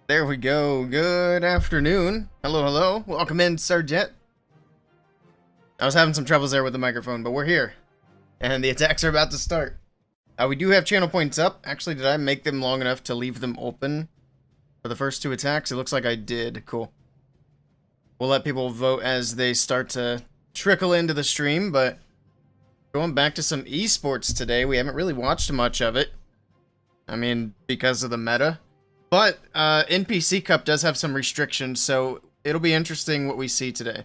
There we go. Good afternoon. Hello, hello. Welcome in, Sergeant. I was having some troubles there with the microphone, but we're here. And the attacks are about to start. We do have channel points up. Actually, did I make them long enough to leave them open for the first two attacks? It looks like I did. Cool. We'll let people vote as they start to trickle into the stream, but going back to some esports today, we haven't really watched much of it. I mean, because of the meta. But NPC Cup does have some restrictions, so it'll be interesting what we see today.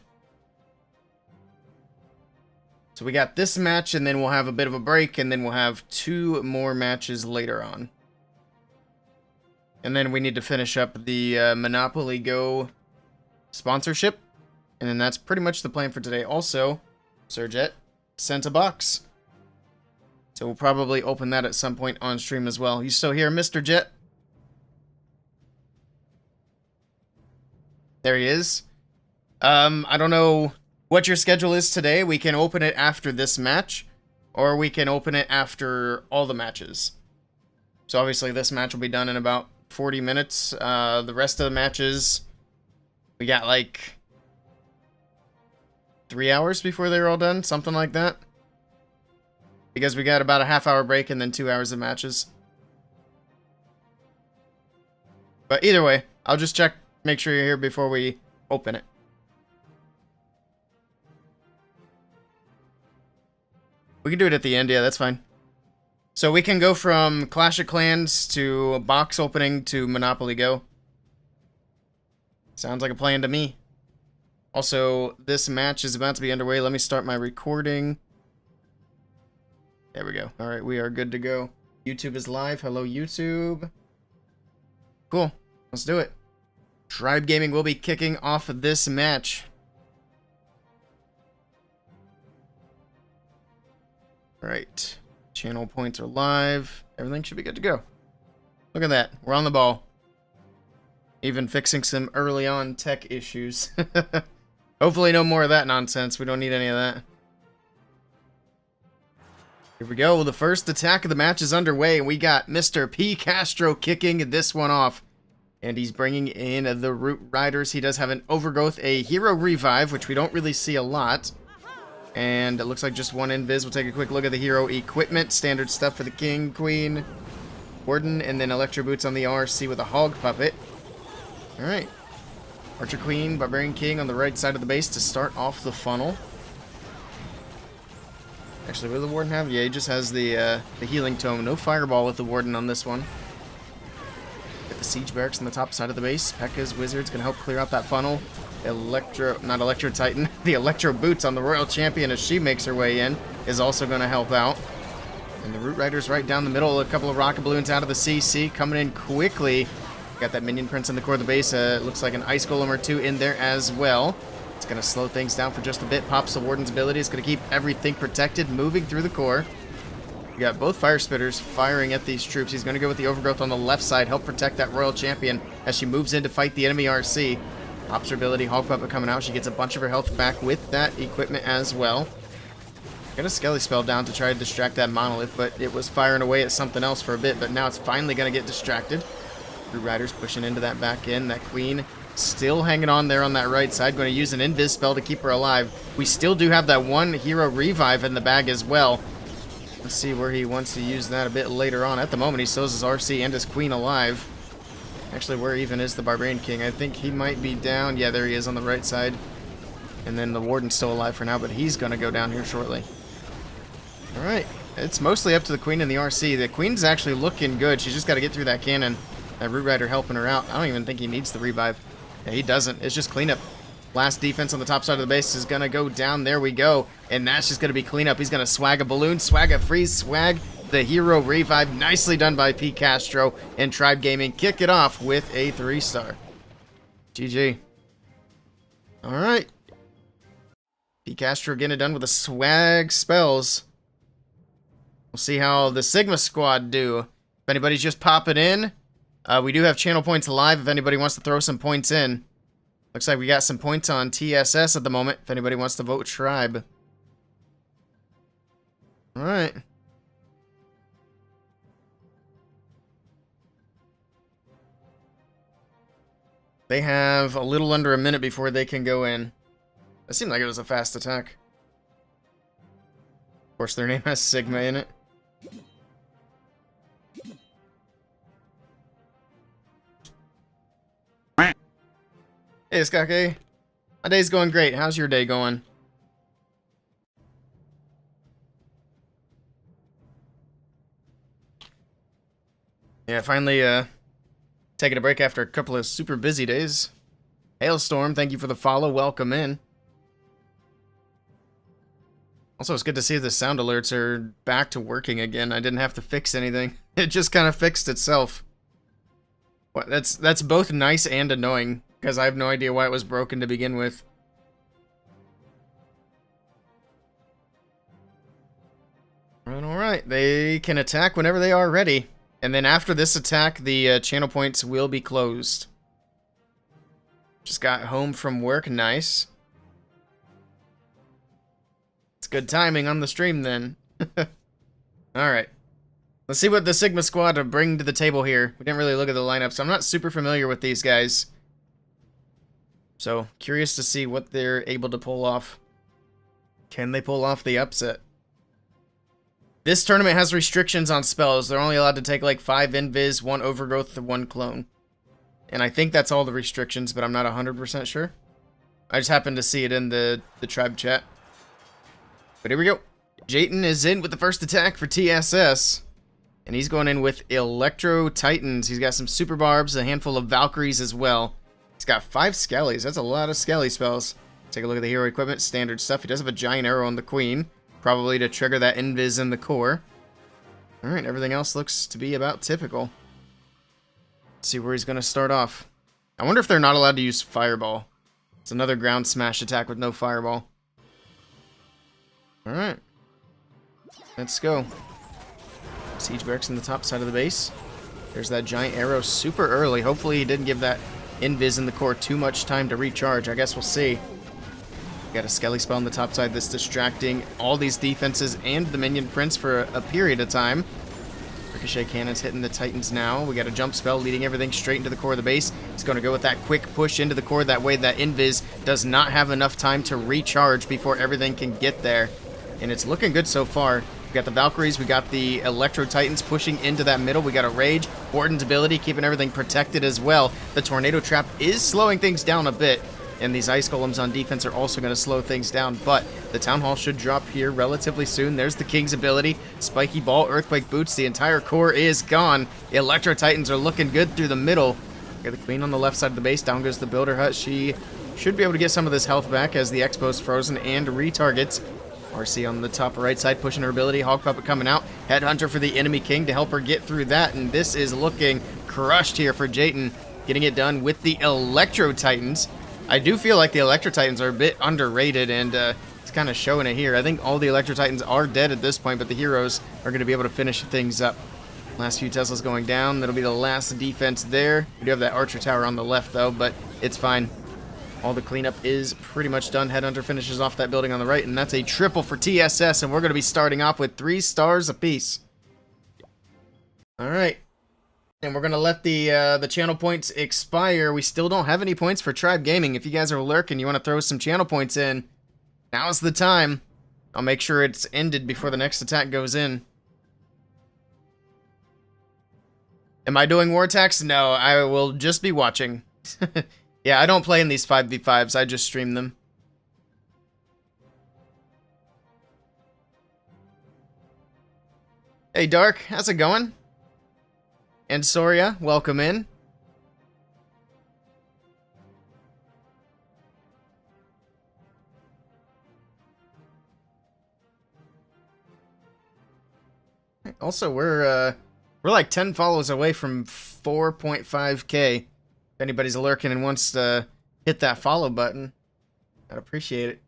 So we got this match, and then we'll have a bit of a break, and then we'll have two more matches later on. And then we need to finish up the Monopoly Go sponsorship. And then that's pretty much the plan for today. Also, Serjet sent a box. So we'll probably open that at some point on stream as well. You still here, Mr. Jet? There he is. I don't know what your schedule is today. We can open it after this match, or we can open it after all the matches. So obviously this match will be done in about 40 minutes. The rest of the matches, we got like 3 hours before they're all done, something like that. Because we got about a half-hour break and then 2 hours of matches. But either way, I'll just check. Make sure you're here before we open it. We can do it at the end, yeah, that's fine. So we can go from Clash of Clans to box opening to Monopoly Go. Sounds like a plan to me. Also, this match is about to be underway. Let me start my recording. There we go. Alright, we are good to go. YouTube is live. Hello, YouTube. Cool. Let's do it. Tribe Gaming will be kicking off this match. Alright. Channel points are live. Everything should be good to go. Look at that. We're on the ball. Even fixing some early on tech issues. Hopefully no more of that nonsense. We don't need any of that. Here we go. The first attack of the match is underway, and we got Mr. P. Castro kicking this one off. And he's bringing in the Root Riders. He does have an Overgrowth, a Hero Revive, which we don't really see a lot. And it looks like just one Invis. We'll take a quick look at the hero equipment. Standard stuff for the King, Queen, Warden, and then Electro Boots on the RC with a Hog Puppet. Alright. Archer Queen, Barbarian King on the right side of the base to start off the funnel. Actually, what does the Warden have? Yeah, he just has the Healing Tome. No Fireball with the Warden on this one. Get the Siege Barracks on the top side of the base. P.E.K.K.A.'s Wizard's going to help clear out that funnel. Not Electro Titan. The Electro Boots on the Royal Champion as she makes her way in is also going to help out. And the Root Riders right down the middle. A couple of Rocket Balloons out of the CC coming in quickly. Got that Minion Prince in the core of the base. Looks like an Ice Golem or two in there as well. It's going to slow things down for just a bit. Pops the Warden's ability. It's going to keep everything protected, moving through the core. We got both Fire Spitters firing at these troops. He's going to go with the Overgrowth on the left side, help protect that Royal Champion as she moves in to fight the enemy RC. Pops her ability, Hog Puppet coming out. She gets a bunch of her health back with that equipment as well. Got a Skelly spell down to try to distract that Monolith, but it was firing away at something else for a bit, but now it's finally going to get distracted. Root Riders pushing into that back end. That Queen still hanging on there on that right side. Going to use an Invis spell to keep her alive. We still do have that one Hero Revive in the bag as well. Let's see where he wants to use that a bit later on. At the moment, he still has his RC and his Queen alive. Actually, where even is the Barbarian King? I think he might be down. Yeah, there he is on the right side. And then the Warden's still alive for now, but he's going to go down here shortly. Alright. It's mostly up to the Queen and the RC. The Queen's actually looking good. She's just got to get through that cannon. That Root Rider helping her out. I don't even think he needs the revive. Yeah, he doesn't. It's just cleanup. Last defense on the top side of the base is going to go down. There we go. And that's just going to be cleanup. He's going to swag a balloon, swag a freeze, swag the hero revive. Nicely done by P. Castro and Tribe Gaming. Kick it off with a 3-star. GG. Alright. P. Castro getting it done with the swag spells. We'll see how the Sigma squad do. If anybody's just popping in, we do have channel points live if anybody wants to throw some points in. Looks like we got some points on TSS at the moment if anybody wants to vote Tribe. Alright. They have a little under a minute before they can go in. That seemed like it was a fast attack. Of course, their name has Sigma in it. Hey, Skake. My day's going great. How's your day going? Yeah, finally taking a break after a couple of super busy days. Hailstorm, thank you for the follow. Welcome in. Also, it's good to see the sound alerts are back to working again. I didn't have to fix anything. It just kind of fixed itself. What? That's both nice and annoying, because I have no idea why it was broken to begin with. Alright, they can attack whenever they are ready. And then after this attack, the channel points will be closed. Just got home from work, nice. It's good timing on the stream then. Alright. Let's see what the Sigma Squad bring to the table here. We didn't really look at the lineup, so I'm not super familiar with these guys. So, curious to see what they're able to pull off. Can they pull off the upset? This tournament has restrictions on spells. They're only allowed to take like 5 invis, 1 overgrowth, 1 clone. And I think that's all the restrictions, but I'm not 100% sure. I just happened to see it in the tribe chat. But here we go. Jayton is in with the first attack for TSS. And he's going in with Electro Titans. He's got some Super Barbs, a handful of Valkyries as well. He's got 5 Skellies. That's a lot of Skelly spells. Take a look at the hero equipment. Standard stuff. He does have a giant arrow on the Queen. Probably to trigger that invis in the core. Alright, everything else looks to be about typical. Let's see where he's going to start off. I wonder if they're not allowed to use Fireball. It's another ground smash attack with no Fireball. Alright. Let's go. Siege barracks in the top side of the base. There's that giant arrow super early. Hopefully he didn't give that invis in the core too much time to recharge. I guess we'll see. Got a Skelly spell on the top side that's distracting all these defenses and the minion prince for a period of time. Ricochet cannons hitting the Titans now. We got a jump spell leading everything straight into the core of the base. It's going to go with that quick push into the core. That way that invis does not have enough time to recharge before everything can get there. And it's looking good so far. We got the Valkyries. We got the Electro Titans pushing into that middle. We got a Rage. Orton's ability keeping everything protected as well. The Tornado Trap is slowing things down a bit. And these Ice Golems on defense are also going to slow things down. But the Town Hall should drop here relatively soon. There's the King's ability. Spiky Ball, Earthquake Boots. The entire core is gone. The Electro Titans are looking good through the middle. Got the Queen on the left side of the base. Down goes the Builder Hut. She should be able to get some of this health back as the Expo's frozen and retargets. RC on the top right side pushing her ability. Hog Puppet coming out. Headhunter for the enemy king to help her get through that. And this is looking crushed here for Jayton. Getting it done with the Electro Titans. I do feel like the Electro Titans are a bit underrated, and it's kind of showing it here. I think all the Electro Titans are dead at this point, but the heroes are going to be able to finish things up. Last few Teslas going down. That'll be the last defense there. We do have that Archer Tower on the left, though, but it's fine. All the cleanup is pretty much done. Headhunter finishes off that building on the right, and that's a triple for TSS, and we're going to be starting off with 3 stars apiece. All right. And we're going to let the channel points expire. We still don't have any points for Tribe Gaming. If you guys are lurking, you want to throw some channel points in, now's the time. I'll make sure it's ended before the next attack goes in. Am I doing war attacks? No, I will just be watching. Yeah, I don't play in these 5v5s. I just stream them. Hey, Dark. How's it going? And Soria, welcome in. Also, we're like 10 follows away from 4.5k. If anybody's lurking and wants to hit that follow button, I'd appreciate it.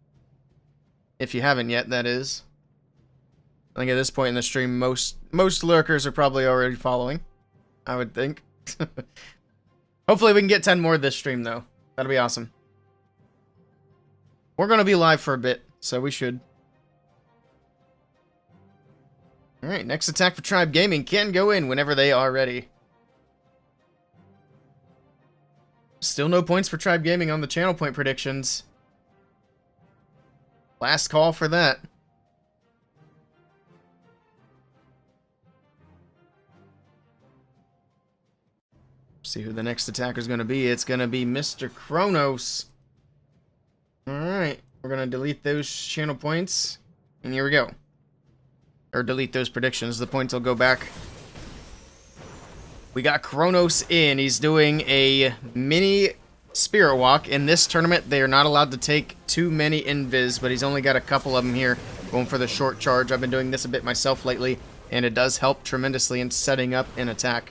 If you haven't yet, that is. I think at this point in the stream, most lurkers are probably already following. I would think. Hopefully we can get 10 more this stream, though. That'll be awesome. We're going to be live for a bit, so we should. Alright, next attack for Tribe Gaming can go in whenever they are ready. Still no points for Tribe Gaming on the channel point predictions. Last call for that. See who the next attacker is going to be. It's going to be Mr. Kronos. Alright, we're going to delete those channel points. And here we go. Or delete those predictions. The points will go back. We got Kronos in. He's doing a mini Spirit Walk. In this tournament, they are not allowed to take too many invis, but he's only got a couple of them here. Going for the short charge. I've been doing this a bit myself lately, and it does help tremendously in setting up an attack.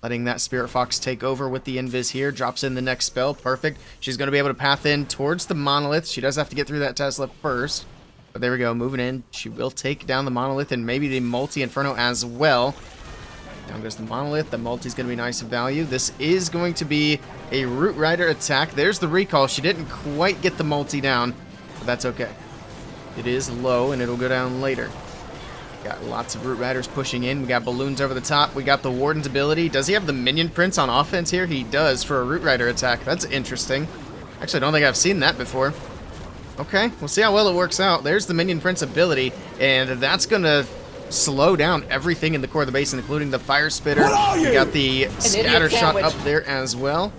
Letting that Spirit Fox take over with the invis here. Drops in the next spell. Perfect. She's going to be able to path in towards the Monolith. She does have to get through that Tesla first. But there we go. Moving in. She will take down the Monolith and maybe the Multi-Inferno as well. Down goes the Monolith. The Multi's going to be nice value. This is going to be a Root Rider attack. There's the recall. She didn't quite get the Multi down, but that's okay. It is low, and it'll go down later. Got lots of Root Riders pushing in. We got balloons over the top. We got the Warden's ability. Does he have the Minion Prince on offense here? He does for a Root Rider attack. That's interesting. Actually, I don't think I've seen that before. Okay, we'll see how well it works out. There's the Minion Prince ability, and that's going to slow down everything in the core of the base, including the Fire Spitter. We got the Scatter Shot up there as well.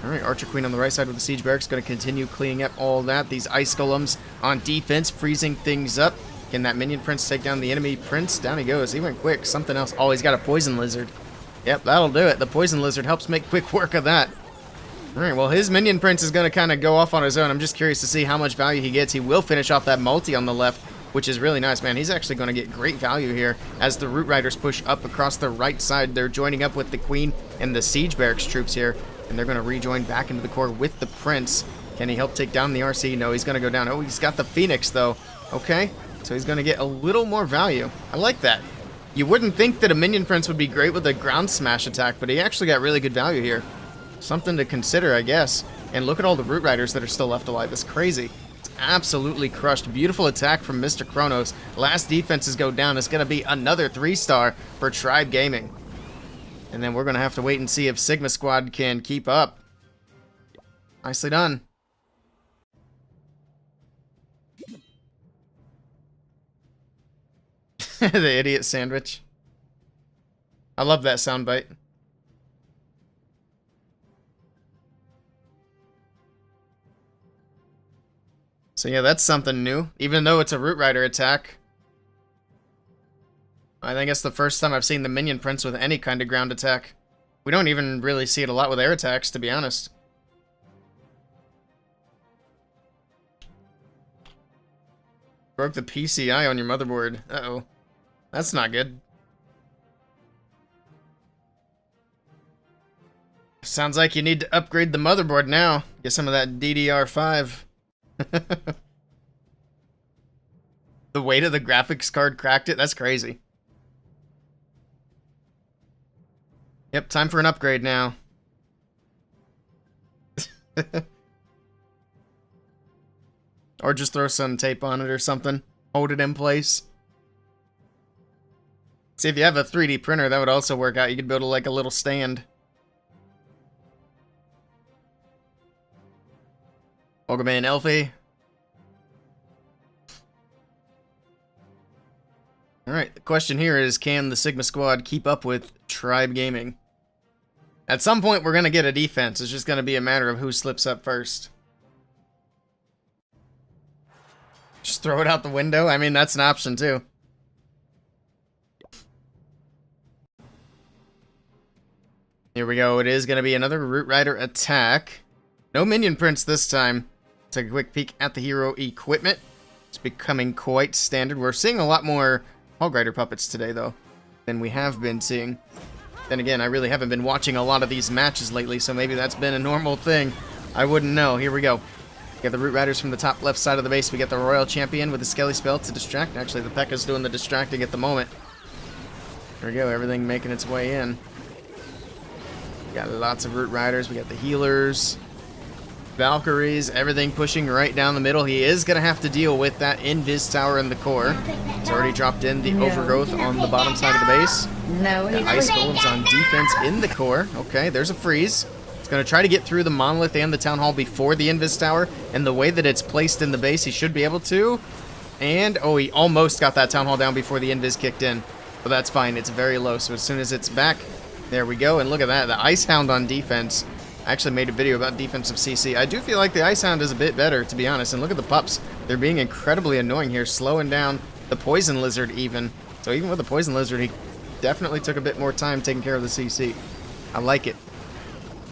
Alright, Archer Queen on the right side with the Siege Barracks. Going to continue cleaning up all that. These Ice Golems on defense, freezing things up. Can that Minion Prince take down the enemy Prince? Down he goes. He went quick. Something else. Oh, he's got a Poison Lizard. Yep, that'll do it. The Poison Lizard helps make quick work of that. Alright, well, his Minion Prince is going to kind of go off on his own. I'm just curious to see how much value he gets. He will finish off that Multi on the left, which is really nice, man. He's actually going to get great value here as the Root Riders push up across the right side. They're joining up with the Queen and the Siege Barracks troops here, and they're going to rejoin back into the core with the Prince. Can he help take down the RC? No, he's going to go down. Oh, he's got the Phoenix, though. Okay. So he's going to get a little more value. I like that. You wouldn't think that a Minion Prince would be great with a ground smash attack, but he actually got really good value here. Something to consider, I guess. And look at all the Root Riders that are still left alive. It's crazy. It's absolutely crushed. Beautiful attack from Mr. Kronos. Last defenses go down. It's going to be another 3-star for Tribe Gaming. And then we're going to have to wait and see if Sigma Squad can keep up. Nicely done. The idiot sandwich. I love that soundbite. So yeah, that's something new. Even though it's a Root Rider attack. I think it's the first time I've seen the Minion Prince with any kind of ground attack. We don't even really see it a lot with air attacks, to be honest. Broke the PCI on your motherboard. Uh-oh. That's not good. Sounds like you need to upgrade the motherboard now. Get some of that DDR5. The weight of the graphics card cracked it? That's crazy. Yep, time for an upgrade now. Or just throw some tape on it or something. Hold it in place. See, if you have a 3D printer, that would also work out. You could build like a little stand. Welcome in, Elfie. Alright, the question here is, can the Sigma Squad keep up with Tribe Gaming? At some point, we're going to get a defense. It's just going to be a matter of who slips up first. Just throw it out the window? I mean, that's an option, too. Here we go. It is going to be another Root Rider attack. No Minion Prince this time. Take a quick peek at the hero equipment. It's becoming quite standard. We're seeing a lot more Hog Rider puppets today, though, than we have been seeing. Then again, I really haven't been watching a lot of these matches lately, so maybe that's been a normal thing. I wouldn't know. Here we go. We got the Root Riders from the top left side of the base. We get the Royal Champion with the Skelly spell to distract. Actually, the P.E.K.K.A.'s doing the distracting at the moment. There we go. Everything making its way in. We got lots of Root Riders. We got the healers, Valkyries, everything pushing right down the middle. He is going to have to deal with that Invis Tower in the core. He's already dropped in the Overgrowth on the bottom side of the base. No, the Ice Golems on defense in the core. Okay, there's a freeze. He's going to try to get through the Monolith and the Town Hall before the Invis Tower, and the way that it's placed in the base, he should be able to. And, oh, he almost got that Town Hall down before the Invis kicked in. But that's fine. It's very low, so as soon as it's back, there we go. And look at that. The Ice Hound on defense. I actually made a video about defensive CC. I do feel like the Ice Hound is a bit better, to be honest. And look at the pups. They're being incredibly annoying here, slowing down the Poison Lizard even. So even with the Poison Lizard, he definitely took a bit more time taking care of the CC. I like it.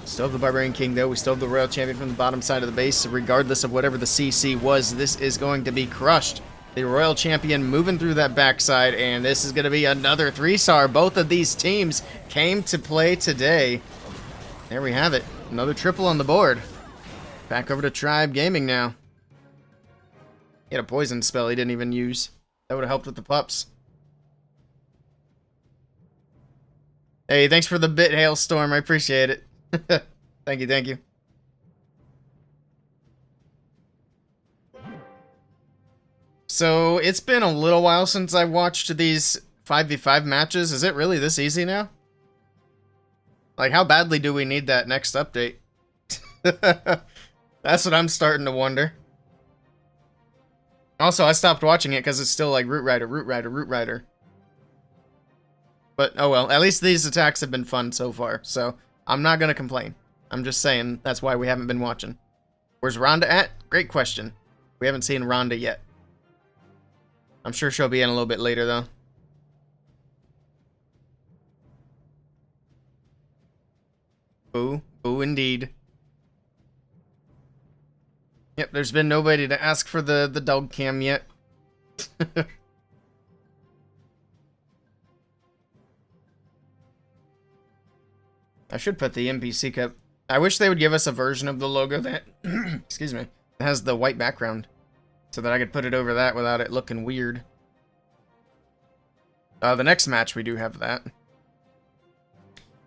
Still have the Barbarian King, though. We still have the Royal Champion from the bottom side of the base. Regardless of whatever the CC was, this is going to be crushed. The Royal Champion moving through that backside, and this is going to be another 3-star. Both of these teams came to play today. There we have it. Another triple on the board. Back over to Tribe Gaming now. He had a poison spell he didn't even use. That would have helped with the pups. Hey, thanks for the bit, Hailstorm. I appreciate it. Thank you, thank you. So, it's been a little while since I watched these 5v5 matches. Is it really this easy now? Like, how badly do we need that next update? That's what I'm starting to wonder. Also, I stopped watching it because it's still like Root Rider, Root Rider, Root Rider. But, oh well, at least these attacks have been fun so far, so I'm not going to complain. I'm just saying that's why we haven't been watching. Where's Rhonda at? Great question. We haven't seen Rhonda yet. I'm sure she'll be in a little bit later, though. Boo. Boo indeed. Yep, there's been nobody to ask for the dog cam yet. I should put the NPC cup. I wish they would give us a version of the logo that, excuse me, that has the white background, so that I could put it over that without it looking weird. The next match we do have that.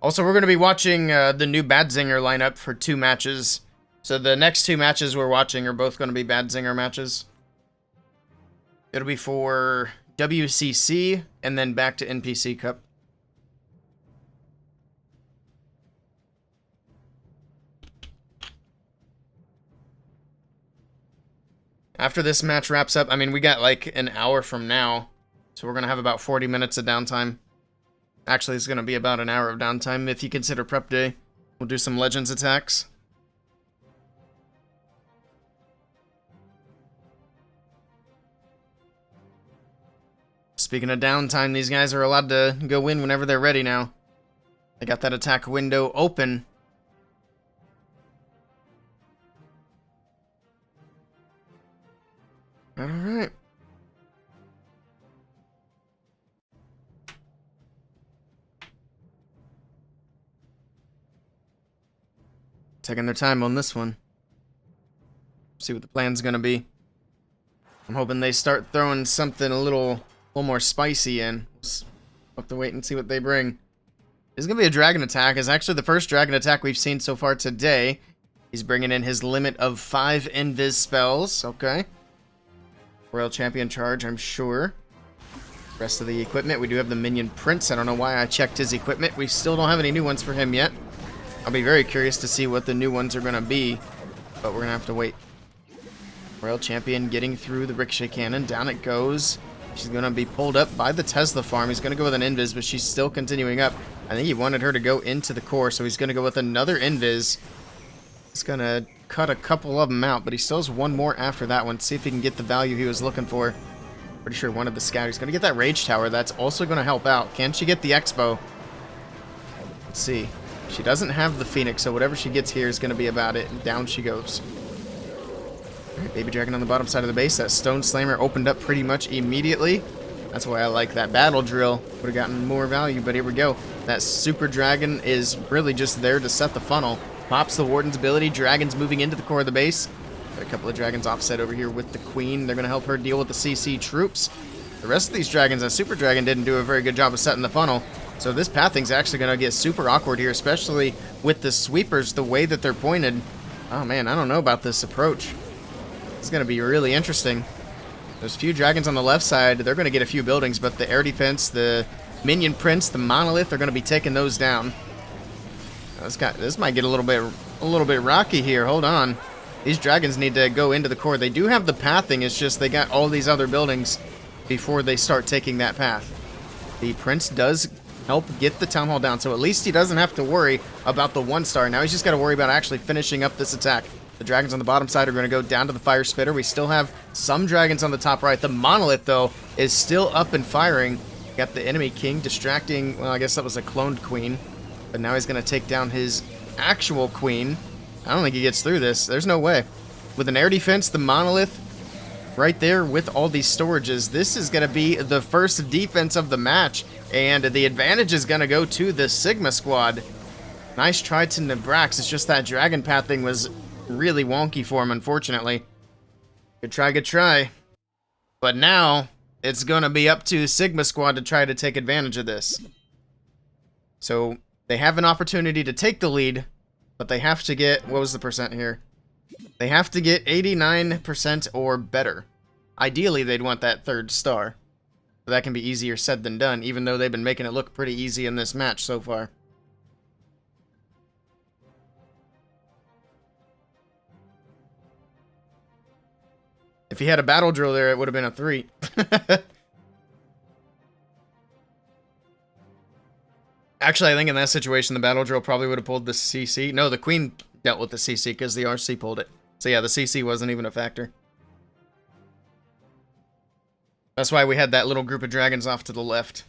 Also, we're going to be watching the new Badzinger lineup for 2 matches. So the next 2 matches we're watching are both going to be Badzinger matches. It'll be for WCC and then back to NPC Cup. After this match wraps up, I mean, we got like an hour from now. So we're going to have about 40 minutes of downtime. Actually, it's going to be about an hour of downtime if you consider prep day. We'll do some Legends attacks. Speaking of downtime, these guys are allowed to go in whenever they're ready now. They got that attack window open. Alright. Taking their time on this one. See what the plan's gonna be. I'm hoping they start throwing something a little more spicy in. We'll have to wait and see what they bring. This is gonna be a dragon attack. It's actually the first dragon attack we've seen so far today. He's bringing in his limit of 5 invis spells. Okay. Royal Champion charge, I'm sure. Rest of the equipment, we do have the Minion Prince. I don't know why I checked his equipment. We still don't have any new ones for him yet. I'll be very curious to see what the new ones are going to be, but we're going to have to wait. Royal Champion getting through the Ricochet Cannon. Down it goes. She's going to be pulled up by the Tesla Farm. He's going to go with an Invis, but she's still continuing up. I think he wanted her to go into the core, so he's going to go with another Invis. He's going to cut a couple of them out, but he still has one more after that one. See if he can get the value he was looking for. Pretty sure one of the scouts. He's going to get that Rage Tower. That's also going to help out. Can she get the Expo? Let's see. She doesn't have the Phoenix, so whatever she gets here is going to be about it. And down she goes. Alright, Baby Dragon on the bottom side of the base. That Stone Slammer opened up pretty much immediately. That's why I like that Battle Drill. Would have gotten more value, but here we go. That Super Dragon is really just there to set the funnel. Pops the Warden's ability. Dragons moving into the core of the base. Got a couple of dragons offset over here with the Queen. They're going to help her deal with the CC troops. The rest of these dragons, that Super Dragon didn't do a very good job of setting the funnel. So this pathing's actually going to get super awkward here, especially with the sweepers, the way that they're pointed. Oh man, I don't know about this approach. It's going to be really interesting. There's a few dragons on the left side. They're going to get a few buildings, but the air defense, the Minion Prince, the Monolith, are going to be taking those down. This might get a little bit rocky here. Hold on. These dragons need to go into the core. They do have the pathing. It's just they got all these other buildings before they start taking that path. The prince does help get the town hall down, so at least he doesn't have to worry about the 1-star. Now he's just got to worry about actually finishing up this attack. The dragons on the bottom side are going to go down to the fire spitter. We still have some dragons on the top right. The monolith, though, is still up and firing. Got the enemy king distracting. Well, I guess that was a cloned queen. But now he's going to take down his actual queen. I don't think he gets through this. There's no way. With an air defense, the monolith right there with all these storages, this is going to be the first defense of the match. And the advantage is going to go to the Sigma squad. Nice try to Nebrax. It's just that dragon path thing was really wonky for him, unfortunately. Good try, good try. But now it's going to be up to Sigma squad to try to take advantage of this. So they have an opportunity to take the lead, but they have to get, what was the percent here? They have to get 89% or better. Ideally, they'd want that 3rd star. But that can be easier said than done, even though they've been making it look pretty easy in this match so far. If he had a battle drill there, it would have been a 3. Actually, I think in that situation, the battle drill probably would have pulled the CC. No, the queen dealt with the CC because the RC pulled it. So yeah, the CC wasn't even a factor. That's why we had that little group of dragons off to the left.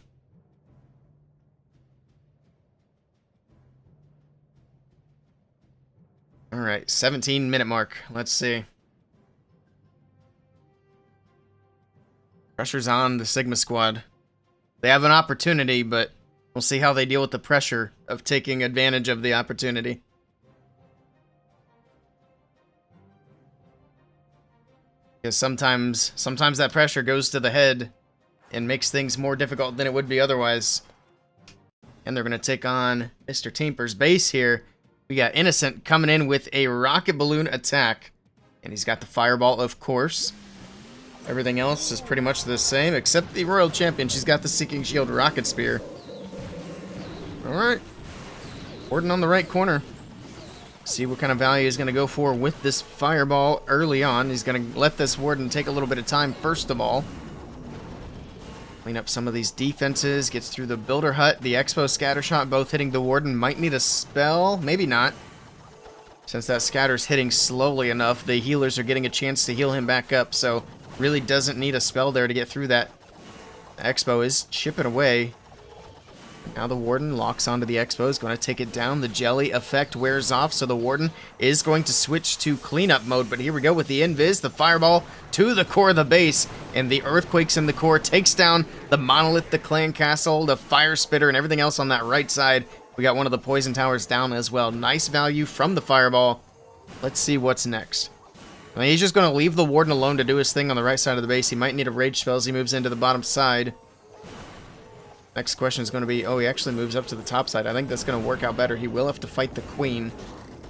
Alright, 17-minute mark. Let's see. Pressure's on the Sigma squad. They have an opportunity, but we'll see how they deal with the pressure of taking advantage of the opportunity. Because sometimes that pressure goes to the head and makes things more difficult than it would be otherwise. And they're going to take on Mr. Teamper's base here. We got Innocent coming in with a rocket balloon attack. And he's got the fireball, of course. Everything else is pretty much the same, except the Royal Champion. She's got the Seeking Shield rocket spear. Alright. Warden on the right corner. See what kind of value he's going to go for with this fireball early on. He's going to let this Warden take a little bit of time first of all. Clean up some of these defenses. Gets through the Builder Hut. The Expo Scattershot both hitting the Warden. Might need a spell. Maybe not. Since that scatter's hitting slowly enough, the healers are getting a chance to heal him back up. So really doesn't need a spell there to get through that. The Expo is chipping away. Now the Warden locks onto the Expo, is going to take it down. The jelly effect wears off, so the Warden is going to switch to cleanup mode. But here we go with the Invis, the fireball to the core of the base, and the earthquakes in the core takes down the monolith, the clan castle, the fire spitter, and everything else on that right side. We got one of the poison towers down as well. Nice value from the fireball. Let's see what's next. I mean, he's just going to leave the Warden alone to do his thing on the right side of the base. He might need a rage spell as he moves into the bottom side. Next question is going to be, oh, he actually moves up to the top side. I think that's going to work out better. He will have to fight the queen.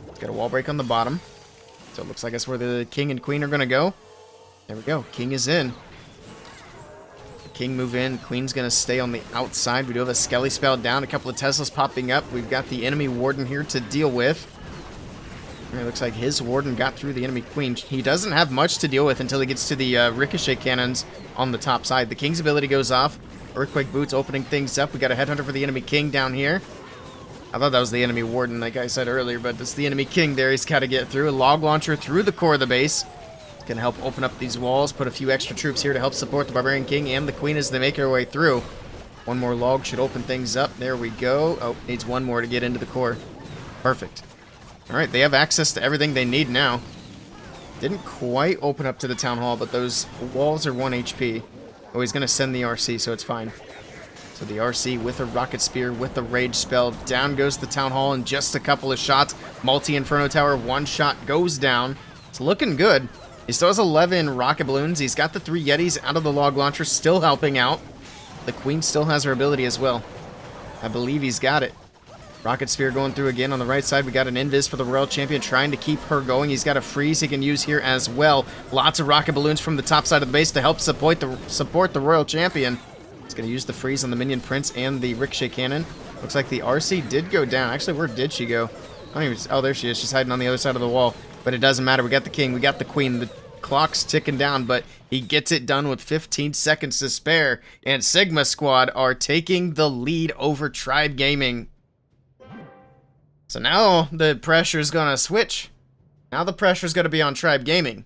He's got a wall break on the bottom. So it looks like that's where the king and queen are going to go. There we go. King is in. The king move in. Queen's going to stay on the outside. We do have a Skelly spell down. A couple of Teslas popping up. We've got the enemy Warden here to deal with. It looks like his Warden got through the enemy queen. He doesn't have much to deal with until he gets to the ricochet cannons on the top side. The king's ability goes off. Earthquake boots opening things up. We got a headhunter for the enemy king down here. I thought that was the enemy Warden, like I said earlier, but it's the enemy king there. He's got to get through. A log launcher through the core of the base. It's going to help open up these walls. Put a few extra troops here to help support the barbarian king and the queen as they make their way through. One more log should open things up. There we go. Oh, needs one more to get into the core. Perfect. Alright, they have access to everything they need now. Didn't quite open up to the town hall, but those walls are 1 HP. Oh, he's going to send the RC, so it's fine. So the RC with a rocket spear, with the rage spell. Down goes the town hall in just a couple of shots. Multi-Inferno Tower, one shot goes down. It's looking good. He still has 11 rocket balloons. He's got the 3 Yetis out of the log launcher, still helping out. The queen still has her ability as well. I believe he's got it. Rocket Spear going through again on the right side. We got an Invis for the Royal Champion trying to keep her going. He's got a freeze he can use here as well. Lots of rocket balloons from the top side of the base to help support the Royal Champion. He's going to use the freeze on the Minion Prince and the Ricochet Cannon. Looks like the RC did go down. Actually, where did she go? I don't even... Oh, there she is. She's hiding on the other side of the wall. But it doesn't matter. We got the king. We got the queen. The clock's ticking down, but he gets it done with 15 seconds to spare. And Sigma Squad are taking the lead over Tribe Gaming. So now the pressure's gonna switch. Now the pressure's gonna be on Tribe Gaming.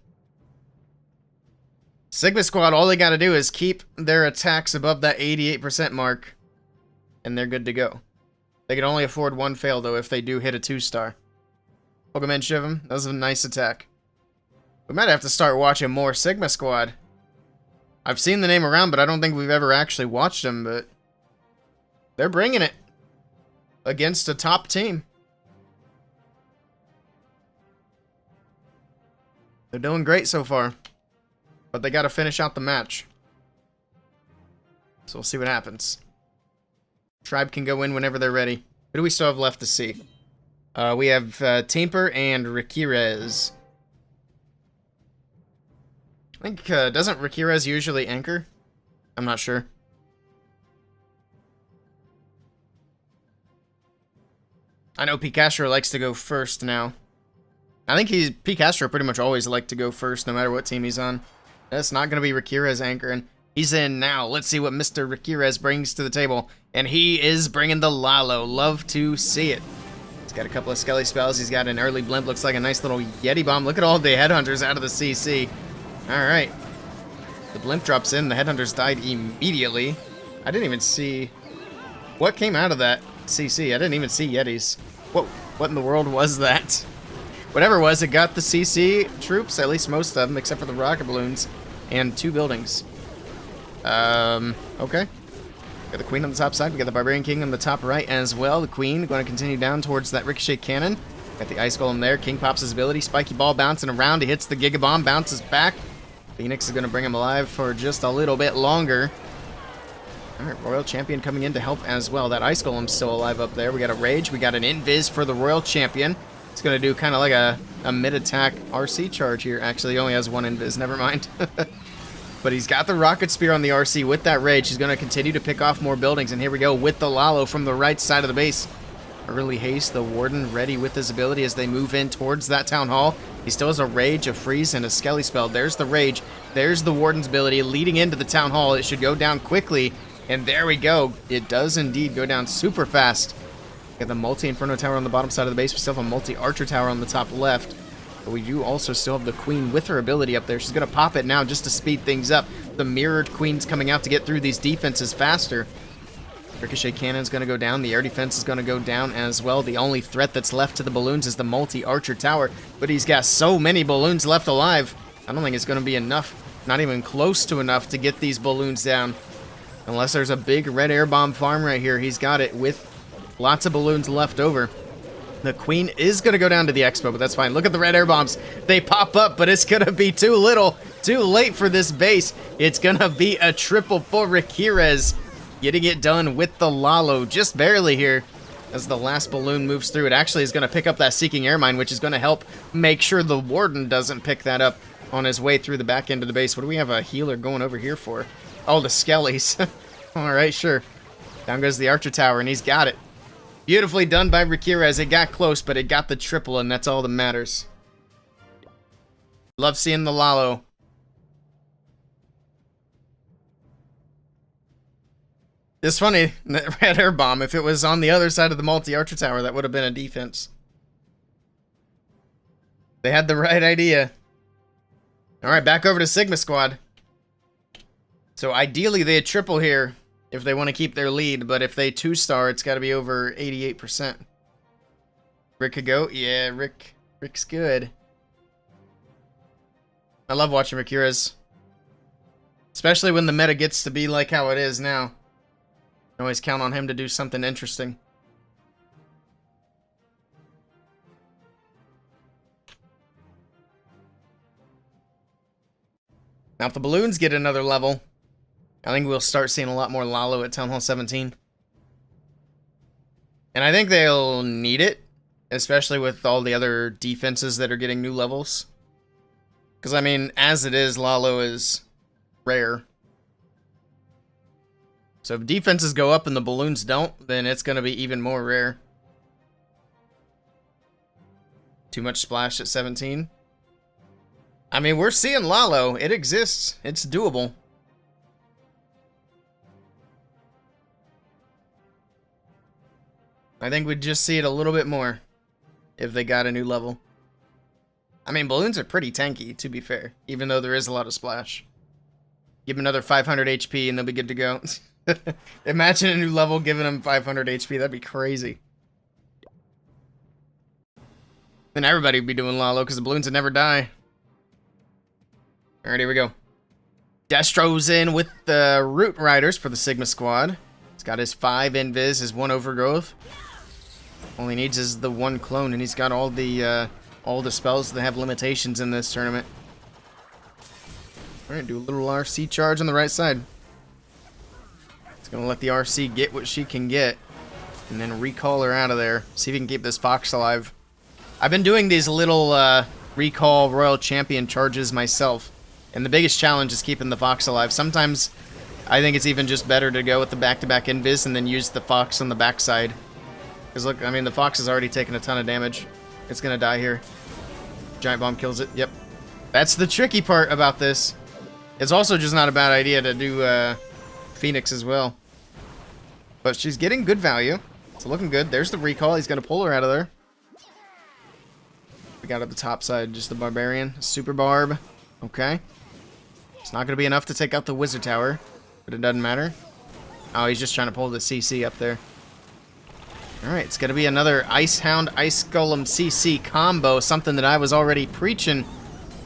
Sigma Squad, all they gotta do is keep their attacks above that 88% mark, and they're good to go. They can only afford one fail, though, if they do hit a 2-star. Welcome in, Shivam. That was a nice attack. We might have to start watching more Sigma Squad. I've seen the name around, but I don't think we've ever actually watched them, but they're bringing it against a top team. They're doing great so far, but they got to finish out the match. So we'll see what happens. Tribe can go in whenever they're ready. Who do we still have left to see? We have Tamper and Rikirez. I think, doesn't Rikirez usually anchor? I'm not sure. I know Picastro likes to go first now. I think Picastro pretty much always like to go first, no matter what team he's on. That's not going to be Rikirez anchoring. He's in now. Let's see what Mr. Rikirez brings to the table. And he is bringing the Lalo. Love to see it. He's got a couple of Skelly spells. He's got an early blimp. Looks like a nice little Yeti bomb. Look at all the headhunters out of the CC. Alright. The blimp drops in. The headhunters died immediately. I didn't even see... What came out of that CC? I didn't even see Yetis. What in the world was that? Whatever it was, it got the CC troops, at least most of them, except for the rocket balloons, and 2 buildings. Okay. Got the queen on the top side. We got the barbarian king on the top right as well. The queen going to continue down towards that ricochet cannon. Got the ice golem there. King pops his ability. Spiky ball bouncing around. He hits the giga bomb, bounces back. Phoenix is going to bring him alive for just a little bit longer. Alright, Royal Champion coming in to help as well. That ice golem's still alive up there. We got a rage. We got an invis for the Royal Champion. It's going to do kind of like a mid-attack RC charge here. Actually, he only has 1 invis. Never mind. But he's got the rocket spear on the RC with that rage. He's going to continue to pick off more buildings. And here we go with the Lalo from the right side of the base. Early haste, the Warden ready with his ability as they move in towards that Town Hall. He still has a rage, a freeze, and a Skelly spell. There's the rage. There's the Warden's ability leading into the Town Hall. It should go down quickly. And there we go. It does indeed go down super fast. Got the multi-Inferno Tower on the bottom side of the base. We still have a multi-Archer Tower on the top left. But we do also still have the Queen with her ability up there. She's going to pop it now just to speed things up. The mirrored Queen's coming out to get through these defenses faster. Ricochet Cannon's going to go down. The air defense is going to go down as well. The only threat that's left to the balloons is the multi-Archer Tower. But he's got so many balloons left alive. I don't think it's going to be enough. Not even close to enough to get these balloons down. Unless there's a big red air bomb farm right here. He's got it with lots of balloons left over. The Queen is going to go down to the Expo, but that's fine. Look at the red air bombs. They pop up, but it's going to be too little, too late for this base. It's going to be a triple for Rikirez. Getting it done with the Lalo, just barely here. As the last balloon moves through, it actually is going to pick up that Seeking Air Mine, which is going to help make sure the Warden doesn't pick that up on his way through the back end of the base. What do we have a healer going over here for? Oh, the Skellies. Alright, sure. Down goes the Archer Tower, and he's got it. Beautifully done by Rikirez. It got close, but it got the triple, and that's all that matters. Love seeing the Lalo. It's funny, that red air bomb, if it was on the other side of the multi-Archer Tower, that would have been a defense. They had the right idea. Alright, back over to Sigma Squad. So ideally they had triple here if they want to keep their lead, but if they 2-star, it's got to be over 88%. Rick could go? Yeah, Rick's good. I love watching Rikirez. Especially when the meta gets to be like how it is now. I always count on him to do something interesting. Now if the balloons get another level, I think we'll start seeing a lot more Lalo at Town Hall 17. And I think they'll need it, especially with all the other defenses that are getting new levels. Because, I mean, as it is, Lalo is rare. So if defenses go up and the balloons don't, then it's going to be even more rare. Too much splash at 17. I mean, we're seeing Lalo. It exists. It's doable. I think we'd just see it a little bit more if they got a new level. I mean, balloons are pretty tanky, to be fair, even though there is a lot of splash. Give them another 500 HP and they'll be good to go. Imagine a new level giving them 500 HP. That'd be crazy. Then everybody would be doing Lalo because the balloons would never die. Alright, here we go. Destro's in with the Root Riders for the Sigma squad. He's got his 5 invis, his 1 overgrowth. All he needs is the 1 clone, and he's got all the spells that have limitations in this tournament. Alright, do a little RC charge on the right side. It's gonna let the RC get what she can get, and then recall her out of there. See if we can keep this Fox alive. I've been doing these little recall Royal Champion charges myself, and the biggest challenge is keeping the Fox alive. Sometimes I think it's even just better to go with the back-to-back invis and then use the Fox on the backside. Because look, I mean, the Fox has already taken a ton of damage. It's gonna die here. Giant Bomb kills it. Yep. That's the tricky part about this. It's also just not a bad idea to do Phoenix as well. But she's getting good value. It's looking good. There's the recall. He's gonna pull her out of there. We got at the top side just the Barbarian. Super Barb. Okay. It's not gonna be enough to take out the Wizard Tower, but it doesn't matter. Oh, he's just trying to pull the CC up there. Alright, it's going to be another Ice Hound, Ice Golem CC combo, something that I was already preaching,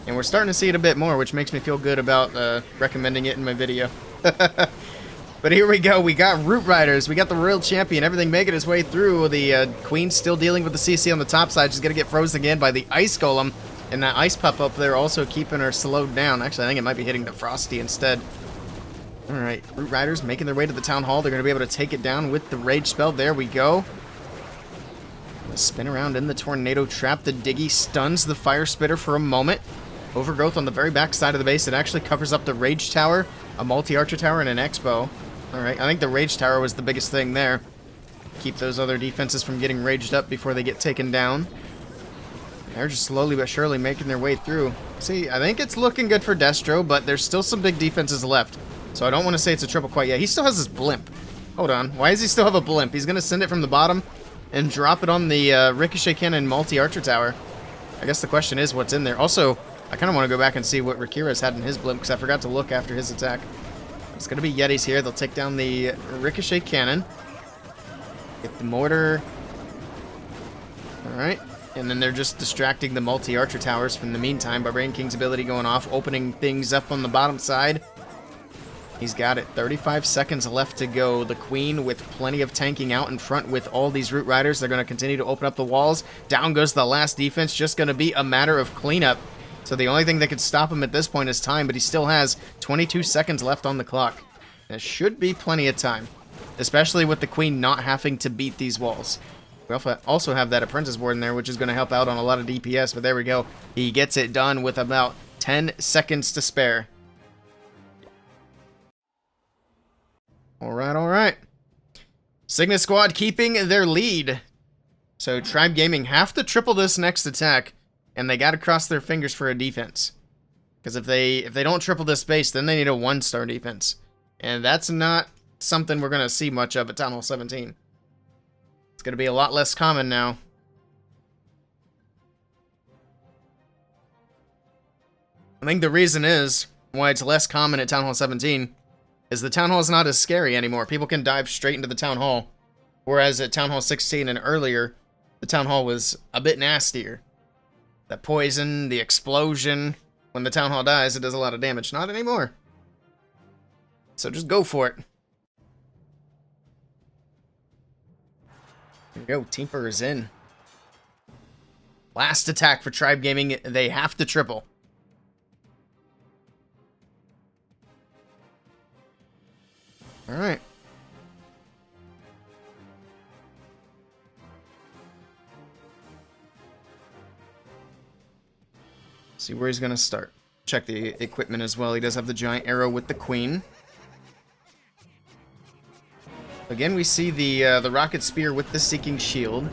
and we're starting to see it a bit more, which makes me feel good about recommending it in my video. But here we go, we got Root Riders, we got the Royal Champion, everything making its way through. The Queen's still dealing with the CC on the top side, she's going to get frozen again by the Ice Golem, and that Ice Pup up there also keeping her slowed down. Actually, I think it might be hitting the Frosty instead. Alright, Root Riders making their way to the Town Hall, they're going to be able to take it down with the Rage Spell. There we go. Spin around in the Tornado Trap. The Diggy stuns the Fire Spitter for a moment. Overgrowth on the very back side of the base. It actually covers up the Rage Tower, a Multi-Archer Tower, and an Expo. Alright, I think the Rage Tower was the biggest thing there. Keep those other defenses from getting raged up before they get taken down. They're just slowly but surely making their way through. See, I think it's looking good for Destro, but there's still some big defenses left. So I don't want to say it's a triple quite yet. He still has his blimp. Hold on. Why does he still have a blimp? He's going to send it from the bottom and drop it on the Ricochet Cannon Multi-Archer Tower. I guess the question is what's in there. Also, I kind of want to go back and see what Rakira's had in his blimp because I forgot to look after his attack. It's going to be Yetis here. They'll take down the Ricochet Cannon. Get the Mortar. Alright. And then they're just distracting the Multi-Archer Towers from the meantime. Barbarian King's ability going off, opening things up on the bottom side. He's got it. 35 seconds left to go. The Queen with plenty of tanking out in front with all these Root Riders. They're going to continue to open up the walls. Down goes the last defense. Just going to be a matter of cleanup. So the only thing that could stop him at this point is time, but he still has 22 seconds left on the clock. That should be plenty of time, especially with the Queen not having to beat these walls. We also have that Apprentice Warden there, which is going to help out on a lot of DPS, but there we go. He gets it done with about 10 seconds to spare. Alright, alright. Sigma Squad keeping their lead. So Tribe Gaming have to triple this next attack, and they got to cross their fingers for a defense. Because if they don't triple this base, then they need a 1-star defense. And that's not something we're going to see much of at Town Hall 17. It's going to be a lot less common now. I think the reason is why it's less common at Town Hall 17 is the Town Hall is not as scary anymore. People can dive straight into the Town Hall. Whereas at Town Hall 16 and earlier, the Town Hall was a bit nastier. The poison, the explosion. When the Town Hall dies, it does a lot of damage. Not anymore. So just go for it. There we go. Teamper is in. Last attack for Tribe Gaming. They have to triple. Alright. See where he's going to start. Check the equipment as well. He does have the giant arrow with the Queen. Again, we see the rocket spear with the Seeking Shield.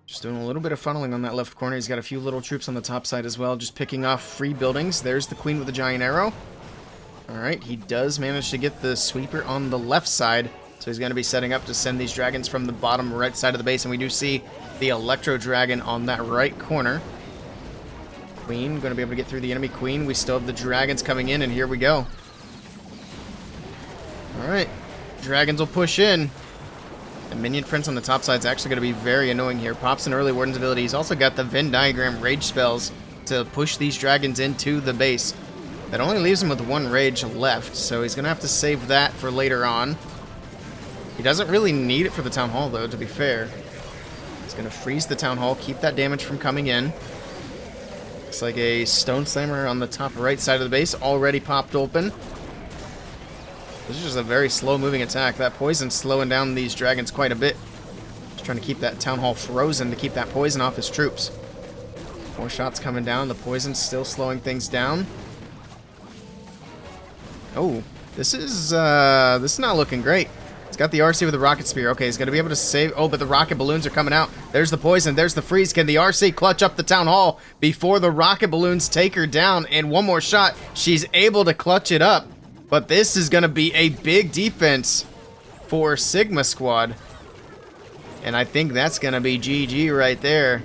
Just doing a little bit of funneling on that left corner. He's got a few little troops on the top side as well, just picking off free buildings. There's the Queen with the giant arrow. Alright, he does manage to get the sweeper on the left side, so he's going to be setting up to send these dragons from the bottom right side of the base, and we do see the Electro Dragon on that right corner. Queen, going to be able to get through the enemy Queen. We still have the dragons coming in, and here we go. Alright, dragons will push in. The Minion Prince on the top side is actually going to be very annoying here. Pops an early Warden's ability. He's also got the Venn Diagram Rage spells to push these dragons into the base. That only leaves him with one Rage left, so he's going to have to save that for later on. He doesn't really need it for the Town Hall, though, to be fair. He's going to freeze the Town Hall, keep that damage from coming in. Looks like a Stone Slammer on the top right side of the base already popped open. This is just a very slow-moving attack. That poison's slowing down these dragons quite a bit. Just trying to keep that Town Hall frozen to keep that poison off his troops. More shots coming down. The poison's still slowing things down. Oh, this is not looking great. He's got the RC with the rocket spear. Okay, he's going to be able to save... Oh, but the rocket balloons are coming out. There's the poison. There's the freeze. Can the RC clutch up the Town Hall before the rocket balloons take her down? And one more shot. She's able to clutch it up. But this is going to be a big defense for Sigma Squad. And I think that's going to be GG right there.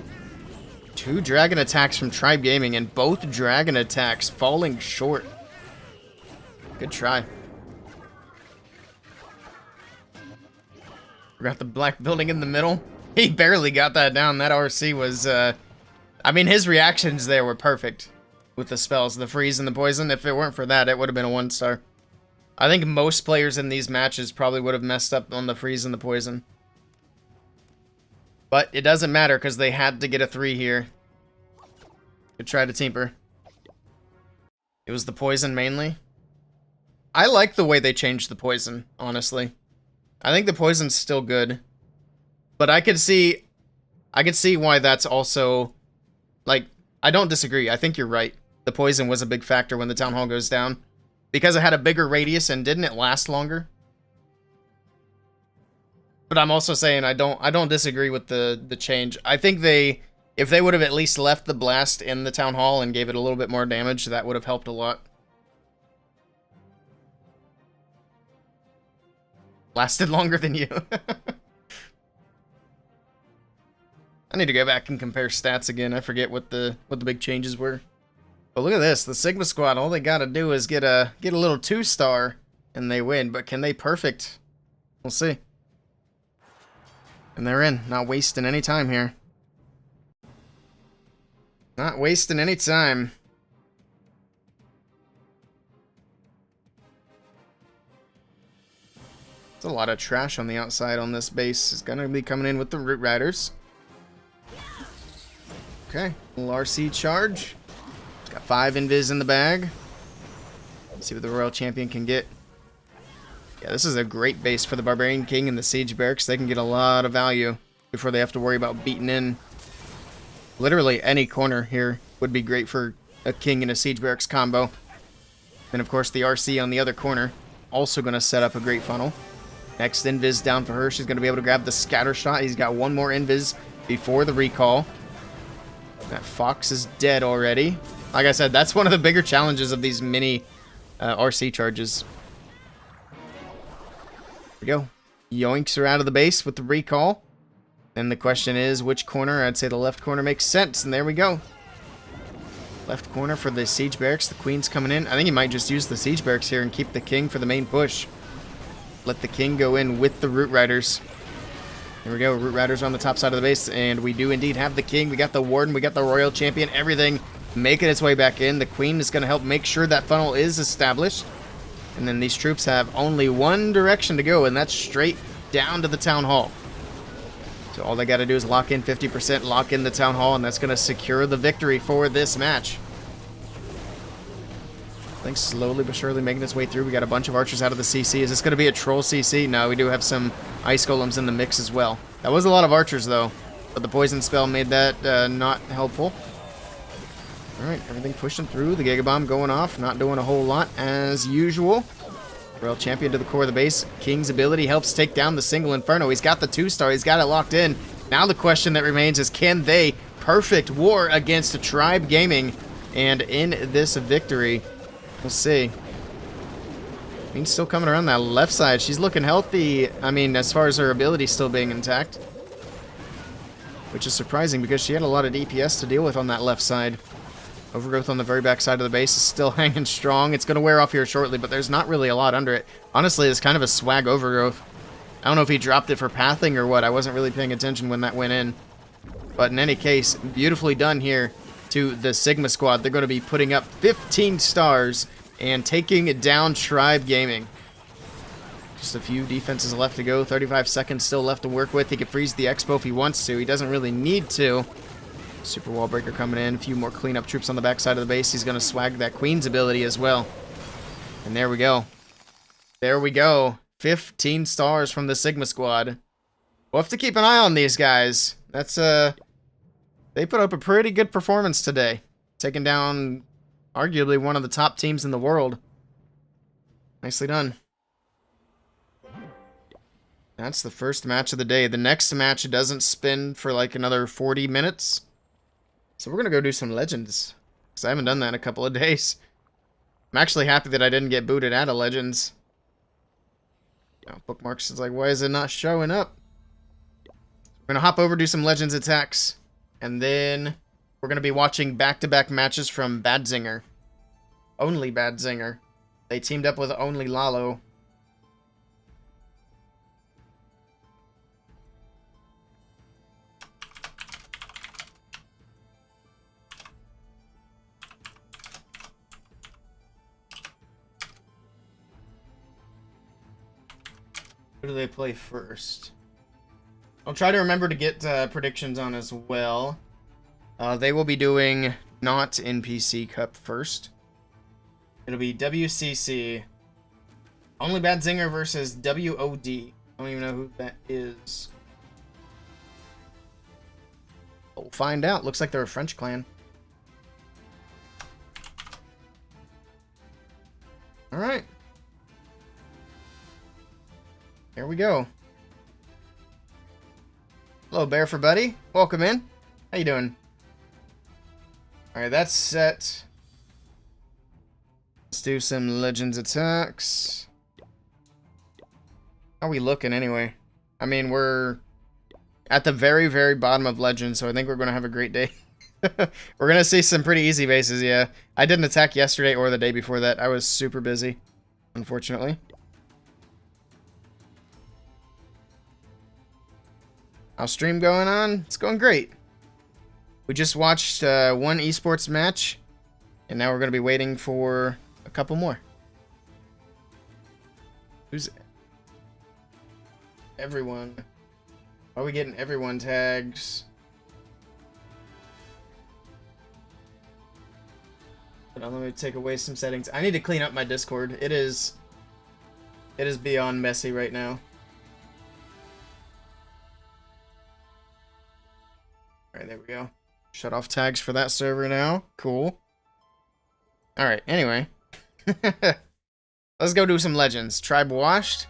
2 dragon attacks from Tribe Gaming, and both dragon attacks falling short. Good try. We got the black building in the middle. He barely got that down. That RC was, I mean, his reactions there were perfect with the spells, the freeze and the poison. If it weren't for that, it would have been a 1-star. I think most players in these matches probably would have messed up on the freeze and the poison. But it doesn't matter because they had to get a 3 here. Good try to Teamper. It was the poison mainly. I like the way they changed the poison, honestly. I think the poison's still good. But I could see why that's also... Like, I don't disagree. I think you're right. The poison was a big factor when the Town Hall goes down. Because it had a bigger radius and didn't it last longer? But I'm also saying I don't disagree with the change. I think if they would have at least left the blast in the Town Hall and gave it a little bit more damage, that would have helped a lot. Lasted longer than you. I need to go back and compare stats again. I forget what the big changes were. But look at this, the Sigma Squad, all they gotta do is get a little 2-star and they win. But can they perfect? We'll see. And they're in, not wasting any time here. Not wasting any time. There's a lot of trash on the outside on this base. It's gonna be coming in with the Root Riders. Okay, little RC charge. Got 5 invis in the bag. Let's see what the Royal Champion can get. Yeah, this is a great base for the Barbarian King and the Siege Barracks. They can get a lot of value before they have to worry about beating in. Literally any corner here would be great for a King and a Siege Barracks combo. Then, of course, the RC on the other corner. Also going to set up a great funnel. Next invis down for her. She's going to be able to grab the scatter shot. He's got one more invis before the recall. That Fox is dead already. Like I said, that's one of the bigger challenges of these mini RC charges. There we go. Yoinks are out of the base with the recall. And the question is, which corner? I'd say the left corner makes sense. And there we go. Left corner for the Siege Barracks. The Queen's coming in. I think he might just use the Siege Barracks here and keep the King for the main push. Let the King go in with the Root Riders. Here we go. Root Riders on the top side of the base. And we do indeed have the King. We got the Warden. We got the Royal Champion. Everything making its way back in. The Queen is going to help make sure that funnel is established. And then these troops have only one direction to go, and that's straight down to the Town Hall. So all they got to do is lock in 50%, lock in the Town Hall, and that's going to secure the victory for this match. I think slowly but surely making its way through. We got a bunch of archers out of the CC. Is this going to be a troll CC? No, we do have some ice golems in the mix as well. That was a lot of archers, though, but the poison spell made that not helpful. All right, everything pushing through. The Giga Bomb going off, not doing a whole lot as usual. Royal Champion to the core of the base. King's ability helps take down the single Inferno. He's got the 2-star. He's got it locked in. Now the question that remains is, can they perfect war against Tribe Gaming? And in this victory, we'll see. Queen's still coming around that left side. She's looking healthy. I mean, as far as her ability still being intact. Which is surprising because she had a lot of DPS to deal with on that left side. Overgrowth on the very back side of the base is still hanging strong. It's going to wear off here shortly, but there's not really a lot under it. Honestly, it's kind of a swag Overgrowth. I don't know if he dropped it for pathing or what. I wasn't really paying attention when that went in. But in any case, beautifully done here to the Sigma squad. They're going to be putting up 15 stars and taking down Tribe Gaming. Just a few defenses left to go. 35 seconds still left to work with. He can freeze the Expo if he wants to. He doesn't really need to. Super Wall Breaker coming in. A few more cleanup troops on the backside of the base. He's going to swag that Queen's ability as well. And there we go. There we go. 15 stars from the Sigma squad. We'll have to keep an eye on these guys. That's, they put up a pretty good performance today. Taking down arguably one of the top teams in the world. Nicely done. That's the first match of the day. The next match doesn't spin for like another 40 minutes. So we're going to go do some Legends. Because I haven't done that in a couple of days. I'm actually happy that I didn't get booted out of Legends. Bookmarks is like, why is it not showing up? We're going to hop over, do some Legends attacks. And then we're going to be watching back-to-back matches from Badzinger. Only Badzinger. They teamed up with Only Lalo. Who do they play first? I'll try to remember to get predictions on as well. They will be doing not NPC Cup first. It'll be WCC. Only Badzinger versus WOD. I don't even know who that is. We'll find out. Looks like they're a French clan. Alright. Here we go. Hello, Bear Buddy. Welcome in. How you doing? Alright, that's set. Let's do some Legends attacks. How are we looking anyway? I mean, we're at the very, very bottom of Legends, so I think we're going to have a great day. We're going to see some pretty easy bases, yeah. I didn't attack yesterday or the day before that. I was super busy, unfortunately. How's stream going on? It's going great. We just watched one esports match, and now we're going to be waiting for a couple more. Who's everyone? Why are we getting everyone tags? Hold on, let me take away some settings. I need to clean up my Discord. It is beyond messy right now. Alright, there we go. Shut off tags for that server now. Cool. Alright, anyway. Let's go do some Legends. Tribe washed?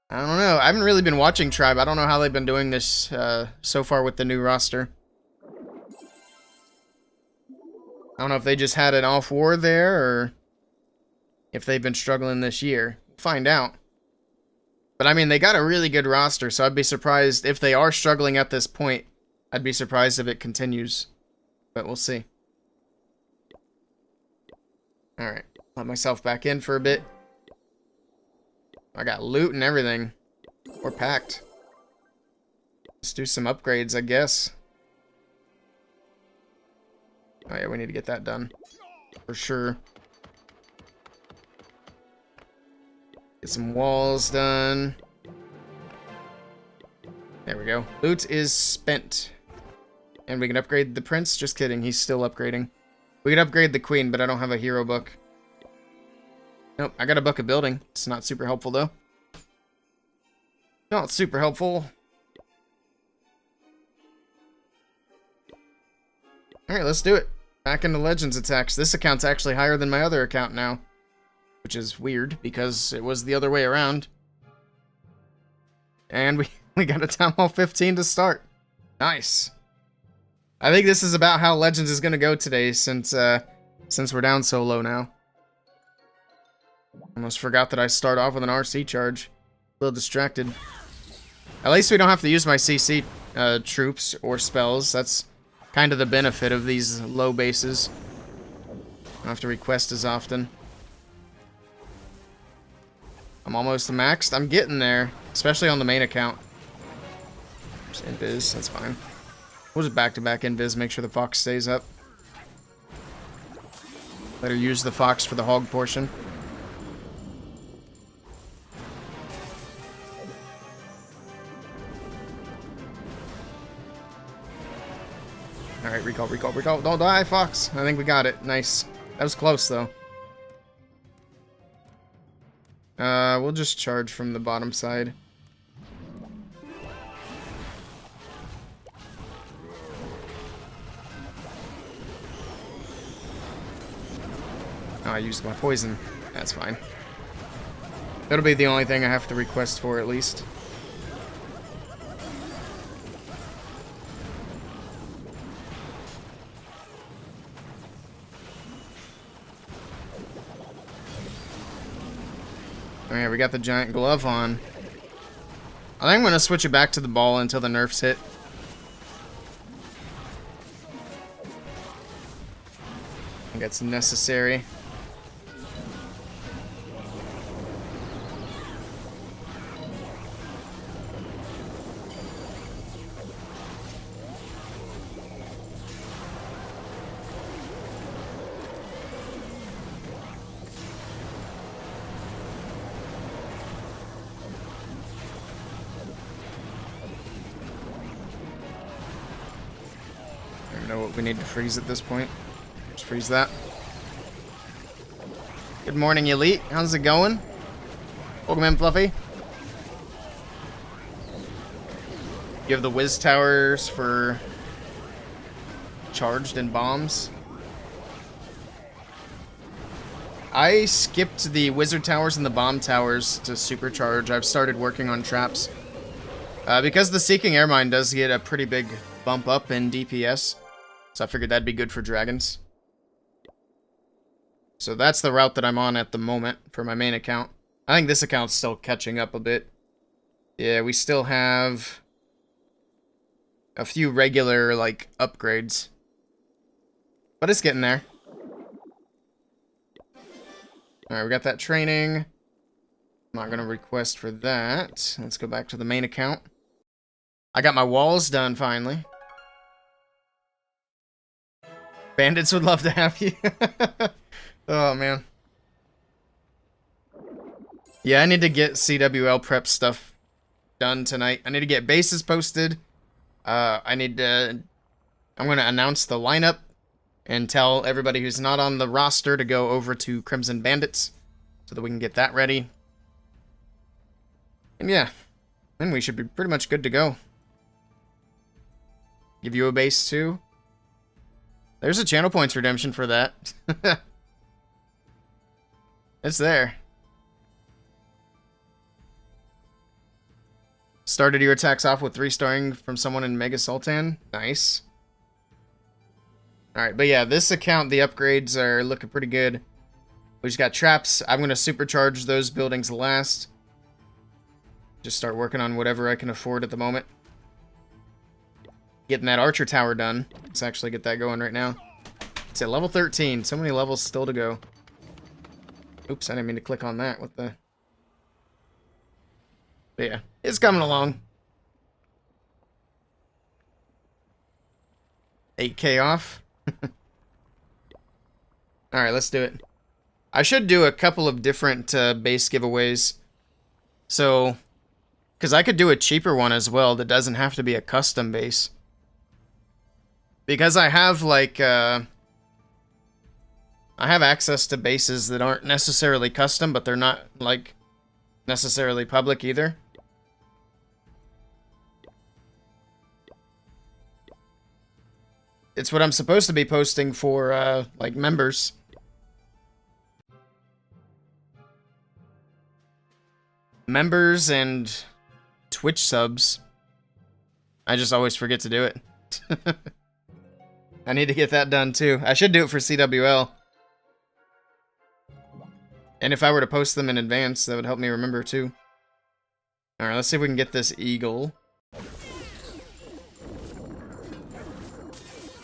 I don't know. I haven't really been watching Tribe. I don't know how they've been doing this so far with the new roster. I don't know if they just had an off war there or if they've been struggling this year. We'll find out. But I mean, they got a really good roster, so I'd be surprised if they are struggling at this point. I'd be surprised if it continues, but we'll see. Alright, let myself back in for a bit. I got loot and everything. We're packed. Let's do some upgrades, I guess. Oh yeah, we need to get that done. For sure. Get some walls done. There we go. Loot is spent. And we can upgrade the prince? Just kidding, he's still upgrading. We can upgrade the queen, but I don't have a hero book. Nope, I got a book of building. It's not super helpful, though. Not super helpful. Alright, let's do it. Back into Legends attacks. This account's actually higher than my other account now. which is weird because it was the other way around. And we got a Town Hall 15 to start. Nice. I think this is about how Legends is going to go today since we're down so low now. Almost forgot that I start off with an RC charge. A little distracted. At least we don't have to use my CC troops or spells. That's kind of the benefit of these low bases. Don't have to request as often. I'm almost maxed. I'm getting there, especially on the main account. Just invis, that's fine. We'll just back-to-back invis, make sure the Fox stays up. Let her use the Fox for the hog portion. Alright, recall, recall, recall. Don't die, Fox. I think we got it. Nice. That was close, though. We'll just charge from the bottom side. Oh, I used my poison. That's fine. That'll be the only thing I have to request for, at least. Alright, we got the giant glove on. I think I'm going to switch it back to the ball until the nerfs hit. I think that's necessary. Know what we need to freeze at this point. Just freeze that. Good morning, Elite. How's it going? Welcome in, Fluffy. You have the whiz towers for charged and bombs. I skipped the wizard towers and the bomb towers to supercharge. I've started working on traps. Because the Seeking Airmine does get a pretty big bump up in DPS. So I figured that'd be good for dragons. So that's the route that I'm on at the moment for my main account. I think this account's still catching up a bit. Yeah, we still have a few regular, like, upgrades. But it's getting there. Alright, we got that training. I'm not going to request for that. Let's go back to the main account. I got my walls done, finally. Bandits would love to have you. Oh, man. Yeah, I need to get CWL prep stuff done tonight. I need to get bases posted. I'm going to announce the lineup and tell everybody who's not on the roster to go over to Crimson Bandits so that we can get that ready. And yeah, then we should be pretty much good to go. Give you a base too. There's a channel points redemption for that. It's there. Started your attacks off with 3-starring from someone in Mega Sultan. Nice. Alright, but yeah, this account, the upgrades are looking pretty good. We just got traps. I'm going to supercharge those buildings last. Just start working on whatever I can afford at the moment. Getting that archer tower done. Let's actually get that going right now. It's at level 13. So many levels still to go. Oops, I didn't mean to click on that. What the... But yeah, it's coming along. 8K off. Alright, let's do it. I should do a couple of different base giveaways. So, because I could do a cheaper one as well that doesn't have to be a custom base. Because I have, like, I have access to bases that aren't necessarily custom, but they're not, like, necessarily public either. It's what I'm supposed to be posting for, like, members. members and Twitch subs. I just always forget to do it. I need to get that done too. I should do it for CWL. And if I were to post them in advance, that would help me remember too. Alright, let's see if we can get this eagle.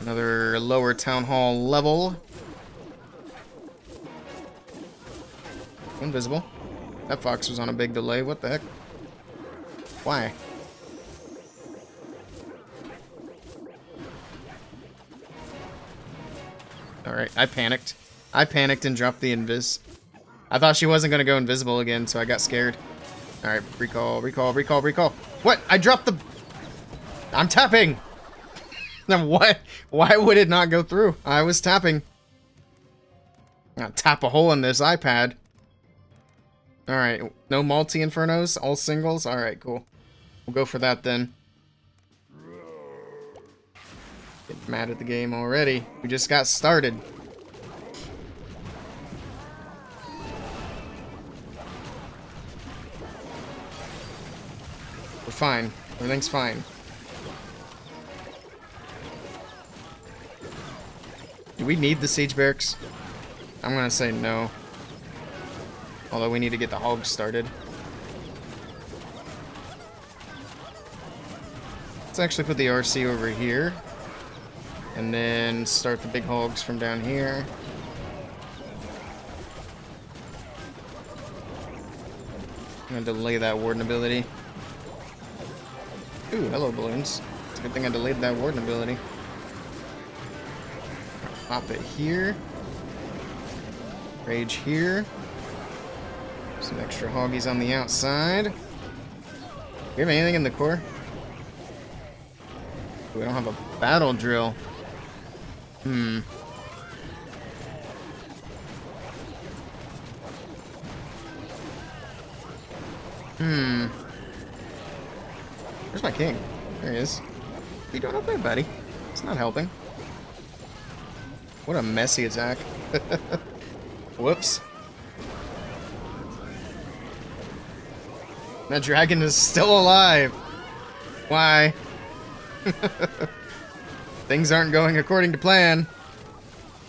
Another lower town hall level. Invisible. That fox was on a big delay. What the heck? Why? Alright, I panicked. I panicked and dropped the invis. I thought she wasn't going to go invisible again, so I got scared. Alright, recall, recall, recall, recall. What? I dropped the... I'm tapping! Then what? Why would it not go through? I was tapping. I'm gonna tap a hole in this iPad. Alright, no multi-infernos, all singles? Alright, cool. We'll go for that then. Get mad at the game already. We just got started. We're fine. Everything's fine. Do we need the siege barracks? I'm gonna say no. Although we need to get the hogs started. Let's actually put the RC over here. And then start the big hogs from down here. I'm gonna delay that warden ability. Ooh, hello balloons. It's a good thing I delayed that warden ability. Pop it here. Rage here. Some extra hoggies on the outside. Do we have anything in the core? We don't have a battle drill. Hmm. Where's my king? There he is. What are you doing up there, buddy? It's not helping. What a messy attack. Whoops. That dragon is still alive. Why? Things aren't going according to plan.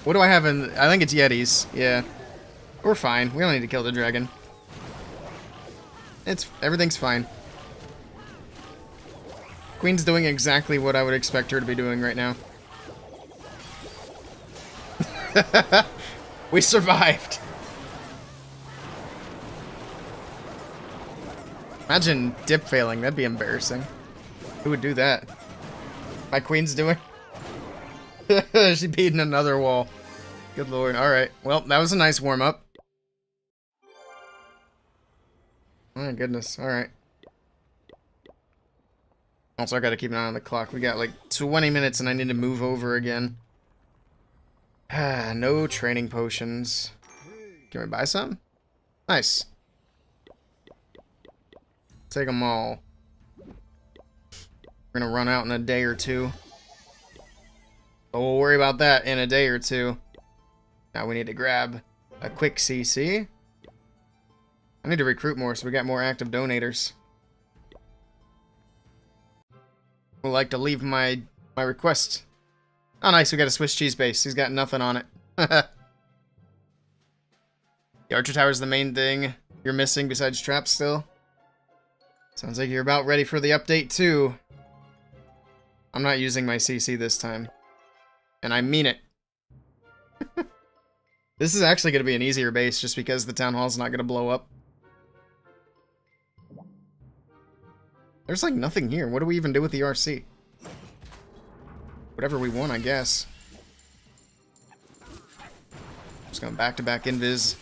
What do I have in... I think it's Yetis. Yeah. We're fine. We don't need to kill the dragon. Everything's fine. Queen's doing exactly what I would expect her to be doing right now. We survived. Imagine dip failing. That'd be embarrassing. Who would do that? My queen's doing... She beating another wall. Good lord. Alright. Well, that was a nice warm-up. My goodness. Alright. Also, I gotta keep an eye on the clock. We got like 20 minutes and I need to move over again. Ah, no training potions. Can we buy some? Nice. Take them all. We're gonna run out in a day or two. But we'll worry about that in a day or two. Now we need to grab a quick CC. I need to recruit more so we got more active donators. Would like to leave my request. Oh nice, we got a Swiss cheese base. He's got nothing on it. The Archer Tower is the main thing you're missing besides traps still. Sounds like you're about ready for the update too. I'm not using my CC this time. And I mean it. This is actually going to be an easier base just because the town hall's not going to blow up. There's like nothing here. What do we even do with the RC? Whatever we want, I guess. Just going back-to-back invis.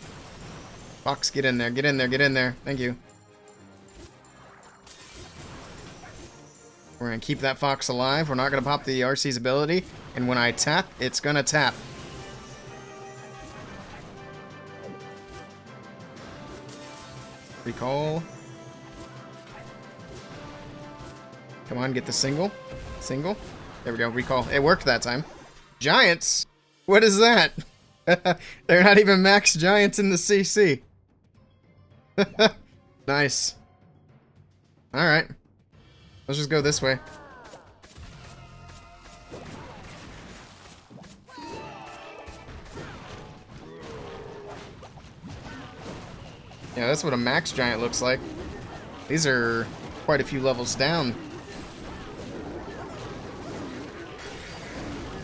Fox, get in there, get in there, get in there. Thank you. We're going to keep that fox alive. We're not going to pop the RC's ability. And when I tap, it's going to tap. Recall. Come on, get the single. Single. There we go, recall. It worked that time. Giants? What is that? They're not even max giants in the CC. Nice. Alright. Let's just go this way. Yeah, that's what a max giant looks like. These are quite a few levels down.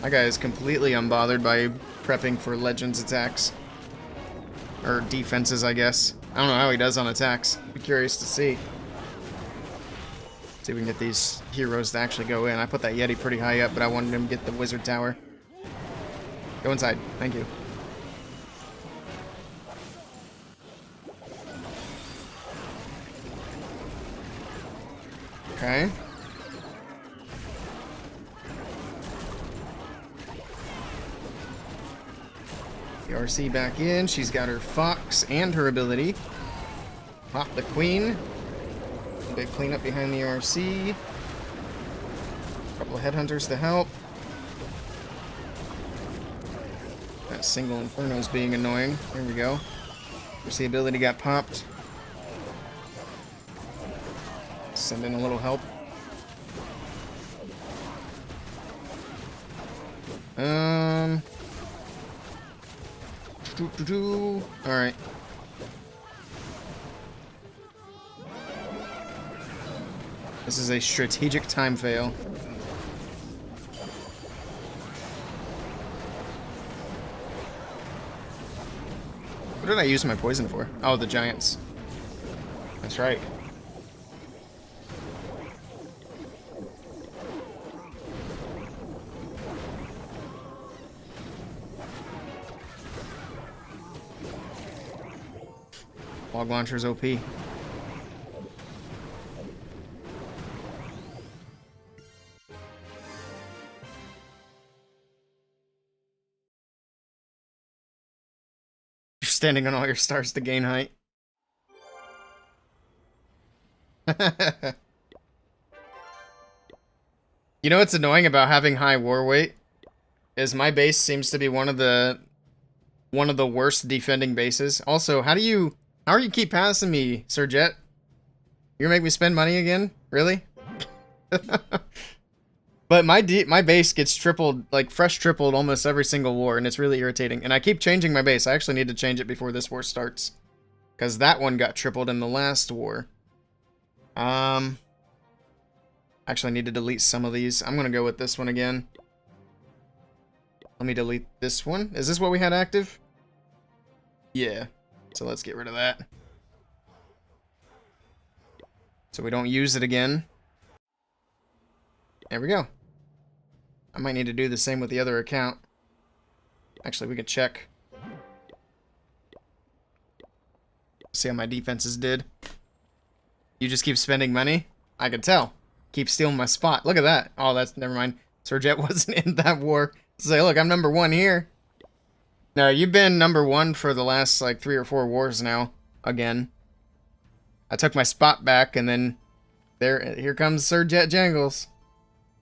That guy is completely unbothered by prepping for Legends attacks. Or defenses, I guess. I don't know how he does on attacks. Be curious to see. See if we can get these heroes to actually go in. I put that Yeti pretty high up, but I wanted him to get the wizard tower. Go inside. Thank you. Okay. The RC back in. She's got her Fox and her ability. Pop the Queen. Big cleanup behind the RC. Couple of headhunters to help. That single Inferno's being annoying. There we go. RC ability got popped. Send in a little help. Alright. This is a strategic time fail. What did I use my poison for? Oh, the giants. That's right. Log launcher's OP. You're standing on all your stars to gain height. You know what's annoying about having high war weight? Is my base seems to be one of the worst defending bases. Also, how are you keep passing me, Sir Jet? You're gonna make me spend money again? Really? But my base gets tripled, like fresh tripled almost every single war, and it's really irritating. And I keep changing my base. I actually need to change it before this war starts. Because that one got tripled in the last war. Actually, I need to delete some of these. I'm gonna go with this one again. Let me delete this one. Is this what we had active? Yeah. So let's get rid of that. So we don't use it again. There we go. I might need to do the same with the other account. Actually, we can check. See how my defenses did. You just keep spending money? I can tell. Keep stealing my spot. Look at that. Oh, that's... Never mind. Sir Jet wasn't in that war. Say, look, I'm number 1 here. No, you've been number 1 for the last, like, 3 or 4 wars now. Again. I took my spot back, and then... Here comes Sir Jet Jangles.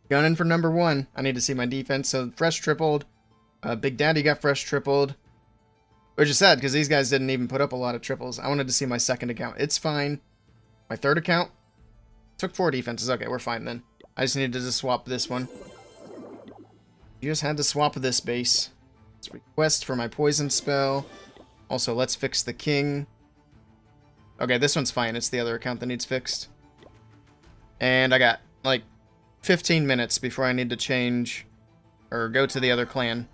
Gunning for number 1. I need to see my defense. So, fresh tripled. Big Daddy got fresh tripled. Which is sad, because these guys didn't even put up a lot of triples. I wanted to see my second account. It's fine. My third account took 4 defenses. Okay, we're fine then. I just needed to just swap this one. You just had to swap this base. Let's request for my poison spell. Also, let's fix the king. Okay, this one's fine. It's the other account that needs fixed. And I got, like, 15 minutes before I need to change or go to the other clan.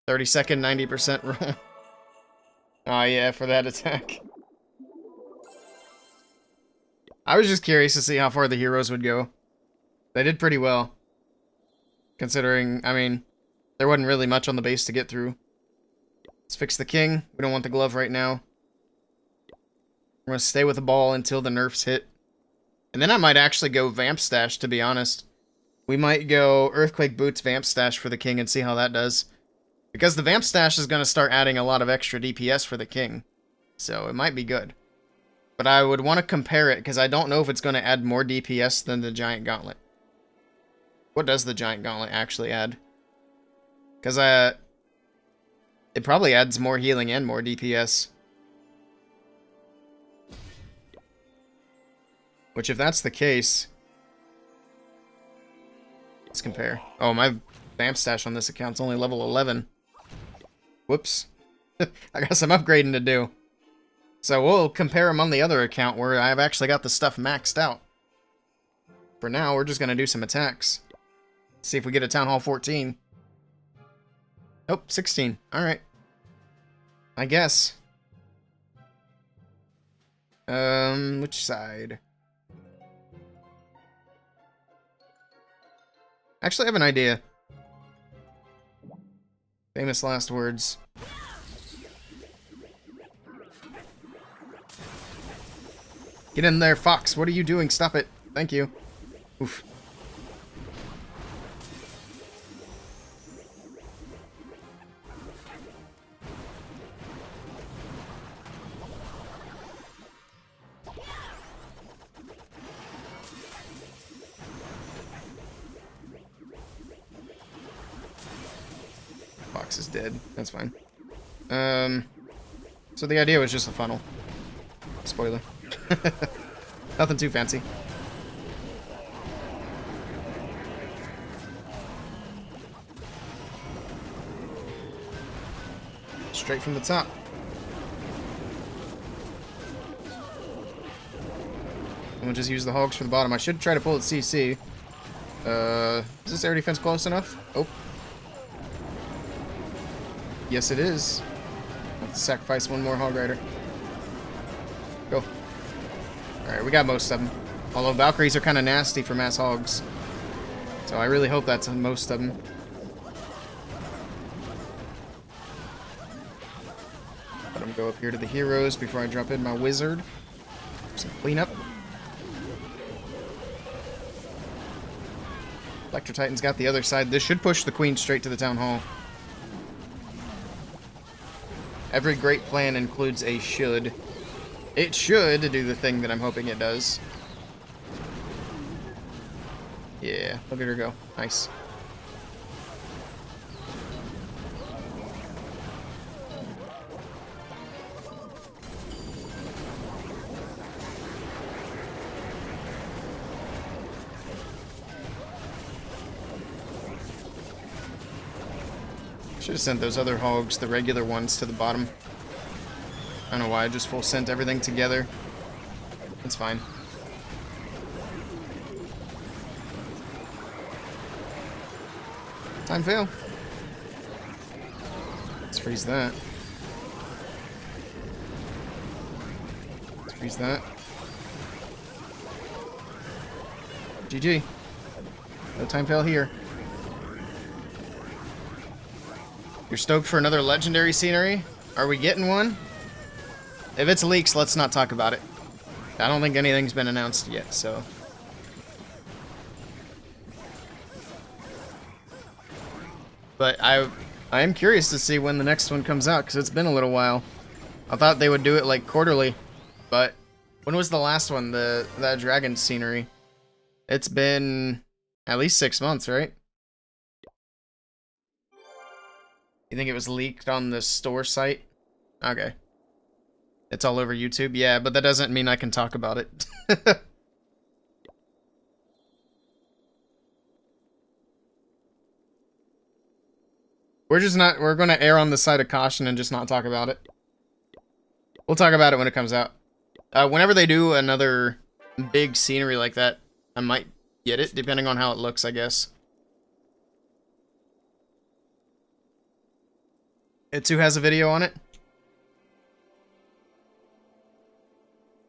30-second, 90% roll. Oh, yeah, for that attack. I was just curious to see how far the heroes would go. They did pretty well. Considering, I mean, there wasn't really much on the base to get through. Let's fix the king. We don't want the glove right now. We're going to stay with the ball until the nerfs hit. And then I might actually go Vamp Stash, to be honest. We might go Earthquake Boots Vamp Stash for the king and see how that does. Because the Vamp Stash is going to start adding a lot of extra DPS for the king. So it might be good. But I would want to compare it, because I don't know if it's going to add more DPS than the Giant Gauntlet. What does the Giant Gauntlet actually add? Because it probably adds more healing and more DPS. Which, if that's the case... Let's compare. Oh, my vamp stash on this account's only level 11. Whoops. I got some upgrading to do. So we'll compare them on the other account where I've actually got the stuff maxed out. For now, we're just going to do some attacks. See if we get a Town Hall 14. Oh, 16. Alright. I guess. Which side? Actually, I have an idea. Famous last words. Get in there, Fox. What are you doing? Stop it. Thank you. Oof. Fox is dead. That's fine. So the idea was just a funnel. Spoiler. Nothing too fancy. Straight from the top. And we'll just use the hogs for the bottom. I should try to pull at CC. Is this air defense close enough? Oh. Yes, it is. I'll have to sacrifice one more hog rider. Go. Alright, we got most of them. Although Valkyries are kind of nasty for mass hogs. So I really hope that's most of them. Let them go up here to the heroes before I drop in my wizard. Some cleanup. Electro Titan's got the other side. This should push the queen straight to the town hall. Every great plan includes a should. It should do the thing that I'm hoping it does. Yeah, look at her go. Nice. Should have sent those other hogs, the regular ones, to the bottom. I don't know why, I just full sent everything together. It's fine. Time fail. Let's freeze that. Let's freeze that. GG. No time fail here. You're stoked for another legendary scenery? Are we getting one? If it's leaks, let's not talk about it. I don't think anything's been announced yet, so... But I am curious to see when the next one comes out, because it's been a little while. I thought they would do it, like, quarterly. But when was the last one? That dragon scenery? It's been at least 6 months, right? You think it was leaked on the store site? Okay. It's all over YouTube? Yeah, but that doesn't mean I can talk about it. We're gonna err on the side of caution and just not talk about it. We'll talk about it when it comes out. Whenever they do another big scenery like that, I might get it, depending on how it looks, I guess. Itsu has a video on it?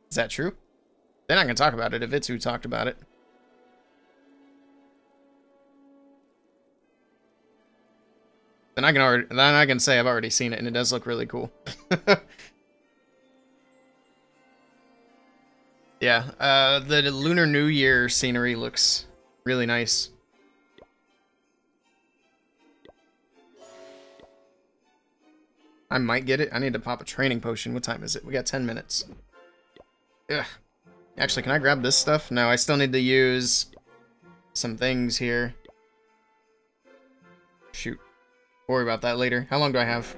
Is that true? Then I can talk about it if Itsu talked about it. Then I can say I've already seen it and it does look really cool. Yeah, the Lunar New Year scenery looks really nice. I might get it. I need to pop a training potion. What time is it? We got 10 minutes. Ugh. Actually, can I grab this stuff? No, I still need to use some things here. Shoot. Worry about that later. How long do I have?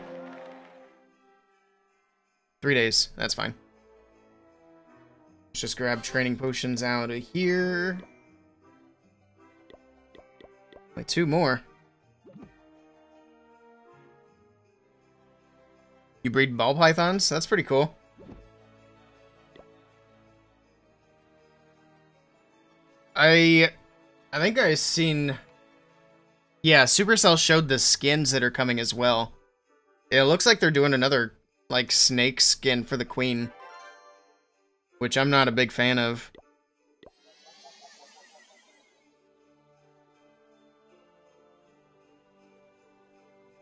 3 days. That's fine. Let's just grab training potions out of here. Only 2 more. You breed ball pythons? That's pretty cool. I think I've seen... Yeah, Supercell showed the skins that are coming as well. It looks like they're doing another, like, snake skin for the queen. Which I'm not a big fan of.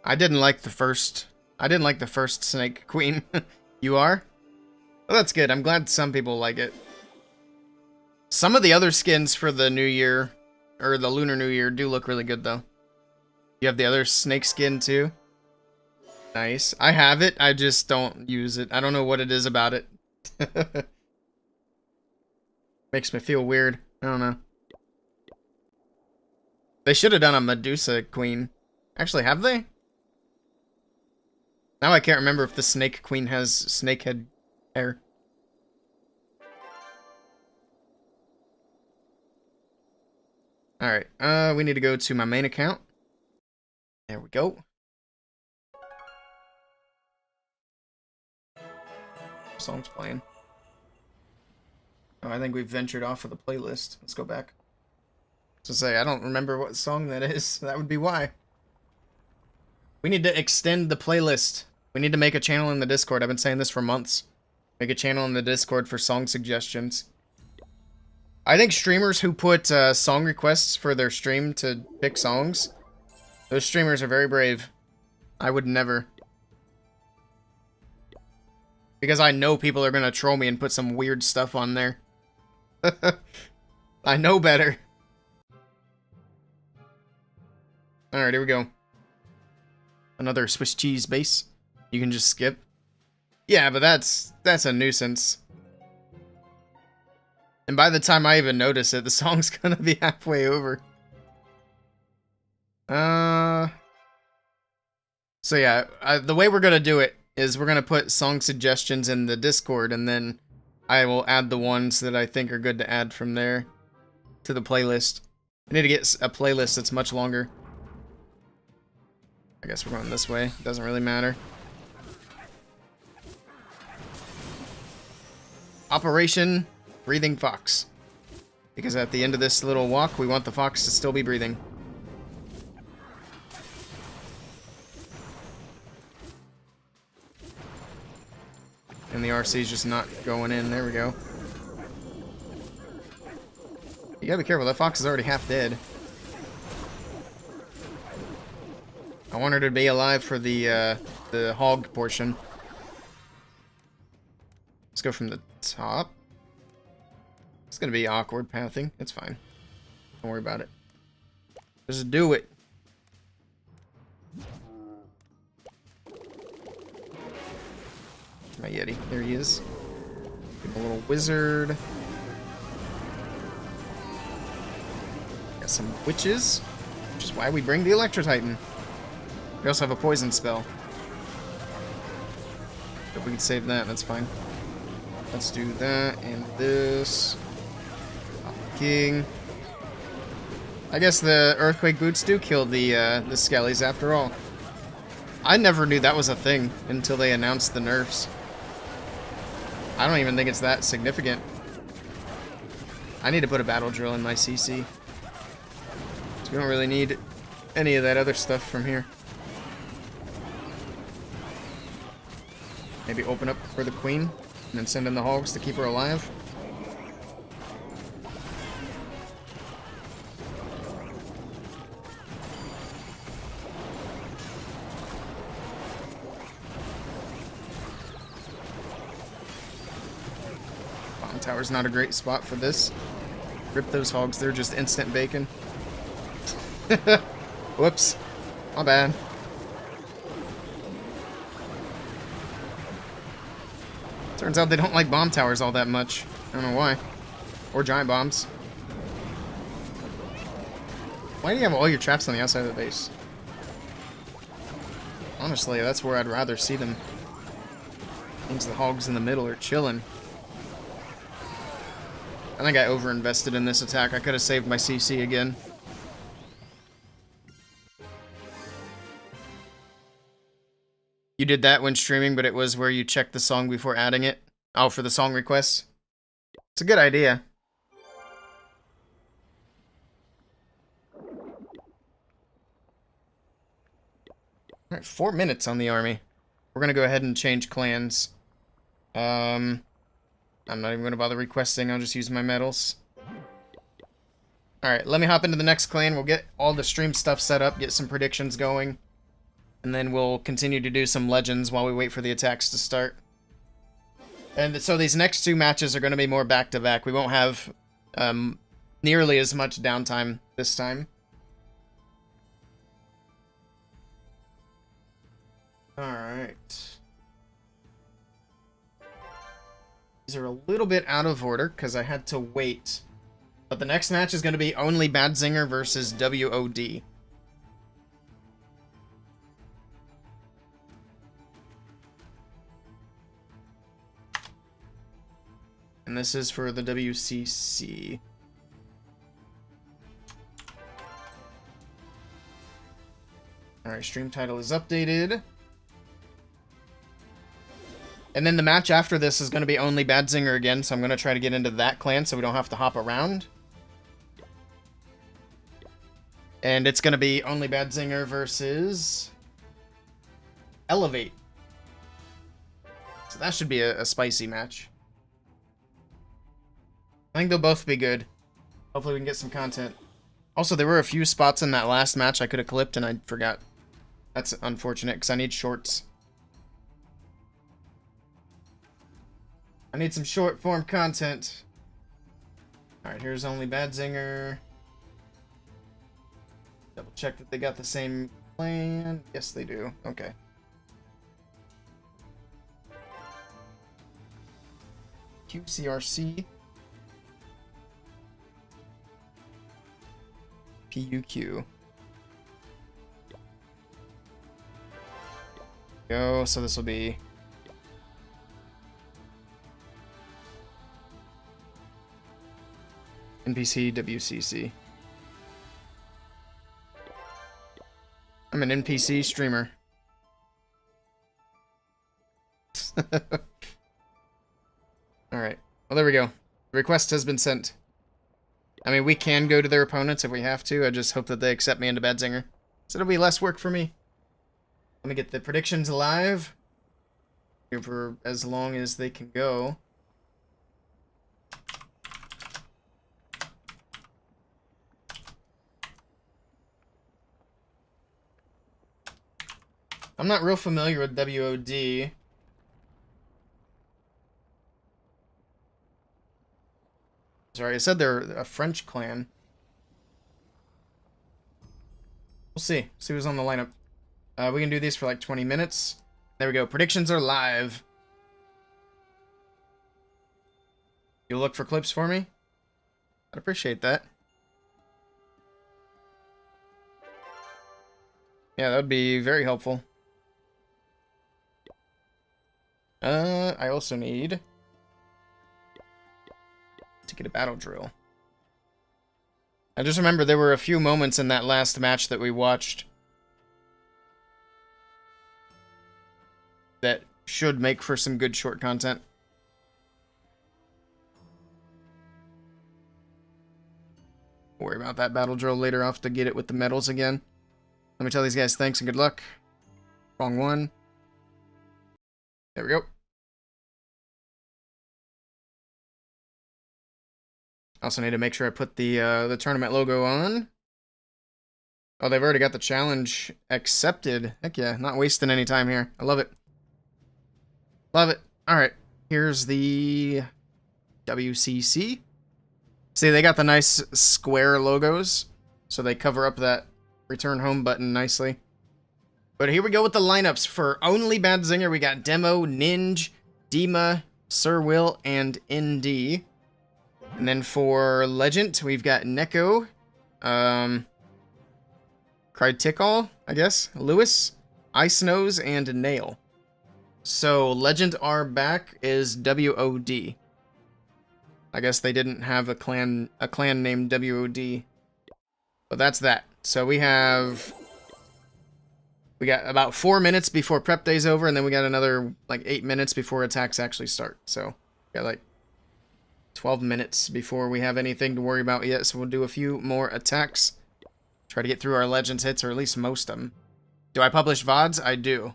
I didn't like the first snake queen. You are? Well, that's good. I'm glad some people like it. Some of the other skins for the New Year, or the Lunar New Year, do look really good, though. You have the other snake skin, too? Nice. I have it, I just don't use it. I don't know what it is about it. Makes me feel weird. I don't know. They should have done a Medusa queen. Actually, have they? Now I can't remember if the snake queen has snake head hair. Alright, we need to go to my main account. There we go. Song's playing. Oh, I think we've ventured off of the playlist. Let's go back. So say, I don't remember what song that is. That would be why. We need to extend the playlist. We need to make a channel in the Discord. I've been saying this for months. Make a channel in the Discord for song suggestions. I think streamers who put song requests for their stream to pick songs, those streamers are very brave. I would never. Because I know people are going to troll me and put some weird stuff on there. I know better. Alright, here we go. Another Swiss cheese base. You can just skip. Yeah, but that's a nuisance. And by the time I even notice it, the song's gonna be halfway over. So yeah, the way we're gonna do it is we're gonna put song suggestions in the Discord, and then I will add the ones that I think are good to add from there to the playlist. I need to get a playlist that's much longer. I guess we're going this way. It doesn't really matter. Operation Breathing Fox. Because at the end of this little walk, we want the fox to still be breathing. And the RC's just not going in. There we go. You gotta be careful. That fox is already half dead. I want her to be alive for the hog portion. Let's go from the top. It's gonna be awkward pathing. It's fine. Don't worry about it. Just do it. My Yeti. There he is. Give him a little wizard. Got some witches, which is why we bring the Electro Titan. We also have a poison spell. If we can save that, that's fine. Let's do that and this. King. I guess the earthquake boots do kill the skellies after all. I never knew that was a thing until they announced the nerfs. I don't even think it's that significant. I need to put a battle drill in my CC. So we don't really need any of that other stuff from here. Maybe open up for the queen, and then send in the hogs to keep her alive. Bomb tower's not a great spot for this. Rip those hogs, they're just instant bacon. Whoops. My bad. Turns out they don't like bomb towers all that much. I don't know why. Or giant bombs. Why do you have all your traps on the outside of the base? Honestly, that's where I'd rather see them. Means the hogs in the middle are chilling. I think I overinvested in this attack. I could have saved my CC again. You did that when streaming, but it was where you checked the song before adding it? Oh, for the song requests? It's a good idea. Alright, 4 minutes on the army. We're gonna go ahead and change clans. I'm not even gonna bother requesting, I'll just use my medals. Alright, let me hop into the next clan. We'll get all the stream stuff set up, get some predictions going. And then we'll continue to do some legends while we wait for the attacks to start. And so these next 2 matches are going to be more back-to-back. We won't have nearly as much downtime this time. Alright. These are a little bit out of order because I had to wait. But the next match is going to be only Badzinger versus WOD. And this is for the WCC. Alright, stream title is updated. And then the match after this is going to be only Badzinger again, so I'm going to try to get into that clan so we don't have to hop around. And it's going to be only Badzinger versus Elevate. So that should be a spicy match. I think they'll both be good. Hopefully we can get some content. Also, there were a few spots in that last match I could have clipped and I forgot. That's unfortunate because I need shorts. I need some short form content. Alright, here's only Badzinger. Double check that they got the same plan. Yes, they do. Okay. QCRC. PUQ. Go, so this will be NPC WCC. I'm an NPC streamer. Alright. Well, there we go. The request has been sent. I mean, we can go to their opponents if we have to. I just hope that they accept me into Badzinger. So it'll be less work for me. Let me get the predictions live. Here for as long as they can go. I'm not real familiar with WOD. Sorry, I said they're a French clan. We'll see. See who's on the lineup. We can do these for like 20 minutes. There we go. Predictions are live. You'll look for clips for me? I'd appreciate that. Yeah, that would be very helpful. I also need to get a battle drill. I just remember there were a few moments in that last match that we watched that should make for some good short content. Don't worry about that battle drill later. I'll have to get it with the medals again. Let me tell these guys thanks and good luck. Wrong one. There we go. Also need to make sure I put the tournament logo on. Oh, they've already got the challenge accepted. Heck yeah, not wasting any time here. I love it. Love it. Alright, here's the WCC. See, they got the nice square logos, so they cover up that return home button nicely. But here we go with the lineups. For only Badzinger, we got Demo, Ninja, Dima, Sir Will, and ND. And then for Legend, we've got Neko, Criticall, I guess, Lewis, Ice Nose, and Nail. So Legend R back is WOD. I guess they didn't have a clan named WOD. But that's that. So we got about 4 minutes before prep day's over, and then we got another like 8 minutes before attacks actually start. So we got like 12 minutes before we have anything to worry about yet. So we'll do a few more attacks. Try to get through our Legends hits, or at least most of them. Do I publish VODs? I do.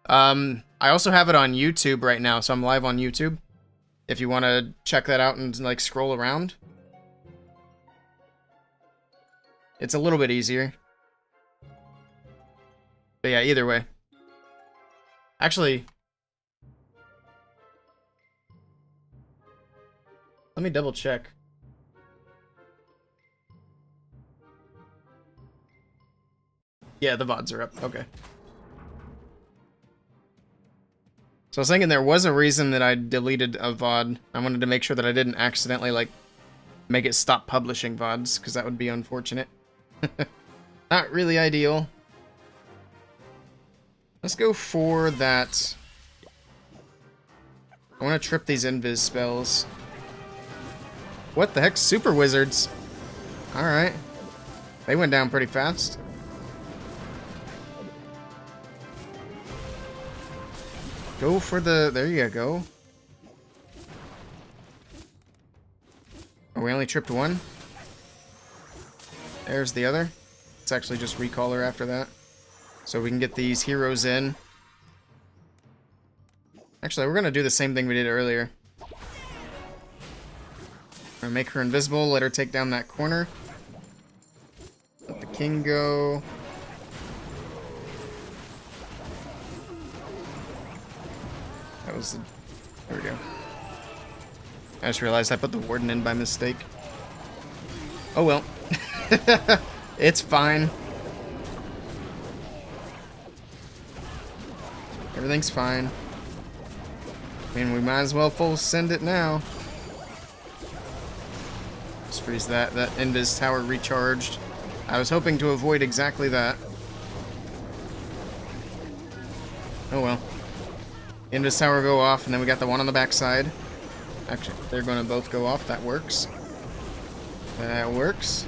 I also have it on YouTube right now, so I'm live on YouTube. If you want to check that out and like scroll around. It's a little bit easier. But yeah, either way. Actually, let me double check. Yeah, the VODs are up. Okay. So I was thinking there was a reason that I deleted a VOD. I wanted to make sure that I didn't accidentally, like, make it stop publishing VODs, because that would be unfortunate. Not really ideal. Let's go for that. I want to trip these invis spells. What the heck? Super wizards. Alright. They went down pretty fast. Go for the... There you go. Oh, we only tripped one? There's the other. It's actually just recaller after that. So we can get these heroes in. Actually, we're going to do the same thing we did earlier. We're going to make her invisible, let her take down that corner. Let the king go. That was the... There we go. I just realized I put the warden in by mistake. Oh well. It's fine. Everything's fine. I mean, we might as well full send it now. Just freeze that. That invis tower recharged. I was hoping to avoid exactly that. Oh well. Invis tower go off, and then we got the one on the backside. Actually, they're going to both go off. That works. That works.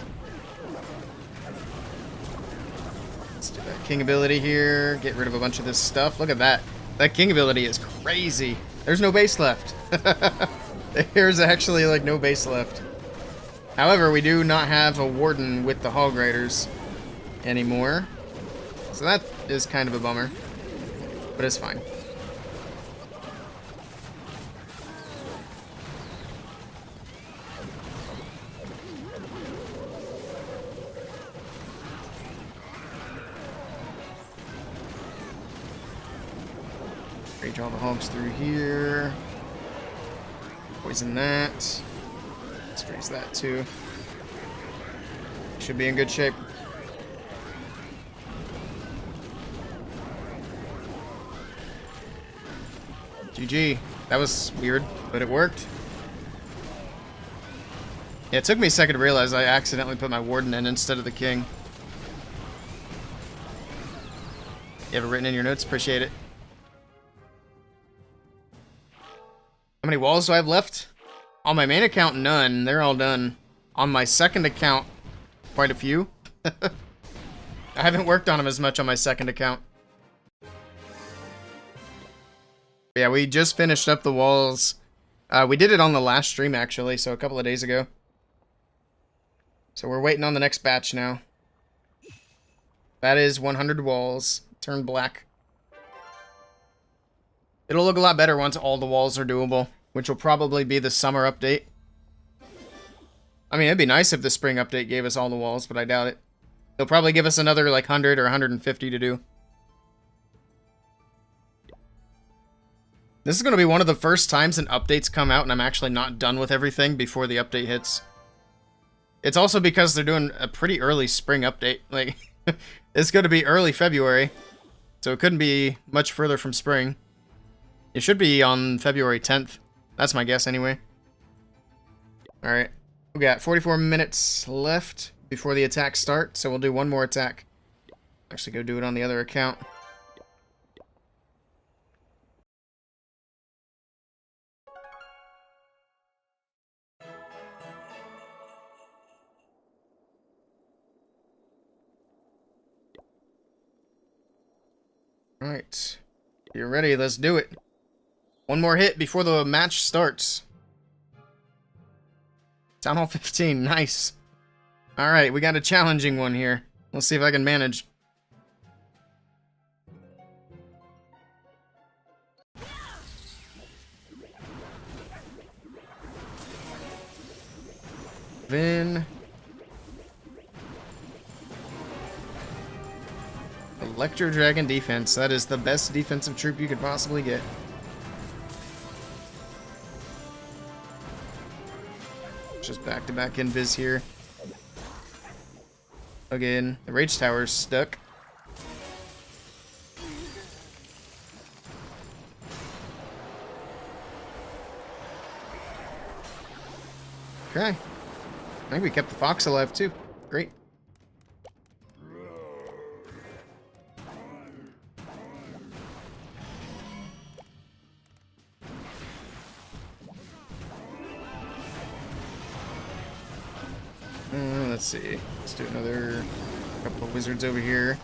Let's do that king ability here. Get rid of a bunch of this stuff. Look at that. That king ability is crazy. There's no base left. There's actually like no base left. However, we do not have a warden with the hog riders anymore. So that is kind of a bummer. But it's fine. Rage all the hogs through here. Poison that. Let's freeze that too. Should be in good shape. GG. That was weird, but it worked. Yeah, it took me a second to realize I accidentally put my warden in instead of the king. You have it written in your notes? Appreciate it. How many walls do I have left? On my main account, none. They're all done. On my second account, quite a few. I haven't worked on them as much on my second account. Yeah, we just finished up the walls. We did it on the last stream, actually, so a couple of days ago. So we're waiting on the next batch now. That is 100 walls. Turn black. It'll look a lot better once all the walls are doable, which will probably be the summer update. I mean, it'd be nice if the spring update gave us all the walls, but I doubt it. They'll probably give us another, like, 100 or 150 to do. This is going to be one of the first times an update's come out and I'm actually not done with everything before the update hits. It's also because they're doing a pretty early spring update. Like, it's going to be early February, so it couldn't be much further from spring. It should be on February 10th. That's my guess anyway. Alright. We got 44 minutes left before the attack starts, so we'll do one more attack. Actually, go do it on the other account. Alright. You're ready, let's do it. One more hit before the match starts. Town Hall 15, nice. Alright, we got a challenging one here. Let's see if I can manage. Then Electro Dragon defense. That is the best defensive troop you could possibly get. Just back-to-back invis here. Again, the Rage Tower's stuck. Okay. I think we kept the Fox alive too. Great. Let's see. Let's do another couple of wizards over here.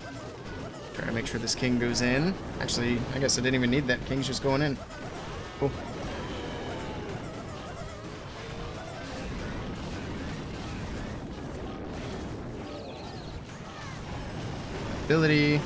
Try to make sure this king goes in. Actually, I guess I didn't even need that. King's just going in. Cool. Ability.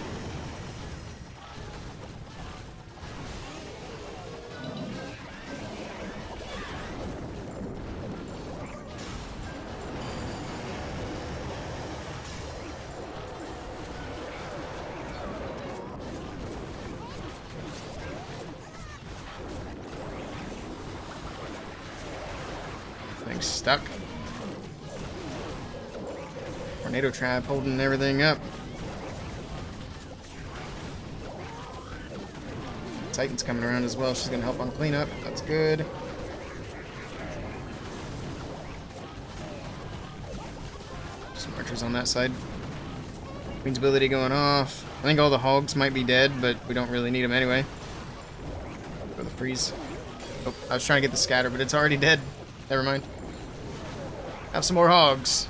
Thing's stuck. Tornado trap holding everything up. Titan's coming around as well. She's gonna help on cleanup. That's good. Some archers on that side. Queen's ability going off. I think all the hogs might be dead, but we don't really need them anyway. For the freeze. Oh, I was trying to get the scatter, but it's already dead. Never mind. Have some more hogs.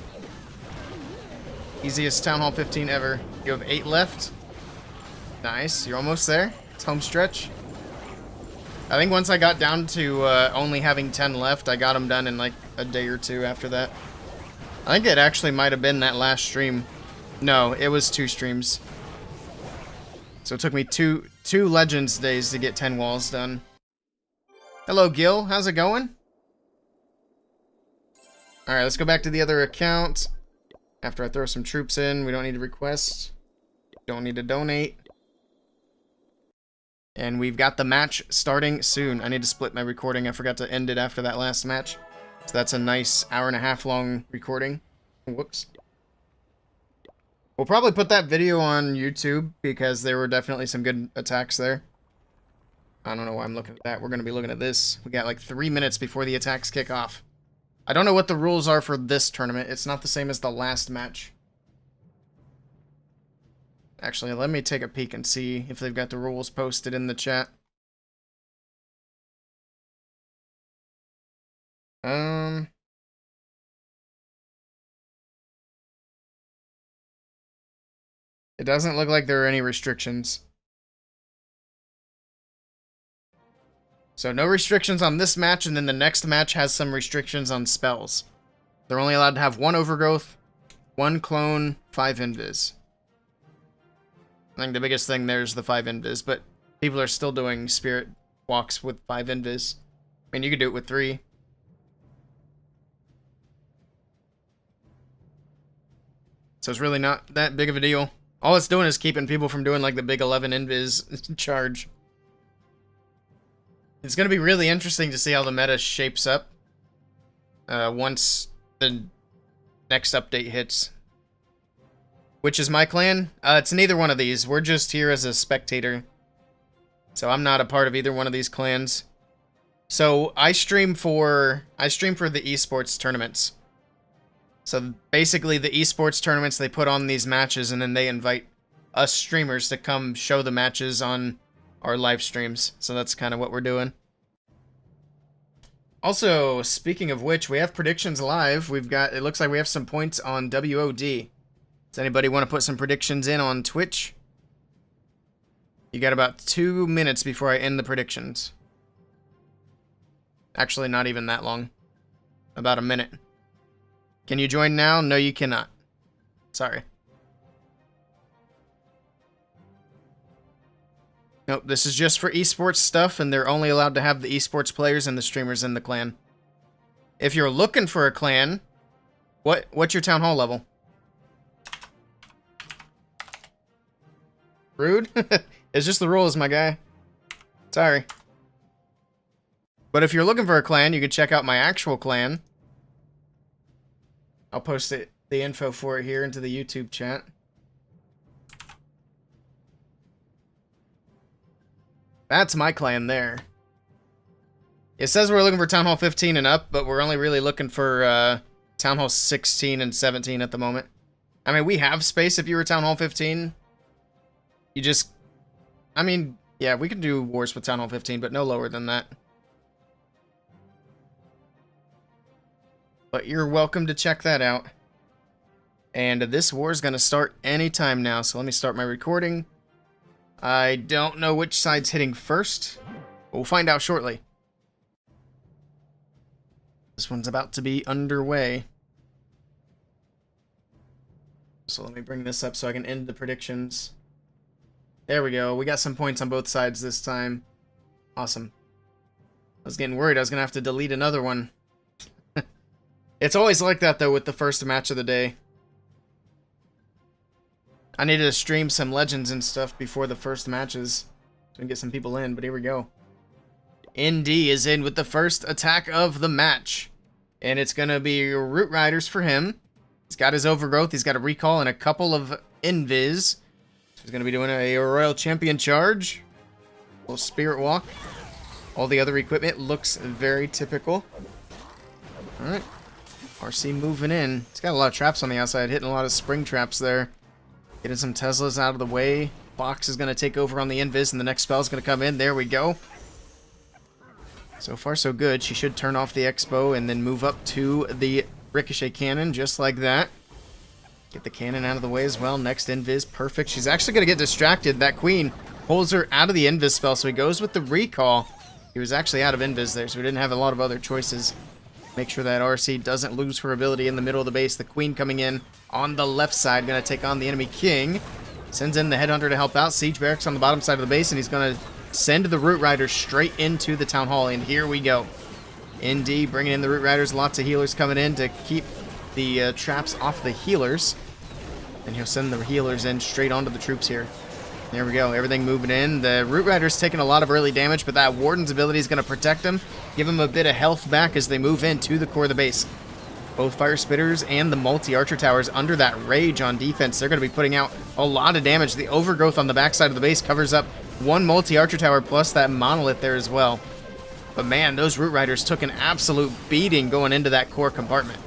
Easiest Town Hall 15 ever. You have 8 left. Nice. You're almost there. It's home stretch. I think once I got down to only having 10 left, I got them done in like a day or two after that. I think it actually might have been that last stream. No, it was 2 streams. So it took me two Legends days to get 10 walls done. Hello, Gil. How's it going? Alright, let's go back to the other account. After I throw some troops in, we don't need to request. Don't need to donate. And we've got the match starting soon. I need to split my recording. I forgot to end it after that last match. So that's a nice hour-and-a-half long recording. Whoops. We'll probably put that video on YouTube because there were definitely some good attacks there. I don't know why I'm looking at that. We're going to be looking at this. We got like 3 minutes before the attacks kick off. I don't know what the rules are for this tournament. It's not the same as the last match. Actually, let me take a peek and see if they've got the rules posted in the chat. It doesn't look like there are any restrictions. So no restrictions on this match, and then the next match has some restrictions on spells. They're only allowed to have 1 overgrowth, 1 clone, 5 invis. I think the biggest thing there is the 5 invis, but people are still doing spirit walks with 5 invis. I mean, you could do it with 3. So it's really not that big of a deal. All it's doing is keeping people from doing like the big 11 invis charge. It's going to be really interesting to see how the meta shapes up once the next update hits. Which is my clan? It's neither one of these. We're just here as a spectator. So I'm not a part of either one of these clans. So I stream for the esports tournaments. So basically the esports tournaments, they put on these matches and then they invite us streamers to come show the matches on our live streams. So that's kind of what we're doing. Also, speaking of which, we have predictions live. It looks like we have some points on WOD. Does anybody want to put some predictions in on Twitch? You got about 2 minutes before I end the predictions. Actually, not even that long. About a minute. Can you join now? No, you cannot. Sorry. Nope, this is just for esports stuff, and they're only allowed to have the esports players and the streamers in the clan. If you're looking for a clan, what's your town hall level? Rude? It's just the rules, my guy. Sorry. But if you're looking for a clan, you can check out my actual clan. I'll post the info for it here into the YouTube chat. That's my clan there. It says we're looking for Town Hall 15 and up, but we're only really looking for Town Hall 16 and 17 at the moment. I mean, we have space if you were Town Hall 15. You just... I mean, yeah, we can do wars with Town Hall 15, but no lower than that. But you're welcome to check that out. And this war is going to start anytime now, so let me start my recording. I don't know which side's hitting first. We'll find out shortly. This one's about to be underway. So let me bring this up so I can end the predictions. There we go. We got some points on both sides this time. Awesome. I was getting worried I was going to have to delete another one. It's always like that, though, with the first match of the day. I needed to stream some legends and stuff before the first matches so we can get some people in, but here we go. ND is in with the first attack of the match. And it's going to be Root Riders for him. He's got his Overgrowth, he's got a Recall, and a couple of Invis. So he's going to be doing a Royal Champion Charge. A little Spirit Walk. All the other equipment looks very typical. Alright. RC moving in. He's got a lot of traps on the outside, hitting a lot of spring traps there. Getting some Teslas out of the way. Box is going to take over on the Invis, and the next spell is going to come in. There we go. So far, so good. She should turn off the Expo and then move up to the Ricochet Cannon, just like that. Get the cannon out of the way as well. Next Invis, perfect. She's actually going to get distracted. That Queen pulls her out of the Invis spell, so he goes with the Recall. He was actually out of Invis there, so we didn't have a lot of other choices. Make sure that RC doesn't lose her ability in the middle of the base. The Queen coming in on the left side, going to take on the enemy King. Sends in the Headhunter to help out. Siege Barracks on the bottom side of the base, and he's going to send the Root Riders straight into the Town Hall, and here we go. ND bringing in the Root Riders. Lots of healers coming in to keep the traps off the healers. And he'll send the healers in straight onto the troops here. There we go. Everything moving in. The Root Rider's taking a lot of early damage, but that Warden's ability is going to protect him. Give him a bit of health back as they move into the core of the base. Both Fire Spitters and the multi-Archer Towers under that Rage on defense. They're going to be putting out a lot of damage. The Overgrowth on the backside of the base covers up one multi-Archer Tower plus that Monolith there as well. But man, those Root Riders took an absolute beating going into that core compartment.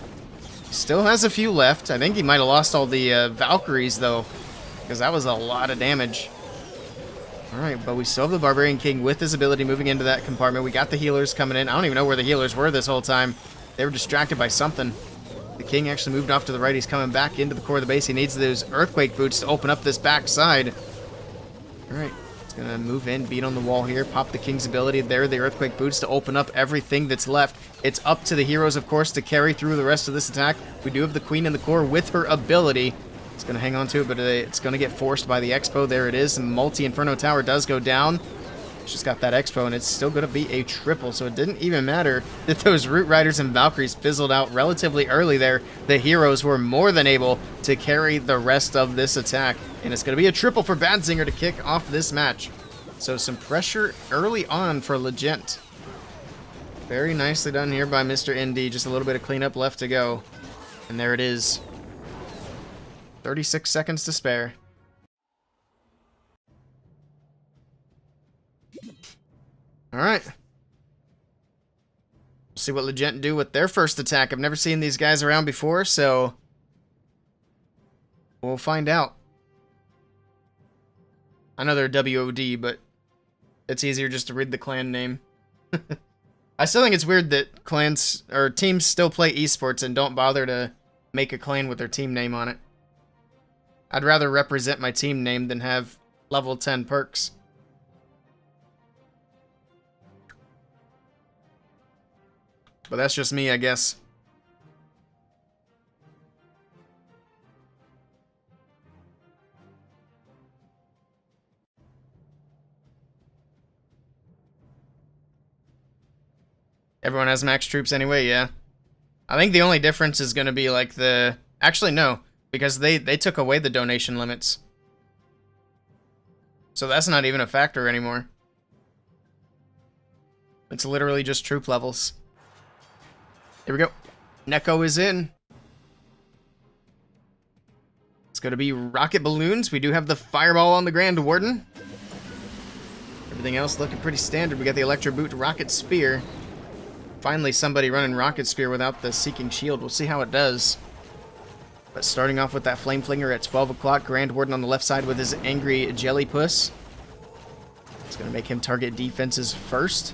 Still has a few left. I think he might have lost all the Valkyries, though, because that was a lot of damage. Alright, but we still have the Barbarian King with his ability moving into that compartment. We got the healers coming in. I don't even know where the healers were this whole time. They were distracted by something. The King actually moved off to the right. He's coming back into the core of the base. He needs those Earthquake boots to open up this back side. Alright, he's going to move in, beat on the wall here, pop the King's ability there, the Earthquake boots to open up everything that's left. It's up to the heroes, of course, to carry through the rest of this attack. We do have the Queen in the core with her ability. It's going to hang on to it, but it's going to get forced by the Expo. There it is. And Multi-Inferno Tower does go down. She's got that Expo, and it's still going to be a triple. So it didn't even matter that those Root Riders and Valkyries fizzled out relatively early there. The heroes were more than able to carry the rest of this attack. And it's going to be a triple for Badzinger to kick off this match. So some pressure early on for Legent. Very nicely done here by Mr. ND. Just a little bit of cleanup left to go. And there it is. 36 seconds to spare. Alright. We'll see what Legent do with their first attack. I've never seen these guys around before, so we'll find out. I know they're WOD, but it's easier just to read the clan name. I still think it's weird that clans or teams still play esports and don't bother to make a clan with their team name on it. I'd rather represent my team name than have level 10 perks. But that's just me, I guess. Everyone has max troops anyway, yeah. I think the only difference is going to be like the... Actually, no. Because they took away the donation limits. So that's not even a factor anymore. It's literally just troop levels. Here we go. Neko is in. It's going to be rocket balloons. We do have the fireball on the Grand Warden. Everything else looking pretty standard. We got the Electro Boot Rocket Spear. Finally, somebody running Rocket Spear without the Seeking Shield. We'll see how it does. But starting off with that Flame Flinger at 12 o'clock. Grand Warden on the left side with his Angry Jelly Puss. It's going to make him target defenses first.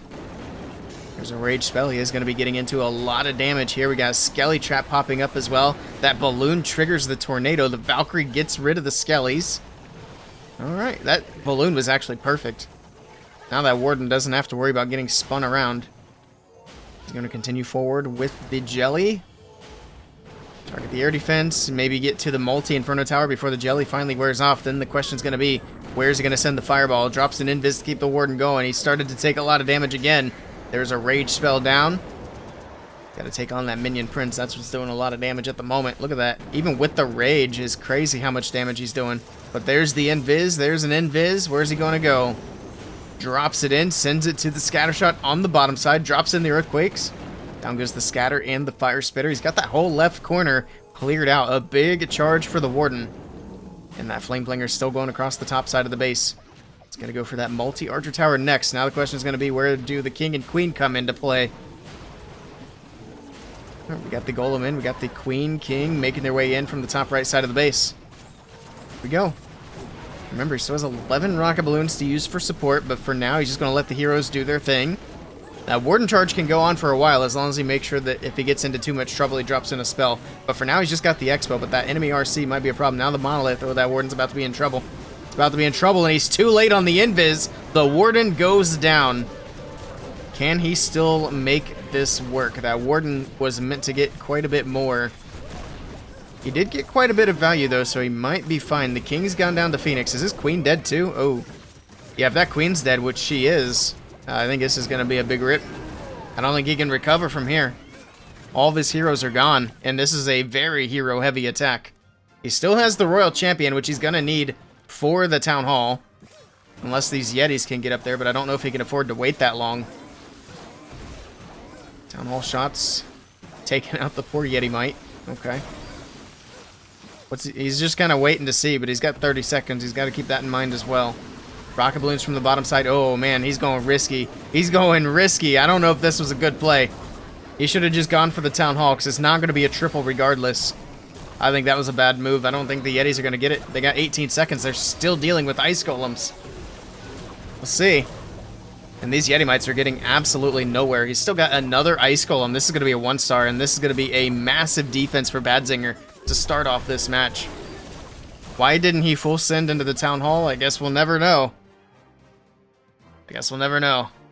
There's a Rage Spell. He is going to be getting into a lot of damage here. We got a Skelly Trap popping up as well. That balloon triggers the tornado. The Valkyrie gets rid of the Skellies. Alright, that balloon was actually perfect. Now that Warden doesn't have to worry about getting spun around. He's going to continue forward with the Jelly. Target the air defense. Maybe get to the multi-Inferno Tower before the Jelly finally wears off. Then the question's going to be, where is he going to send the Fireball? Drops an Invis to keep the Warden going. He started to take a lot of damage again. There's a Rage Spell down. Got to take on that Minion Prince. That's what's doing a lot of damage at the moment. Look at that. Even with the Rage, is crazy how much damage he's doing. But there's the Invis. There's an Invis. Where's he going to go? Drops it in, sends it to the Scatter Shot on the bottom side, drops in the Earthquakes. Down goes the Scatter and the Fire Spitter. He's got that whole left corner cleared out. A big charge for the Warden. And that Flame Flinger still going across the top side of the base. It's going to go for that multi-Archer Tower next. Now the question is going to be, where do the King and Queen come into play? Right, we got the Golem in. We got the Queen, King making their way in from the top right side of the base. Here we go. Remember, he still has 11 rocket balloons to use for support, but for now, he's just going to let the heroes do their thing. That Warden Charge can go on for a while, as long as he makes sure that if he gets into too much trouble, he drops in a spell. But for now, he's just got the Expo, but that enemy RC might be a problem. Now the Monolith, oh, that Warden's about to be in trouble. It's about to be in trouble, and he's too late on the Invis. The Warden goes down. Can he still make this work? That Warden was meant to get quite a bit more. He did get quite a bit of value, though, so he might be fine. The King's gone down to Phoenix. Is his Queen dead, too? Oh. Yeah, if that Queen's dead, which she is, I think this is going to be a big rip. I don't think he can recover from here. All of his heroes are gone, and this is a very hero-heavy attack. He still has the Royal Champion, which he's going to need for the Town Hall. Unless these Yetis can get up there, but I don't know if he can afford to wait that long. Town Hall shots. Taking out the poor Yeti Mite. Okay. He's just kind of waiting to see, but he's got 30 seconds. He's got to keep that in mind as well. Rocket balloons from the bottom side. Oh, man, he's going risky. He's going risky. I don't know if this was a good play. He should have just gone for the Town Hall, because it's not going to be a triple regardless. I think that was a bad move. I don't think the Yetis are going to get it. They got 18 seconds. They're still dealing with Ice Golems. We'll see. And these Yeti Mites are getting absolutely nowhere. He's still got another Ice Golem. This is going to be a 1-star, and this is going to be a massive defense for Badzinger to start off this match. Why didn't he full send into the Town Hall? I guess we'll never know.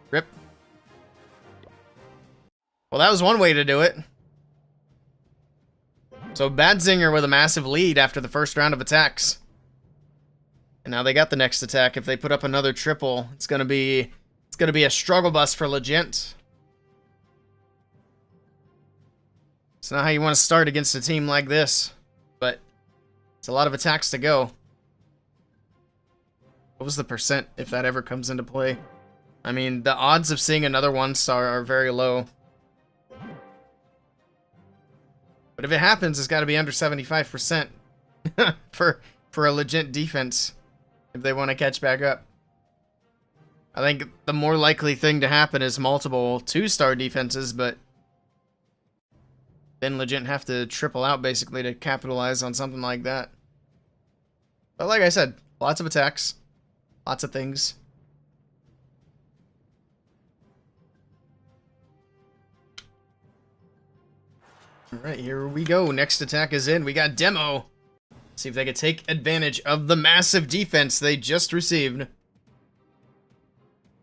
Rip. Well, that was one way to do it. So Badzinger with a massive lead after the first round of attacks. And now they got the next attack. If they put up another triple, it's gonna be a struggle bus for Legent. It's not how you want to start against a team like this, but it's a lot of attacks to go. What was the percent if that ever comes into play? I mean, the odds of seeing another 1-star are very low. But if it happens, it's got to be under 75% for a legit defense if they want to catch back up. I think the more likely thing to happen is multiple 2-star defenses, but then legit have to triple out basically to capitalize on something like that. But like I said, lots of attacks, lots of things. Alright, here we go. Next attack is in. We got Demo. See if they can take advantage of the massive defense they just received.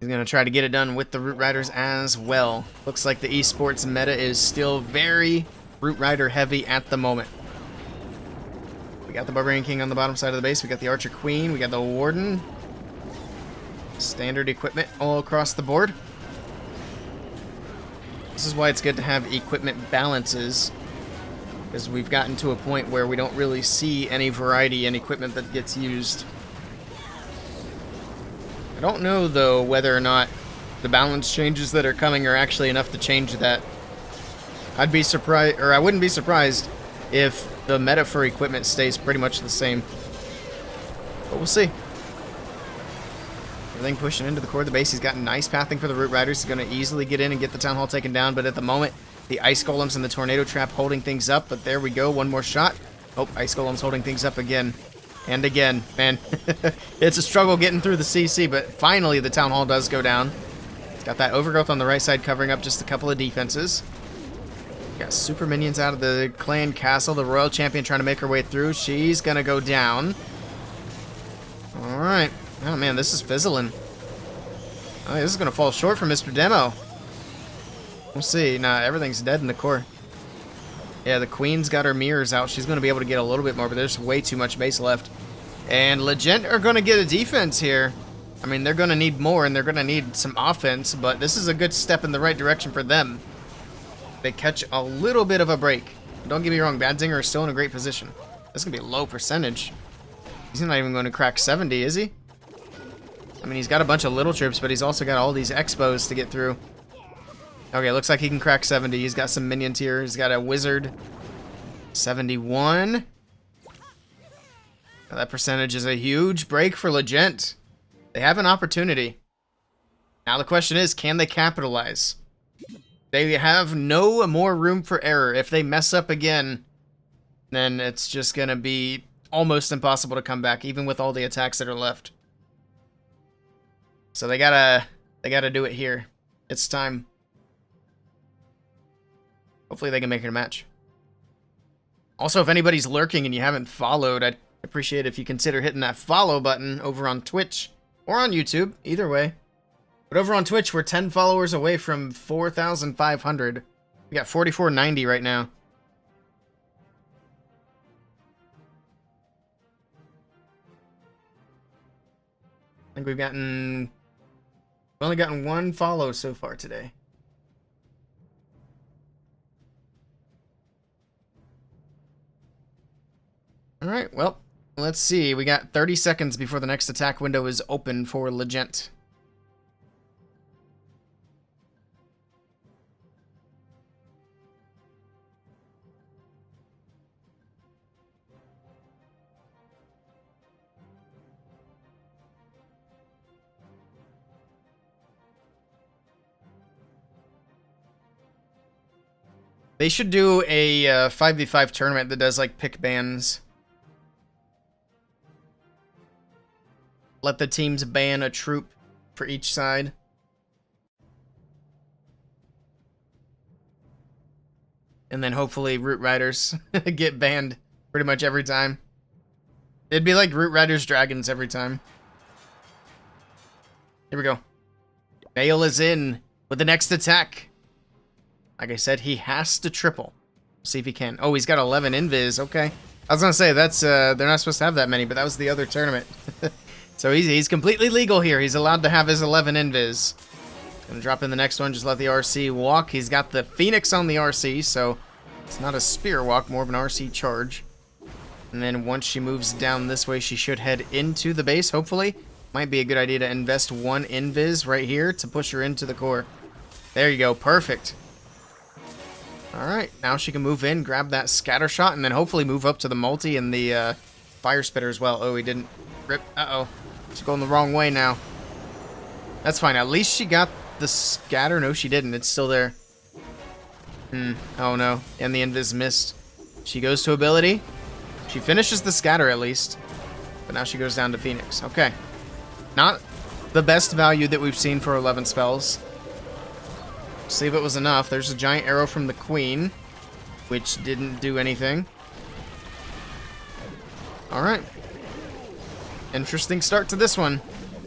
He's going to try to get it done with the Root Riders as well. Looks like the esports meta is still very Root Rider heavy at the moment. We got the Barbarian King on the bottom side of the base. We got the Archer Queen. We got the Warden. Standard equipment all across the board. This is why it's good to have equipment balances, because we've gotten to a point where we don't really see any variety in equipment that gets used. I don't know, though, whether or not the balance changes that are coming are actually enough to change that. I'd be surprised, or I wouldn't be surprised if the meta for equipment stays pretty much the same. But we'll see. Everything pushing into the core of the base. He's got nice pathing for the Root Riders. He's going to easily get in and get the Town Hall taken down, but at the moment, the Ice Golems and the Tornado Trap holding things up. But there we go, one more shot. Oh, Ice Golem's holding things up again. And again, man. It's a struggle getting through the CC, but finally the Town Hall does go down. It's got that Overgrowth on the right side covering up just a couple of defenses. Got super minions out of the clan castle. The Royal Champion trying to make her way through. She's going to go down. Alright. Oh man, this is fizzling. Oh, this is going to fall short for Mr. Demo. We'll see. Nah, everything's dead in the core. Yeah, the Queen's got her mirrors out. She's going to be able to get a little bit more, but there's way too much base left. And Legend are going to get a defense here. I mean, they're going to need more, and they're going to need some offense, but this is a good step in the right direction for them. They catch a little bit of a break. Don't get me wrong, Bad Zinger is still in a great position. This is going to be a low percentage. He's not even going to crack 70, is he? I mean, he's got a bunch of little troops, but he's also got all these expos to get through. Okay, looks like he can crack 70. He's got some minions here. He's got a wizard. 71. Now, that percentage is a huge break for Legend. They have an opportunity. Now the question is, can they capitalize? They have no more room for error. If they mess up again, then it's just going to be almost impossible to come back, even with all the attacks that are left. So they gotta do it here. It's time. Hopefully they can make it a match. Also, if anybody's lurking and you haven't followed, I'd appreciate it if you consider hitting that follow button over on Twitch or on YouTube, either way. But over on Twitch, we're 10 followers away from 4,500. We got 4,490 right now. I think we've only gotten one follow so far today. Alright, well, let's see. We got 30 seconds before the next attack window is open for Legend. They should do a 5v5 tournament that does like pick bans. Let the teams ban a troop for each side. And then hopefully Root Riders get banned pretty much every time. It'd be like Root Riders Dragons every time. Here we go. Bale is in with the next attack. Like I said, he has to triple. See if he can. Oh, he's got 11 invis. Okay. I was going to say, that's they're not supposed to have that many, but that was the other tournament. So he's completely legal here. He's allowed to have his 11 invis. Gonna drop in the next one. Just let the RC walk. He's got the Phoenix on the RC, so it's not a spear walk, more of an RC charge. And then once she moves down this way, she should head into the base, hopefully. Might be a good idea to invest one invis right here to push her into the core. There you go. Perfect. Alright, now she can move in, grab that scatter shot, and then hopefully move up to the multi and the fire spitter as well. Oh, he didn't rip. Uh-oh. She's going the wrong way now. That's fine. At least she got the scatter. No, she didn't. It's still there. Oh, no. And the invis missed. She goes to ability. She finishes the scatter at least. But now she goes down to Phoenix. Okay. Not the best value that we've seen for 11 spells. See if it was enough. There's a giant arrow from the Queen, which didn't do anything. Alright. Interesting start to this one.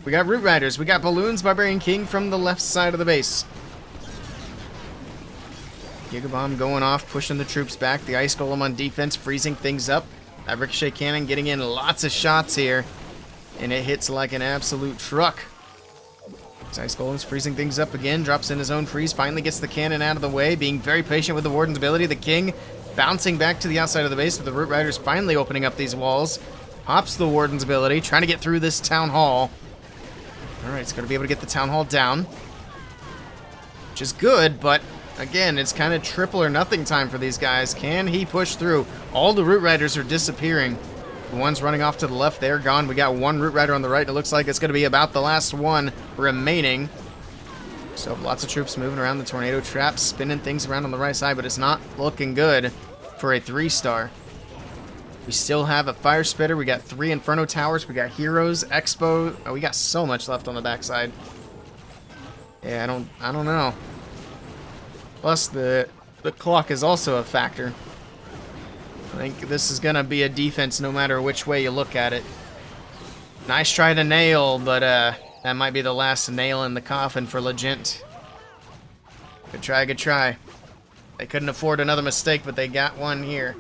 We got Root Riders. We got Balloons, Barbarian King from the left side of the base. Giga Bomb going off, pushing the troops back. The Ice Golem on defense, freezing things up. That Ricochet Cannon getting in lots of shots here. And it hits like an absolute truck. Ice Golem's freezing things up again. Drops in his own freeze. Finally gets the cannon out of the way. Being very patient with the Warden's ability. The King bouncing back to the outside of the base. But the Root Riders finally opening up these walls. Pops the Warden's ability. Trying to get through this Town Hall. Alright, it's going to be able to get the Town Hall down. Which is good, but again, it's kind of triple or nothing time for these guys. Can he push through? All the Root Riders are disappearing. The ones running off to the left, they're gone. We got one Root Rider on the right, and it looks like it's going to be about the last one remaining. So lots of troops moving around the tornado trap, spinning things around on the right side, but it's not looking good for a 3-star. We still have a Fire Spitter. We got 3 Inferno Towers. We got Heroes, Expo. Oh, we got so much left on the backside. Yeah, I don't know. Plus, the clock is also a factor. I think this is going to be a defense no matter which way you look at it. Nice try to nail, but that might be the last nail in the coffin for Legend. Good try, good try. They couldn't afford another mistake, but they got one here.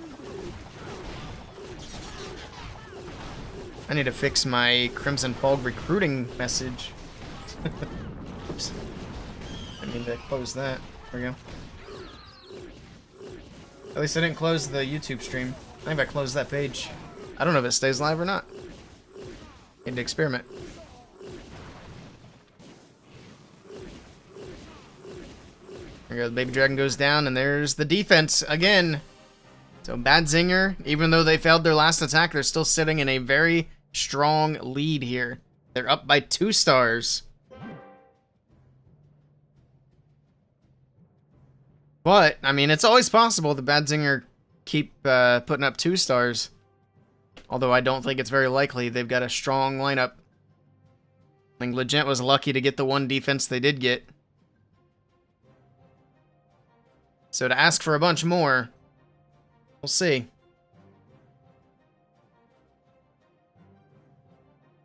I need to fix my Crimson Fog recruiting message. Oops. I need to close that. There we go. At least I didn't close the YouTube stream. I think I closed that page. I don't know if it stays live or not. Need to experiment. There we go, the Baby Dragon goes down, and there's the defense again. So Bad Zinger, even though they failed their last attack, they're still sitting in a very strong lead here. They're up by 2 stars. But, I mean, it's always possible the Bad Zinger keep putting up 2 stars. Although I don't think it's very likely. They've got a strong lineup. I think Legend was lucky to get the 1 defense they did get. So to ask for a bunch more, we'll see.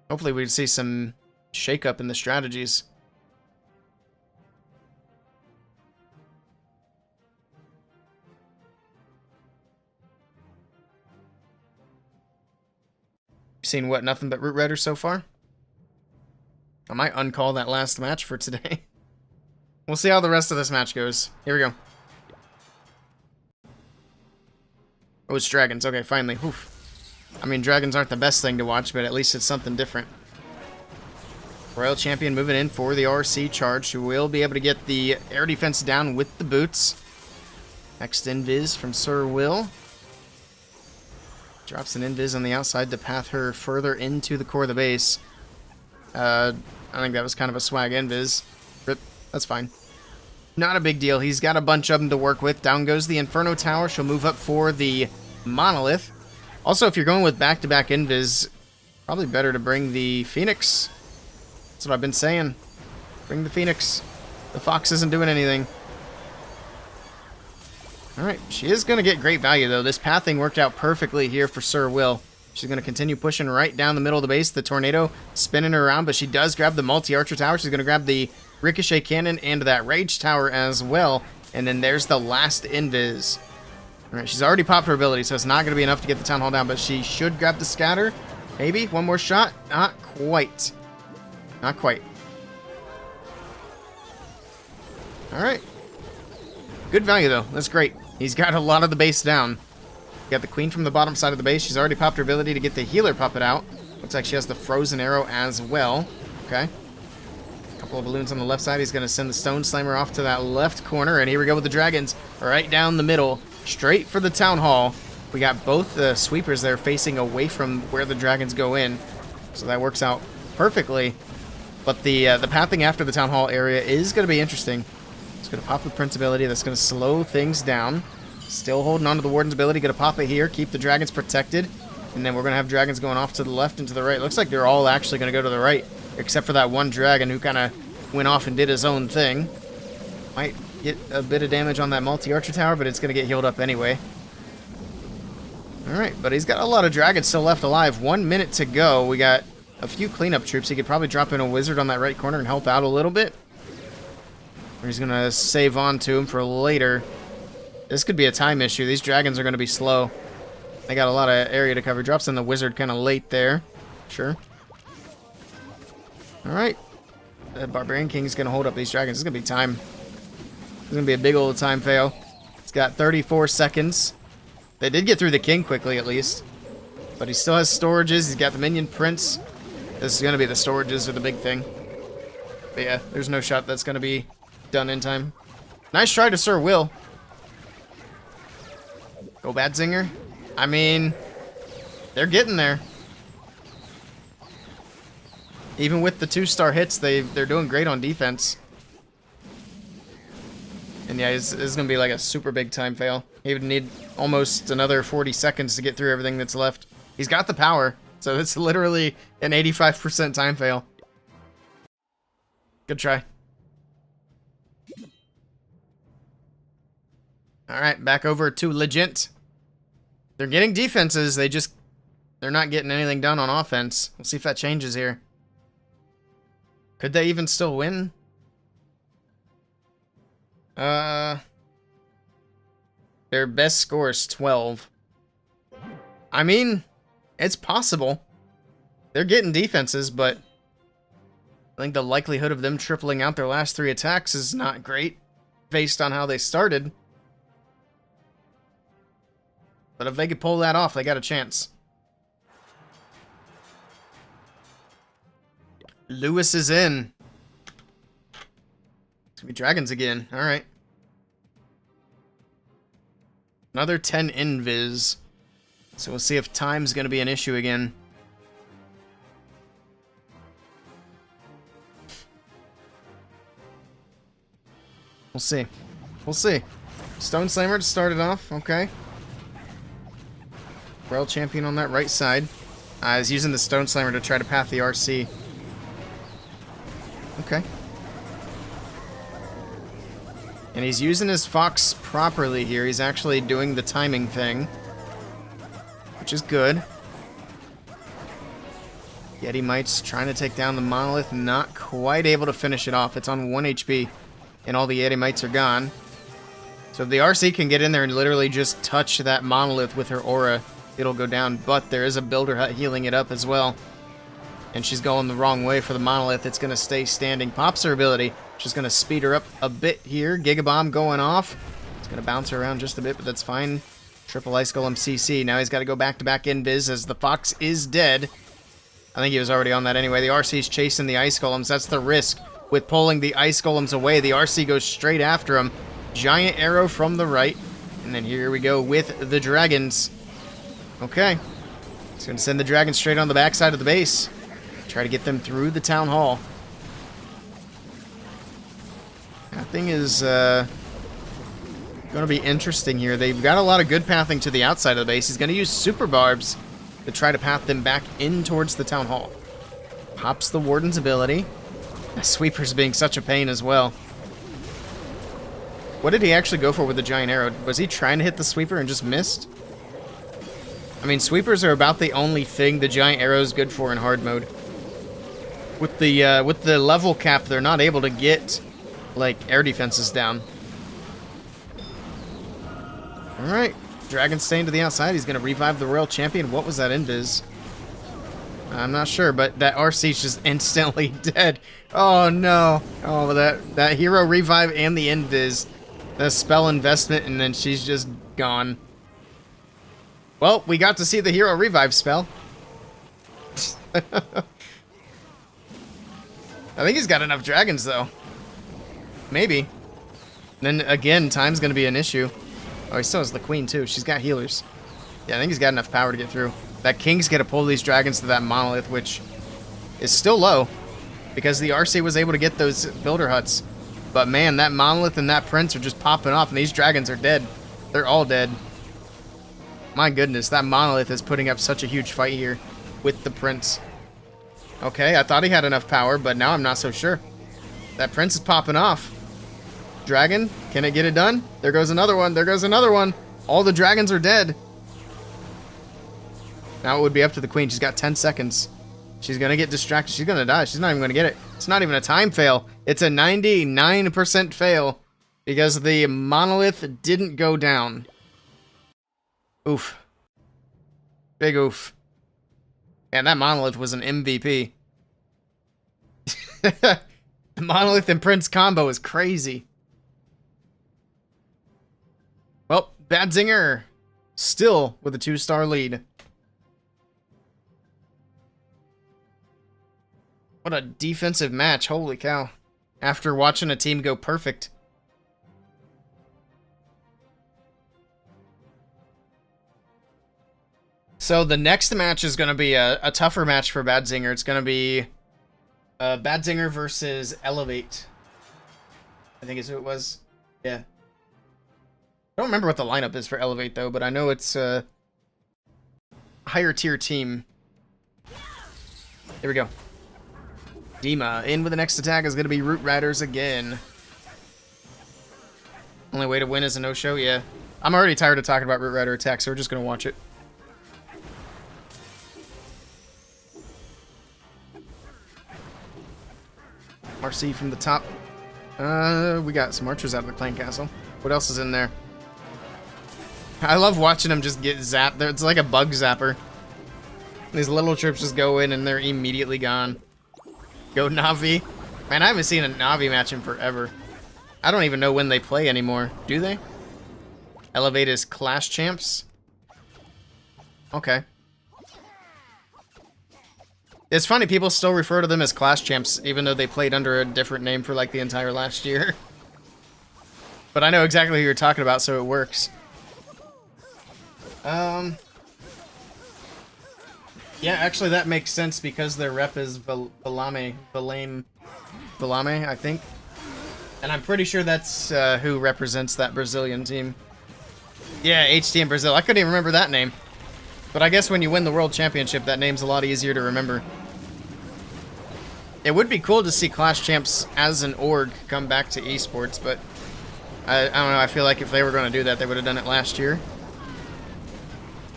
Hopefully we see some shakeup in the strategies. Seen what, nothing but Root Riders so far? I might uncall that last match for today. We'll see how the rest of this match goes. Here we go. Oh, it's dragons. Okay, finally. Oof. I mean, dragons aren't the best thing to watch, but at least it's something different. Royal Champion moving in for the RC charge, who will be able to get the air defense down with the boots. Next invis from Sir Will. Drops an invis on the outside to path her further into the core of the base. I think that was kind of a swag invis. Rip. That's fine. Not a big deal. He's got a bunch of them to work with. Down goes the Inferno Tower. She'll move up for the Monolith. Also, if you're going with back-to-back invis, probably better to bring the Phoenix. That's what I've been saying. Bring the Phoenix. The Fox isn't doing anything. Alright, she is going to get great value, though. This pathing worked out perfectly here for Sir Will. She's going to continue pushing right down the middle of the base. The Tornado spinning her around, but she does grab the Multi-Archer Tower. She's going to grab the Ricochet Cannon and that Rage Tower as well. And then there's the last invis. Alright, she's already popped her ability, so it's not going to be enough to get the Town Hall down, but she should grab the Scatter. Maybe. One more shot. Not quite. Not quite. Alright. Good value, though. That's great. He's got a lot of the base down. Got the Queen from the bottom side of the base. She's already popped her ability to get the Healer puppet out. Looks like she has the Frozen Arrow as well. Okay. A couple of balloons on the left side. He's going to send the Stone Slammer off to that left corner. And here we go with the Dragons. Right down the middle. Straight for the Town Hall. We got both the sweepers there facing away from where the Dragons go in. So that works out perfectly. But the pathing after the Town Hall area is going to be interesting. It's going to pop the Prince ability. That's going to slow things down. Still holding on to the Warden's ability. Going to pop it here. Keep the Dragons protected. And then we're going to have Dragons going off to the left and to the right. Looks like they're all actually going to go to the right. Except for that one Dragon who kind of went off and did his own thing. Might get a bit of damage on that Multi-Archer Tower, but it's going to get healed up anyway. Alright, but he's got a lot of Dragons still left alive. 1 minute to go. We got a few cleanup troops. He could probably drop in a wizard on that right corner and help out a little bit. Or he's going to save on to him for later. This could be a time issue. These dragons are going to be slow. They got a lot of area to cover. Drops in the wizard kind of late there. Sure. Alright. The Barbarian King is going to hold up these dragons. It's going to be time. It's going to be a big old time fail. It's got 34 seconds. They did get through the king quickly, at least. But he still has storages. He's got the minion prince. This is going to be the storages are the big thing. But yeah, there's no shot that's going to be done in time. Nice try to Sir Will. Go Badzinger. I mean, they're getting there. Even with the 2-star hits, they're doing great on defense. And yeah, it's going to be like a super big time fail. He would need almost another 40 seconds to get through everything that's left. He's got the power, so it's literally an 85% time fail. Good try. Alright, back over to Legent. They're getting defenses, they're not getting anything done on offense. We'll see if that changes here. Could they even still win? Their best score is 12. I mean, it's possible. They're getting defenses, but I think the likelihood of them tripling out their last 3 attacks is not great based on how they started. But if they could pull that off, they got a chance. Lewis is in. It's gonna be dragons again. Alright. Another 10 invis. So we'll see if time's gonna be an issue again. We'll see. We'll see. Stone Slammer started off. Okay. World champion on that right side. He's using the Stone Slammer to try to path the RC. Okay. And he's using his Fox properly here. He's actually doing the timing thing, which is good. Yeti Might's trying to take down the Monolith, not quite able to finish it off. It's on 1 HP, and all the Yeti Mights are gone. So if the RC can get in there and literally just touch that Monolith with her aura, it'll go down, but there is a Builder Hut healing it up as well. And she's going the wrong way for the Monolith. It's going to stay standing. Pops her ability. She's going to speed her up a bit here. Giga Bomb going off. It's going to bounce her around just a bit, but that's fine. Triple Ice Golem CC. Now he's got to go back-to-back invis as the Fox is dead. I think he was already on that anyway. The RC's chasing the Ice Golems. That's the risk with pulling the Ice Golems away. The RC goes straight after him. Giant arrow from the right. And then here we go with the dragons. Okay. He's going to send the dragons straight on the backside of the base. Try to get them through the town hall. That thing is going to be interesting here. They've got a lot of good pathing to the outside of the base. He's going to use super barbs to try to path them back in towards the town hall. Pops the Warden's ability. The Sweeper's being such a pain as well. What did he actually go for with the giant arrow? Was he trying to hit the Sweeper and just missed? I mean, Sweepers are about the only thing the giant arrow is good for in hard mode. With the level cap, they're not able to get like air defenses down. All right, Dragon staying to the outside. He's gonna revive the Royal Champion. What was that invis? I'm not sure, but that RC's just instantly dead. Oh no! Oh, that hero revive and the invis, the spell investment, and then she's just gone. Well, we got to see the hero revive spell. I think he's got enough dragons, though. Maybe. Then, again, time's going to be an issue. Oh, he still has the queen, too. She's got healers. Yeah, I think he's got enough power to get through. That king's going to pull these dragons to that monolith, which is still low. Because the RC was able to get those builder huts. But, man, that monolith and that prince are just popping off, and these dragons are dead. They're all dead. My goodness, that monolith is putting up such a huge fight here with the prince. Okay, I thought he had enough power, but now I'm not so sure. That prince is popping off. Dragon, can it get it done? There goes another one. There goes another one. All the dragons are dead. Now it would be up to the queen. She's got 10 seconds. She's gonna get distracted. She's gonna die. She's not even gonna get it. It's not even a time fail. It's a 99% fail because the monolith didn't go down. Oof. Big oof. And that monolith was an MVP. The monolith and Prince combo is crazy. Well, Badzinger still with a 2-star lead. What a defensive match. Holy cow. After watching a team go perfect. So the next match is going to be a tougher match for Badzinger. It's going to be Badzinger versus Elevate. I think is who it was. Yeah. I don't remember what the lineup is for Elevate, though, but I know it's a higher tier team. Here we go. Dima in with the next attack is going to be Root Riders again. Only way to win is a no-show? Yeah. I'm already tired of talking about Root Rider attacks, so we're just going to watch it. RC from the top. We got some archers out of the clan castle. What else is in there? I love watching them just get zapped. It's like a bug zapper. These little troops just go in and they're immediately gone. Go Na'Vi. Man, I haven't seen a Na'Vi match in forever. I don't even know when they play anymore. Do they? Elevate as Clash Champs? Okay. It's funny, people still refer to them as Clash Champs, even though they played under a different name for like the entire last year. But I know exactly who you're talking about, so it works. Yeah, actually that makes sense because their rep is Valame, I think. And I'm pretty sure that's who represents that Brazilian team. Yeah, HTM Brazil. I couldn't even remember that name. But I guess when you win the World Championship, that name's a lot easier to remember. It would be cool to see Clash Champs as an org come back to esports, but I don't know, I feel like if they were going to do that, they would have done it last year.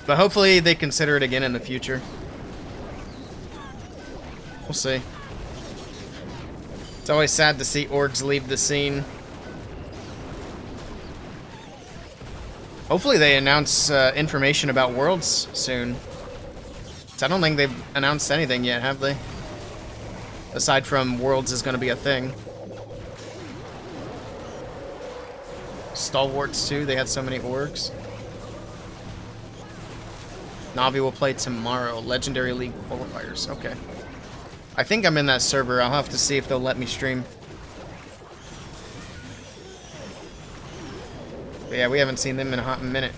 But hopefully they consider it again in the future. We'll see. It's always sad to see orgs leave the scene. Hopefully they announce information about Worlds soon. I don't think they've announced anything yet, have they? Aside from Worlds is going to be a thing. Stalwarts too, they had so many orgs. Na'Vi will play tomorrow. Legendary League qualifiers. Okay. I think I'm in that server. I'll have to see if they'll let me stream. But yeah, we haven't seen them in a hot minute.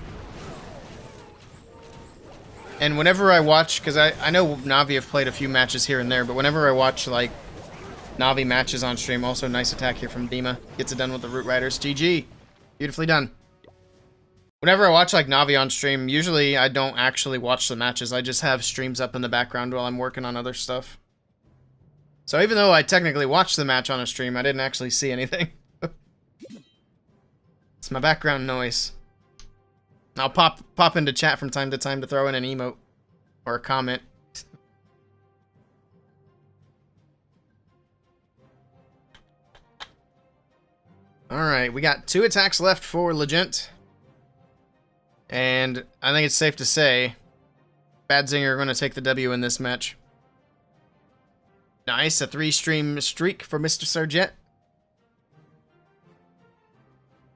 And whenever I watch, because I know Na'Vi have played a few matches here and there, but whenever I watch, like, Na'Vi matches on stream, also nice attack here from Dima. Gets it done with the Root Riders. GG. Beautifully done. Whenever I watch, like, Na'Vi on stream, usually I don't actually watch the matches. I just have streams up in the background while I'm working on other stuff. So even though I technically watched the match on a stream, I didn't actually see anything. It's my background noise. I'll pop into chat from time to time to throw in an emote or a comment. Alright, we got 2 attacks left for Legent. And I think it's safe to say Badzinger are going to take the W in this match. Nice, a 3-stream streak for Mr. Sargent.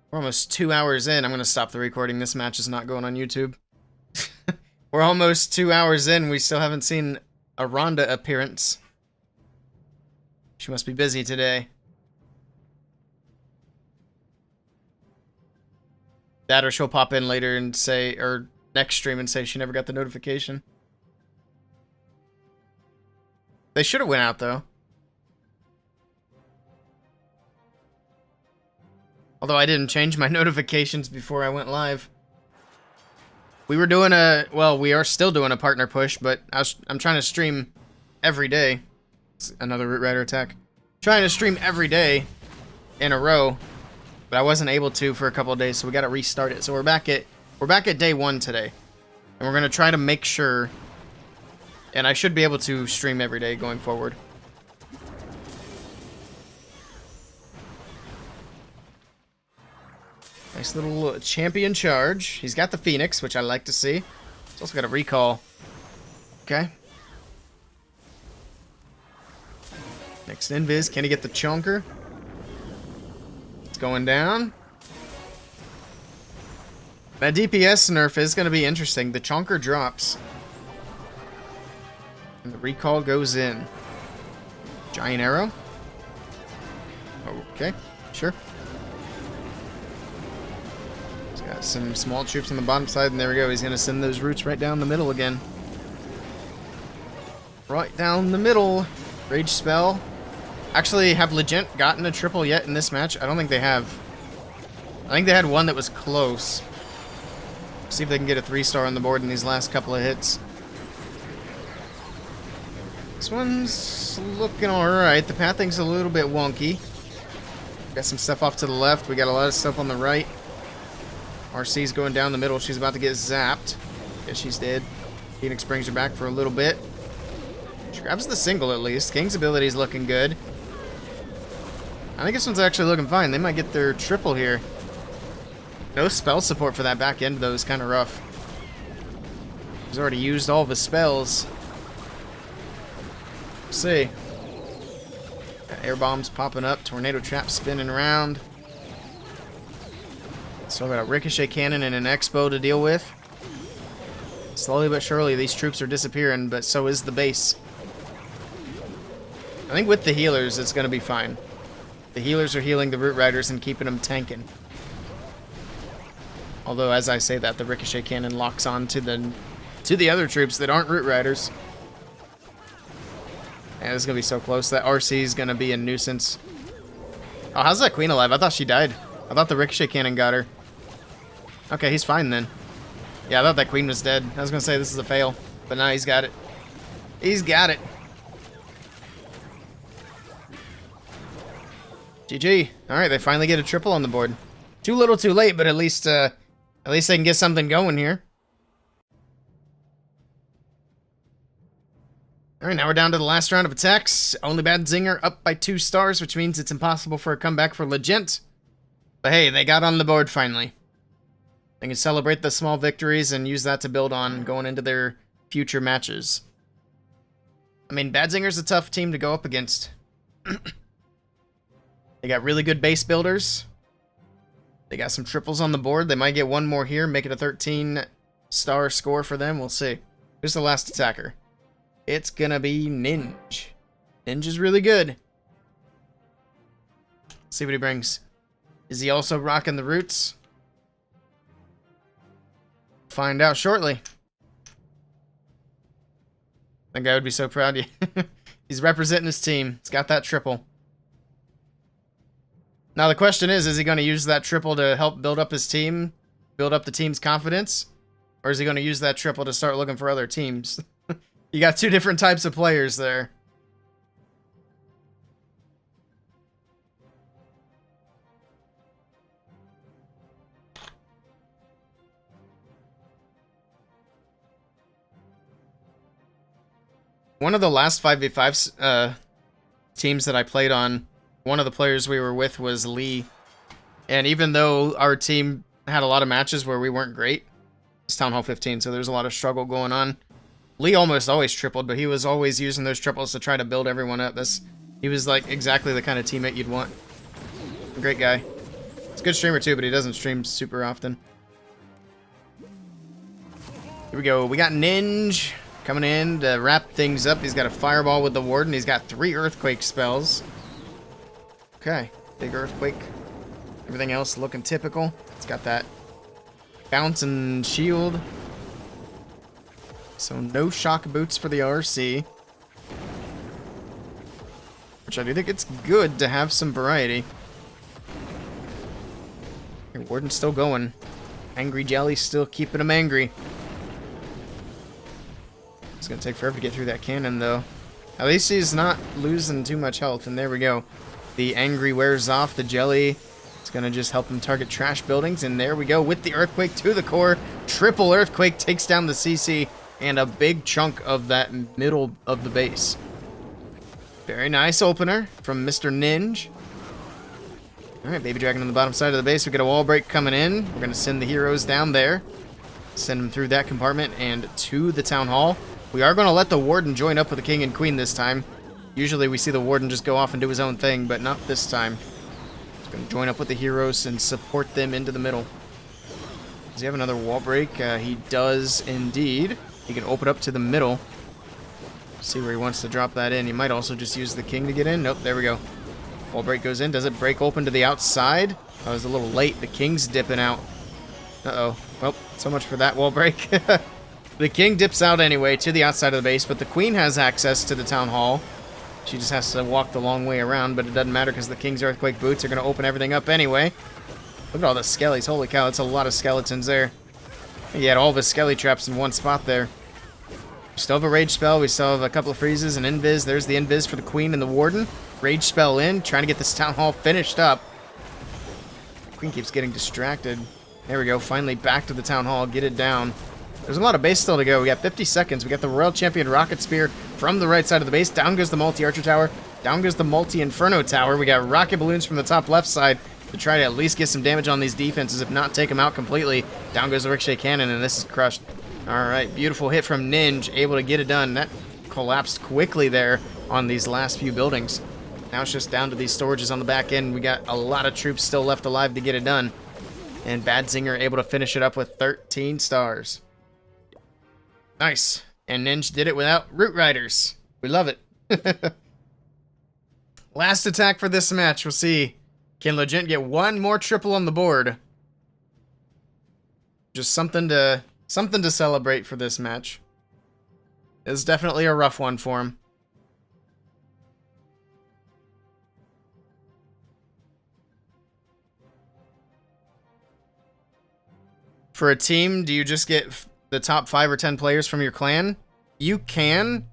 We're almost 2 hours in. I'm going to stop the recording. This match is not going on YouTube. We're almost 2 hours in. We still haven't seen a Rhonda appearance. She must be busy today. That or she'll pop in later and say, or next stream and say she never got the notification. They should have went out, though. Although I didn't change my notifications before I went live. We were doing well, we are still doing a partner push, but I'm trying to stream every day. It's another Root Rider attack. Trying to stream every day in a row, but I wasn't able to for a couple of days, so we got to restart it. So we're back at day 1 today, and we're gonna try to make sure And I should be able to stream every day going forward. Nice little champion charge. He's got the Phoenix, which I like to see. He's also got a recall. Okay. Next invis. Can he get the chonker? It's going down. That DPS nerf is going to be interesting. The chonker drops. And the recall goes in. Giant arrow. Okay, sure. He's got some small troops on the bottom side, and there we go. He's going to send those roots right down the middle again. Right down the middle. Rage spell. Actually, have legit gotten a triple yet in this match? I don't think they have. I think they had one that was close. See if they can get a 3-star on the board in these last couple of hits. This one's looking alright. The pathing's a little bit wonky. Got some stuff off to the left. We got a lot of stuff on the right. RC's going down the middle. She's about to get zapped. Guess she's dead. Phoenix brings her back for a little bit. She grabs the single at least. King's ability's looking good. I think this one's actually looking fine. They might get their triple here. No spell support for that back end, though, is kind of rough. He's already used all of his spells. Let's see. Got air bombs popping up. Tornado trap spinning around. Still got a ricochet cannon and an expo to deal with. Slowly but surely, these troops are disappearing, but so is the base. I think with the healers, it's going to be fine. The healers are healing the Root Riders and keeping them tanking. Although, as I say that, the ricochet cannon locks on to the other troops that aren't Root Riders. Man, this is going to be so close. That RC is going to be a nuisance. Oh, how's that queen alive? I thought she died. I thought the ricochet cannon got her. Okay, he's fine then. Yeah, I thought that queen was dead. I was going to say this is a fail. But now he's got it. He's got it. GG. Alright, they finally get a triple on the board. Too little too late, but at least they can get something going here. Alright, now we're down to the last round of attacks. Only Bad Zinger up by 2 stars, which means it's impossible for a comeback for Legent. But hey, they got on the board finally. They can celebrate the small victories and use that to build on going into their future matches. I mean, Bad Zinger's a tough team to go up against. They got really good base builders. They got some triples on the board. They might get one more here, make it a 13-star score for them. We'll see. Who's the last attacker? It's gonna be Ninja. Ninja's really good. Let's see what he brings. Is he also rocking the roots? Find out shortly. That guy would be so proud of you. He's representing his team. He's got that triple. Now the question is he going to use that triple to help build up his team? Build up the team's confidence? Or is he going to use that triple to start looking for other teams? You got 2 different types of players there. One of the last 5v5 teams that I played on, one of the players we were with was Lee. And even though our team had a lot of matches where we weren't great, it's Town Hall 15, so there's a lot of struggle going on. Lee almost always tripled, but he was always using those triples to try to build everyone up. He was like exactly the kind of teammate you'd want. A great guy. He's a good streamer too, but he doesn't stream super often. Here we go. We got Ninja coming in to wrap things up. He's got a fireball with the Warden. He's got 3 earthquake spells. Okay, big earthquake. Everything else looking typical. It's got that bounce and shield. So no shock boots for the RC. Which I do think it's good to have some variety. Your Warden's still going. Angry Jelly's still keeping him angry. It's gonna take forever to get through that cannon though. At least he's not losing too much health, and there we go. The angry wears off. The jelly is going to just help him target trash buildings. And there we go with the earthquake to the core. Triple earthquake takes down the CC. and a big chunk of that middle of the base. Very nice opener from Mr. Ninja. Alright, Baby Dragon on the bottom side of the base. We got a wall break coming in. We're going to send the heroes down there. Send them through that compartment and to the Town Hall. We are going to let the Warden join up with the King and Queen this time. Usually we see the Warden just go off and do his own thing, but not this time. He's going to join up with the heroes and support them into the middle. Does he have another wall break? He does indeed. He can open up to the middle. See where he wants to drop that in. He might also just use the King to get in. Nope, there we go. Wall break goes in. Does it break open to the outside? I was a little late. The King's dipping out. Uh-oh. Well, so much for that wall break. The King dips out anyway to the outside of the base, but the Queen has access to the Town Hall. She just has to walk the long way around, but it doesn't matter because the King's Earthquake Boots are going to open everything up anyway. Look at all the skellies. Holy cow, that's a lot of skeletons there. He had all of his skelly traps in one spot there. We still have a Rage Spell. We still have a couple of freezes and Invis. There's the Invis for the Queen and the Warden. Rage Spell in, trying to get this Town Hall finished up. The Queen keeps getting distracted. There we go, finally back to the Town Hall. Get it down. There's a lot of base still to go. We got 50 seconds. We got the Royal Champion Rocket Spear from the right side of the base. Down goes the Multi-Archer Tower. Down goes the Multi-Inferno Tower. We got Rocket Balloons from the top left side to try to at least get some damage on these defenses, if not take them out completely. Down goes the Ricochet Cannon, and this is crushed. Alright, beautiful hit from Ninja, able to get it done. That collapsed quickly there on these last few buildings. Now it's just down to these storages on the back end. We got a lot of troops still left alive to get it done. And Badzinger able to finish it up with 13 stars. Nice. And Ninja did it without Root Riders. We love it. Last attack for this match. We'll see. Can Legend get one more triple on the board? Just something to celebrate for this match. It's definitely a rough one for him. For a team, do you just get the top 5 or 10 players from your clan? You can,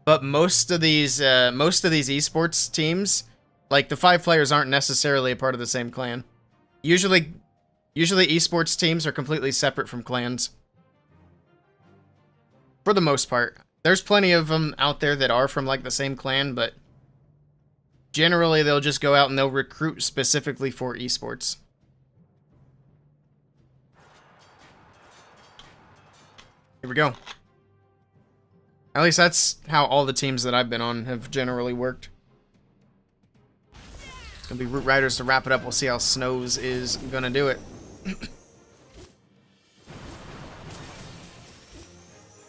but most of these esports teams, like the 5 players aren't necessarily a part of the same clan. Usually esports teams are completely separate from clans. For the most part. There's plenty of them out there that are from like the same clan, but generally they'll just go out and they'll recruit specifically for esports. Here we go. At least that's how all the teams that I've been on have generally worked. It's gonna be Root Riders to wrap it up. We'll see how Snows is gonna do it.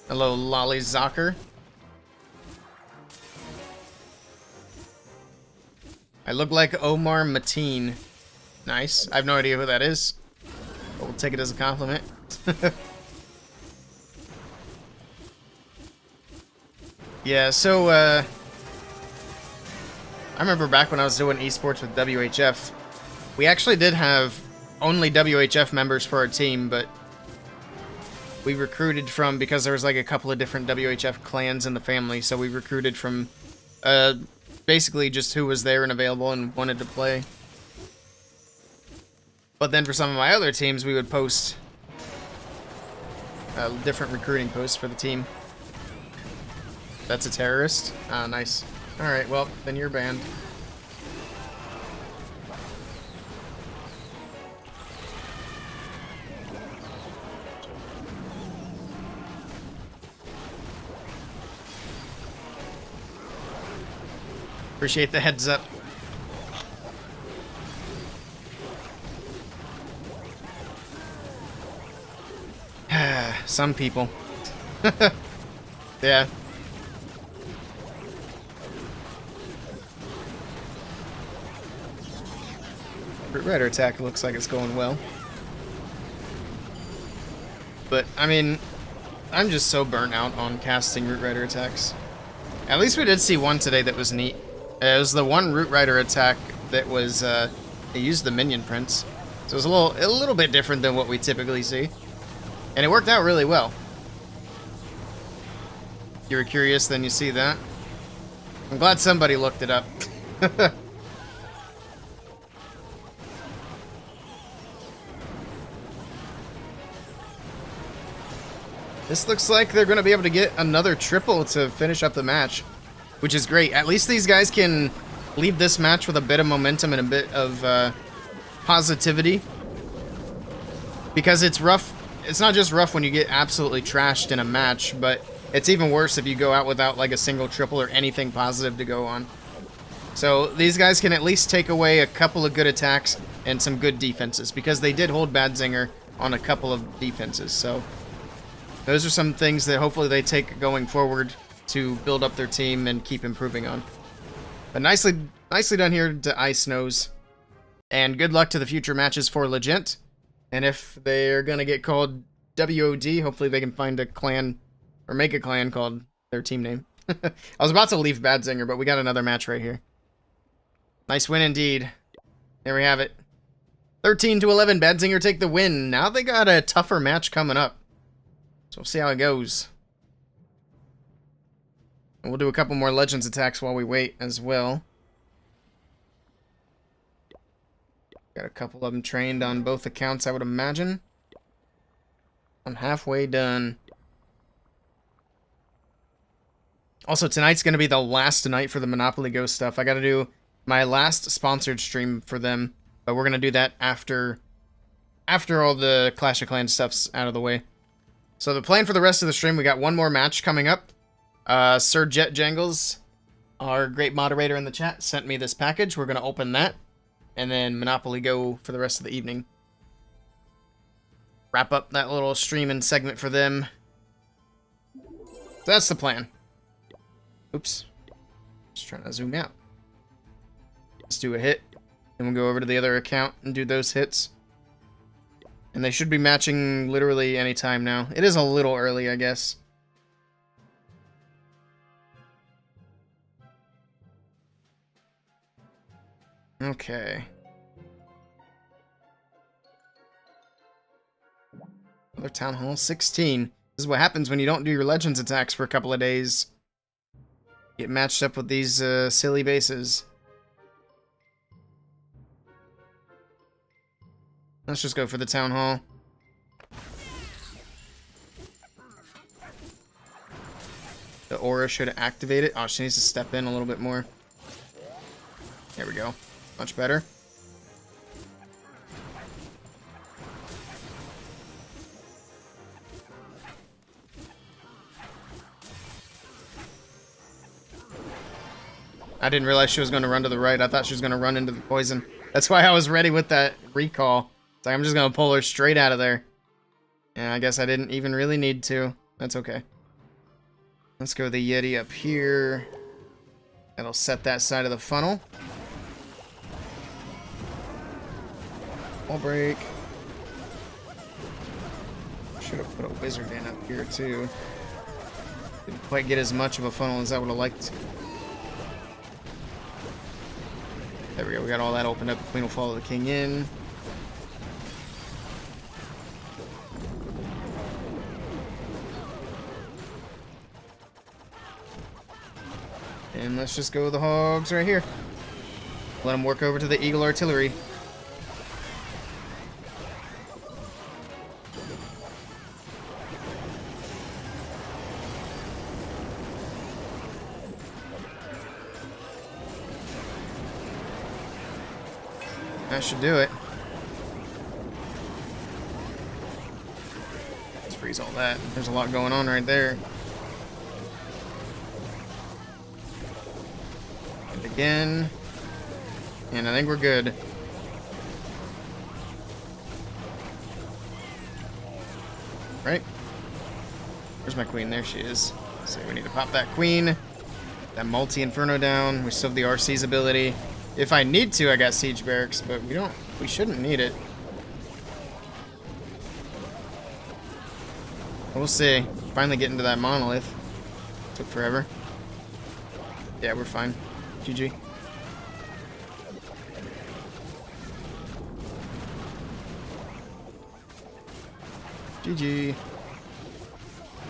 Hello, Lolly Zocker. I look like Omar Mateen. Nice. I have no idea who that is, but we'll take it as a compliment. Yeah, so, I remember back when I was doing esports with WHF, we actually did have only WHF members for our team, but we recruited from, because there was like a couple of different WHF clans in the family, so we recruited from, basically just who was there and available and wanted to play. But then for some of my other teams, we would post different recruiting posts for the team. That's a terrorist? Ah, nice. Alright, well, then you're banned. Appreciate the heads up. Some people. Yeah. Root Rider attack looks like it's going well. But, I mean, I'm just so burnt out on casting Root Rider attacks. At least we did see one today that was neat. It was the one Root Rider attack that was, it used the minion prince. So it was a little bit different than what we typically see. And it worked out really well. If you were curious, then you see that. I'm glad somebody looked it up. This looks like they're going to be able to get another triple to finish up the match, which is great. At least these guys can leave this match with a bit of momentum and a bit of positivity. Because it's rough. It's not just rough when you get absolutely trashed in a match, but it's even worse if you go out without like a single triple or anything positive to go on. So these guys can at least take away a couple of good attacks and some good defenses, because they did hold Badzinger on a couple of defenses. So those are some things that hopefully they take going forward to build up their team and keep improving on. But nicely done here to Ice Nose. And good luck to the future matches for Legent. And if they're going to get called WOD, hopefully they can find a clan, or make a clan called their team name. I was about to leave Badzinger, but we got another match right here. Nice win indeed. There we have it. 13-11, Badzinger take the win. Now they got a tougher match coming up. So we'll see how it goes. And we'll do a couple more Legends attacks while we wait as well. Got a couple of them trained on both accounts, I would imagine. I'm halfway done. Also, tonight's going to be the last night for the Monopoly Go stuff. I got to do my last sponsored stream for them, but we're going to do that after all the Clash of Clans stuff's out of the way. So the plan for the rest of the stream, we got one more match coming up. Sir Jet Jangles, our great moderator in the chat, sent me this package. We're going to open that, and then Monopoly Go for the rest of the evening. Wrap up that little streaming segment for them. So that's the plan. Oops. Just trying to zoom out. Let's do a hit. Then we'll go over to the other account and do those hits. And they should be matching literally any time now. It is a little early, I guess. Okay. Another Town Hall 16. This is what happens when you don't do your Legends attacks for a couple of days. Get matched up with these silly bases. Let's just go for the Town Hall. The aura should activate it. Oh, she needs to step in a little bit more. There we go. Much better. I didn't realize she was going to run to the right. I thought she was going to run into the poison. That's why I was ready with that recall. It's like, I'm just going to pull her straight out of there. And I guess I didn't even really need to. That's okay. Let's go the Yeti up here. That'll set that side of the funnel. Wall break. Should have put a wizard in up here too. Didn't quite get as much of a funnel as I would have liked. There we go, we got all that opened up. The queen will follow the king in. And let's just go with the hogs right here. Let them work over to the Eagle Artillery. That should do it. Let's freeze all that. There's a lot going on right there. And again. And I think we're good. Right? Where's my queen? There she is. So we need to pop that queen. That multi-inferno down. We still have the RC's ability. If I need to, I got siege barracks, but we shouldn't need it. We'll see. Finally getting to that monolith. Took forever. Yeah, we're fine. GG. GG.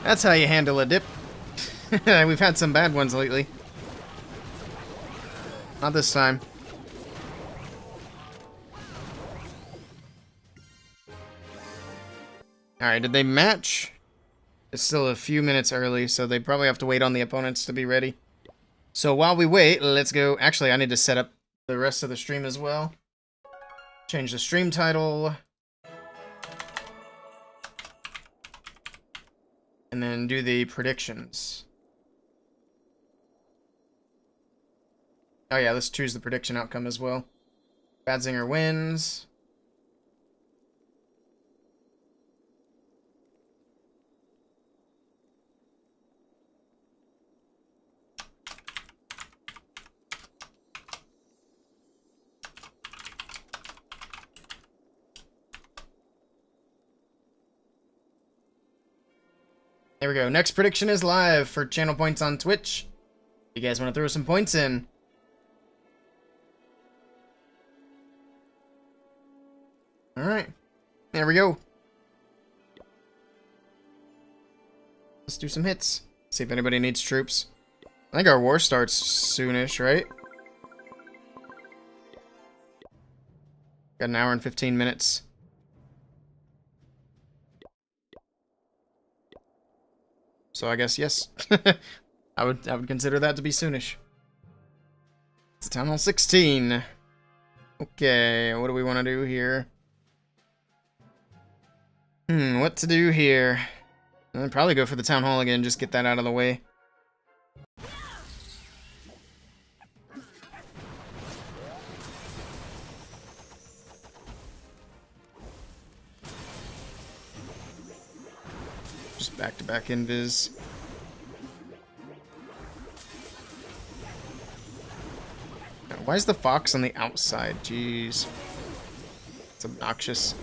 That's how you handle a dip. We've had some bad ones lately. Not this time. Alright, did they match? It's still a few minutes early, so they probably have to wait on the opponents to be ready. So while we wait, let's go. Actually, I need to set up the rest of the stream as well. Change the stream title. And then do the predictions. Oh yeah, let's choose the prediction outcome as well. Badzinger wins. There we go. Next prediction is live for channel points on Twitch. You guys want to throw some points in? Alright. There we go. Let's do some hits. See if anybody needs troops. I think our war starts soonish, right? Got an hour and 15 minutes. So I guess yes. I would consider that to be soonish. It's Town Hall 16. Okay, what do we want to do here? What to do here? I'd probably go for the Town Hall again, just get that out of the way. Just back-to-back invis. Why is the fox on the outside? Jeez. It's obnoxious.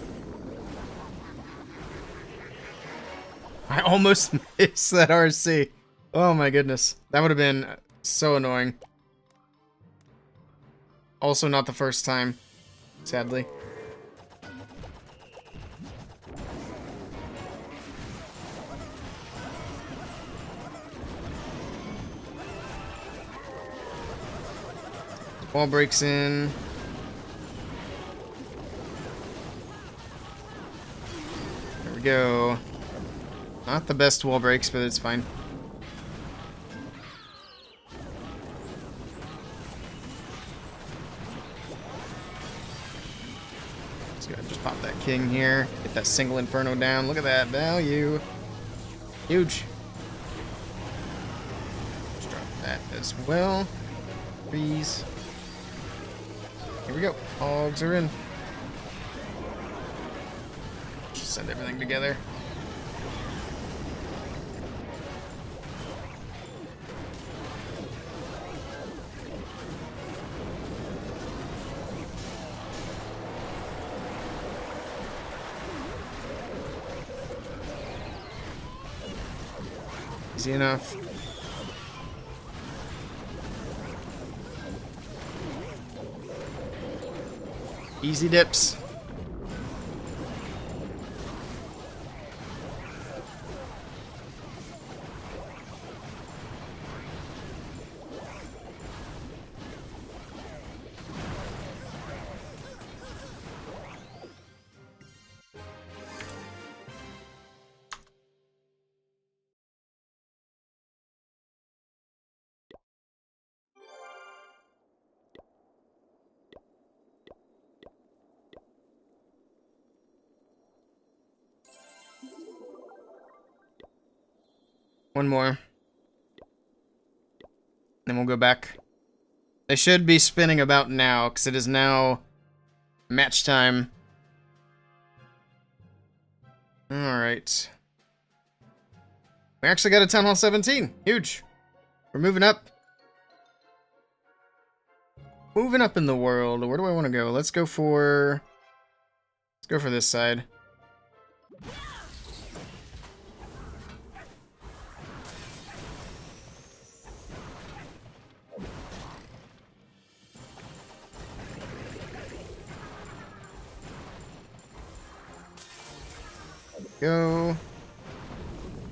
I almost missed that RC. Oh my goodness. That would have been so annoying. Also not the first time, sadly. Wall breaks in. There we go. Not the best wall breaks, but it's fine. Let's go ahead and just pop that king here. Get that single inferno down. Look at that value. Huge. Just drop that as well. Freeze. Here we go. Hogs are in. Just send everything together. Easy enough. Easy dips. One more. Then we'll go back. They should be spinning about now, because it is now match time. Alright. We actually got a Town Hall 17. Huge. We're moving up. Moving up in the world. Where do I want to go? Let's go for this side. Go.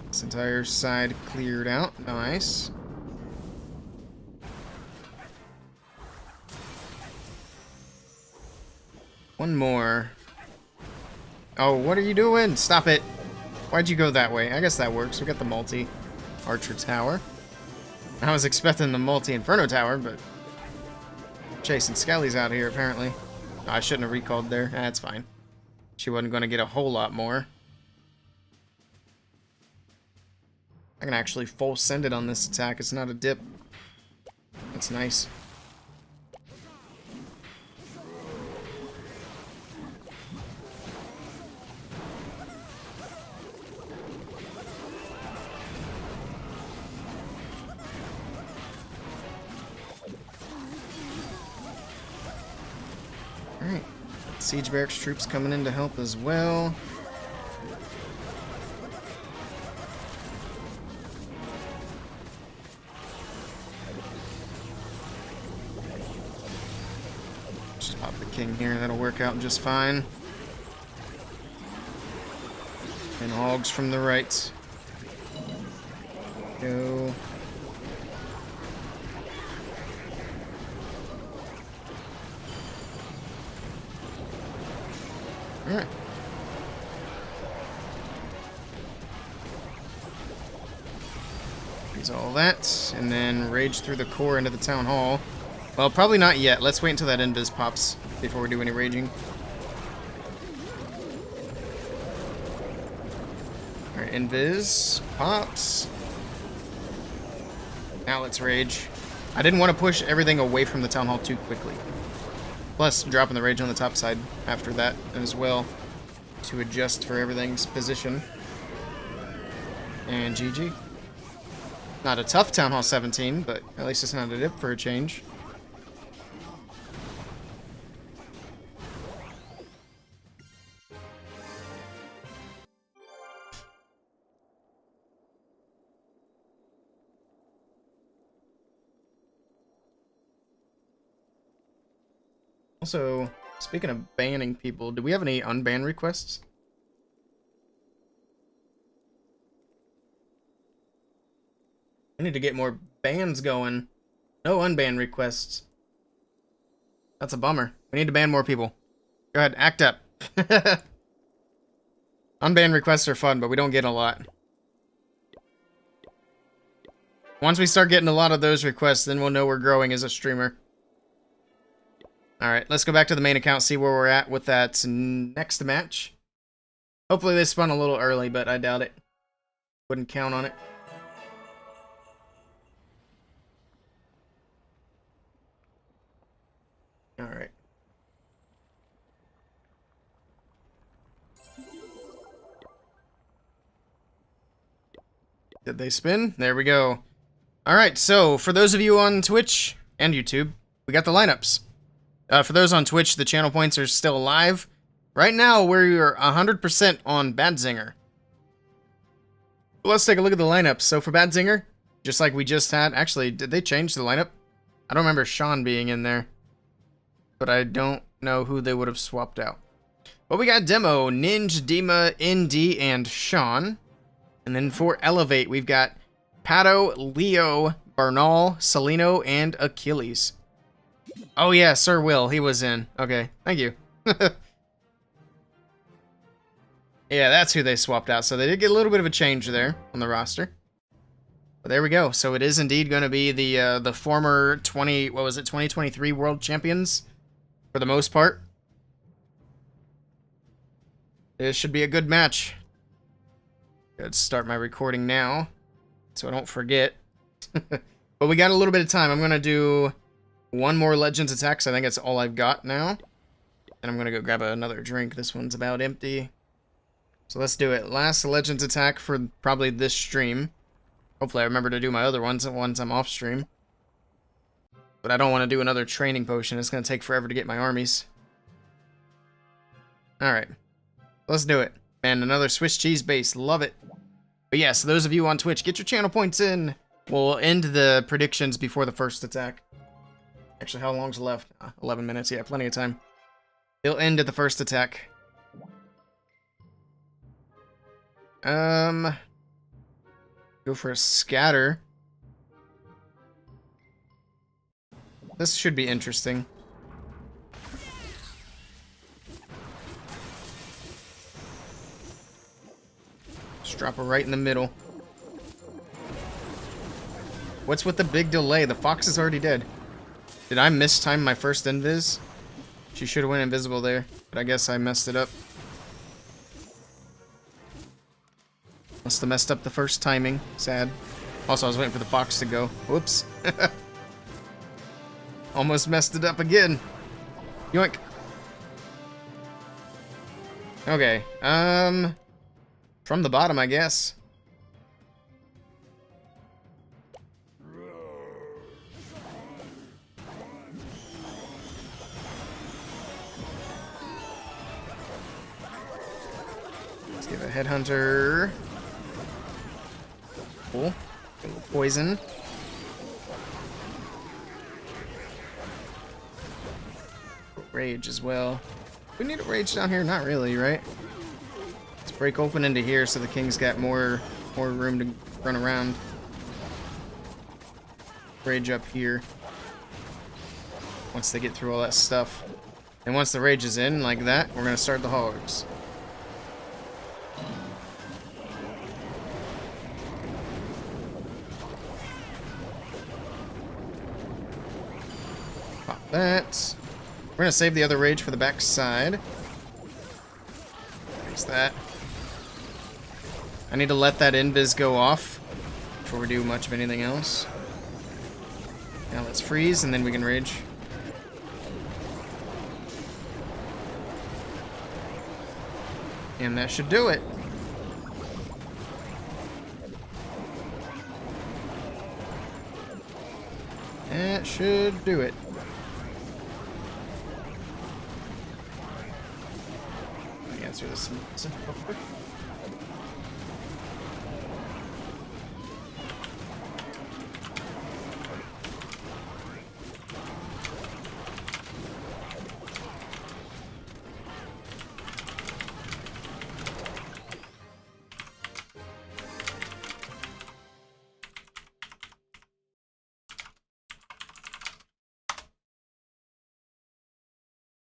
This entire side cleared out. Nice. One more. Oh, what are you doing? Stop it. Why'd you go that way? I guess that works. We got the multi-archer tower. I was expecting the multi-inferno tower, but chasing Skelly's out here, apparently. Oh, I shouldn't have recalled there. That's fine. She wasn't going to get a whole lot more. I can actually full send it on this attack. It's not a dip. That's nice. Alright. Siege barracks troops coming in to help as well. Just pop the king here. That'll work out just fine. And hogs from the right. Go. Alright. Freeze all that, and then rage through the core into the town hall. Well, probably not yet. Let's wait until that invis pops before we do any raging. Alright, invis pops. Now let's rage. I didn't want to push everything away from the town hall too quickly. Plus, dropping the rage on the top side after that as well to adjust for everything's position. And GG. Not a tough Town Hall 17, but at least it's not a dip for a change. Also, speaking of banning people, do we have any unban requests? We need to get more bans going. No unban requests. That's a bummer. We need to ban more people. Go ahead, act up. Unban requests are fun, but we don't get a lot. Once we start getting a lot of those requests, then we'll know we're growing as a streamer. Alright, let's go back to the main account, see where we're at with that next match. Hopefully they spun a little early, but I doubt it. Wouldn't count on it. Alright. Did they spin? There we go. Alright, so for those of you on Twitch and YouTube, we got the lineups. For those on Twitch, the channel points are still alive. Right now, we're 100% on Badzinger. Let's take a look at the lineups. So for Badzinger, just like we just had... Actually, did they change the lineup? I don't remember Sean being in there. But I don't know who they would have swapped out. But we got Demo, Ninja, Dima, ND, and Sean. And then for Elevate, we've got Pato, Leo, Bernal, Salino, and Achilles. Oh yeah, Sir Will, he was in. Okay, thank you. Yeah, that's who they swapped out. So they did get a little bit of a change there on the roster. But there we go. So it is indeed going to be the former 2023 World Champions for the most part. This should be a good match. Let's start my recording now so I don't forget. But we got a little bit of time. I'm going to do one more Legends attack, so I think that's all I've got now. And I'm going to go grab another drink. This one's about empty. So let's do it. Last Legends attack for probably this stream. Hopefully I remember to do my other ones once I'm off stream. But I don't want to do another training potion. It's going to take forever to get my armies. Alright. Let's do it. Man, another Swiss cheese base. Love it. But yeah, so those of you on Twitch, get your channel points in. We'll end the predictions before the first attack. Actually, how long's left? 11 minutes. Yeah, plenty of time. They'll end at the first attack. Go for a scatter. This should be interesting. Drop her right in the middle. What's with the big delay? The fox is already dead. Did I mistime my first invis? She should have went invisible there, but I guess I messed it up. Must have messed up the first timing. Sad. Also, I was waiting for the fox to go. Whoops. Almost messed it up again. Yoink. Okay. From the bottom, I guess. Let's give a headhunter. Cool. A little poison. Rage as well. We need a rage down here? Not really, right? Let's break open into here so the king's got more room to run around. Rage up here. Once they get through all that stuff. And once the rage is in, like that, we're gonna start the hogs. Pop that. We're gonna save the other rage for the back side. Fix that. I need to let that invis go off before we do much of anything else. Now let's freeze and then we can rage. And that should do it. That should do it. Answer this real quick.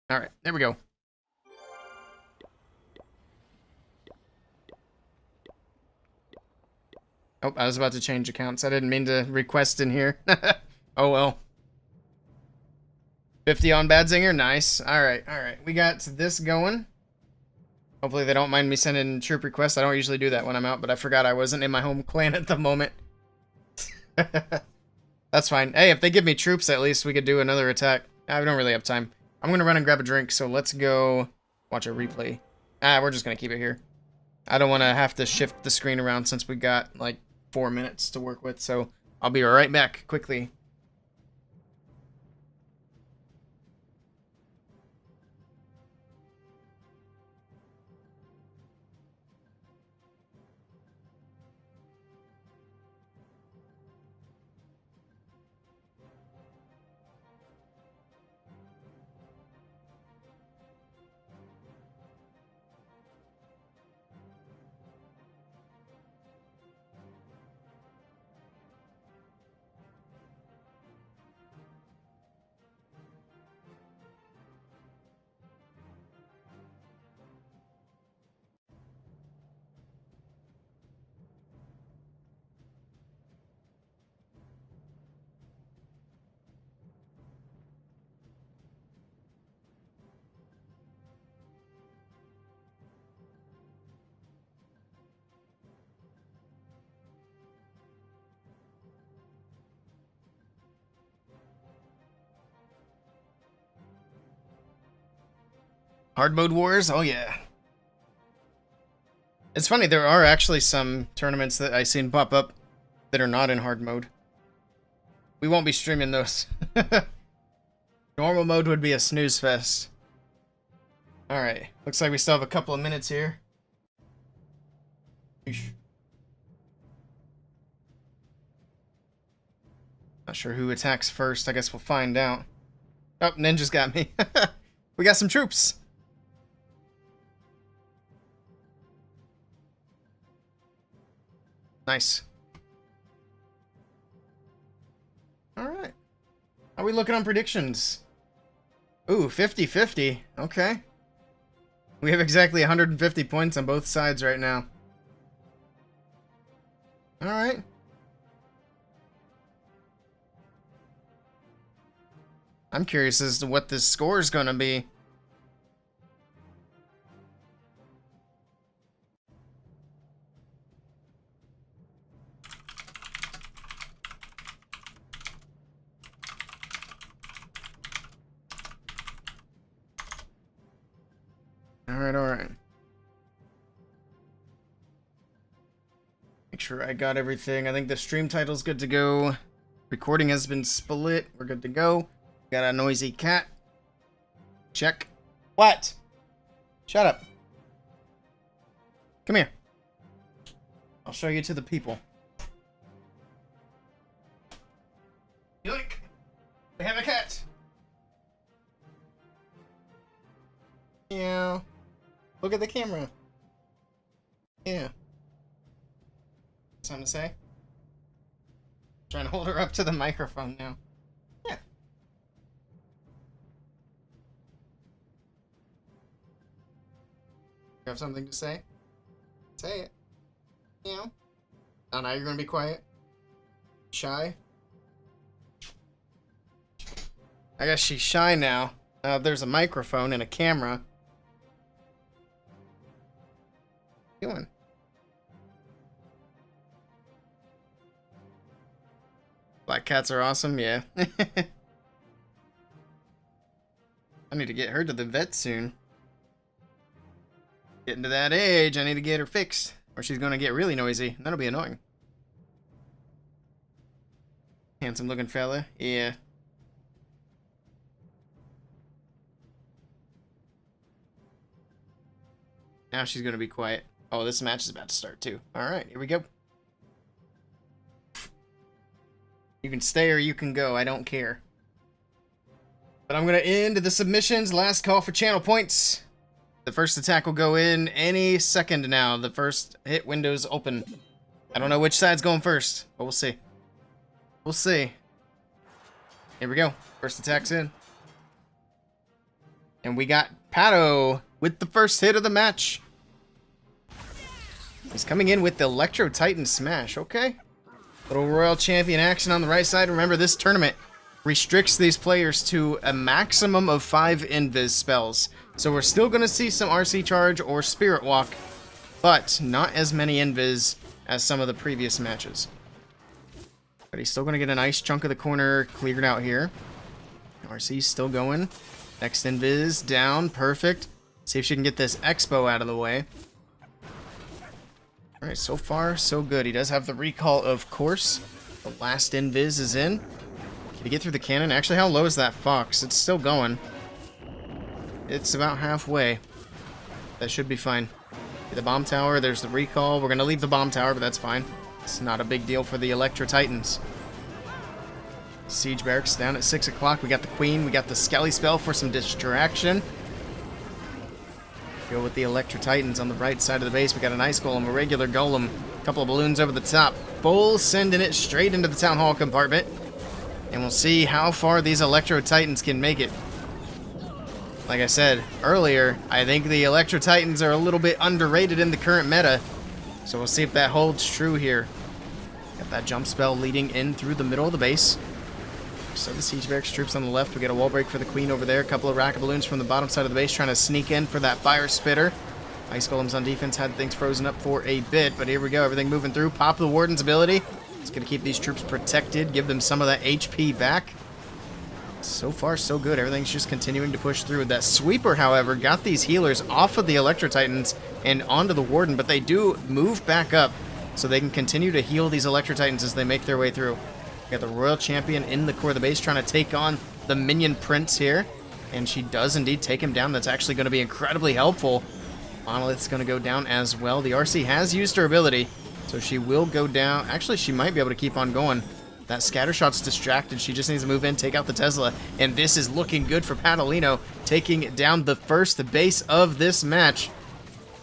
All right, there we go. Oh, I was about to change accounts. I didn't mean to request in here. Oh well. 50 on Badzinger, nice. Alright, alright. We got this going. Hopefully they don't mind me sending troop requests. I don't usually do that when I'm out, but I forgot I wasn't in my home clan at the moment. That's fine. Hey, if they give me troops, at least we could do another attack. We don't really have time. I'm going to run and grab a drink, so let's go watch a replay. We're just going to keep it here. I don't want to have to shift the screen around since we got, like, 4 minutes to work with, so I'll be right back quickly. Hard mode wars? Oh yeah. It's funny, there are actually some tournaments that I've seen pop up that are not in hard mode. We won't be streaming those. Normal mode would be a snooze fest. Alright, looks like we still have a couple of minutes here. Eesh. Not sure who attacks first, I guess we'll find out. Oh, Ninja's got me. We got some troops. Nice. Alright. How are we looking on predictions? Ooh, 50-50. Okay. We have exactly 150 points on both sides right now. Alright. I'm curious as to what this score is going to be. Alright. Make sure I got everything. I think the stream title's good to go. Recording has been split. We're good to go. Got a noisy cat. Check. What? Shut up. Come here. I'll show you to the people. Yoink! We have a cat! Yeah. Look at the camera. Yeah. Something to say? Trying to hold her up to the microphone now. Yeah. You have something to say? Say it. Yeah. Oh, now you're gonna be quiet? Shy? I guess she's shy now. There's a microphone and a camera. What are you doing? Black cats are awesome, yeah. I need to get her to the vet soon. Getting to that age, I need to get her fixed. Or she's gonna get really noisy. That'll be annoying. Handsome looking fella, yeah. Now she's gonna be quiet. Oh, this match is about to start too. Alright, here we go. You can stay or you can go, I don't care. But I'm gonna end the submissions. Last call for channel points. The first attack will go in any second now. The first hit window's open. I don't know which side's going first, but we'll see. We'll see. Here we go. First attack's in. And we got Pato with the first hit of the match. He's coming in with the Electro Titan Smash. Okay. Little Royal Champion action on the right side. Remember, this tournament restricts these players to a maximum of 5 invis spells. So we're still going to see some RC Charge or Spirit Walk, but not as many invis as some of the previous matches. But he's still going to get a nice chunk of the corner cleared out here. RC's still going. Next invis down. Perfect. See if she can get this Expo out of the way. Alright, so far, so good. He does have the recall, of course. The last invis is in. Can he get through the cannon? Actually, how low is that Fox? It's still going. It's about halfway. That should be fine. The bomb tower, there's the recall. We're going to leave the bomb tower, but that's fine. It's not a big deal for the Electro Titans. Siege Barracks down at 6 o'clock. We got the Queen. We got the Skelly spell for some distraction. Go with the Electro Titans on the right side of the base. We got an Ice Golem, a regular Golem, a couple of balloons over the top. Bull sending it straight into the Town Hall compartment. And we'll see how far these Electro Titans can make it. Like I said earlier, I think the Electro Titans are a little bit underrated in the current meta. So we'll see if that holds true here. Got that jump spell leading in through the middle of the base. So the Siege Barracks troops on the left. We get a wall break for the Queen over there. A couple of rack of balloons from the bottom side of the base trying to sneak in for that Fire Spitter. Ice Golems on defense had things frozen up for a bit, but here we go. Everything moving through. Pop the Warden's ability. It's going to keep these troops protected, give them some of that HP back. So far, so good. Everything's just continuing to push through. That Sweeper, however, got these healers off of the Electro Titans and onto the Warden, but they do move back up so they can continue to heal these Electro Titans as they make their way through. We got the Royal Champion in the core of the base trying to take on the Minion Prince here, and she does indeed take him down. That's actually going to be incredibly helpful. Monolith's going to go down as well. The RC has used her ability, so she will go down. Actually, she might be able to keep on going. That scatter shot's distracted. She just needs to move in, take out the Tesla. And this is looking good for Patalino, taking down the first base of this match.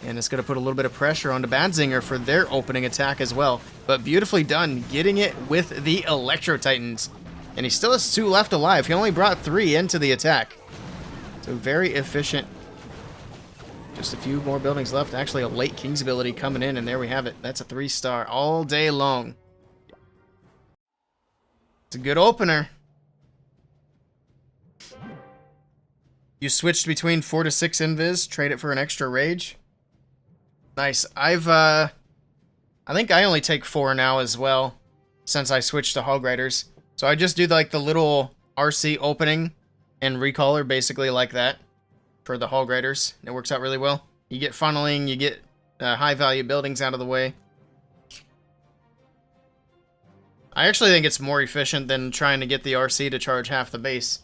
And it's going to put a little bit of pressure onto Badzinger for their opening attack as well. But beautifully done, getting it with the Electro Titans. And he still has 2 left alive. He only brought 3 into the attack. So very efficient Just a few more buildings left. Actually, a late King's ability coming in, and there we have it. That's a 3-star all day long. It's a good opener. You switched between 4 to 6 invis, trade it for an extra rage. Nice. I think I only take 4 now as well, since I switched to Hog Riders. So I just do like the little RC opening and recaller, basically like that, for the Hog Riders. It works out really well. You get funneling, you get high value buildings out of the way. I actually think it's more efficient than trying to get the RC to charge half the base.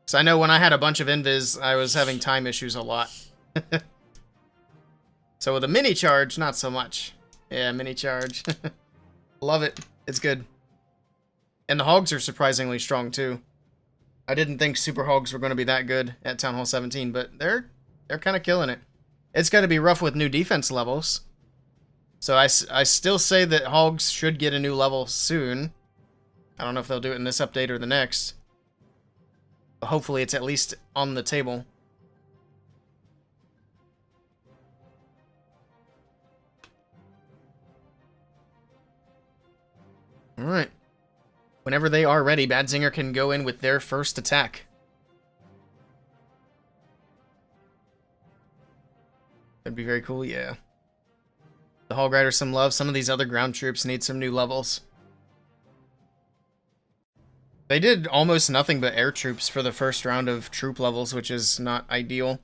So I know when I had a bunch of invis, I was having time issues a lot. So with a mini charge, not so much. Yeah, mini charge. Love it. It's good. And the hogs are surprisingly strong too. I didn't think super hogs were going to be that good at Town Hall 17, but they're kind of killing it. It's got to be rough with new defense levels. So I still say that hogs should get a new level soon. I don't know if they'll do it in this update or the next. But hopefully it's at least on the table. Alright. Whenever they are ready, Badzinger can go in with their first attack. That'd be very cool, yeah. The Hog Riders some love. Some of these other ground troops need some new levels. They did almost nothing but air troops for the first round of troop levels, which is not ideal.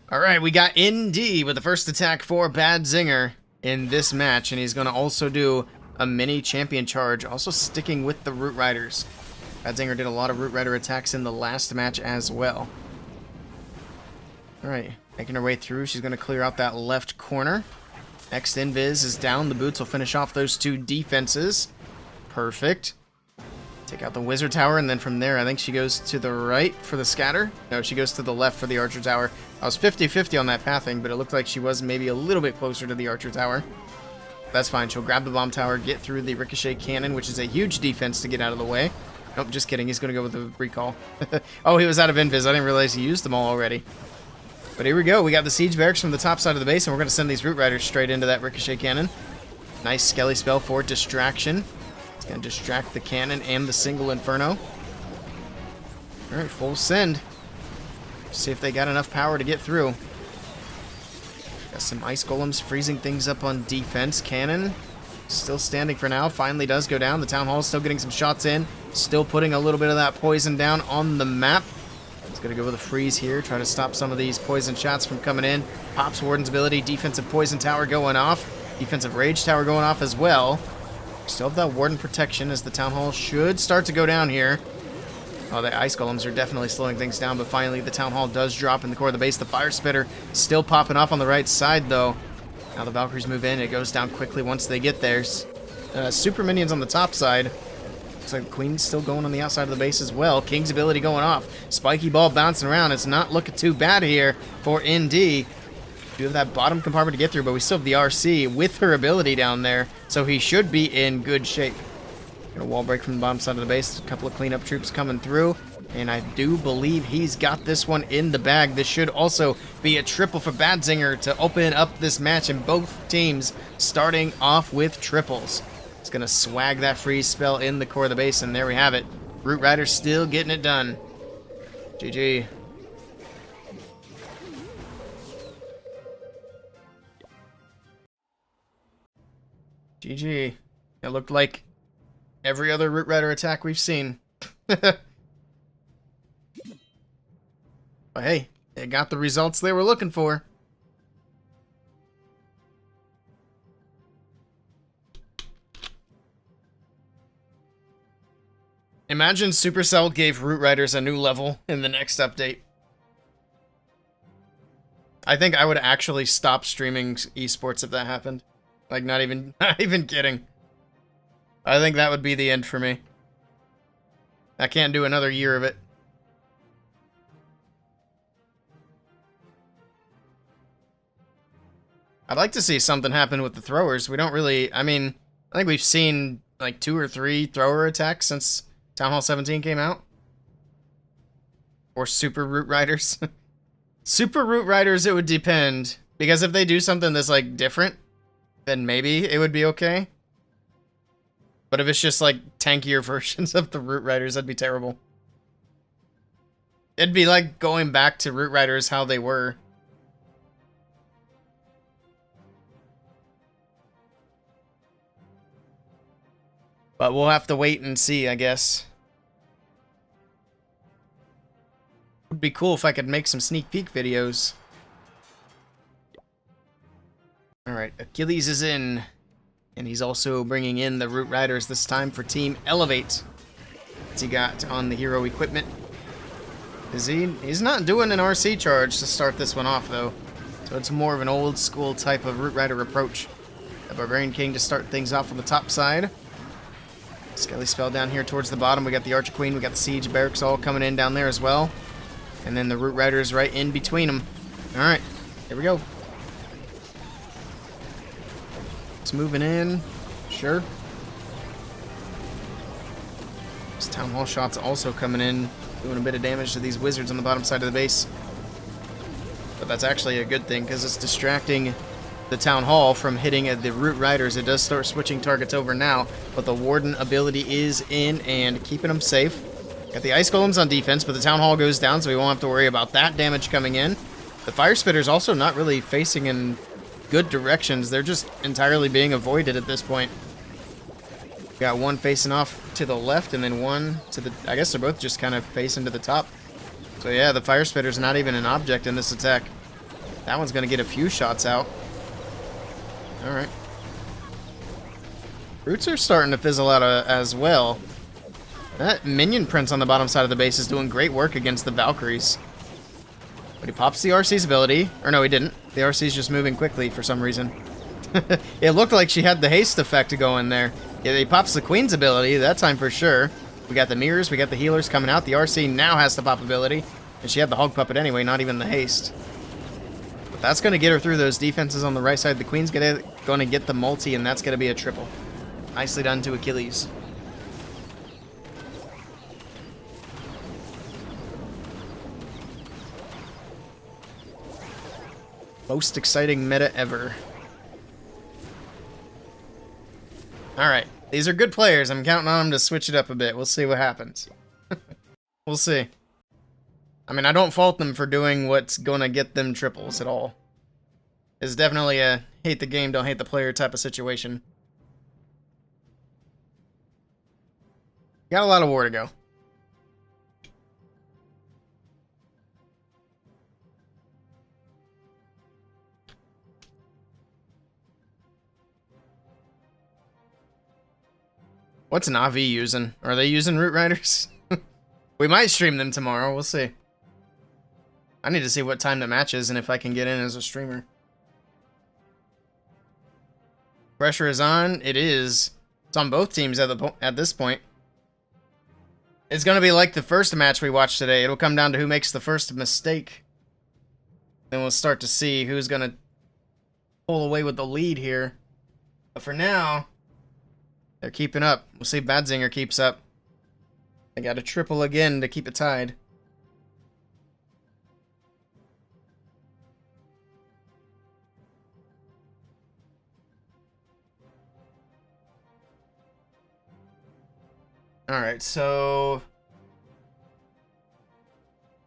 Alright, we got ND with the first attack for Badzinger in this match, and he's going to also do a mini champion charge, also sticking with the Root Riders. Badzinger did a lot of Root Rider attacks in the last match as well. Alright, making her way through. She's going to clear out that left corner. Next invis is down. The boots will finish off those two defenses. Perfect. Take out the wizard tower, and then from there, I think she goes to the right for the scatter. No, she goes to the left for the archer tower. I was 50-50 on that pathing, but it looked like she was maybe a little bit closer to the archer tower. That's fine. She'll grab the bomb tower, get through the ricochet cannon, which is a huge defense to get out of the way. Nope, just kidding. He's going to go with the recall. Oh, he was out of invis. I didn't realize he used them all already. But here we go. We got the siege barracks from the top side of the base, and we're going to send these root riders straight into that ricochet cannon. Nice skelly spell for distraction. It's going to distract the cannon and the single inferno. Alright, full send. See if they got enough power to get through. Got some ice golems freezing things up on defense. Cannon still standing for now. Finally does go down. The town hall is still getting some shots in. Still putting a little bit of that poison down on the map. He's going to go with a freeze here. Try to stop some of these poison shots from coming in. Pops Warden's ability. Defensive poison tower going off. Defensive rage tower going off as well. Still have that Warden protection as the Town Hall should start to go down here. Oh, the Ice Golems are definitely slowing things down, but finally the Town Hall does drop in the core of the base. The Fire Spitter still popping off on the right side, though. Now the Valkyries move in. It goes down quickly once they get there. Super Minions on the top side. Looks like the Queen's still going on the outside of the base as well. King's ability going off. Spiky Ball bouncing around. It's not looking too bad here for ND. We do have that bottom compartment to get through, but we still have the RC with her ability down there, so he should be in good shape. Gonna wall break from the bottom side of the base. A couple of cleanup troops coming through, and I do believe he's got this one in the bag. This should also be a triple for Badzinger to open up this match, and both teams starting off with triples. It's gonna swag that freeze spell in the core of the base, and there we have it. Root Rider still getting it done. GG. GG. It looked like every other Root Rider attack we've seen. But hey, they got the results they were looking for. Imagine Supercell gave Root Riders a new level in the next update. I think I would actually stop streaming esports if that happened. Like, not even kidding. I think that would be the end for me. I can't do another year of it. I'd like to see something happen with the throwers. We don't really... I mean, I think we've seen, like, 2 or 3 thrower attacks since Town Hall 17 came out. Or Super Root Riders. Super Root Riders, it would depend. Because if they do something that's, like, different, then maybe it would be okay. But if it's just, like, tankier versions of the Root Riders, that'd be terrible. It'd be like going back to Root Riders how they were. But we'll have to wait and see, I guess. Would be cool if I could make some sneak peek videos. Alright, Achilles is in. And he's also bringing in the Root Riders this time for Team Elevate. What's he got on the hero equipment? He's not doing an RC charge to start this one off, though. So it's more of an old school type of Root Rider approach. The Barbarian King to start things off on the top side. Skelly Spell down here towards the bottom. We got the Archer Queen, we got the Siege Barracks all coming in down there as well. And then the Root Riders right in between them. Alright, here we go. It's moving in. Sure. This Town Hall shot's also coming in, doing a bit of damage to these wizards on the bottom side of the base. But that's actually a good thing, because it's distracting the Town Hall from hitting the Root Riders. It does start switching targets over now, but the Warden ability is in and keeping them safe. Got the Ice Golems on defense, but the Town Hall goes down, so we won't have to worry about that damage coming in. The Fire Spitter's also not really facing in good directions. They're just entirely being avoided at this point. Got one facing off to the left, and then one to the... I guess they're both just kind of facing to the top. So yeah, the Fire Spitter's not even an object in this attack. That one's going to get a few shots out. Alright. Roots are starting to fizzle out as well. That Minion Prince on the bottom side of the base is doing great work against the Valkyries. But he pops the RC's ability. Or no, he didn't. The RC's just moving quickly for some reason. It looked like she had the haste effect to go in there. Yeah, he pops the Queen's ability, that time for sure. We got the mirrors, we got the healers coming out. The RC now has the pop ability. And she had the Hog Puppet anyway, not even the haste. But that's going to get her through those defenses on the right side. The Queen's going to get the multi, and that's going to be a triple. Nicely done to Achilles. Most exciting meta ever. Alright, these are good players. I'm counting on them to switch it up a bit. We'll see what happens. We'll see. I mean, I don't fault them for doing what's going to get them triples at all. It's definitely a hate the game, don't hate the player type of situation. Got a lot of war to go. What's Na'Vi using? Are they using Root Riders? We might stream them tomorrow. We'll see. I need to see what time the match is and if I can get in as a streamer. Pressure is on. It is. It's on both teams at this point. It's going to be like the first match we watched today. It'll come down to who makes the first mistake. Then we'll start to see who's going to pull away with the lead here. But for now, they're keeping up. We'll see if Badzinger keeps up. They got a triple again to keep it tied. Alright, so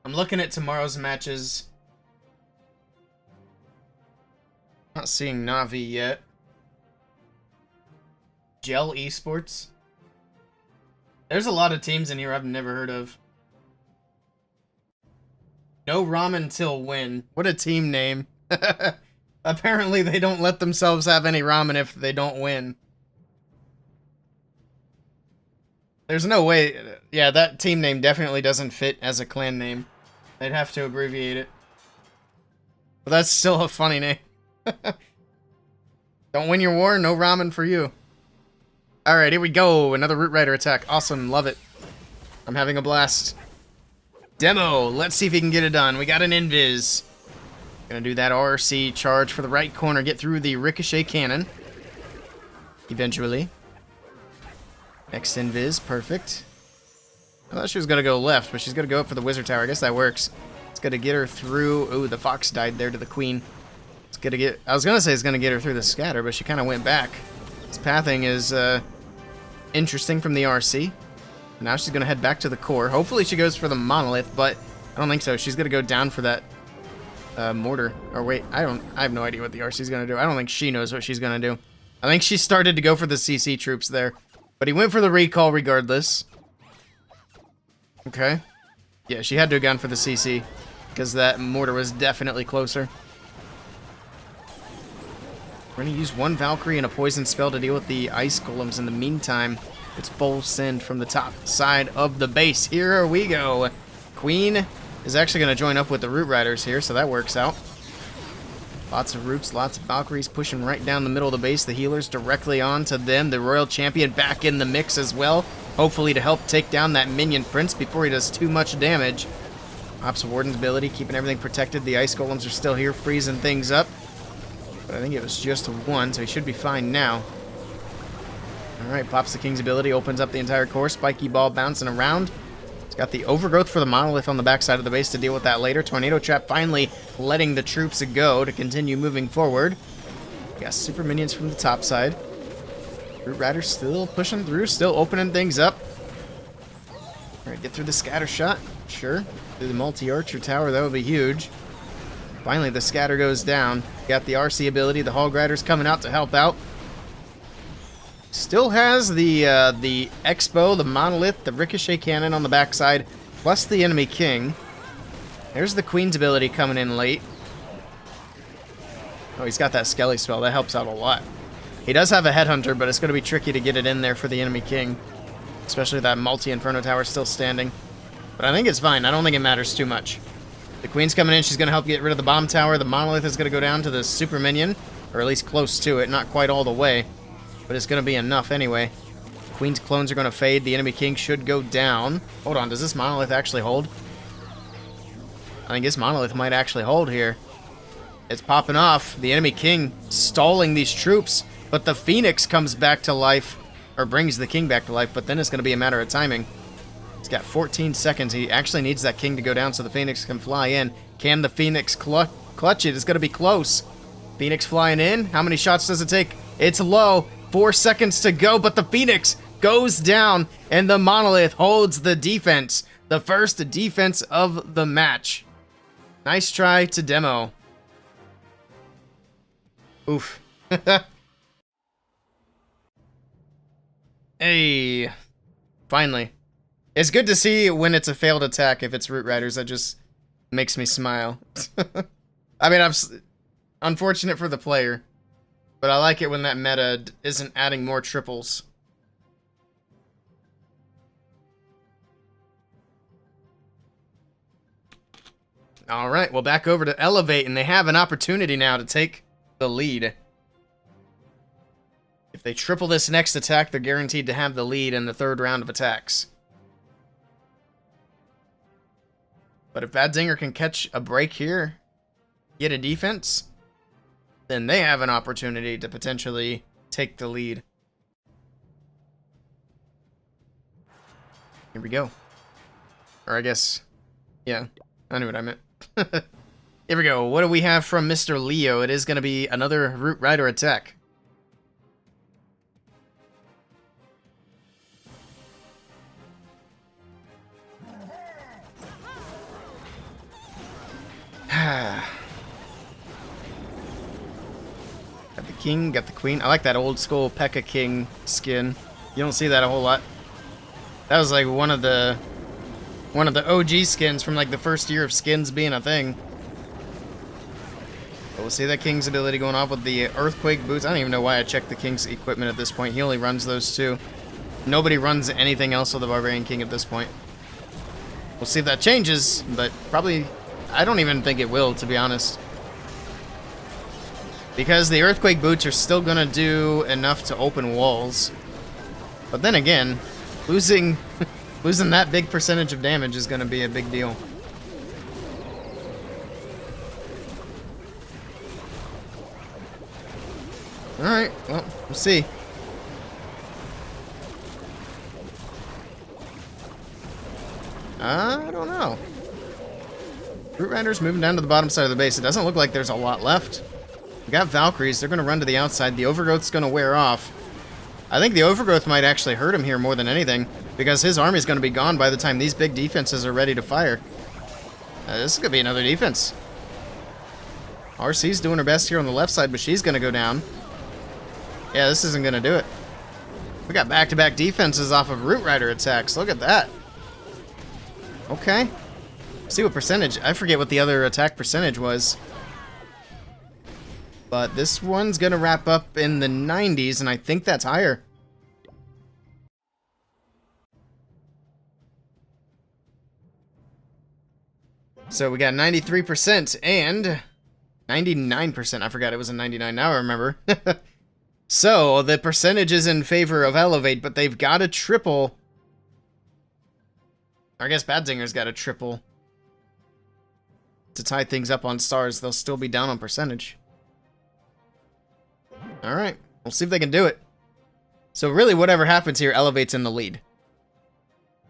I'm looking at tomorrow's matches. Not seeing Na'Vi yet. Gel Esports. There's a lot of teams in here I've never heard of. No ramen till win. What a team name. Apparently they don't let themselves have any ramen if they don't win. There's no way. Yeah, that team name definitely doesn't fit as a clan name. They'd have to abbreviate it. But that's still a funny name. Don't win your war, no ramen for you. Alright, here we go. Another Root Rider attack. Awesome, love it. I'm having a blast. Demo, let's see if he can get it done. We got an invis. Gonna do that RC charge for the right corner, get through the ricochet cannon. Eventually. Next invis, perfect. I thought she was gonna go left, but she's gonna go up for the wizard tower. I guess that works. It's gonna get her through. Ooh, the fox died there to the queen. It's gonna get. I was gonna say it's gonna get her through the scatter, but she kind of went back. This pathing is interesting from the RC. Now she's gonna head back to the core. Hopefully she goes for the monolith, but I don't think so. She's gonna go down for that mortar. Or wait, I have no idea what the RC's gonna do. I don't think she knows what she's gonna do. I think she started to go for the CC troops there, but he went for the recall regardless. Okay. Yeah, she had to have gone for the CC because that mortar was definitely closer. We're gonna use one Valkyrie and a poison spell to deal with the ice golems. In the meantime, it's full send from the top side of the base. Here we go. Queen is actually gonna join up with the Root Riders here, so that works out. Lots of Roots, lots of Valkyries pushing right down the middle of the base. The healers directly onto them. The Royal Champion back in the mix as well. Hopefully to help take down that Minion Prince before he does too much damage. Pops Warden's ability, keeping everything protected. The Ice Golems are still here, freezing things up. But I think it was just one, so he should be fine now. Alright, pops the King's ability, opens up the entire core. Spiky Ball bouncing around. It's got the Overgrowth for the Monolith on the backside of the base to deal with that later. Tornado Trap finally letting the troops go to continue moving forward. We got Super Minions from the top side. Root Rider still pushing through, still opening things up. Alright, get through the scatter shot. Sure. Through the multi-archer tower, that would be huge. Finally, the scatter goes down. Got the RC ability. The Hog Riders coming out to help out. Still has the Expo, the Monolith, the Ricochet Cannon on the backside, plus the enemy King. There's the Queen's ability coming in late. Oh, he's got that Skelly spell. That helps out a lot. He does have a Headhunter, but it's going to be tricky to get it in there for the enemy King. Especially that multi-Inferno Tower still standing. But I think it's fine. I don't think it matters too much. The Queen's coming in. She's going to help get rid of the Bomb Tower. The Monolith is going to go down to the Super Minion. Or at least close to it. Not quite all the way. But it's going to be enough anyway. Queen's clones are going to fade. The enemy King should go down. Hold on. Does this Monolith actually hold? I think this Monolith might actually hold here. It's popping off. The enemy King stalling these troops. But the Phoenix comes back to life. Or brings the King back to life. But then it's going to be a matter of timing. He's got 14 seconds. He actually needs that King to go down so the Phoenix can fly in. Can the Phoenix clutch it? It's going to be close. Phoenix flying in. How many shots does it take? It's low. 4 seconds to go, but the Phoenix goes down, and the Monolith holds the defense. The first defense of the match. Nice try to demo. Oof. Hey. Finally. It's good to see when it's a failed attack if it's Root Riders. That just makes me smile. I mean, I'm unfortunate for the player. But I like it when that meta isn't adding more triples. Alright, well back over to Elevate, and they have an opportunity now to take the lead. If they triple this next attack, they're guaranteed to have the lead in the third round of attacks. But if Bad Zinger can catch a break here, get a defense, then they have an opportunity to potentially take the lead. Here we go. Or I guess, yeah, I knew what I meant. Here we go. What do we have from Mr. Leo? It is going to be another Root Rider attack. Got the King, got the Queen. I like that old school P.E.K.K.A. King skin. You don't see that a whole lot. That was like one of the OG skins from like the first year of skins being a thing. But we'll see that King's ability going off with the Earthquake boots. I don't even know why I checked the King's equipment at this point. He only runs those two. Nobody runs anything else with the Barbarian King at this point. We'll see if that changes, but probably, I don't even think it will, to be honest. Because the Earthquake boots are still going to do enough to open walls. But then again, losing that big percentage of damage is going to be a big deal. Alright, well, we'll see. I don't know. Root Riders moving down to the bottom side of the base. It doesn't look like there's a lot left. We got Valkyries. They're going to run to the outside. The Overgrowth's going to wear off. I think the Overgrowth might actually hurt him here more than anything, because his army's going to be gone by the time these big defenses are ready to fire. This is going to be another defense. RC's doing her best here on the left side, but she's going to go down. Yeah, this isn't going to do it. We got back-to-back defenses off of Root Rider attacks. Look at that. Okay. See what percentage. I forget what the other attack percentage was. But this one's going to wrap up in the 90s, and I think that's higher. So we got 93% and 99%. I forgot it was a 99. Now I remember. So the percentage is in favor of Elevate, but they've got a triple. I guess Badzinger's got a triple. To tie things up on stars, they'll still be down on percentage. Alright, we'll see if they can do it. So really, whatever happens here, Elevate's in the lead.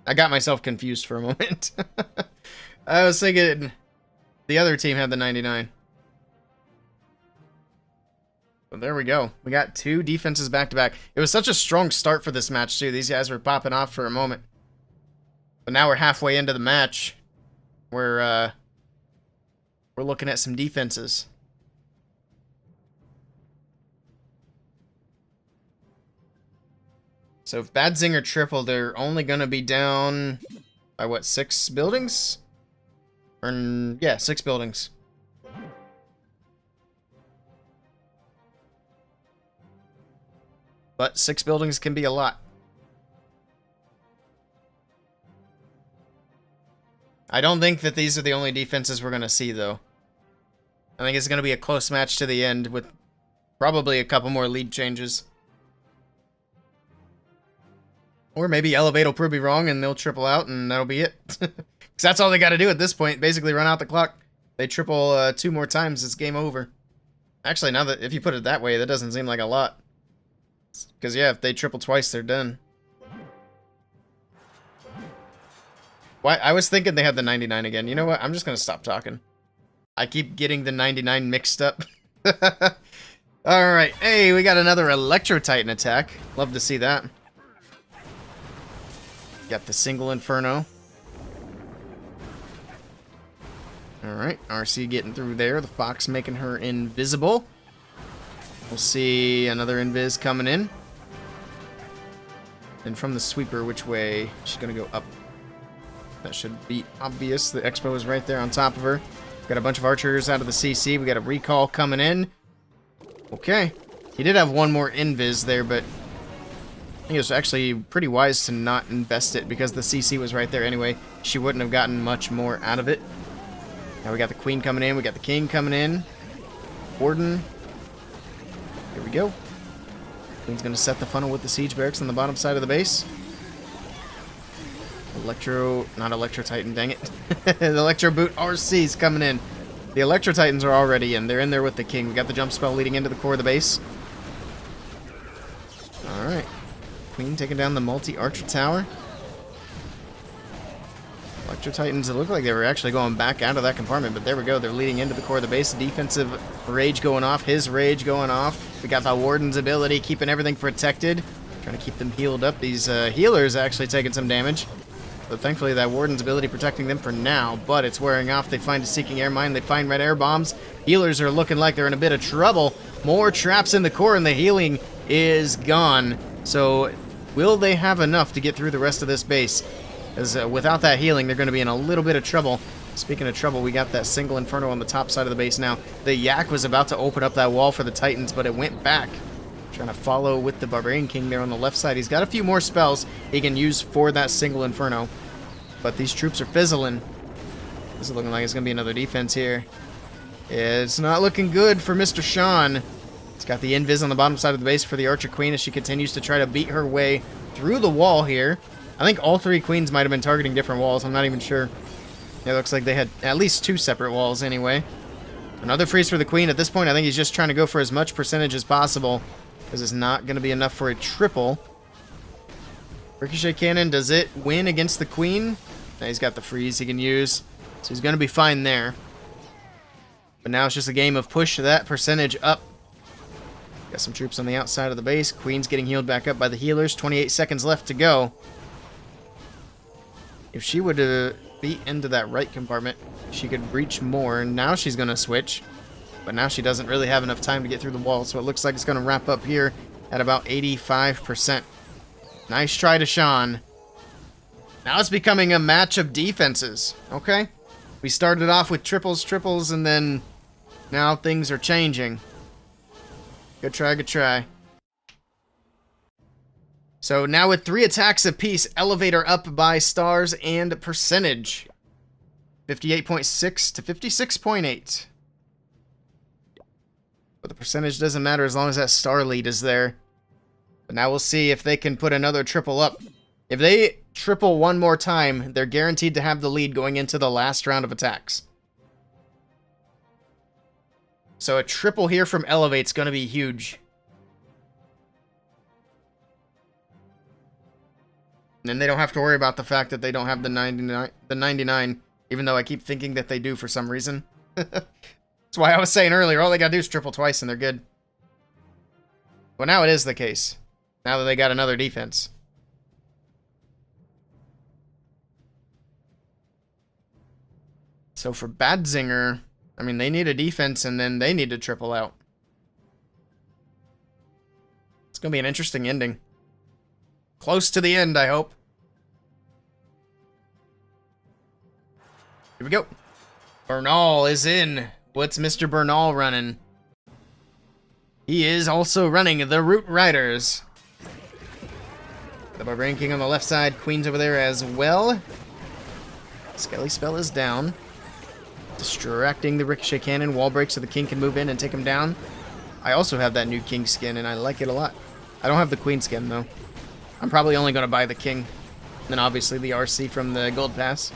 I got myself confused for a moment. I was thinking the other team had the 99. But there we go. We got two defenses back-to-back. It was such a strong start for this match, too. These guys were popping off for a moment. But now we're halfway into the match. We're looking at some defenses. So if Badzinger triple, they're only going to be down by, what, 6 buildings? Or, yeah, 6 buildings. But 6 buildings can be a lot. I don't think that these are the only defenses we're going to see, though. I think it's going to be a close match to the end with probably a couple more lead changes. Or maybe Elevate will prove me wrong and they'll triple out and that'll be it. Because that's all they got to do at this point. Basically run out the clock. They triple 2 more times, it's game over. Actually, now that if you put it that way, that doesn't seem like a lot. Because, yeah, if they triple twice, they're done. Why? I was thinking they had the 99 again. You know what? I'm just going to stop talking. I keep getting the 99 mixed up. Alright. Hey, we got another Electro Titan attack. Love to see that. Got the single Inferno. Alright. RC getting through there. The Fox making her invisible. We'll see another Invis coming in. And from the sweeper, which way? She's going to go up. That should be obvious. The Expo is right there on top of her. Got a bunch of archers out of the CC. We got a recall coming in. Okay. He did have one more Invis there, but I think it was actually pretty wise to not invest it because the CC was right there anyway. She wouldn't have gotten much more out of it. Now we got the Queen coming in. We got the King coming in. Warden. Here we go. Queen's going to set the funnel with the siege barracks on the bottom side of the base. Not Electro Titan, dang it. The Electro Boot RC's coming in. The Electro Titans are already in. They're in there with the King. We got the jump spell leading into the core of the base. Alright. Queen taking down the multi-archer tower. Electro Titans, it looked like they were actually going back out of that compartment, but there we go. They're leading into the core of the base. Defensive rage going off. His rage going off. We got the Warden's ability, keeping everything protected. Trying to keep them healed up. These healers actually taking some damage. But thankfully that Warden's ability protecting them for now, but it's wearing off. They find a Seeking Air Mine. They find red air bombs. Healers are looking like they're in a bit of trouble. More traps in the core and the healing is gone. So will they have enough to get through the rest of this base? As without that healing, they're going to be in a little bit of trouble. Speaking of trouble, we got that single Inferno on the top side of the base now. The Yak was about to open up that wall for the Titans, but it went back. Trying to follow with the Barbarian King there on the left side. He's got a few more spells he can use for that single Inferno. But these troops are fizzling. This is looking like it's going to be another defense here. It's not looking good for Mr. Sean. He's got the Invis on the bottom side of the base for the Archer Queen as she continues to try to beat her way through the wall here. I think all 3 queens might have been targeting different walls. I'm not even sure. It looks like they had at least 2 separate walls anyway. Another freeze for the Queen. At this point, I think he's just trying to go for as much percentage as possible, because it's not going to be enough for a triple. Ricochet Cannon, does it win against the Queen? Now he's got the freeze he can use. So he's going to be fine there. But now it's just a game of push that percentage up. Got some troops on the outside of the base. Queen's getting healed back up by the healers. 28 seconds left to go. If she would beat into that right compartment, she could reach more. Now she's going to switch. But now she doesn't really have enough time to get through the wall. So it looks like it's going to wrap up here at about 85%. Nice try to Sean. Now it's becoming a match of defenses. Okay. We started off with triples, and then now things are changing. Good try, good try. So now with 3 attacks apiece, Elevator up by stars and percentage. 58.6 to 56.8. But the percentage doesn't matter as long as that star lead is there. But now we'll see if they can put another triple up. If they triple one more time, they're guaranteed to have the lead going into the last round of attacks. So a triple here from Elevate's going to be huge. And then they don't have to worry about the fact that they don't have the 99, even though I keep thinking that they do for some reason. That's why I was saying earlier, all they got to do is triple twice and they're good. Well, now it is the case. Now that they got another defense. So for Badzinger, I mean, they need a defense and then they need to triple out. It's going to be an interesting ending. Close to the end, I hope. Here we go. Bernal is in. What's Mr. Bernal running? He is also running the Root Riders. The Barbarian King on the left side. Queen's over there as well. Skelly Spell is down. Distracting the Ricochet Cannon. Wall break so the King can move in and take him down. I also have that new King skin and I like it a lot. I don't have the Queen skin though. I'm probably only going to buy the King. And then obviously the RC from the Gold Pass.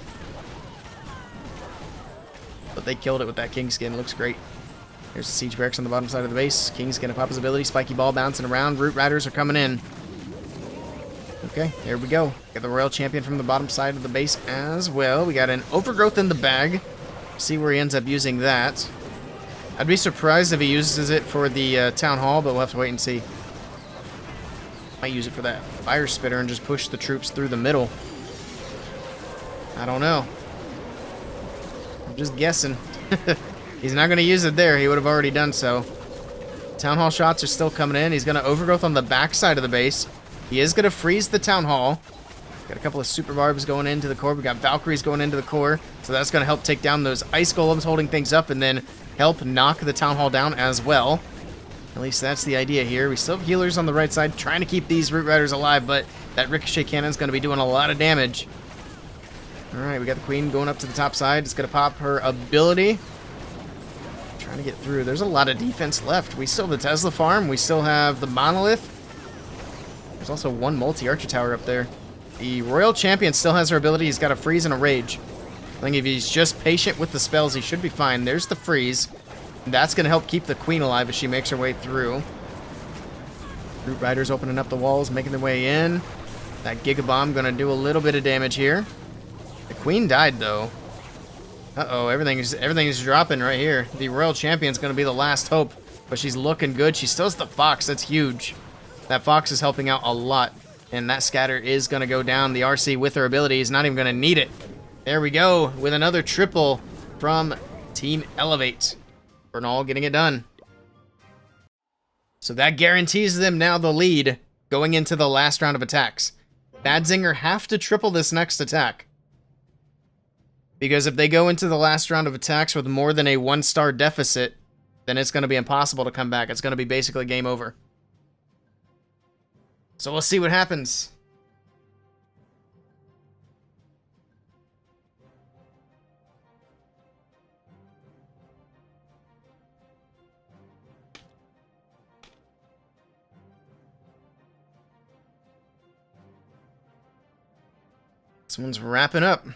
But they killed it with that King skin. Looks great. There's the Siege Barracks on the bottom side of the base. King's going to pop his ability. Spiky Ball bouncing around. Root Riders are coming in. Okay, there we go. Got the Royal Champion from the bottom side of the base as well. We got an Overgrowth in the bag. See where he ends up using that. I'd be surprised if he uses it for the Town Hall, but we'll have to wait and see. Might use it for that Fire Spitter and just push the troops through the middle. I don't know. I'm just guessing. He's not going to use it there. He would have already done so. Town Hall shots are still coming in. He's going to Overgrowth on the back side of the base. He is going to freeze the Town Hall. Got a couple of Super Barbs going into the core. We got Valkyries going into the core. So that's going to help take down those Ice Golems holding things up and then help knock the Town Hall down as well. At least that's the idea here. We still have healers on the right side trying to keep these Root Riders alive, but that Ricochet Cannon is going to be doing a lot of damage. Alright, we got the Queen going up to the top side. It's going to pop her ability. Trying to get through. There's a lot of defense left. We still have the Tesla farm. We still have the Monolith. There's also one multi-archer tower up there. The Royal Champion still has her ability. He's got a freeze and a rage. I think if he's just patient with the spells, he should be fine. There's the freeze. That's going to help keep the Queen alive as she makes her way through. Root Riders opening up the walls, making their way in. That Giga Bomb going to do a little bit of damage here. The Queen died, though. Uh-oh, everything is dropping right here. The Royal Champion's going to be the last hope, but she's looking good. She still has the Fox. That's huge. That Fox is helping out a lot, and that Scatter is going to go down. The RC with her ability is not even going to need it. There we go, with another triple from Team Elevate. Bernal getting it done. So that guarantees them now the lead going into the last round of attacks. Badzinger have to triple this next attack. Because if they go into the last round of attacks with more than a 1-star deficit, then it's going to be impossible to come back. It's going to be basically game over. So we'll see what happens. This one's wrapping up.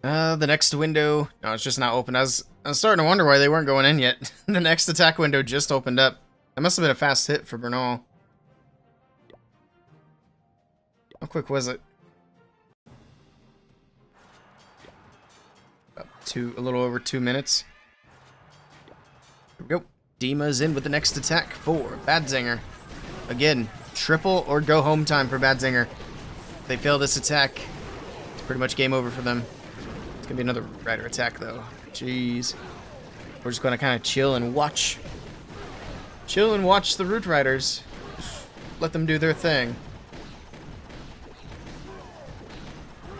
The next window... No, it's just not open. I was starting to wonder why they weren't going in yet. The next attack window just opened up. That must have been a fast hit for Bernal. How quick was it? A little over 2 minutes. Here we go. Dima's in with the next attack for Badzinger. Again, triple or go home time for Badzinger. If they fail this attack, it's pretty much game over for them. It's gonna be another Rider attack though. Jeez. We're just gonna kind of chill and watch. Chill and watch the Root Riders. Let them do their thing.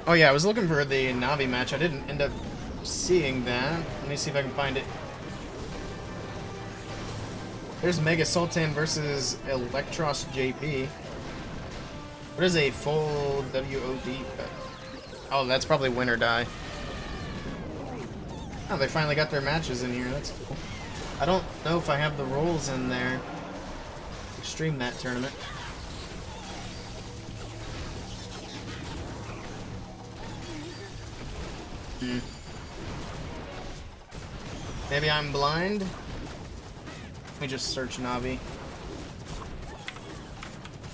Oh yeah, I was looking for the Navi match. I didn't end up seeing that. Let me see if I can find it. There's Mega Sultan versus Electros JP. What is a full WOD? Oh, that's probably win or die. Oh, they finally got their matches in here. That's cool. I don't know if I have the roles in there to stream that tournament. Maybe I'm blind? Let me just search Navi.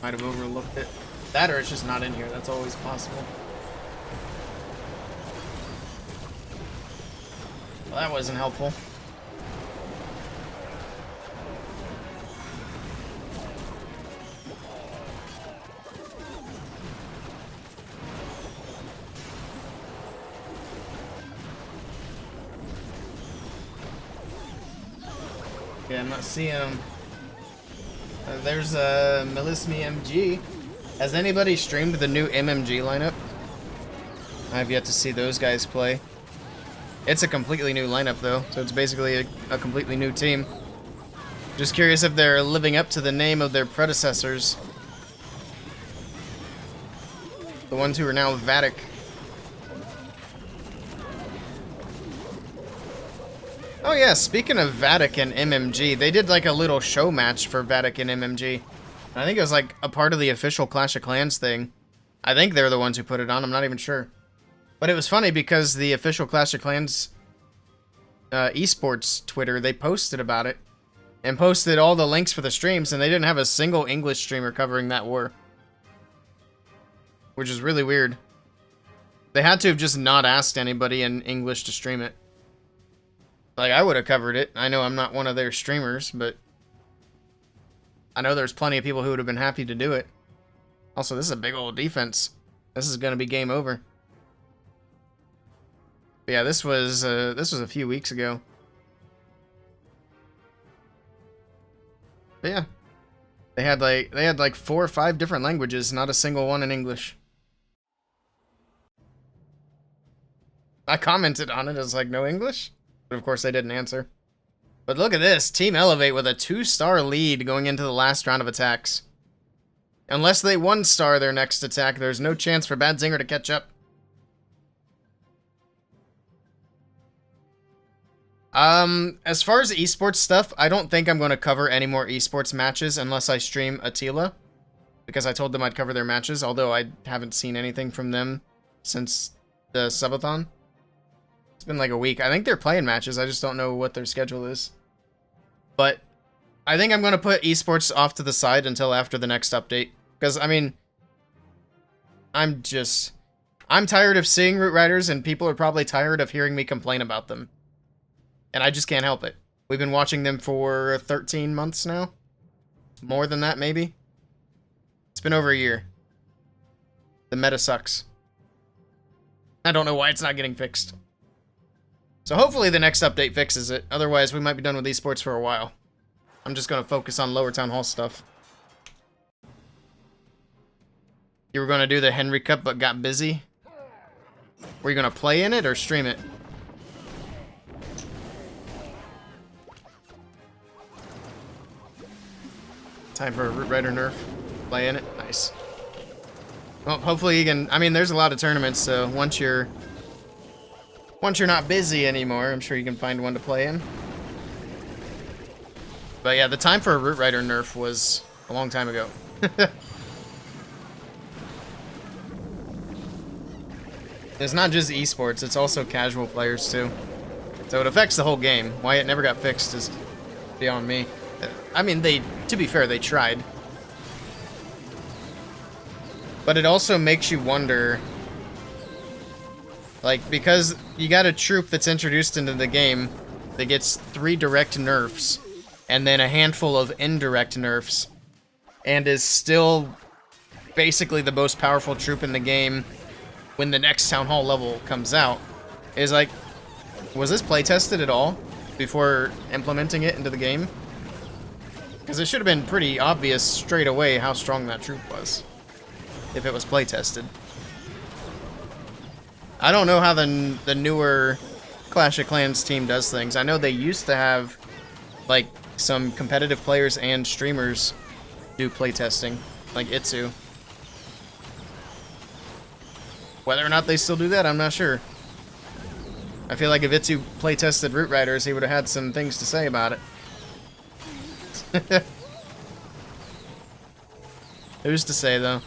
Might have overlooked it. That or it's just not in here. That's always possible. Well, that wasn't helpful. Okay, I'm not seeing him. There's Melismi MG. Has anybody streamed the new MMG lineup? I have yet to see those guys play. It's a completely new lineup though, so it's basically a completely new team. Just curious if they're living up to the name of their predecessors. The ones who are now Vatic. Oh yeah, speaking of Vatic and MMG, they did like a little show match for Vatic and MMG. I think it was like a part of the official Clash of Clans thing. I think they're the ones who put it on, I'm not even sure. But it was funny because the official Clash of Clans esports Twitter, they posted about it. And posted all the links for the streams, and they didn't have a single English streamer covering that war. Which is really weird. They had to have just not asked anybody in English to stream it. Like, I would have covered it. I know I'm not one of their streamers, but I know there's plenty of people who would have been happy to do it. Also, this is a big old defense. This is going to be game over. But yeah, this was a few weeks ago. But yeah, they had like 4 or 5 different languages, not a single one in English. I commented on it, I was like, no English? But of course they didn't answer. But look at this, Team Elevate with a 2-star lead going into the last round of attacks. Unless they 1-star their next attack, there's no chance for Badzinger to catch up. As far as esports stuff, I don't think I'm going to cover any more esports matches unless I stream Attila. Because I told them I'd cover their matches, although I haven't seen anything from them since the subathon. It's been like a week. I think they're playing matches, I just don't know what their schedule is. But I think I'm going to put esports off to the side until after the next update. Because, I mean, I'm tired of seeing Root Riders, and people are probably tired of hearing me complain about them. And I just can't help it. We've been watching them for 13 months now. More than that, maybe. It's been over a year. The meta sucks. I don't know why it's not getting fixed. So hopefully the next update fixes it. Otherwise, we might be done with esports for a while. I'm just going to focus on Lower Town Hall stuff. You were going to do the Henry Cup but got busy? Were you going to play in it or stream it? Time for a Root Rider nerf. Play in it. Nice. Well, hopefully you can... I mean, there's a lot of tournaments, so once you're not busy anymore, I'm sure you can find one to play in. But yeah, the time for a Root Rider nerf was a long time ago. It's not just esports, it's also casual players too. So it affects the whole game. Why it never got fixed is beyond me. I mean, to be fair, they tried. But it also makes you wonder, like, because you got a troop that's introduced into the game that gets 3 direct nerfs, and then a handful of indirect nerfs, and is still basically the most powerful troop in the game when the next Town Hall level comes out, is like, was this playtested at all before implementing it into the game? Because it should have been pretty obvious straight away how strong that troop was, if it was playtested. I don't know how the newer Clash of Clans team does things. I know they used to have, like, some competitive players and streamers do playtesting, like Itsu. Whether or not they still do that, I'm not sure. I feel like if Itsu playtested Root Riders, he would have had some things to say about it. Who's to say, though?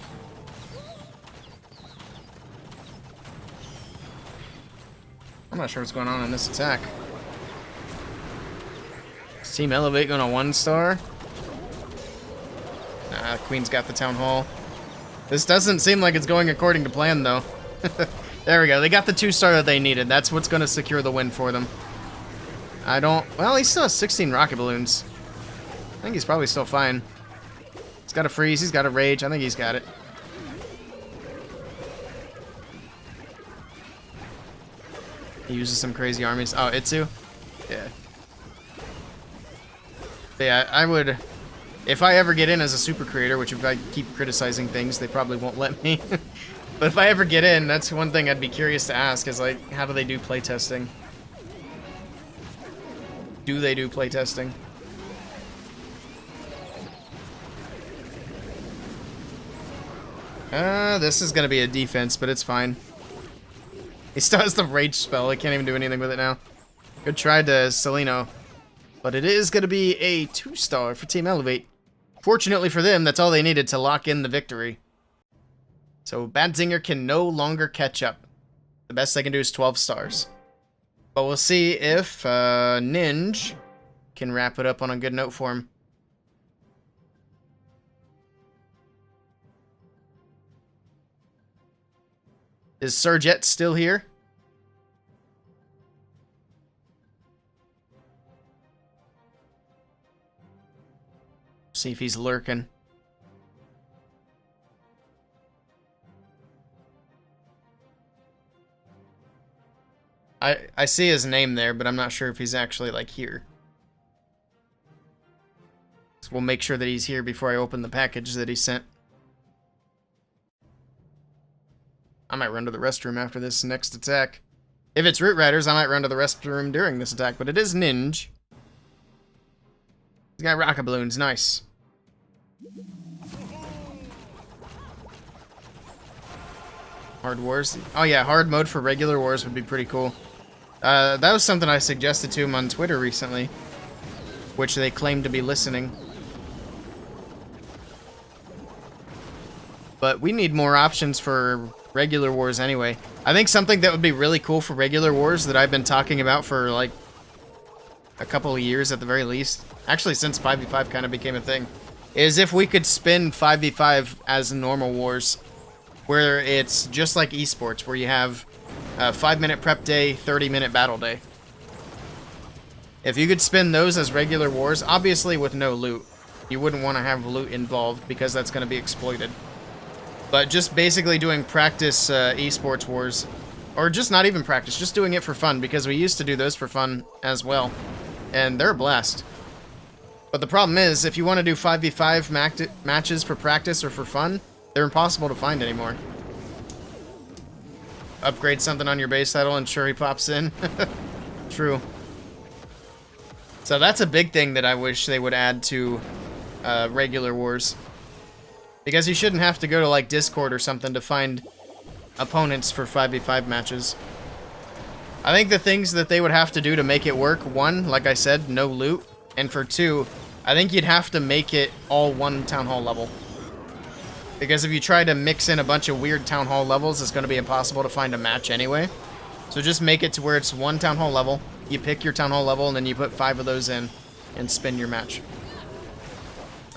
I'm not sure what's going on in this attack. Is Team Elevate going to 1-star? Nah, Queen's got the Town Hall. This doesn't seem like it's going according to plan, though. There we go. They got the 2-star that they needed. That's what's going to secure the win for them. Well, he still has 16 rocket balloons. I think he's probably still fine. He's got a freeze. He's got a rage. I think he's got it. He uses some crazy armies. Oh, Itsu? Yeah. But yeah, I would... If I ever get in as a super creator, which if I keep criticizing things, they probably won't let me. But if I ever get in, that's one thing I'd be curious to ask, is like, how do they do playtesting? Do they do playtesting? This is gonna be a defense, but it's fine. He still has the rage spell. I can't even do anything with it now. Good try to Celino. But it is gonna be a 2-star for Team Elevate. Fortunately for them, that's all they needed to lock in the victory. So Badzinger can no longer catch up. The best they can do is 12 stars. But we'll see if Ninja can wrap it up on a good note for him. Is Surjet still here? See if he's lurking. I see his name there, but I'm not sure if he's actually, like, here. So we'll make sure that he's here before I open the package that he sent. I might run to the restroom after this next attack. If it's Root Riders, I might run to the restroom during this attack, but it is Ninja. He's got rocket balloons, nice. Hard wars. Oh yeah, hard mode for regular wars would be pretty cool. That was something I suggested to him on Twitter recently, which they claimed to be listening. But we need more options for regular wars anyway. I think something that would be really cool for regular wars that I've been talking about for like a couple of years at the very least, actually since 5v5 kind of became a thing, is if we could spin 5v5 as normal wars, where it's just like esports, where you have a 5-minute prep day, 30-minute battle day. If you could spin those as regular wars, obviously with no loot. You wouldn't want to have loot involved because that's going to be exploited. But just basically doing practice esports wars, or just not even practice, just doing it for fun, because we used to do those for fun as well, and they're a blast. But the problem is, if you want to do 5v5 matches for practice or for fun, they're impossible to find anymore. Upgrade something on your base title and sure he pops in. True. So that's a big thing that I wish they would add to regular wars. Because you shouldn't have to go to like Discord or something to find opponents for 5v5 matches. I think the things that they would have to do to make it work, one, like I said, no loot. And for two, I think you'd have to make it all one Town Hall level. Because if you try to mix in a bunch of weird Town Hall levels, it's going to be impossible to find a match anyway. So just make it to where it's one Town Hall level. You pick your Town Hall level, and then you put 5 of those in and spin your match.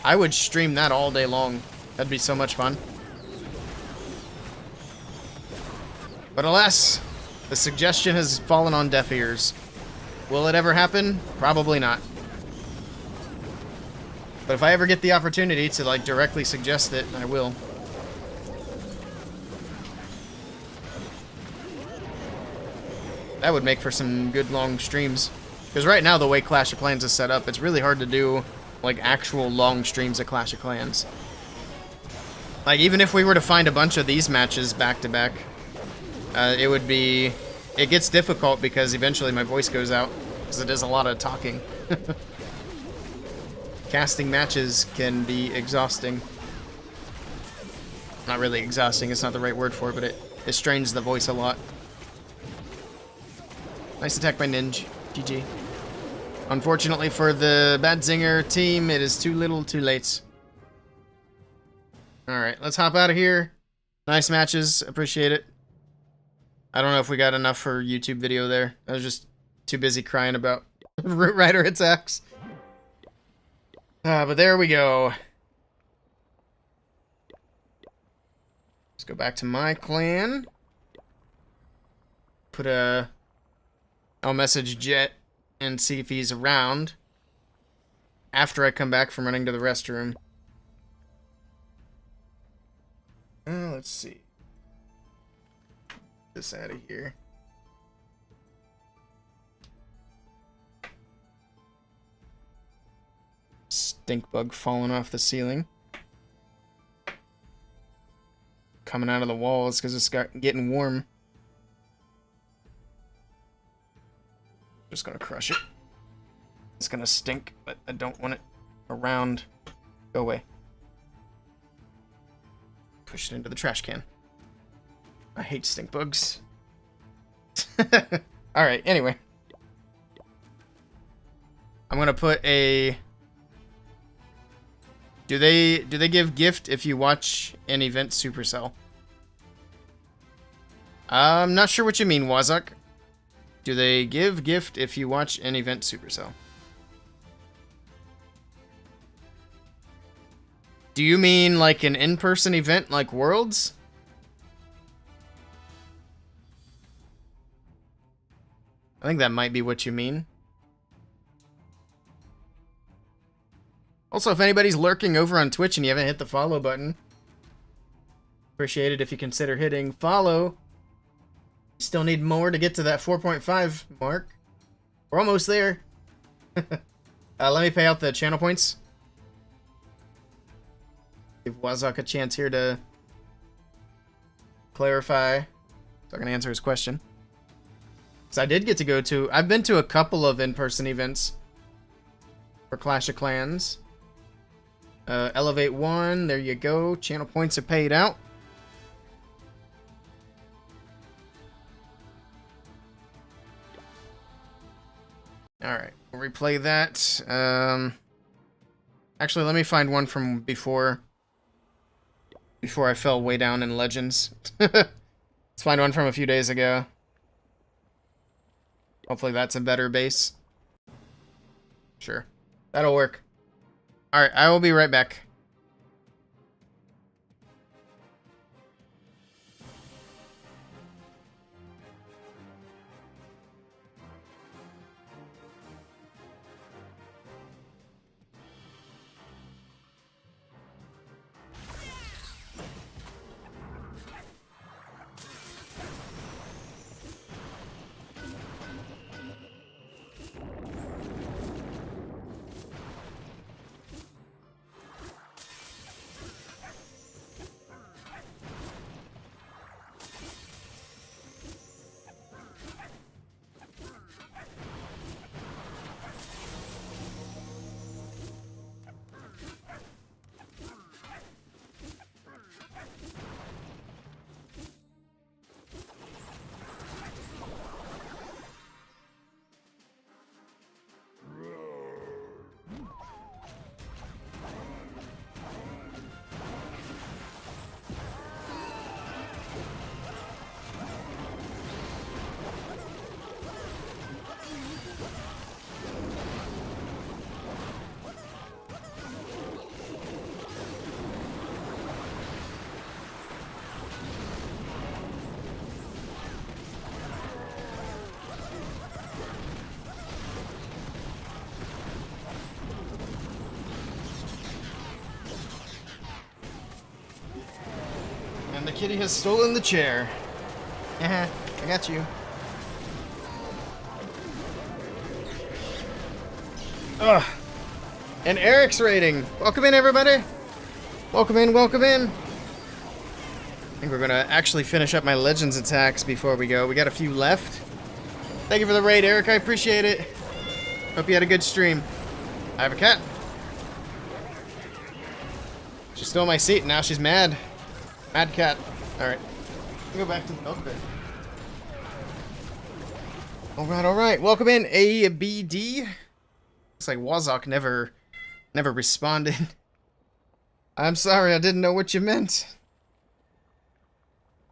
I would stream that all day long. That'd be so much fun. But alas, the suggestion has fallen on deaf ears. Will it ever happen? Probably not. But if I ever get the opportunity to, like, directly suggest it, I will. That would make for some good long streams. Because right now, the way Clash of Clans is set up, it's really hard to do, like, actual long streams of Clash of Clans. Like, even if we were to find a bunch of these matches back-to-back, it would be... It gets difficult because eventually my voice goes out. Because it is a lot of talking. Casting matches can be exhausting. Not really exhausting, it's not the right word for it, but it strains the voice a lot. Nice attack by Ninja. GG. Unfortunately for the Bad Zinger team, it is too little too late. Alright, let's hop out of here. Nice matches, appreciate it. I don't know if we got enough for YouTube video there. I was just too busy crying about Root Rider attacks. But there we go. Let's go back to my clan. I'll message Jet and see if he's around after I come back from running to the restroom. Let's see. Get this out of here. Stink bug falling off the ceiling. Coming out of the walls because it's getting warm. Just gonna crush it. It's gonna stink, but I don't want it around. Go away. Push it into the trash can. I hate stink bugs. Alright, anyway. I'm gonna put a... Do they give gift if you watch an event Supercell? I'm not sure what you mean, Wazak. Do they give gift if you watch an event Supercell? Do you mean like an in-person event like Worlds? I think that might be what you mean. Also, if anybody's lurking over on Twitch and you haven't hit the follow button, appreciate it if you consider hitting follow. Still need more to get to that 4.5 mark. We're almost there. Let me pay out the channel points. Give Wazak a chance here to clarify, so I can answer his question. So I did get to go to... I've been to a couple of in-person events for Clash of Clans. Elevate 1, there you go. Channel points are paid out. Alright, we'll replay that. Actually, let me find one from before I fell way down in Legends. Let's find one from a few days ago. Hopefully that's a better base. Sure, that'll work. Alright, I will be right back. the kitty has stolen the chair. I got you. Ugh. And Eric's rating. Welcome in, everybody. Welcome in, welcome in. I think we're gonna actually finish up my Legends attacks before we go. We got a few left. Thank you for the raid, Eric. I appreciate it. Hope you had a good stream. I have a cat. She stole my seat, and now she's mad. Mad cat. Alright. Go back to the dog bed. Alright, alright. Welcome in, ABD. Looks like Wazok never responded. I'm sorry, I didn't know what you meant.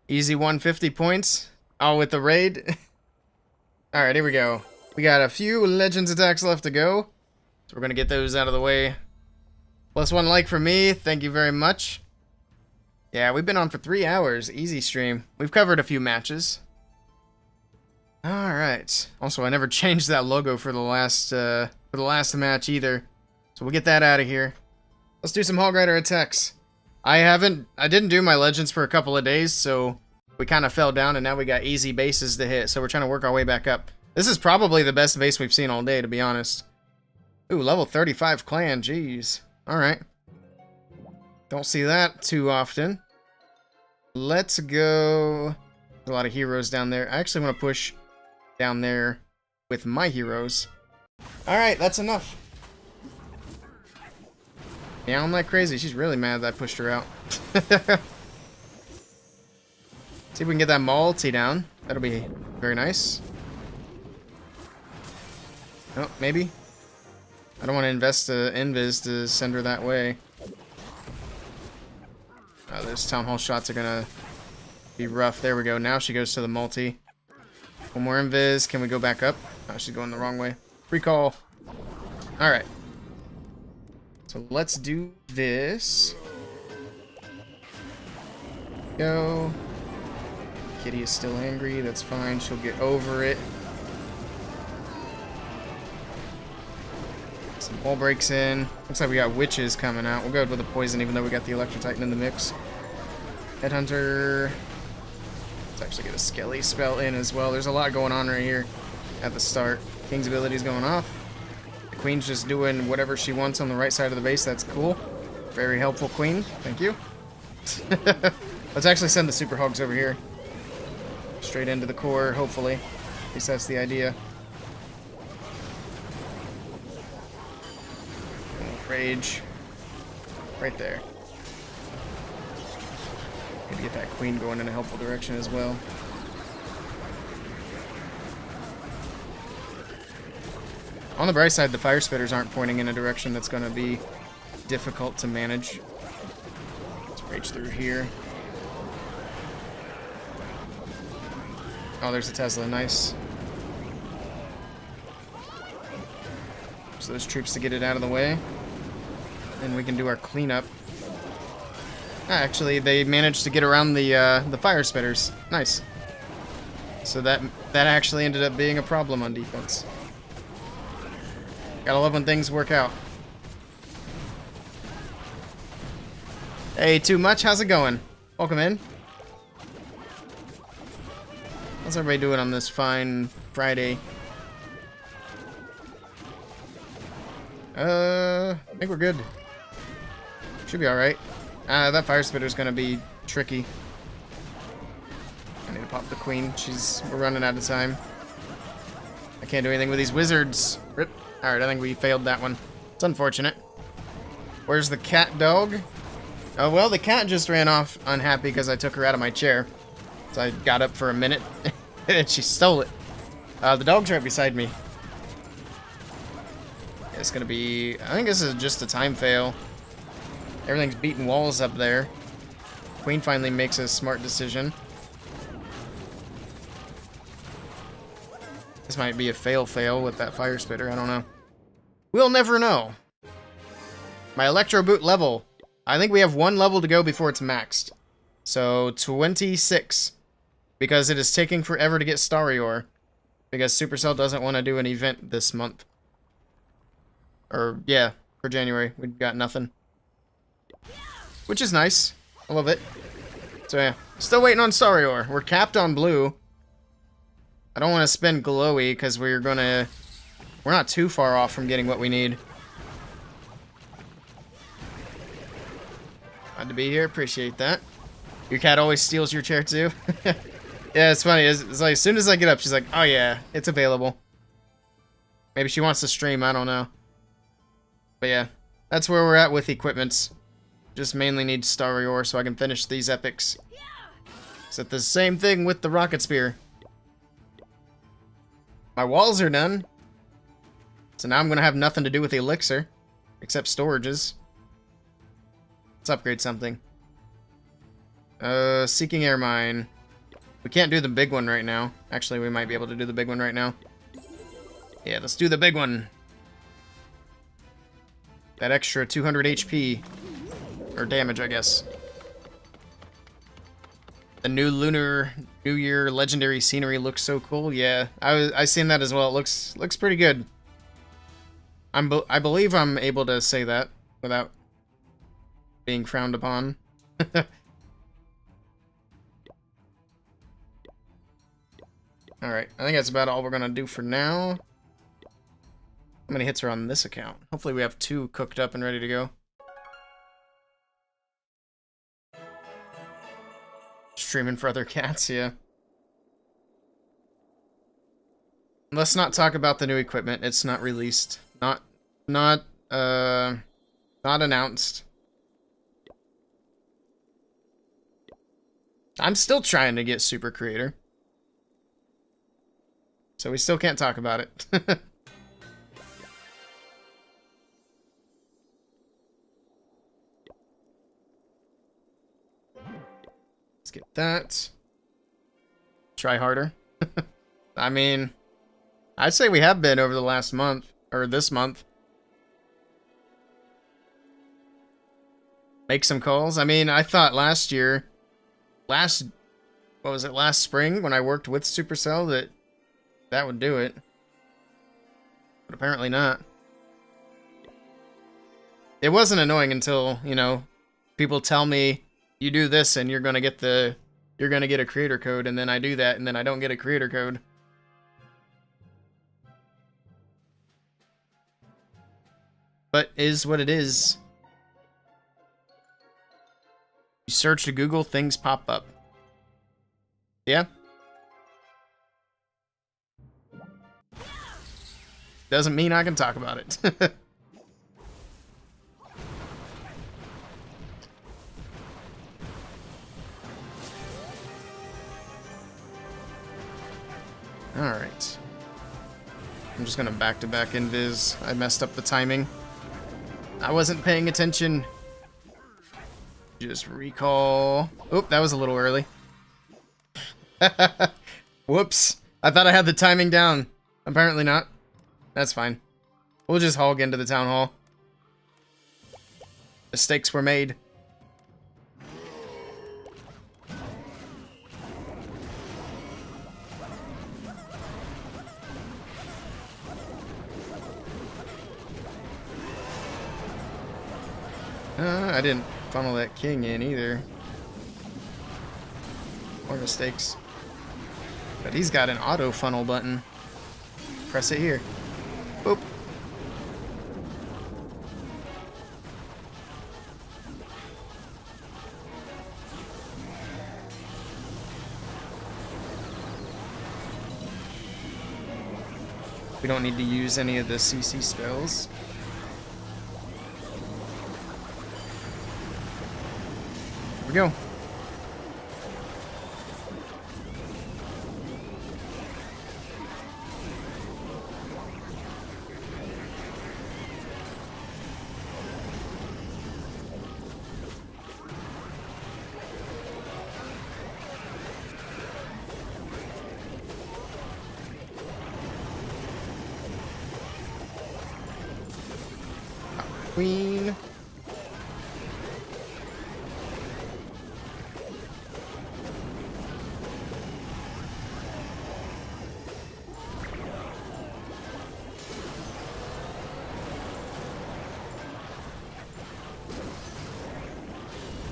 Easy 150 points. Oh, with the raid. Alright, here we go. We got a few Legends attacks left to go. So we're going to get those out of the way. Plus 1 like for me. Thank you very much. Yeah, we've been on for 3 hours. Easy stream. We've covered a few matches. Alright. Also, I never changed that logo for the last match either. So we'll get that out of here. Let's do some Hog Rider attacks. I didn't do my Legends for a couple of days, so we kind of fell down and now we got easy bases to hit. So we're trying to work our way back up. This is probably the best base we've seen all day, to be honest. Ooh, level 35 clan, jeez. Alright. Don't see that too often. Let's go. There's a lot of heroes down there. I actually want to push down there with my heroes. Alright, that's enough. Yeah, I'm like crazy. She's really mad that I pushed her out. See if we can get that multi down. That'll be very nice. Oh, maybe. I don't want to invest invis to send her that way. Oh, those town hall shots are gonna be rough. There we go. Now she goes to the multi. One more invis. Can we go back up? Oh, she's going the wrong way. Recall. Alright. So let's do this. Go. Kitty is still angry. That's fine. She'll get over it. Some wall breaks in. Looks like we got witches coming out. We'll go with the poison even though we got the Electro Titan in the mix. Headhunter. Let's actually get a Skelly spell in as well. There's a lot going on right here at the start. King's ability's going off. The Queen's just doing whatever she wants on the right side of the base. That's cool. Very helpful, Queen. Thank you. Let's actually send the Super Hogs over here. Straight into the core, hopefully. At least that's the idea. Rage. Right there. Gotta get that Queen going in a helpful direction as well. On the bright side, the fire spitters aren't pointing in a direction that's going to be difficult to manage. Let's rage through here. Oh, there's a Tesla. Nice. So those troops to get it out of the way. And we can do our cleanup. Actually, they managed to get around the fire spitters. Nice. So that actually ended up being a problem on defense. Gotta love when things work out. Hey, Too Much, how's it going? Welcome in. How's everybody doing on this fine Friday? I think we're good. Should be alright. That fire spitter's gonna be tricky. I need to pop the Queen. We're running out of time. I can't do anything with these wizards. Rip. Alright, I think we failed that one. It's unfortunate. Where's the cat dog? Oh, well, the cat just ran off unhappy because I took her out of my chair. So I got up for a minute and she stole it. The dog's right beside me. It's gonna be... I think this is just a time fail. Everything's beating walls up there. Queen finally makes a smart decision. This might be a fail with that fire spitter. I don't know. We'll never know. My Electro Boot level. I think we have 1 level to go before it's maxed. So 26. Because it is taking forever to get Starry Ore. Because Supercell doesn't want to do an event this month. Or, yeah, for January. We've got nothing. Which is nice. I love it. So yeah, still waiting on Starry Ore. We're capped on blue. I don't want to spend glowy because we're not too far off from getting what we need. Glad to be here. Appreciate that. Your cat always steals your chair too. Yeah, it's funny. It's like as soon as I get up, she's like, "Oh yeah, it's available." Maybe she wants to stream. I don't know. But yeah, that's where we're at with equipments. Just mainly need Starry Ore so I can finish these epics. It's the same thing with the Rocket Spear. My walls are done. So now I'm going to have nothing to do with the elixir. Except storages. Let's upgrade something. Seeking Air Mine. We can't do the big one right now. Actually, we might be able to do the big one right now. Yeah, let's do the big one. That extra 200 HP. Or damage, I guess. The new Lunar New Year legendary scenery looks so cool. Yeah, I seen that as well. It looks pretty good. I believe I'm able to say that without being frowned upon. Alright, I think that's about all we're gonna do for now. How many hits are on this account? Hopefully we have 2 cooked up and ready to go. Streaming for other cats, yeah. Let's not talk about the new equipment. It's not released. Not announced. I'm still trying to get Super Creator. So we still can't talk about it. Let's get that. Try harder. I mean, I'd say we have been over the last month, or this month. Make some calls. I mean, I thought last spring when I worked with Supercell that would do it. But apparently not. It wasn't annoying until, you know, people tell me you do this and you're gonna get a creator code, and then I do that and then I don't get a creator code. But is what it is. You search to Google, things pop up. Yeah? Doesn't mean I can talk about it. Alright. I'm just gonna back-to-back invis. I messed up the timing. I wasn't paying attention. Just recall. Oop, that was a little early. Whoops. I thought I had the timing down. Apparently not. That's fine. We'll just hog into the town hall. Mistakes were made. I didn't funnel that king in either. More mistakes. But he's got an auto funnel button. Press it here. Boop. We don't need to use any of the CC spells. Here we go. Queen.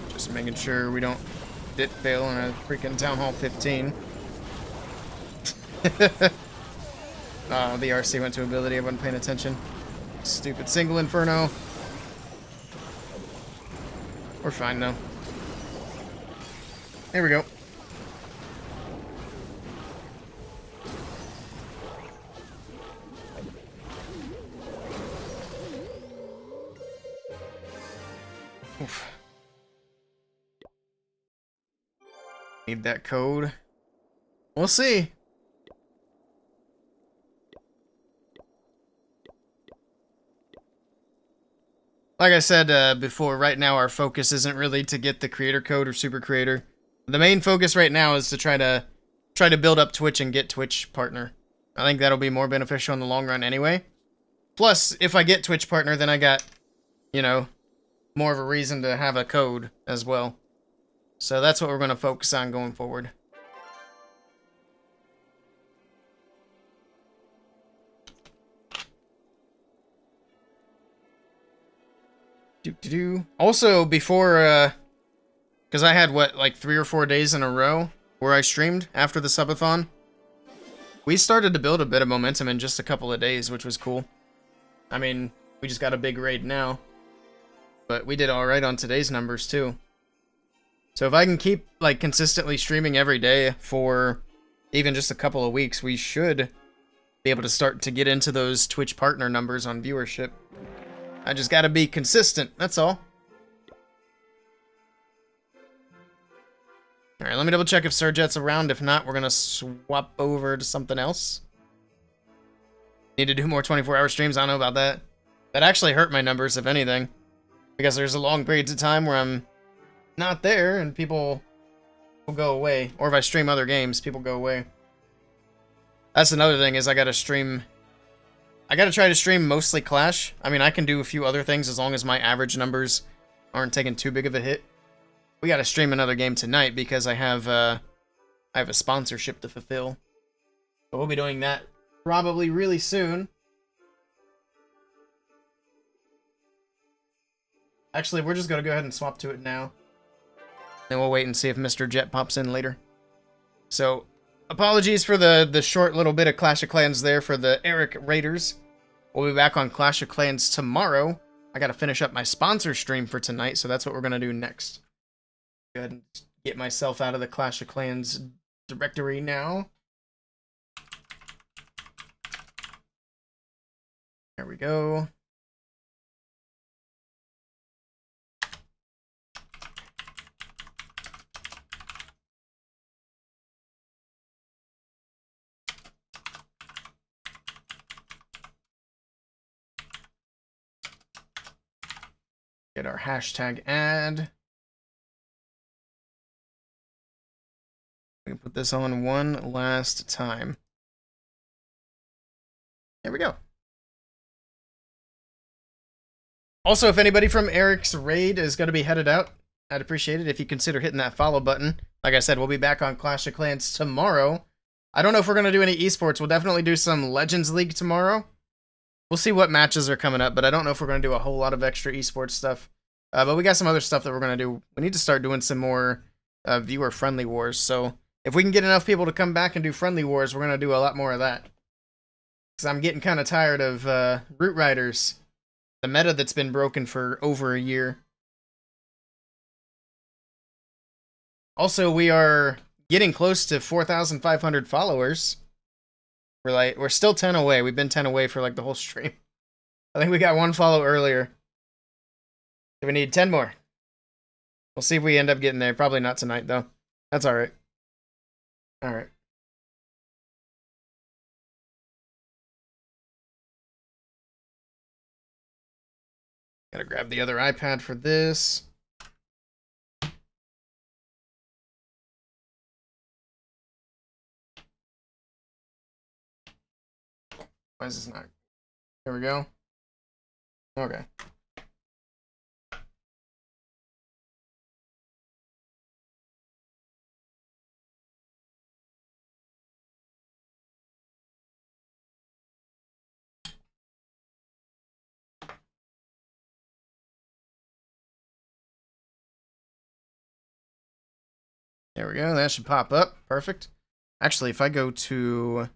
Just making sure we don't Did fail in a freaking Town Hall 15. Oh, the RC went to ability. I wasn't paying attention. Stupid single Inferno. We're fine now. Here we go. Oof. Need that code. We'll see. Like I said before, right now our focus isn't really to get the creator code or super creator. The main focus right now is to try to build up Twitch and get Twitch partner. I think that'll be more beneficial in the long run anyway. Plus, if I get Twitch partner, then I got, you know, more of a reason to have a code as well. So that's what we're going to focus on going forward. Also, before, because I had, what, like 3 or 4 days in a row where I streamed after the subathon, we started to build a bit of momentum in just a couple of days, which was cool. I mean, we just got a big raid now, but we did alright on today's numbers, too. So if I can keep, like, consistently streaming every day for even just a couple of weeks, we should be able to start to get into those Twitch partner numbers on viewership. I just gotta be consistent, that's all. Alright, let me double check if Surjet's around. If not, we're gonna swap over to something else. Need to do more 24-hour streams, I don't know about that. That actually hurt my numbers, if anything. Because there's a long periods of time where I'm not there, and people will go away. Or if I stream other games, people go away. That's another thing, is I gotta try to stream mostly Clash. I mean, I can do a few other things as long as my average numbers aren't taking too big of a hit. We gotta stream another game tonight because I have a sponsorship to fulfill. So we'll be doing that probably really soon. Actually, we're just gonna go ahead and swap to it now. Then we'll wait and see if Mr. Jet pops in later. So, apologies for the short little bit of Clash of Clans there for the Eric Raiders. We'll be back on Clash of Clans tomorrow. I gotta finish up my sponsor stream for tonight, so that's what we're gonna do next. Go ahead and get myself out of the Clash of Clans directory now. There we go. Get our hashtag ad. We can put this on one last time. There we go. Also, if anybody from Eric's raid is going to be headed out, I'd appreciate it if you consider hitting that follow button. Like I said, we'll be back on Clash of Clans tomorrow. I don't know if we're going to do any esports. We'll definitely do some Legends League tomorrow. We'll see what matches are coming up, but I don't know if we're going to do a whole lot of extra esports stuff. But we got some other stuff that we're going to do. We need to start doing some more viewer-friendly wars. So if we can get enough people to come back and do friendly wars, we're going to do a lot more of that. Because I'm getting kind of tired of Root Riders. The meta that's been broken for over a year. Also, we are getting close to 4,500 followers. We're still 10 away. We've been 10 away for like the whole stream. I think we got one follow earlier. So we need 10 more. We'll see if we end up getting there. Probably not tonight, though. That's alright. Alright. Gotta grab the other iPad for this. Why is this not? There we go. Okay. There we go. That should pop up. Perfect. Actually, if I go to...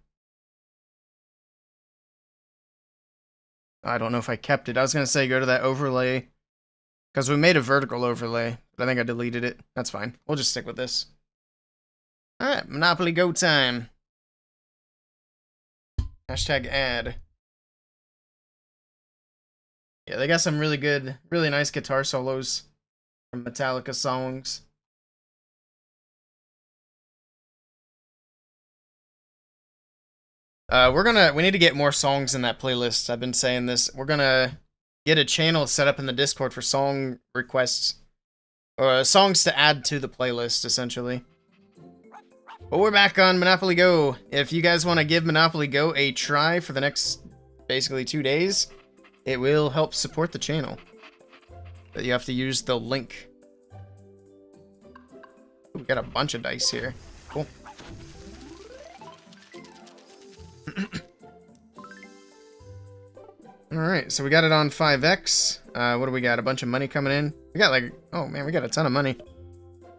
I don't know if I kept it. I was going to say go to that overlay. Because we made a vertical overlay. But I think I deleted it. That's fine. We'll just stick with this. Alright, Monopoly Go time. Hashtag ad. Yeah, they got some really good, really nice guitar solos from Metallica songs. We need to get more songs in that playlist. I've been saying this. We're gonna get a channel set up in the Discord for song requests. Or songs to add to the playlist, essentially. But we're back on Monopoly Go. If you guys want to give Monopoly Go a try for the next, basically 2 days, it will help support the channel. But you have to use the link. Ooh, we got a bunch of dice here. Cool. Alright, so we got it on 5x. What do we got? A bunch of money coming in. We got like, oh man, we got a ton of money.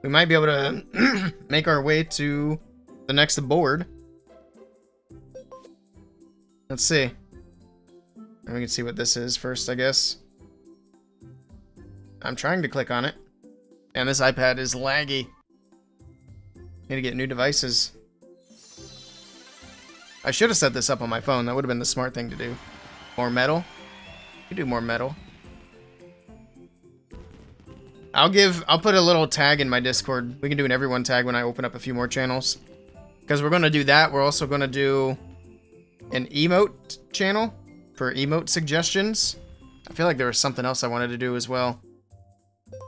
We might be able to make our way to the next board. Let's see. And we can see what this is first, I guess. I'm trying to click on it. And this iPad is laggy. Need to get new devices. I should have set this up on my phone. That would have been the smart thing to do. More metal. You do more metal. I'll put a little tag in my Discord. We can do an everyone tag when I open up a few more channels. Because we're going to do that. We're also going to do an emote channel for emote suggestions. I feel like there was something else I wanted to do as well.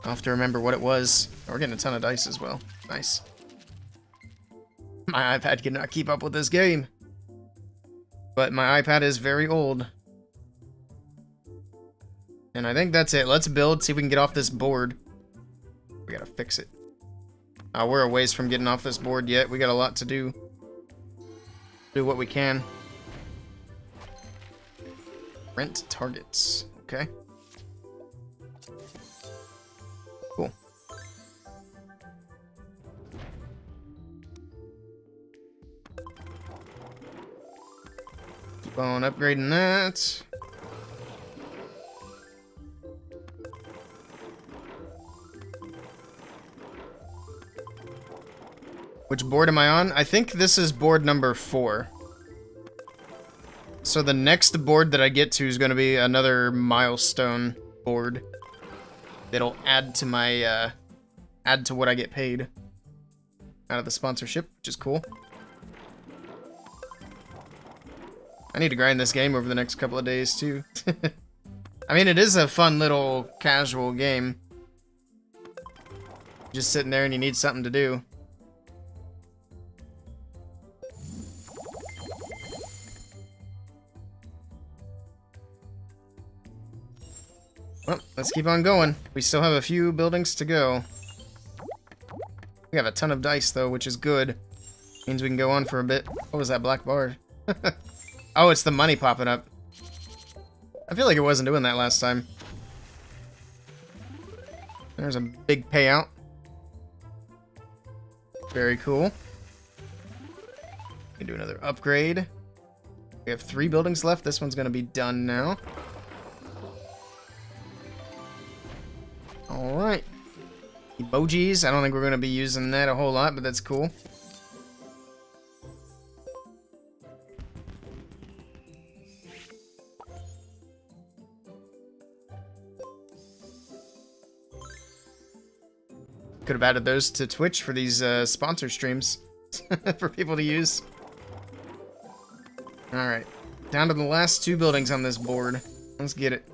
I'll have to remember what it was. Oh, we're getting a ton of dice as well. Nice. My iPad cannot keep up with this game. But my iPad is very old. And I think that's it. Let's build, see if we can get off this board. We gotta fix it. We're a ways from getting off this board yet. We got a lot to do. Do what we can. Rent targets. Okay. Cool. Keep on upgrading that. Which board am I on? I think this is board number 4. So the next board that I get to is going to be another milestone board. That'll add to my, add to what I get paid out of the sponsorship, which is cool. I need to grind this game over the next couple of days, too. I mean, it is a fun little casual game. Just sitting there and you need something to do. Well, let's keep on going. We still have a few buildings to go. We have a ton of dice, though, which is good. Means we can go on for a bit. What was that black bar? Oh, it's the money popping up. I feel like it wasn't doing that last time. There's a big payout. Very cool. We can do another upgrade. We have 3 buildings left. This one's going to be done now. Alright. Emojis. I don't think we're going to be using that a whole lot, but that's cool. Could have added those to Twitch for these sponsor streams for people to use. Alright. Down to the last 2 buildings on this board. Let's get it.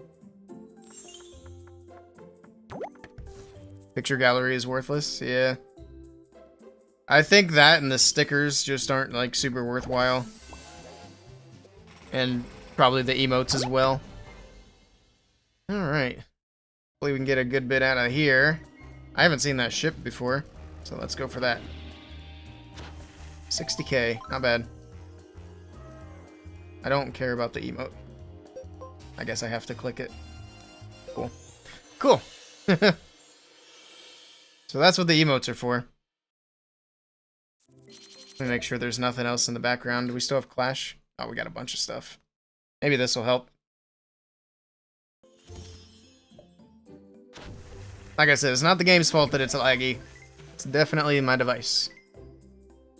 Picture gallery is worthless, yeah. I think that and the stickers just aren't, like, super worthwhile. And probably the emotes as well. Alright. Hopefully we can get a good bit out of here. I haven't seen that ship before, so let's go for that. 60k, not bad. I don't care about the emote. I guess I have to click it. Cool. Cool. So that's what the emotes are for. Let me make sure there's nothing else in the background. Do we still have Clash? Oh, we got a bunch of stuff. Maybe this will help. Like I said, it's not the game's fault that it's laggy. It's definitely my device.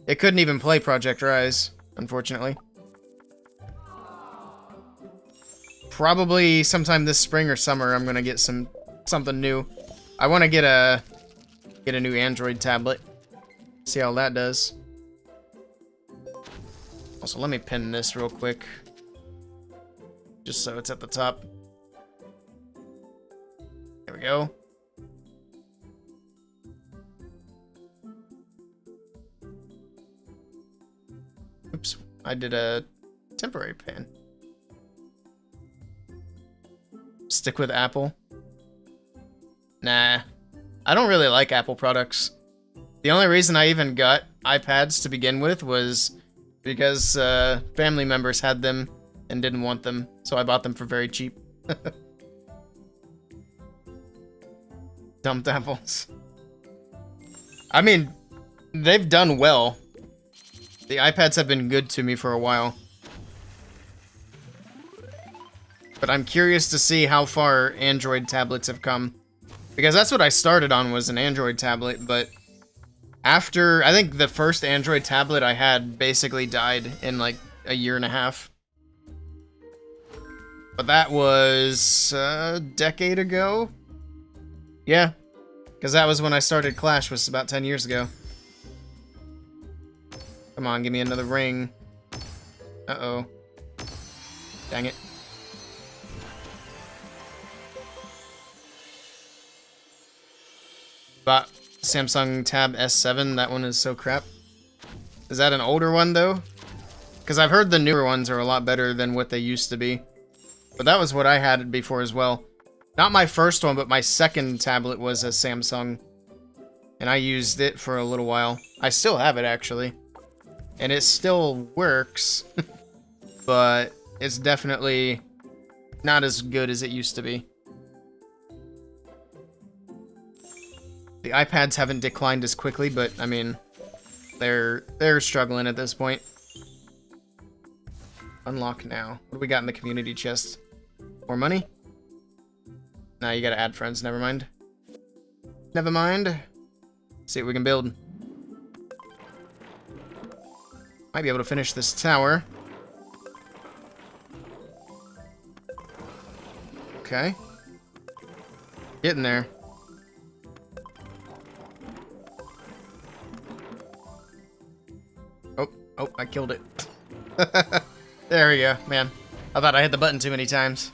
It couldn't even play Project Rise, unfortunately. Probably sometime this spring or summer, I'm gonna get something new. I want to get a new Android tablet. See how that does. Also, let me pin this real quick, just so it's at the top. There we go. Oops, I did a temporary pin. Stick with Apple. Nah, I don't really like Apple products. The only reason I even got iPads to begin with was because family members had them and didn't want them, so I bought them for very cheap. Dumped apples. I mean, they've done well. The iPads have been good to me for a while. But I'm curious to see how far Android tablets have come. Because that's what I started on, was an Android tablet, but after, I think the first Android tablet I had basically died in like a year and a half. But that was a decade ago? Yeah, because that was when I started Clash, was about 10 years ago. Come on, give me another ring. Uh-oh. Dang it. But Samsung Tab S7, that one is so crap. Is that an older one, though? Because I've heard the newer ones are a lot better than what they used to be. But that was what I had before as well. Not my first one, but my second tablet was a Samsung. And I used it for a little while. I still have it, actually. And it still works. But it's definitely not as good as it used to be. The iPads haven't declined as quickly, but I mean, they're struggling at this point. Unlock now. What do we got in the community chest? More money? Nah, you gotta add friends. Never mind. Never mind. Let's see what we can build. Might be able to finish this tower. Okay. Getting there. Oh, I killed it. There we go, man. I thought I hit the button too many times.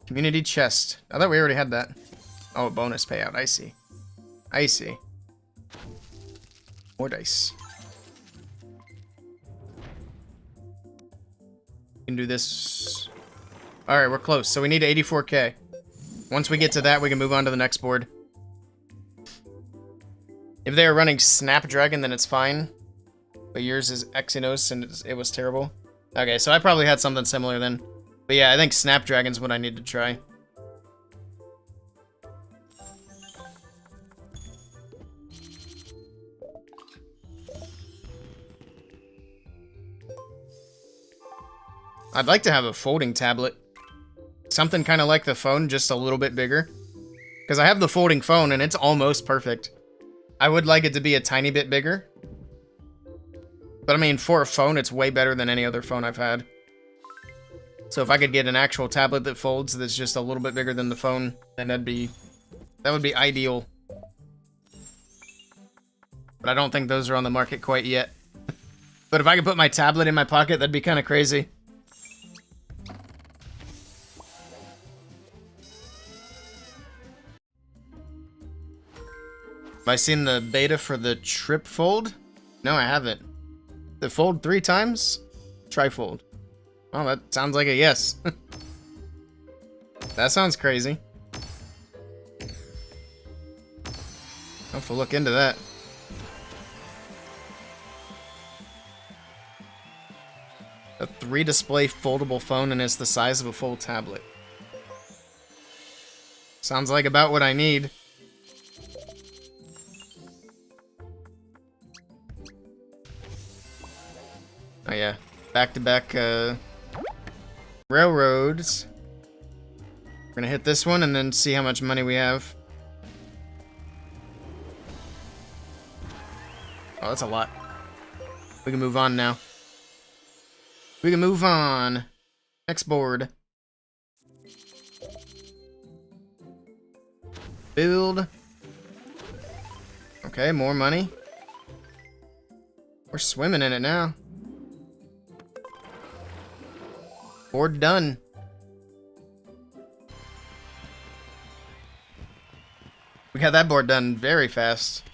Community chest. I thought we already had that. Oh, bonus payout. I see. I see. More dice. We can do this. Alright, we're close. So we need 84k. Once we get to that, we can move on to the next board. If they are running Snapdragon, then it's fine. But yours is Exynos, and it was terrible. Okay, so I probably had something similar then. But yeah, I think Snapdragon's what I need to try. I'd like to have a folding tablet. Something kind of like the phone, just a little bit bigger. Because I have the folding phone, and it's almost perfect. I would like it to be a tiny bit bigger. But I mean, for a phone, it's way better than any other phone I've had. So if I could get an actual tablet that folds that's just a little bit bigger than the phone, then that would be ideal. But I don't think those are on the market quite yet. But if I could put my tablet in my pocket, that'd be kind of crazy. Have I seen the beta for the Trip Fold? No, I haven't. The fold 3 times? Trifold. Well, that sounds like a yes. That sounds crazy. I'll have to look into that. A 3-display foldable phone, and it's the size of a full tablet. Sounds like about what I need. Oh yeah, back-to-back railroads. We're gonna hit this one and then see how much money we have. Oh, that's a lot. We can move on now. We can move on. Next board. Build. Okay, more money. We're swimming in it now. Board done. We got that board done very fast.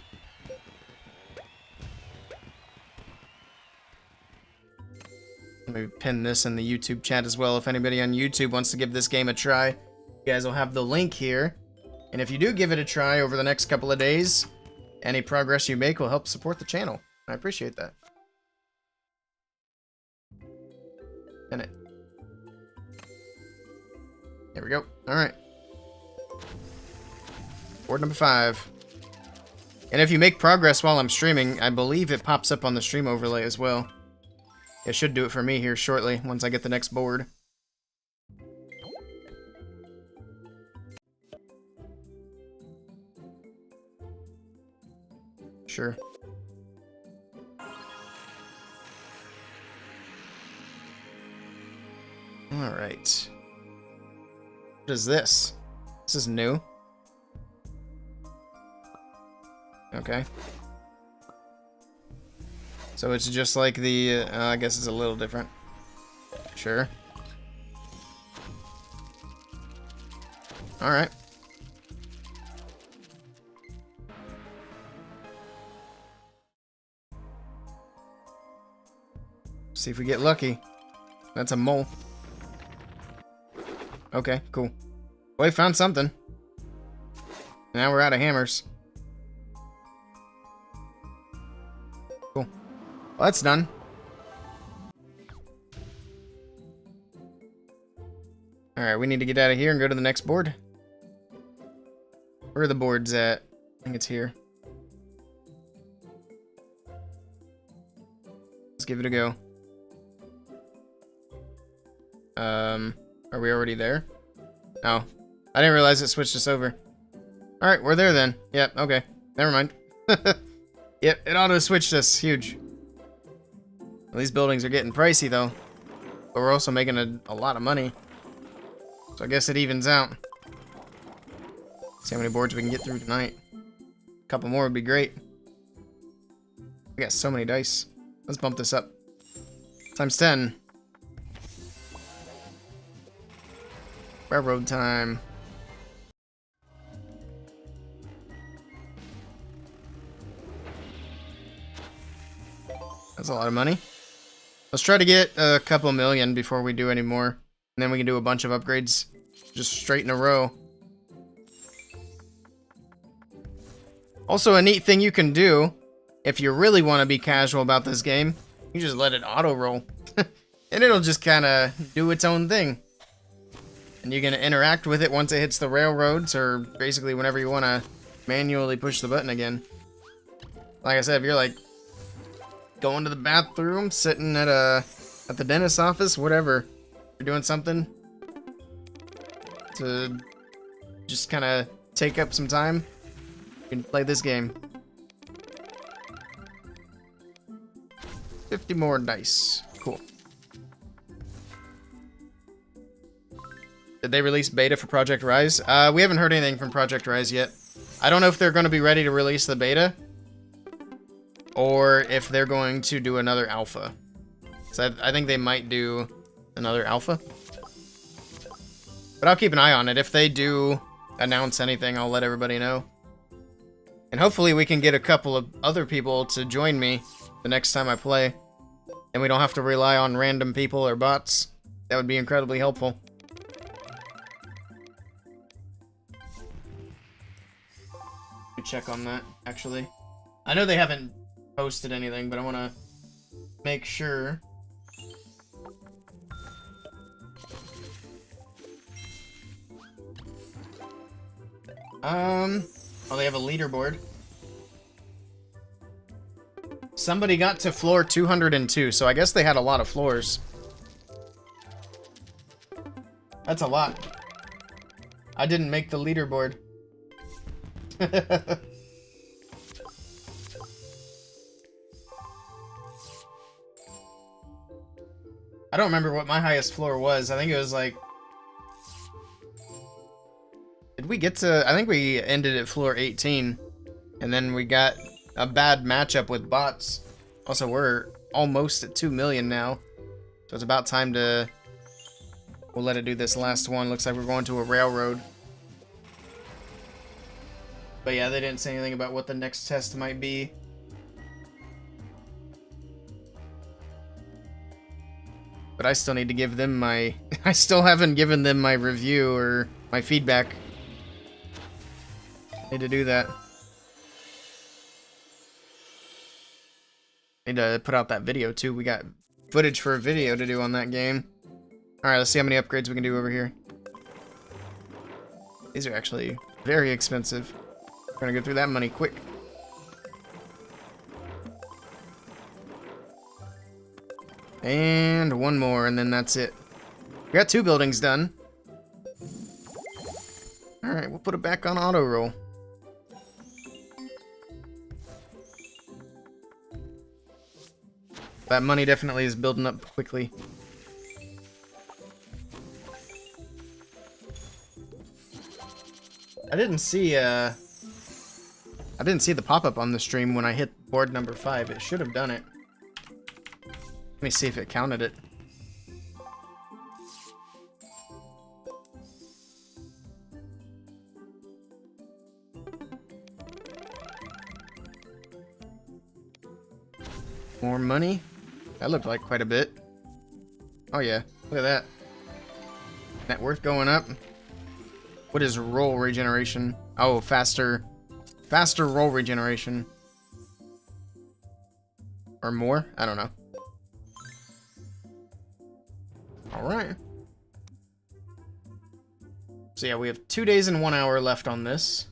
Let me pin this in the YouTube chat as well. If anybody on YouTube wants to give this game a try, you guys will have the link here. And if you do give it a try over the next couple of days, any progress you make will help support the channel. I appreciate that. Pin it. There we go. Alright. Board number 5. And if you make progress while I'm streaming, I believe it pops up on the stream overlay as well. It should do it for me here shortly, once I get the next board. Sure. Alright. What is this? This is new. Okay. So it's just like the, I guess it's a little different. Sure. Alright. See if we get lucky. That's a mole. Okay, cool. Well, we found something. Now we're out of hammers. Cool. Well, that's done. Alright, we need to get out of here and go to the next board. Where are the boards at? I think it's here. Let's give it a go. Are we already there? Oh. I didn't realize it switched us over. Alright, we're there then. Yep, okay. Never mind. Yep, it auto-switched us. Huge. Well, these buildings are getting pricey, though. But we're also making a lot of money. So I guess it evens out. See how many boards we can get through tonight. A couple more would be great. We got so many dice. Let's bump this up. Times 10. Railroad time. That's a lot of money. Let's try to get a couple million before we do any more. And then we can do a bunch of upgrades just straight in a row. Also, a neat thing you can do, if you really want to be casual about this game, you just let it auto-roll. And it'll just kind of do its own thing. And you're going to interact with it once it hits the railroads, or basically whenever you want to manually push the button again. Like I said, if you're like going to the bathroom, sitting at the dentist's office, whatever, you're doing something to just kind of take up some time, you can play this game. 50 more dice. Cool. Did they release beta for Project Rise? We haven't heard anything from Project Rise yet. I don't know if they're going to be ready to release the beta, or if they're going to do another alpha. So I think they might do another alpha. But I'll keep an eye on it. If they do announce anything, I'll let everybody know. And hopefully we can get a couple of other people to join me the next time I play. And we don't have to rely on random people or bots. That would be incredibly helpful. Check on that, actually. I know they haven't posted anything, but I want to make sure. Oh, they have a leaderboard. Somebody got to floor 202, so I guess they had a lot of floors. That's a lot. I didn't make the leaderboard. I don't remember what my highest floor was. I think it was like... Did we get to... I think we ended at floor 18. And then we got a bad matchup with bots. Also, we're almost at 2 million now. So it's about time to... We'll let it do this last one. Looks like we're going to a railroad. But yeah, they didn't say anything about what the next test might be. But I still need to give them my... I still haven't given them my review or my feedback. Need to do that. Need to put out that video too. We got footage for a video to do on that game. Alright, let's see how many upgrades we can do over here. These are actually very expensive. We're gonna go through that money quick. And one more, and then that's it. We got 2 buildings done. Alright, we'll put it back on auto roll. That money definitely is building up quickly. I didn't see the pop-up on the stream when I hit board number 5. It should have done it. Let me see if it counted it. More money? That looked like quite a bit. Oh yeah, look at that. Net worth going up. What is roll regeneration? Oh, faster roll regeneration. Or more? I don't know. Alright. So yeah, we have 2 days and 1 hour left on this.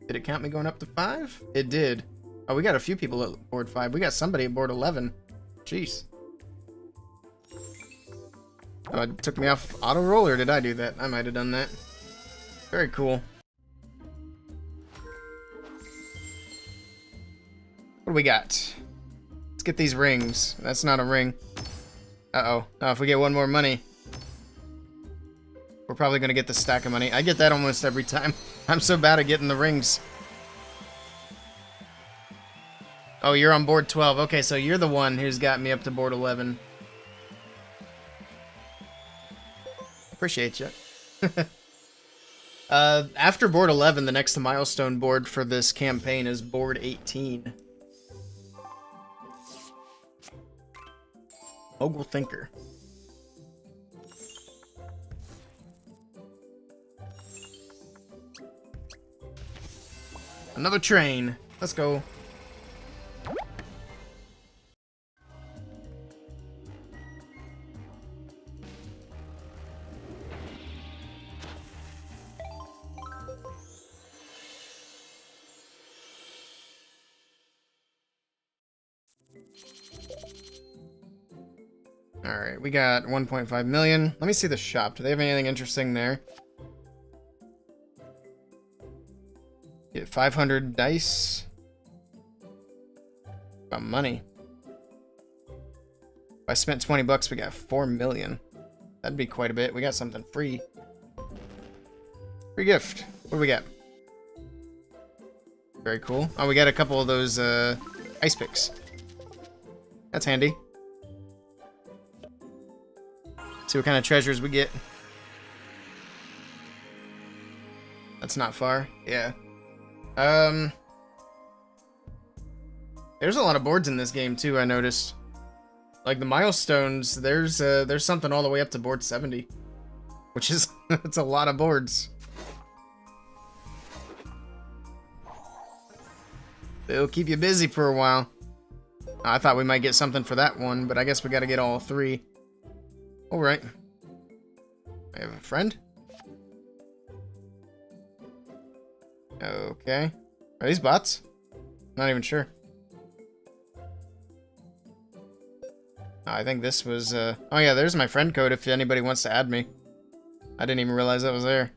Did it count me going up to 5? It did. Oh, we got a few people at board 5. We got somebody at board 11. Jeez. Oh, it took me off auto roll, or did I do that? I might have done that. Very cool. What do we got? Let's get these rings. That's not a ring. Uh-oh. Oh, if we get one more money, we're probably going to get the stack of money. I get that almost every time. I'm so bad at getting the rings. Oh, you're on board 12. Okay, so you're the one who's got me up to board 11. Appreciate you. After board 11, the next milestone board for this campaign is board 18. Mogul Thinker. Another train. Let's go. Alright, we got 1.5 million. Let me see the shop. Do they have anything interesting there? Get 500 dice. About money. If I spent 20 bucks, we got 4 million. That'd be quite a bit. We got something free. Free gift. What do we got? Very cool. Oh, we got a couple of those ice picks. That's handy. See what kind of treasures we get. That's not far. Yeah. There's a lot of boards in this game too, I noticed. Like the milestones, there's something all the way up to board 70. Which is it's a lot of boards. It'll keep you busy for a while. I thought we might get something for that one, but I guess we gotta get all 3. Alright. I have a friend. Okay. Are these bots? Not even sure. I think this was, oh yeah, there's my friend code if anybody wants to add me. I didn't even realize that was there.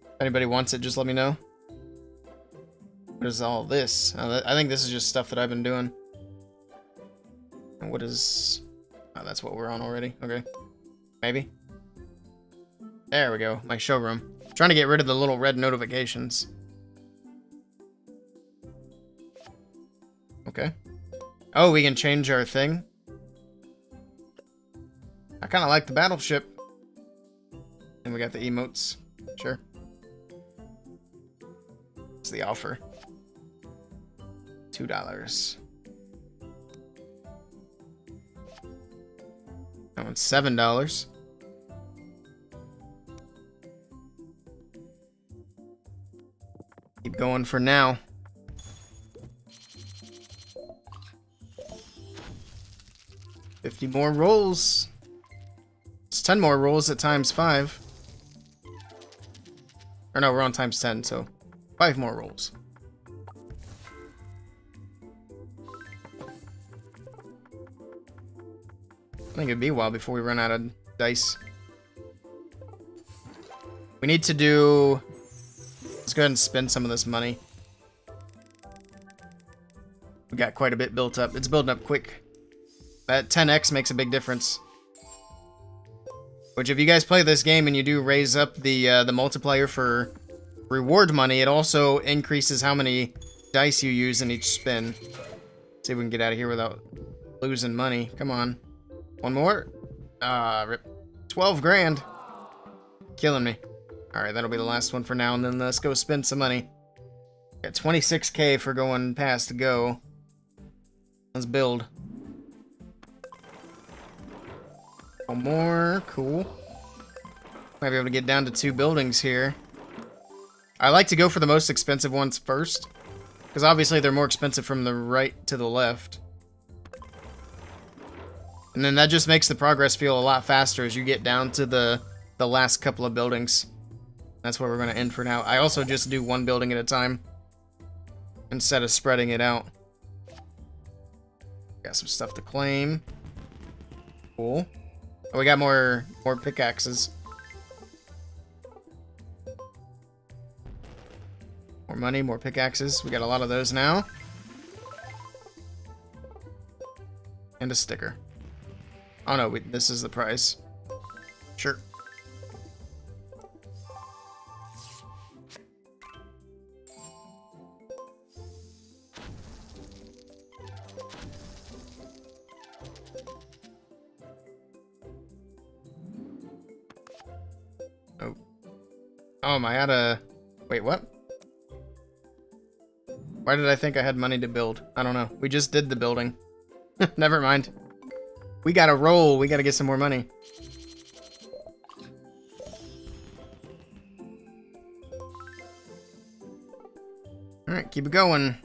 If anybody wants it, just let me know. What is all this? I think this is just stuff that I've been doing. And what is... Oh, that's what we're on already. Okay. Maybe. There we go. My showroom. Trying to get rid of the little red notifications. Okay. Oh, we can change our thing. I kind of like the battleship. And we got the emotes. Sure. What's the offer? $2. That one's $7. Keep going for now. $50 more rolls. It's 10 more rolls at times 5. Or no, we're on times 10, so 5 more rolls. I think it'd be a while before we run out of dice. We need to do... Let's go ahead and spend some of this money. We got quite a bit built up. It's building up quick. That 10x makes a big difference. Which, if you guys play this game and you do raise up the multiplier for reward money, it also increases how many dice you use in each spin. See if we can get out of here without losing money. Come on. One more. Rip. 12 grand. Killing me. Alright, that'll be the last one for now, and then let's go spend some money. Got 26k for going past go. Let's build. One more. Cool. Might be able to get down to 2 buildings here. I like to go for the most expensive ones first, because obviously they're more expensive from the right to the left. And then that just makes the progress feel a lot faster as you get down to the last couple of buildings. That's where we're going to end for now. I also just do 1 building at a time instead of spreading it out. Got some stuff to claim. Cool. Oh, we got more pickaxes. More money, more pickaxes. We got a lot of those now. And a sticker. Oh no, this is the price. Sure. Oh. Oh, am I out of... Wait, what? Why did I think I had money to build? I don't know. We just did the building. Never mind. We gotta roll. We gotta get some more money. Alright, keep it going.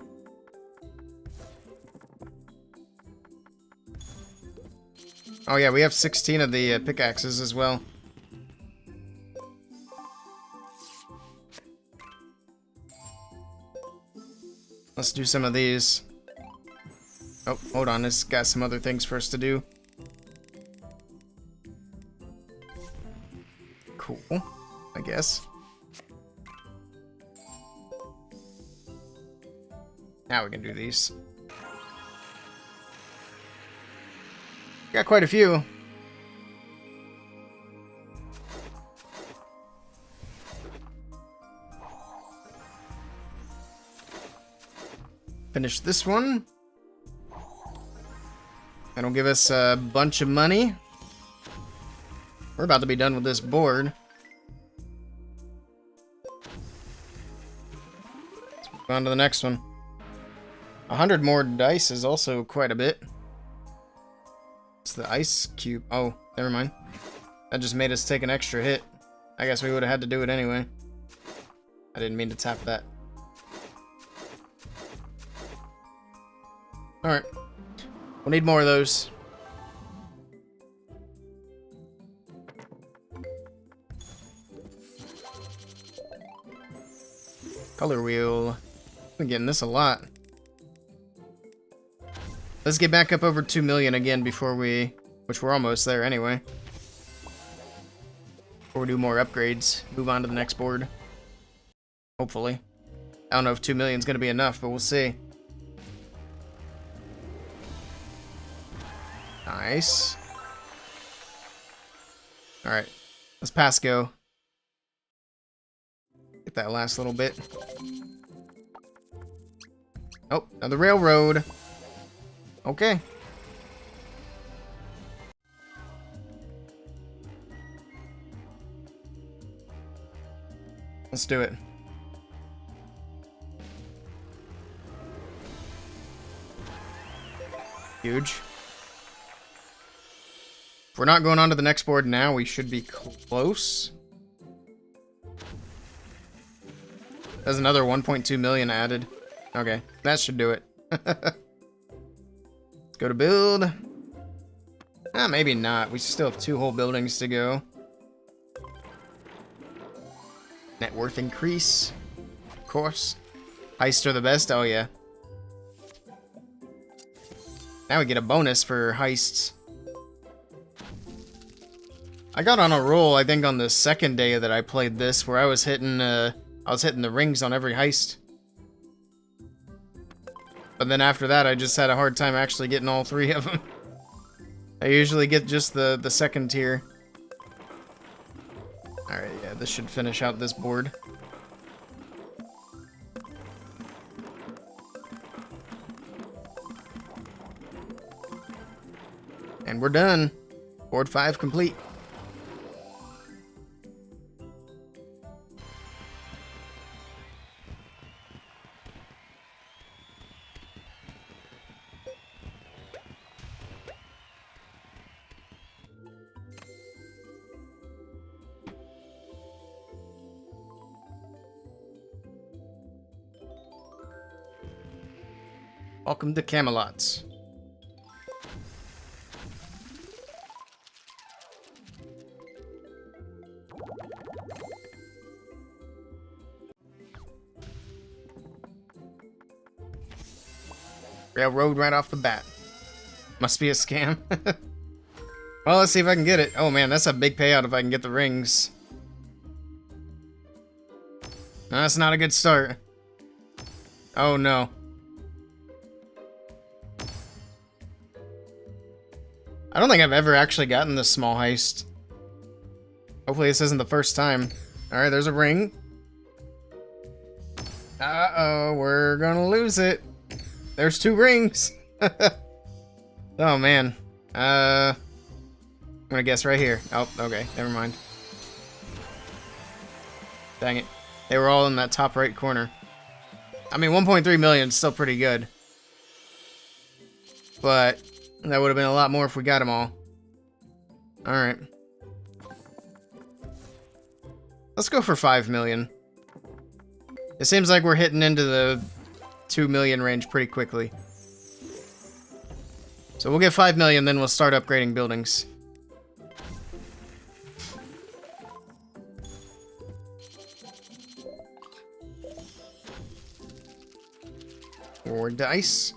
Oh yeah, we have 16 of the pickaxes as well. Let's do some of these. Oh, hold on. This got some other things for us to do. Cool, I guess. Now we can do these. Got quite a few. Finish this one. That'll give us a bunch of money. We're about to be done with this board. Let's move on to the next one. 100 more dice is also quite a bit. It's the ice cube. Oh, never mind. That just made us take an extra hit. I guess we would have had to do it anyway. I didn't mean to tap that. Alright. We'll need more of those. Color wheel. I'm getting this a lot. Let's get back up over 2 million again before we... Which we're almost there anyway. Before we do more upgrades. Move on to the next board. Hopefully. I don't know if 2 million is going to be enough, but we'll see. Nice. Alright. Let's pass go. Get that last little bit. Oh, another railroad. Okay. Let's do it. Huge. If we're not going on to the next board now, we should be close. There's another 1.2 million added. Okay, that should do it. Let's go to build. Ah, maybe not. We still have 2 whole buildings to go. Net worth increase. Of course. Heists are the best. Oh, yeah. Now we get a bonus for heists. I got on a roll, I think, on the second day that I played this, where I was hitting the rings on every heist. But then after that, I just had a hard time actually getting all 3 of them. I usually get just the second tier. Alright, yeah, this should finish out this board. And we're done. Board 5 complete. Welcome to Camelot. Railroad right off the bat. Must be a scam. Well, let's see if I can get it. Oh man, that's a big payout if I can get the rings. No, that's not a good start. Oh no. I don't think I've ever actually gotten this small heist. Hopefully this isn't the first time. Alright, there's a ring. Uh-oh, we're gonna lose it. There's 2 rings. Oh, man. I'm gonna guess right here. Oh, okay, never mind. Dang it. They were all in that top right corner. I mean, 1.3 million is still pretty good. But that would have been a lot more if we got them all. Alright. Let's go for 5 million. It seems like we're hitting into the 2 million range pretty quickly. So we'll get 5 million, then we'll start upgrading buildings. More dice.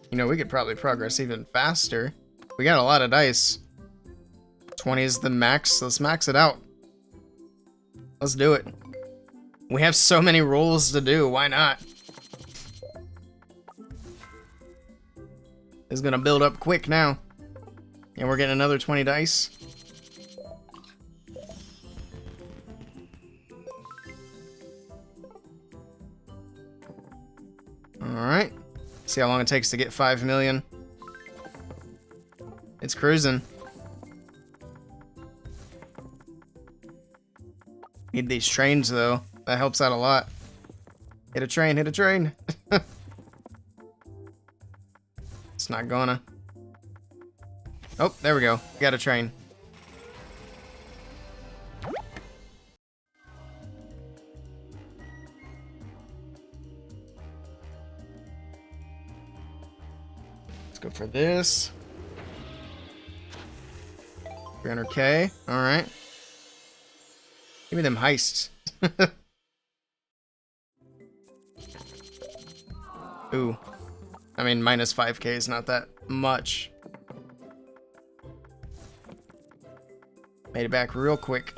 You know, we could probably progress even faster. We got a lot of dice. 20 is the max. Let's max it out. Let's do it. We have so many rolls to do. Why not? It's gonna build up quick now. And we're getting another 20 dice. Alright. See how long it takes to get 5 million. It's cruising. Need these trains, though. That helps out a lot. Hit a train, hit a train. It's not gonna. Oh, there we go. Got a train. Let's go for this. 300k. All right. Give me them heists. Ooh. I mean, minus 5k is not that much. Made it back real quick.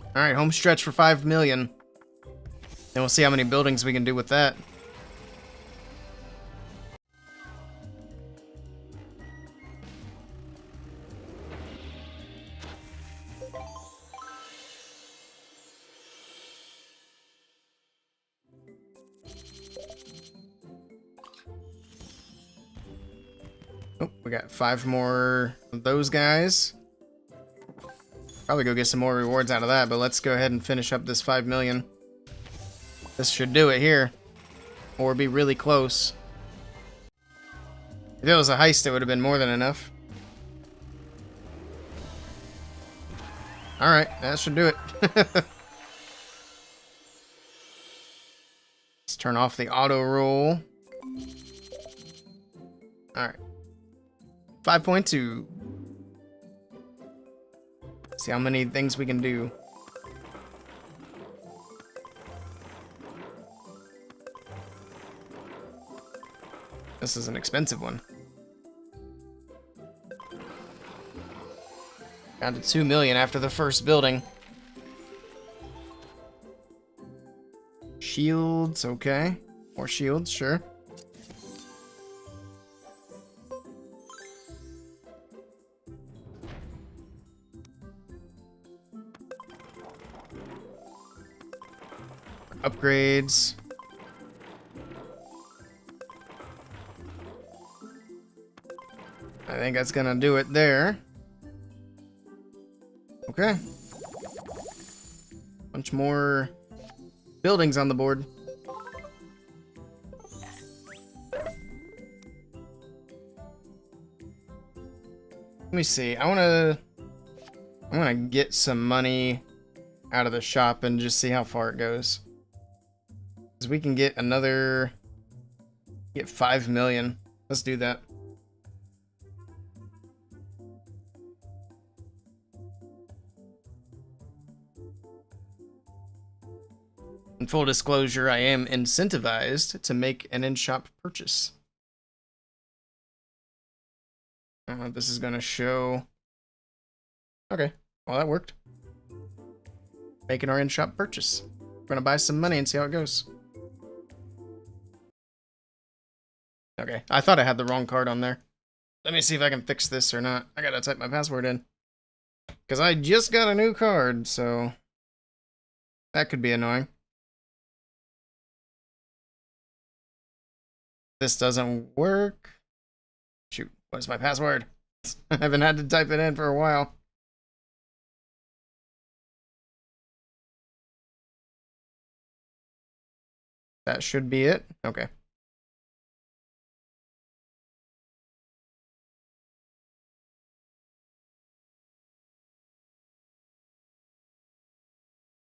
Alright, home stretch for 5 million. Then we'll see how many buildings we can do with that. Oh, we got 5 more of those guys. Probably go get some more rewards out of that, but let's go ahead and finish up this 5 million. This should do it here. Or be really close. If it was a heist, it would have been more than enough. Alright, that should do it. Let's turn off the auto roll. Alright. 5.2. See how many things we can do. This is an expensive one. Down to 2 million after the first building. Shields, okay. More shields, sure. Upgrades. I think that's gonna do it there. Okay. Bunch more buildings on the board. Let me see. I wanna get some money out of the shop and just see how far it goes. Because we can get another... Get 5 million. Let's do that. In full disclosure, I am incentivized to make an in-shop purchase. This is going to show... Okay, well that worked. Making our in-shop purchase. We're going to buy some money and see how it goes. Okay, I thought I had the wrong card on there. Let me see if I can fix this or not. I gotta type my password in. Because I just got a new card, so... That could be annoying. This doesn't work. Shoot, what's my password? I haven't had to type it in for a while. That should be it. Okay.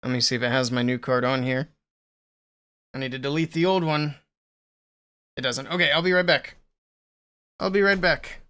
Let me see if it has my new card on here. I need to delete the old one. It doesn't. Okay, I'll be right back. I'll be right back.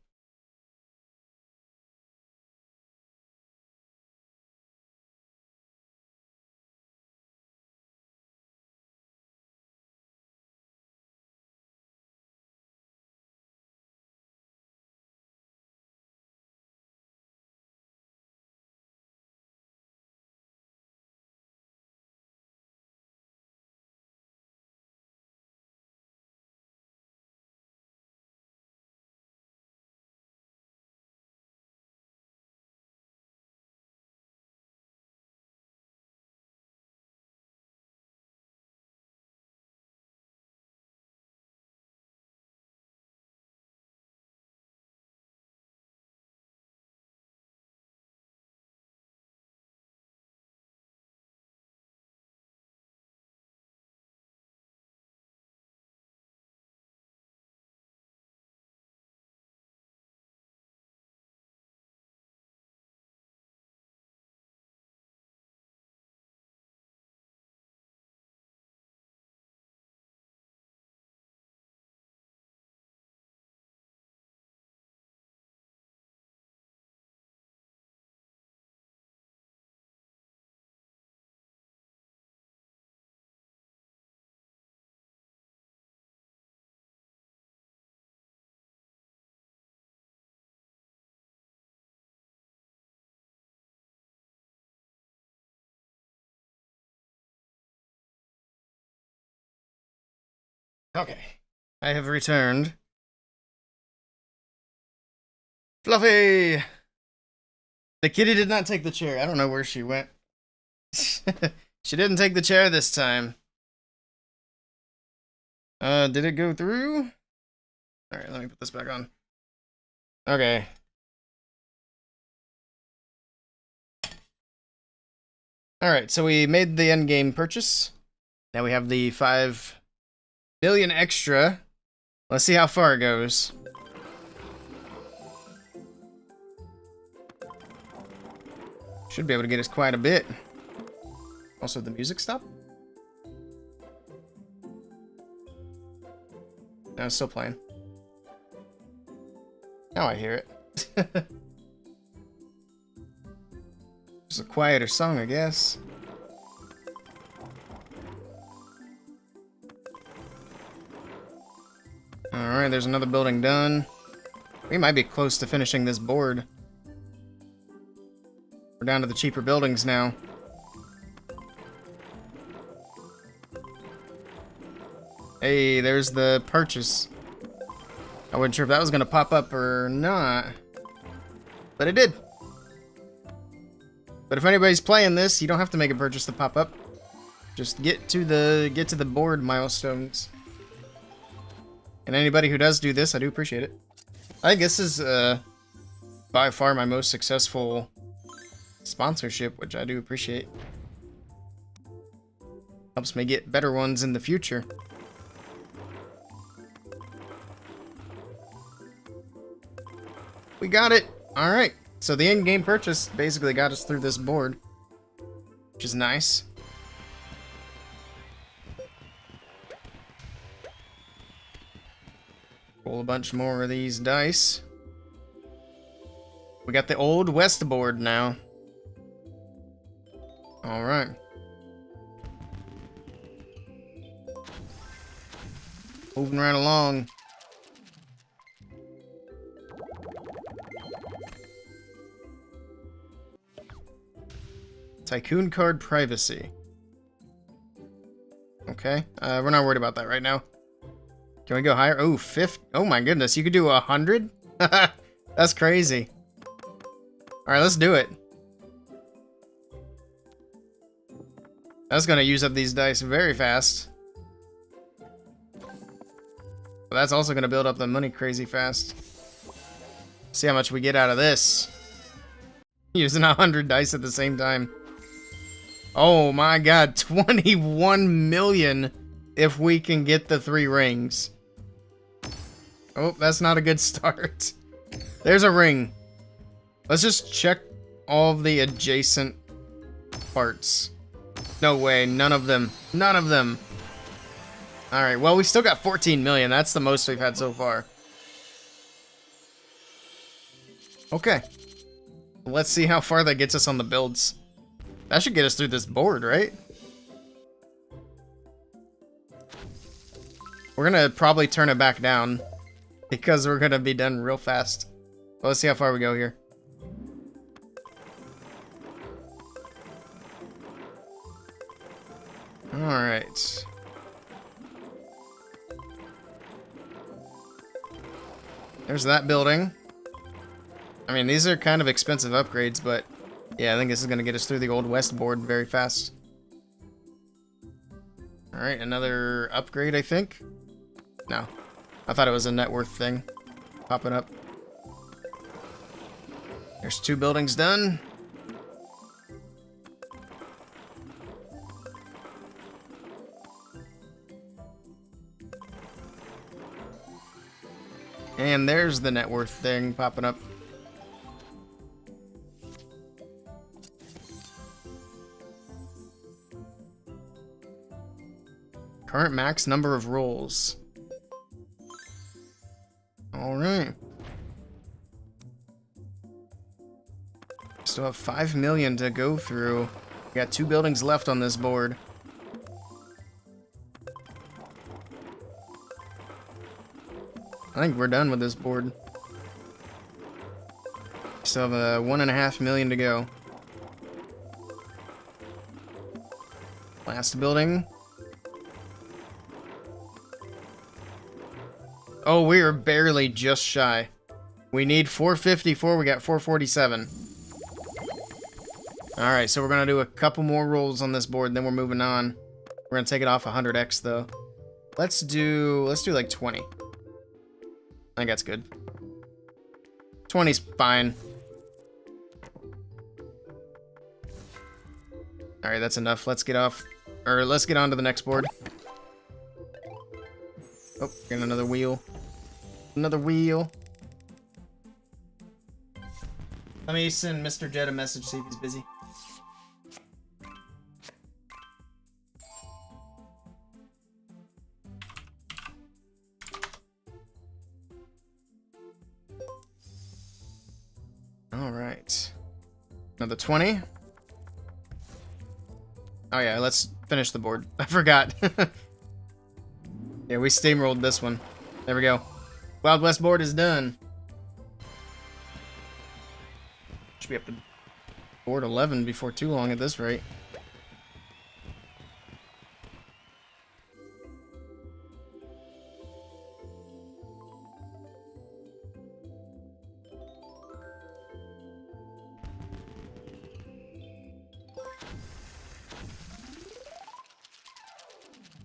Okay. I have returned. Fluffy! The kitty did not take the chair. I don't know where she went. She didn't take the chair this time. Did it go through? Alright, let me put this back on. Okay. Alright, so we made the endgame purchase. Now we have the 5 million extra. Let's see how far it goes. Should be able to get us quite a bit. Also, the music stopped? No, it's still playing. Now I hear it. It's a quieter song, I guess. Alright, there's another building done. We might be close to finishing this board. We're down to the cheaper buildings now. Hey, there's the purchase. I wasn't sure if that was going to pop up or not. But it did. But if anybody's playing this, you don't have to make a purchase to pop up. Just get to the board milestones. And anybody who does do this, I do appreciate it. I think this is by far my most successful sponsorship, which I do appreciate. Helps me get better ones in the future. We got it! Alright, so the in-game purchase basically got us through this board, which is nice. Roll a bunch more of these dice. We got the Old West board now. Alright. Moving right along. Tycoon card privacy. Okay, we're not worried about that right now. Can we go higher? Oh, 50. Oh my goodness, you could do 100? That's crazy. Alright, let's do it. That's gonna use up these dice very fast. But that's also gonna build up the money crazy fast. See how much we get out of this. Using 100 dice at the same time. Oh my god, 21 million if we can get the 3 rings. Oh, that's not a good start. There's a ring. Let's just check all of the adjacent parts. No way, none of them. None of them. Alright, well, we still got 14 million. That's the most we've had so far. Okay. Let's see how far that gets us on the builds. That should get us through this board, right? We're gonna probably turn it back down because we're gonna be done real fast. Well, let's see how far we go here. Alright. There's that building. I mean, these are kind of expensive upgrades, but yeah, I think this is going to get us through the Old West board very fast. Alright, another upgrade, I think? No. I thought it was a net worth thing. Popping up. There's 2 buildings done. And there's the net worth thing popping up. Current max number of rolls. Alright. Still have 5 million to go through. We got 2 buildings left on this board. I think we're done with this board. Still have 1.5 million to go. Last building. Oh, we are barely just shy. We need 454. We got 447. Alright, so we're going to do a couple more rolls on this board, then we're moving on. We're going to take it off 100x, though. Let's do like 20. I think that's good. 20's fine. Alright, that's enough. Let's get off, or let's get on to the next board. Oh, getting another wheel. Another wheel. Let me send Mr. Jet a message, see if he's busy. Alright. Another 20. Oh yeah, let's finish the board. I forgot. Yeah, we steamrolled this one. There we go. Wild West board is done. Should be up to board 11 before too long at this rate.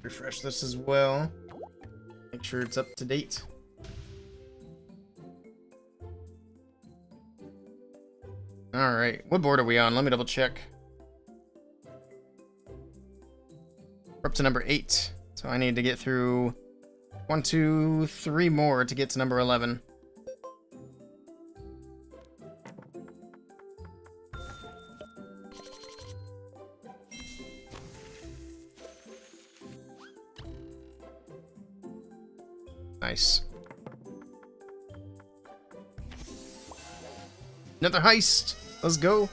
Refresh this as well. Make sure it's up to date. Alright, what board are we on? Let me double check. We're up to number 8. So I need to get through 1, 2, 3 more to get to number 11. Nice. Another heist. Let's go.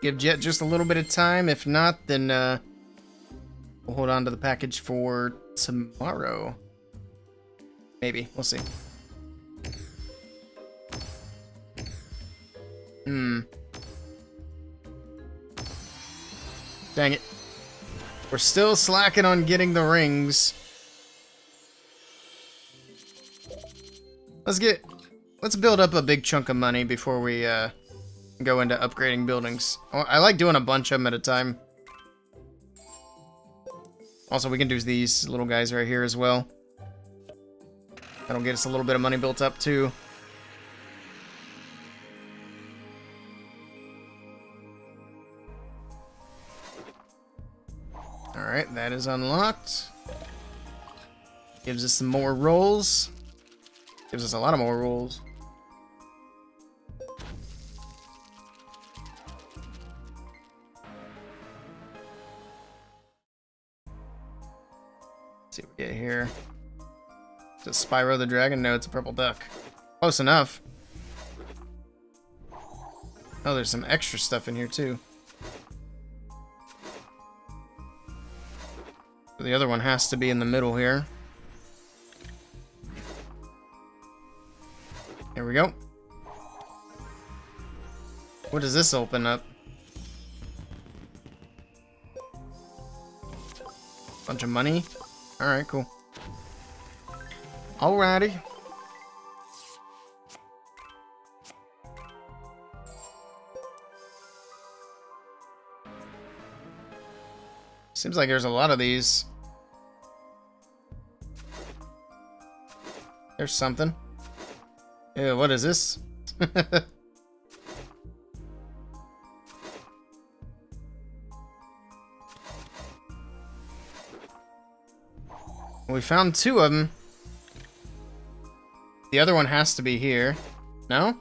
Give Jet just a little bit of time. If not, then we'll hold on to the package for tomorrow. Maybe. We'll see. Dang it. We're still slacking on getting the rings. Let's build up a big chunk of money before we go into upgrading buildings. I like doing a bunch of them at a time. Also, we can do these little guys right here as well. That'll get us a little bit of money built up too. Alright, that is unlocked. Gives us some more rolls. Gives us a lot of more rolls. Let's see what we get here. Is it Spyro the Dragon? No, it's a purple duck. Close enough. Oh, there's some extra stuff in here too. The other one has to be in the middle here. Here we go. What does this open up? Bunch of money. Alright, cool. Alrighty. Seems like there's a lot of these. There's something. Ew, what is this? We found 2 of them. The other one has to be here. No?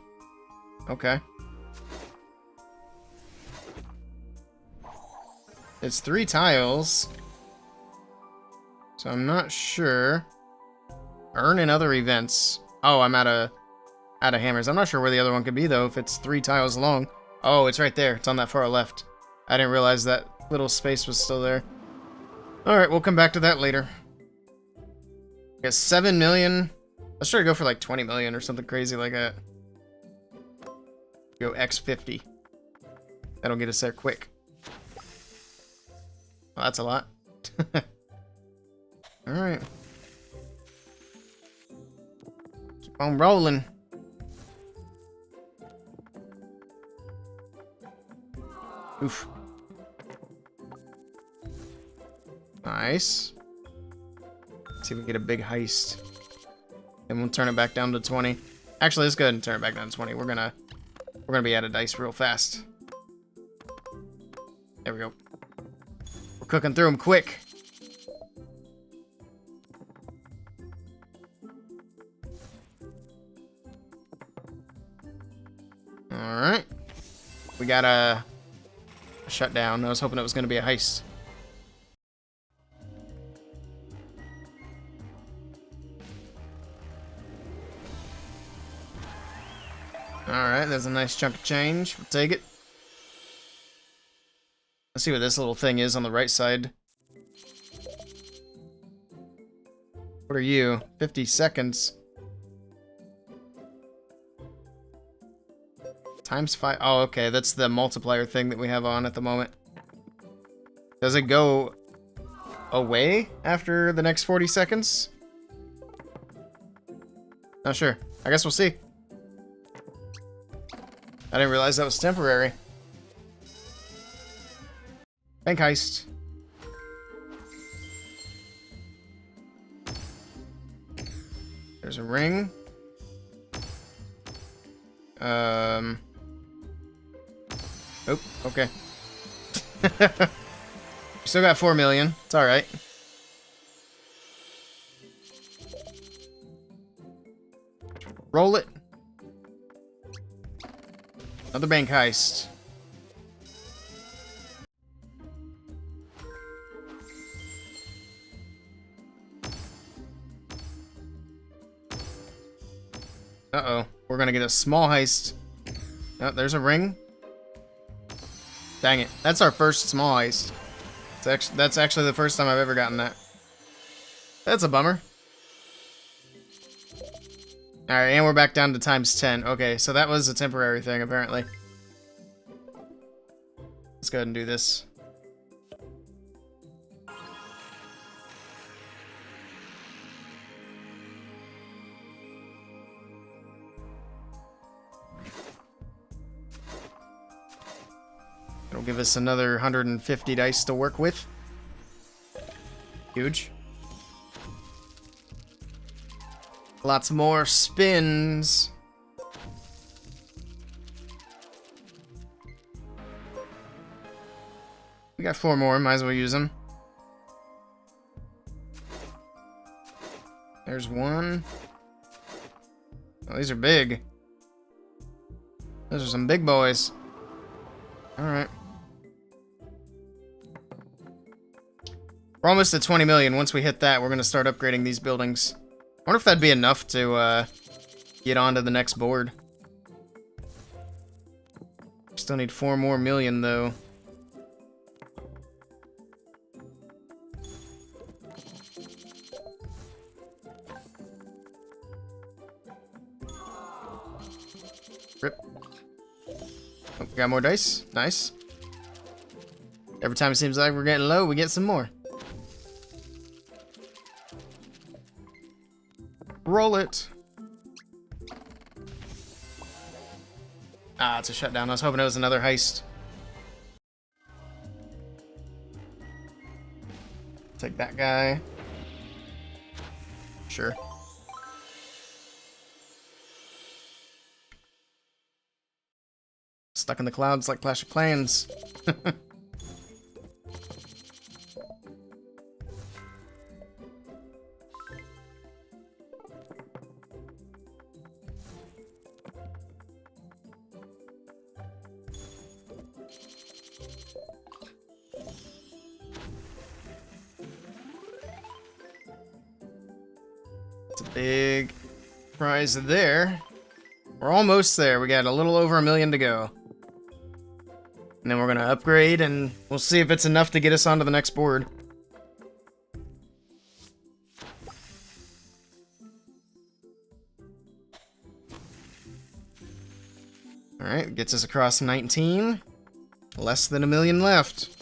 Okay. It's 3 tiles. So I'm not sure. Earn in other events. Oh, I'm out of hammers. I'm not sure where the other one could be though if it's 3 tiles long. Oh, it's right there. It's on that far left. I didn't realize that little space was still there. Alright, we'll come back to that later. We got 7 million. Let's try to go for like 20 million or something crazy like that. Go X50. That'll get us there quick. Well, that's a lot. Alright. I'm rolling. Oof. Nice. Let's see if we can get a big heist. And we'll turn it back down to 20. Actually, let's go ahead and turn it back down to 20. We're gonna be out of dice real fast. There we go. We're cooking through them quick. Alright. We got a shutdown. I was hoping it was going to be a heist. Alright, there's a nice chunk of change. We'll take it. Let's see what this little thing is on the right side. What are you? 50 seconds. Times 5. Oh, okay. That's the multiplier thing that we have on at the moment. Does it go away after the next 40 seconds? Not sure. I guess we'll see. I didn't realize that was temporary. Bank heist. There's a ring. Oh, okay. Still got 4 million. It's alright. Roll it. Another bank heist. Uh-oh. We're gonna get a small heist. Oh, there's a ring. Dang it. That's our first small heist. That's actually the first time I've ever gotten that. That's a bummer. Alright, and we're back down to times 10. Okay, so that was a temporary thing, apparently. Let's go ahead and do this. It'll give us another 150 dice to work with. Huge. Lots more spins. We got 4 more, might as well use them. There's one. Oh, these are big. Those are some big boys. Alright. We're almost at 20 million. Once we hit that, we're going to start upgrading these buildings. I wonder if that'd be enough to get onto the next board. Still need 4 more million, though. Rip. Oh, we got more dice. Nice. Every time it seems like we're getting low, we get some more. Roll it. Ah, it's a shutdown. I was hoping it was another heist. Take that guy. Sure. Stuck in the clouds like Clash of Clans. It's a big prize there. We're almost there. We got a little over 1 million to go. And then we're going to upgrade, and we'll see if it's enough to get us onto the next board. Alright, gets us across 19. Less than 1 million left.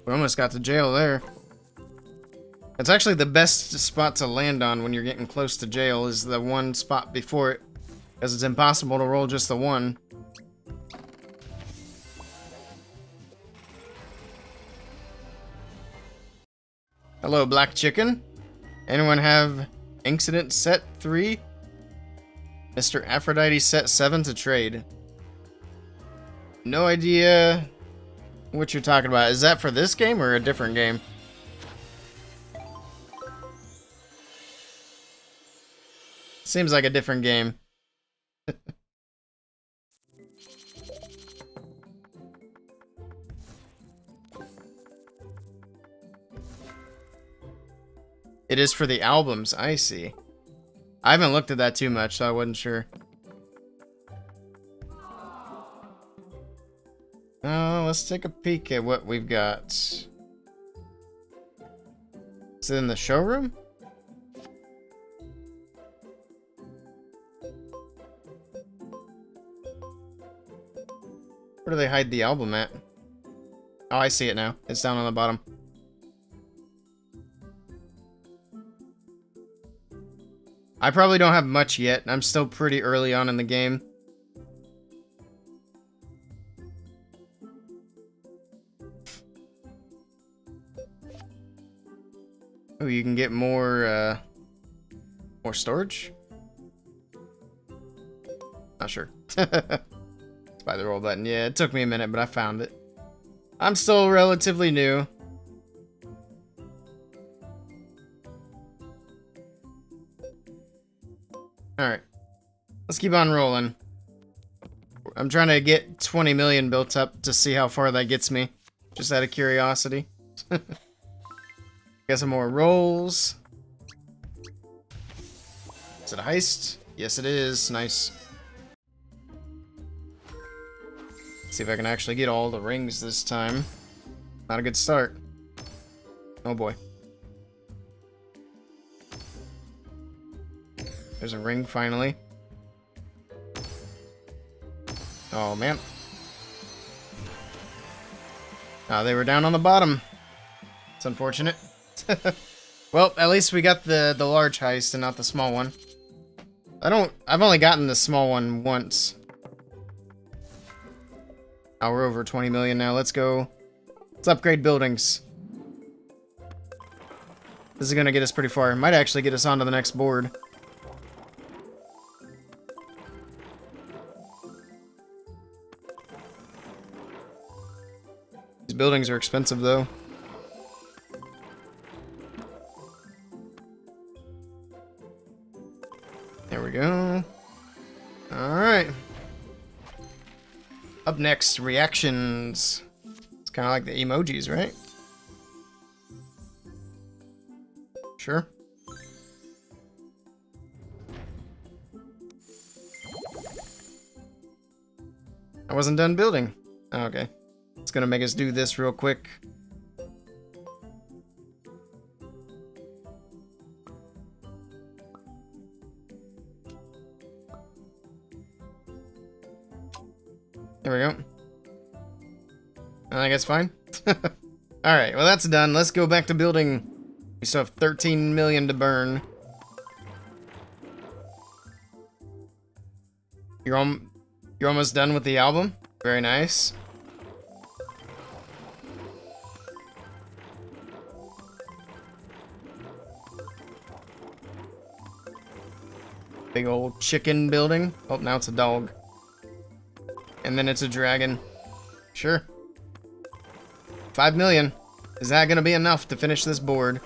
We almost got to jail there. It's actually the best spot to land on when you're getting close to jail is the one spot before it. Because it's impossible to roll just the one. Hello, Black Chicken. Anyone have Incident Set 3? Mr. Aphrodite Set 7 to trade. No idea what you're talking about. Is that for this game or a different game? Seems like a different game. It is for the albums, I see. I haven't looked at that too much, so I wasn't sure. Let's take a peek at what we've got. Is it in the showroom? Where do they hide the album at? Oh, I see it now. It's down on the bottom. I probably don't have much yet. I'm still pretty early on in the game. Oh, you can get more storage? Not sure. It's by the roll button. Yeah, it took me a minute, but I found it. I'm still relatively new. Alright. Let's keep on rolling. I'm trying to get 20 million built up to see how far that gets me. Just out of curiosity. Got some more rolls. Is it a heist? Yes, it is. Nice. See if I can actually get all the rings this time. Not a good start. Oh boy. There's a ring finally. Oh man. Oh, they were down on the bottom. It's unfortunate. Well, at least we got the large heist and not the small one. I've only gotten the small one once. Oh, we're over 20 million now. Let's go. Let's upgrade buildings. This is gonna get us pretty far. Might actually get us onto the next board. These buildings are expensive though. There we go. Alright. Up next, reactions. It's kind of like the emojis, right? Sure. I wasn't done building. Oh, okay. It's gonna make us do this real quick. There we go. I think it's fine. Alright, well that's done. Let's go back to building. We still have 13 million to burn. You're almost done with the album? Very nice. Big old chicken building. Oh, now it's a dog. And then it's a dragon. Sure. 5 million. Is that gonna be enough to finish this board?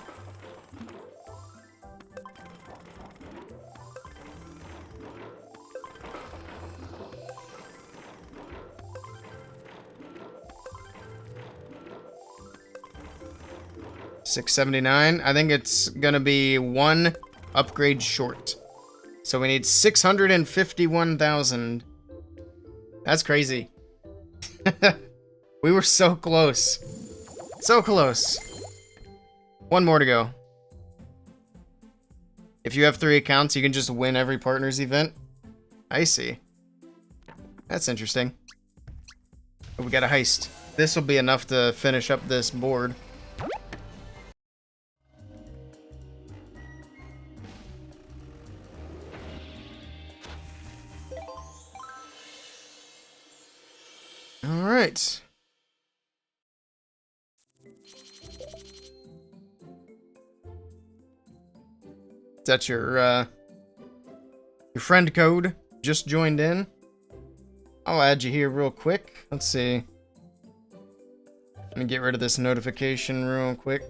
$679. I think it's gonna be one upgrade short. So we need 651,000. That's crazy. We were so close. So close. One more to go. If you have 3 accounts, you can just win every partner's event. I see. That's interesting. Oh, we got a heist. This will be enough to finish up this board. All right. That's your friend code. Just joined in. I'll add you here real quick. Let's see. Let me get rid of this notification real quick.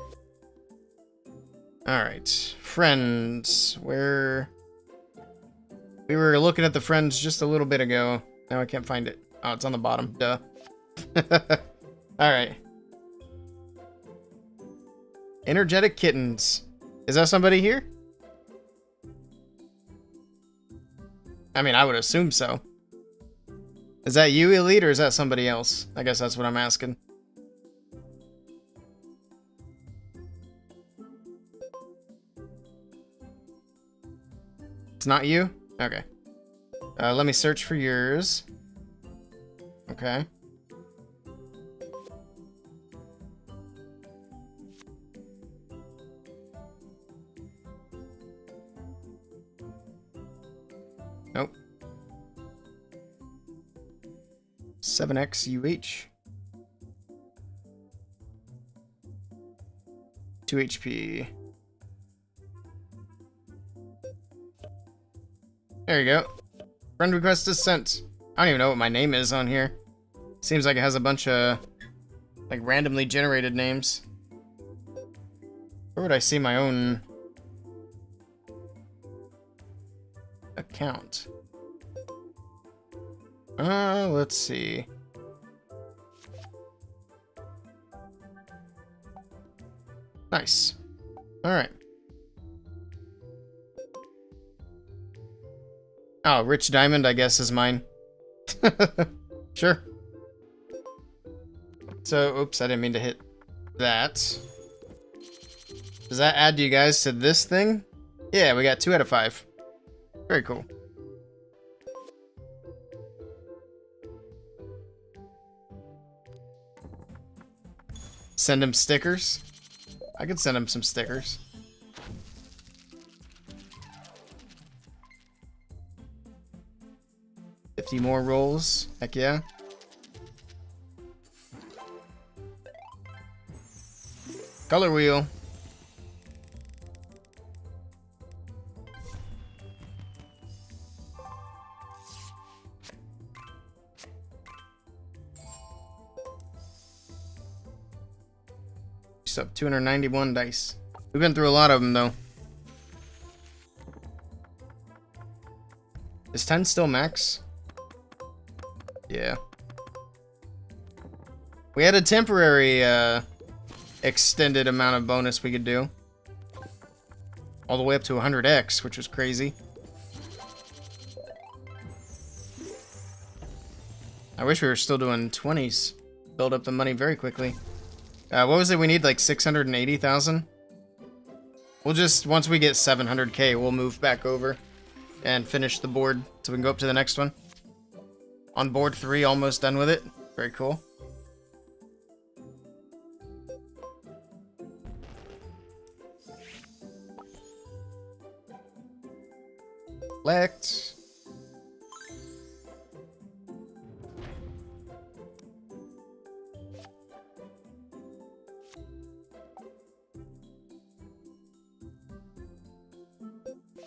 Alright. Friends. Where... We were looking at the friends just a little bit ago. Now I can't find it. Oh, it's on the bottom. Duh. Alright. Energetic Kittens. Is that somebody here? I mean, I would assume so. Is that you, Elite, or is that somebody else? I guess that's what I'm asking. It's not you? Okay. Let me search for yours. Okay. Nope. 7XUH. 2 HP. There you go. Friend request is sent. I don't even know what my name is on here. Seems like it has a bunch of like randomly generated names. Where would I see my own account? Let's see. Nice. All right. Oh, Rich Diamond, I guess, is mine. Sure. So, oops, I didn't mean to hit that. Does that add you guys to this thing? Yeah, we got 2 out of 5. Very cool. Send him stickers? I could send him some stickers. $50 more rolls. Heck yeah. Color wheel. Just up 291 dice. We've been through a lot of them though. Is 10 still max? Yeah. We had a temporary extended amount of bonus we could do. All the way up to 100x, which was crazy. I wish we were still doing 20s. Build up the money very quickly. What was it we need? Like 680,000? We'll just, once we get 700k, we'll move back over and finish the board so we can go up to the next one. On board 3, almost done with it. Very cool. Select.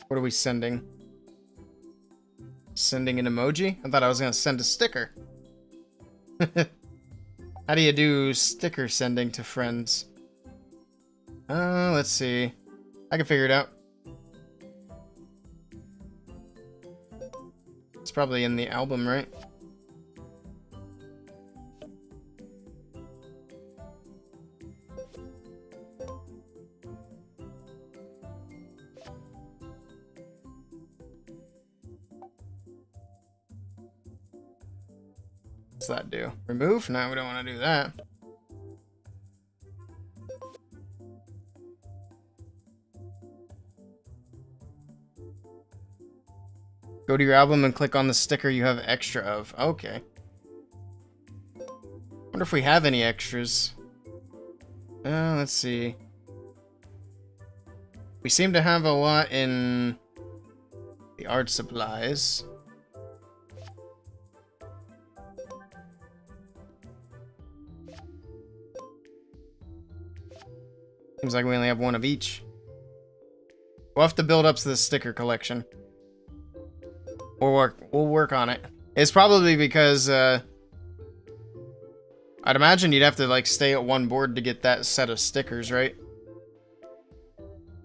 What are we sending? Sending an emoji? I thought I was gonna send a sticker. How do you do sticker sending to friends? Let's see. I can figure it out. It's probably in the album, right? What's that do? Remove? No, we don't want to do that. Go to your album and click on the sticker you have extra of. Okay. Wonder if we have any extras. Let's see. We seem to have a lot in the art supplies. Seems like we only have one of each. We'll have to build up the sticker collection. We'll work on it. It's probably because I'd imagine you'd have to like stay at one board to get that set of stickers, right?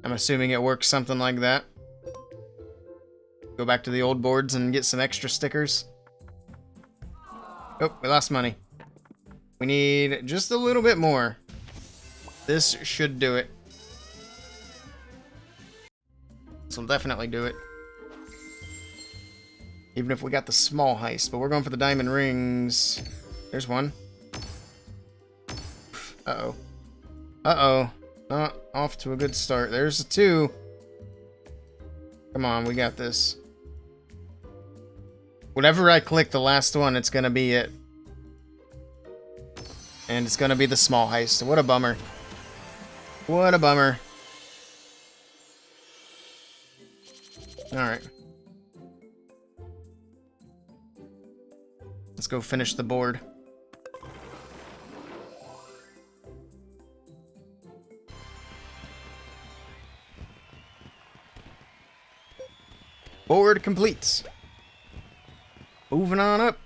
I'm assuming it works something like that. Go back to the old boards and get some extra stickers. Oh, we lost money. We need just a little bit more. This should do it. This will definitely do it. Even if we got the small heist, but we're going for the diamond rings. There's one. Uh-oh. Uh-oh. Not off to a good start. There's a 2. Come on, we got this. Whatever I click the last one, it's gonna be it. And it's gonna be the small heist. What a bummer. What a bummer. Alright. Let's go finish the board. Board complete. Moving on up.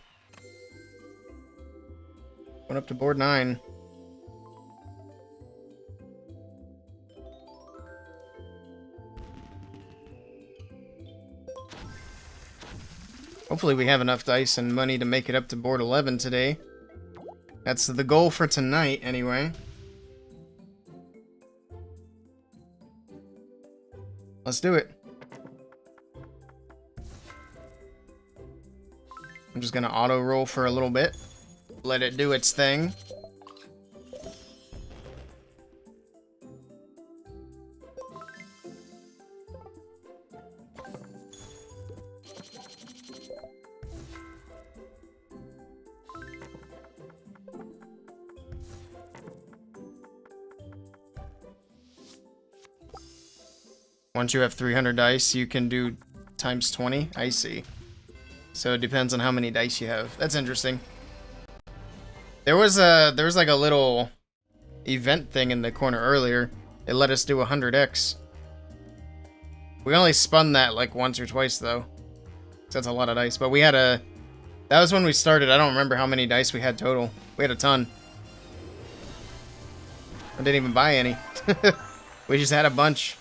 Going up to board 9. Hopefully we have enough dice and money to make it up to board 11 today. That's the goal for tonight, anyway. Let's do it. I'm just gonna auto roll for a little bit. Let it do its thing. Once you have 300 dice, you can do times 20. I see. So it depends on how many dice you have. That's interesting. There was like a little event thing in the corner earlier. It let us do 100x. We only spun that like once or twice though. That's a lot of dice. But we had a... That was when we started. I don't remember how many dice we had total. We had a ton. I didn't even buy any. We just had a bunch.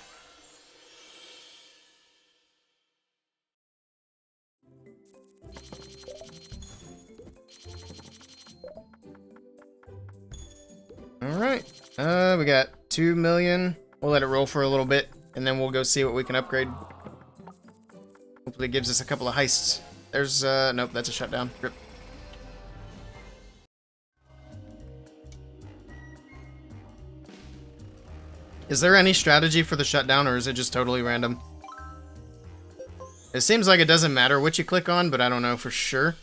Alright, we got 2 million. We'll let it roll for a little bit, and then we'll go see what we can upgrade. Hopefully it gives us a couple of heists. There's, nope, that's a shutdown. Rip. Is there any strategy for the shutdown, or is it just totally random? It seems like it doesn't matter what you click on, but I don't know for sure.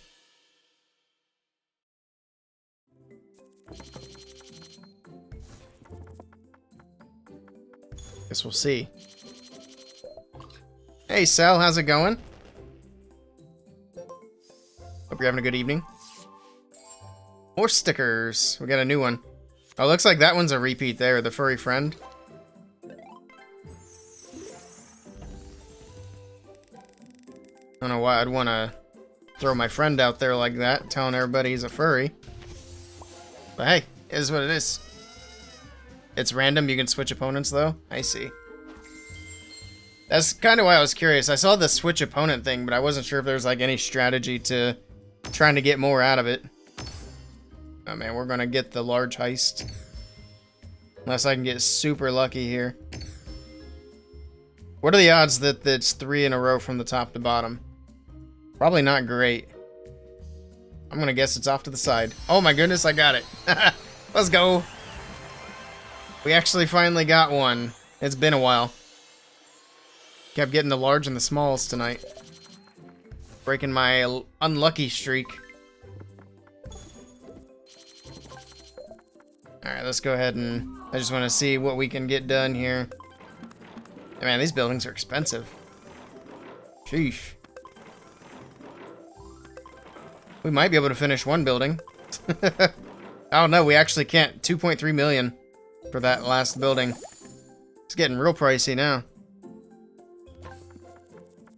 Guess we'll see. Hey, Sal, how's it going? Hope you're having a good evening. More stickers. We got a new one. Oh, looks like that one's a repeat there, the furry friend. I don't know why I'd want to throw my friend out there like that, telling everybody he's a furry. But hey, it is what it is. It's random, you can switch opponents though? I see. That's kind of why I was curious. I saw the switch opponent thing, but I wasn't sure if there was like any strategy to trying to get more out of it. Oh man, we're gonna get the large heist. Unless I can get super lucky here. What are the odds that it's 3 in a row from the top to bottom? Probably not great. I'm gonna guess it's off to the side. Oh my goodness, I got it. Let's go. We actually finally got one. It's been a while. Kept getting the large and the smalls tonight. Breaking my unlucky streak. Alright, let's go ahead and... I just want to see what we can get done here. Man, these buildings are expensive. Sheesh. We might be able to finish one building. Oh no, we actually can't. 2.3 million for that last building. It's getting real pricey now.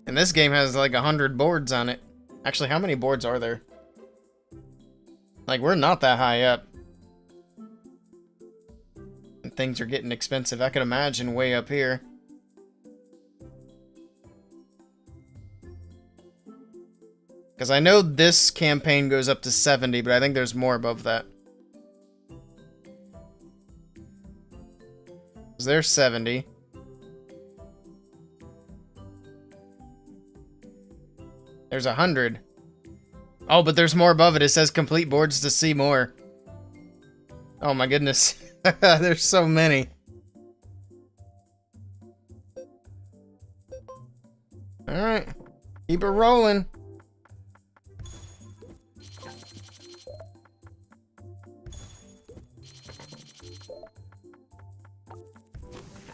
And this game has like 100 boards on it. Actually, how many boards are there? Like, we're not that high up. And things are getting expensive. I could imagine way up here. Because I know this campaign goes up to 70, but I think there's more above that. There's 70. There's 100. Oh, but there's more above it. It says complete boards to see more. Oh my goodness. There's so many. Alright. Keep it rolling.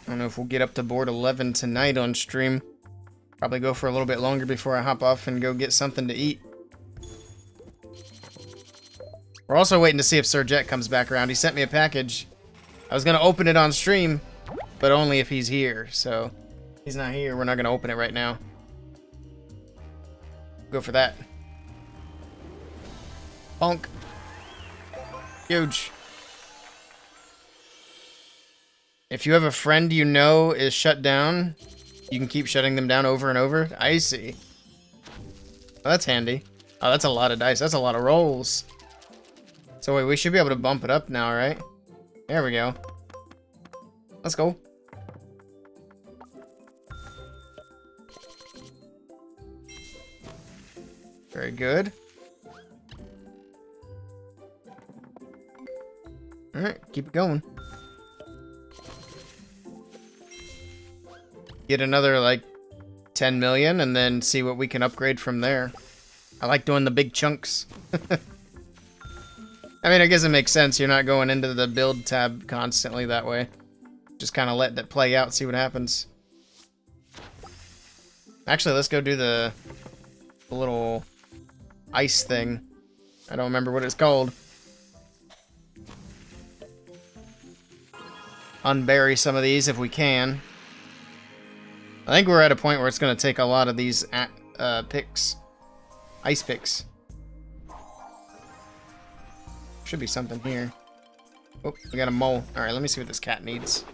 I don't know if we'll get up to board 11 tonight on stream. Probably go for a little bit longer before I hop off and go get something to eat. We're also waiting to see if Sir Jet comes back around. He sent me a package. I was going to open it on stream, but only if he's here. So, if he's not here, we're not going to open it right now. Go for that. Bonk. Huge. If you have a friend you know is shut down, you can keep shutting them down over and over. I see. Oh, that's handy. Oh, that's a lot of dice. That's a lot of rolls. So wait, we should be able to bump it up now, right? There we go. Let's go. Very good. Alright, keep it going. Get another, like, 10 million and then see what we can upgrade from there. I like doing the big chunks. I mean, I guess it makes sense. You're not going into the build tab constantly that way. Just kind of let that play out, see what happens. Actually, let's go do the little ice thing. I don't remember what it's called. Unbury some of these if we can. I think we're at a point where it's going to take a lot of these picks. Ice picks. Should be something here. Oh, we got a mole. Alright, let me see what this cat needs.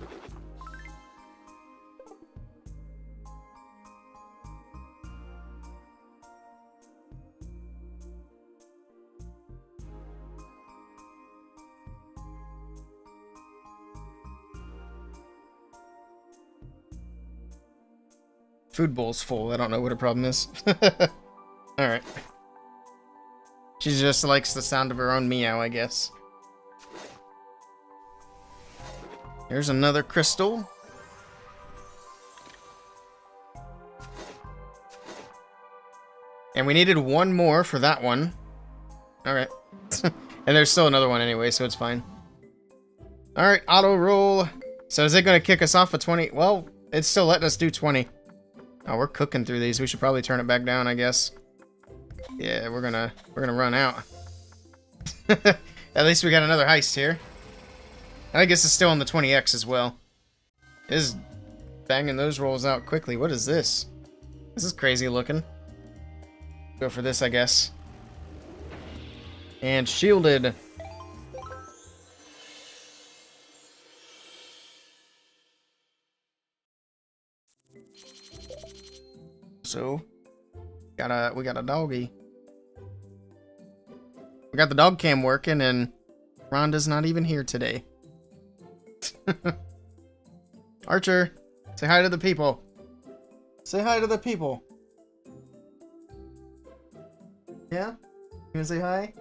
Food bowl's full. I don't know what her problem is. Alright. She just likes the sound of her own meow, I guess. Here's another crystal. And we needed one more for that one. Alright. And there's still another one anyway, so it's fine. Alright, auto roll. So is it going to kick us off at 20? Well, it's still letting us do 20. Oh, we're cooking through these. We should probably turn it back down, I guess. Yeah, we're gonna run out. At least we got another heist here. I guess it's still on the 20x as well. It is banging those rolls out quickly. What is this? This is crazy looking. Go for this, I guess. And shielded. So, we got a doggy. We got the dog cam working, and Rhonda's not even here today. Archer, say hi to the people. Say hi to the people. Yeah? You wanna say hi?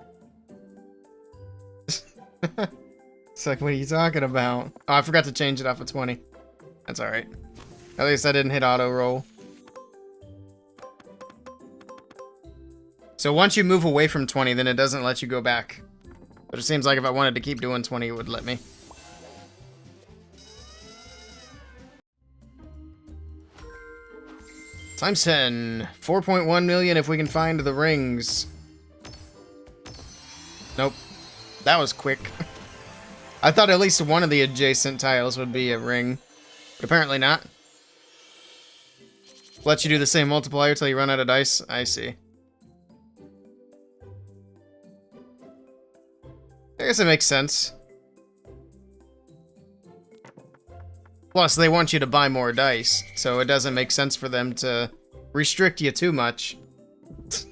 It's like, what are you talking about? Oh, I forgot to change it off of 20. That's alright. At least I didn't hit auto roll. So once you move away from 20, then it doesn't let you go back. But it seems like if I wanted to keep doing 20, it would let me. Times 10. 4.1 million if we can find the rings. Nope. That was quick. I thought at least one of the adjacent tiles would be a ring. But apparently not. Let you do the same multiplier till you run out of dice. I see. I guess it makes sense. Plus, they want you to buy more dice, so it doesn't make sense for them to restrict you too much.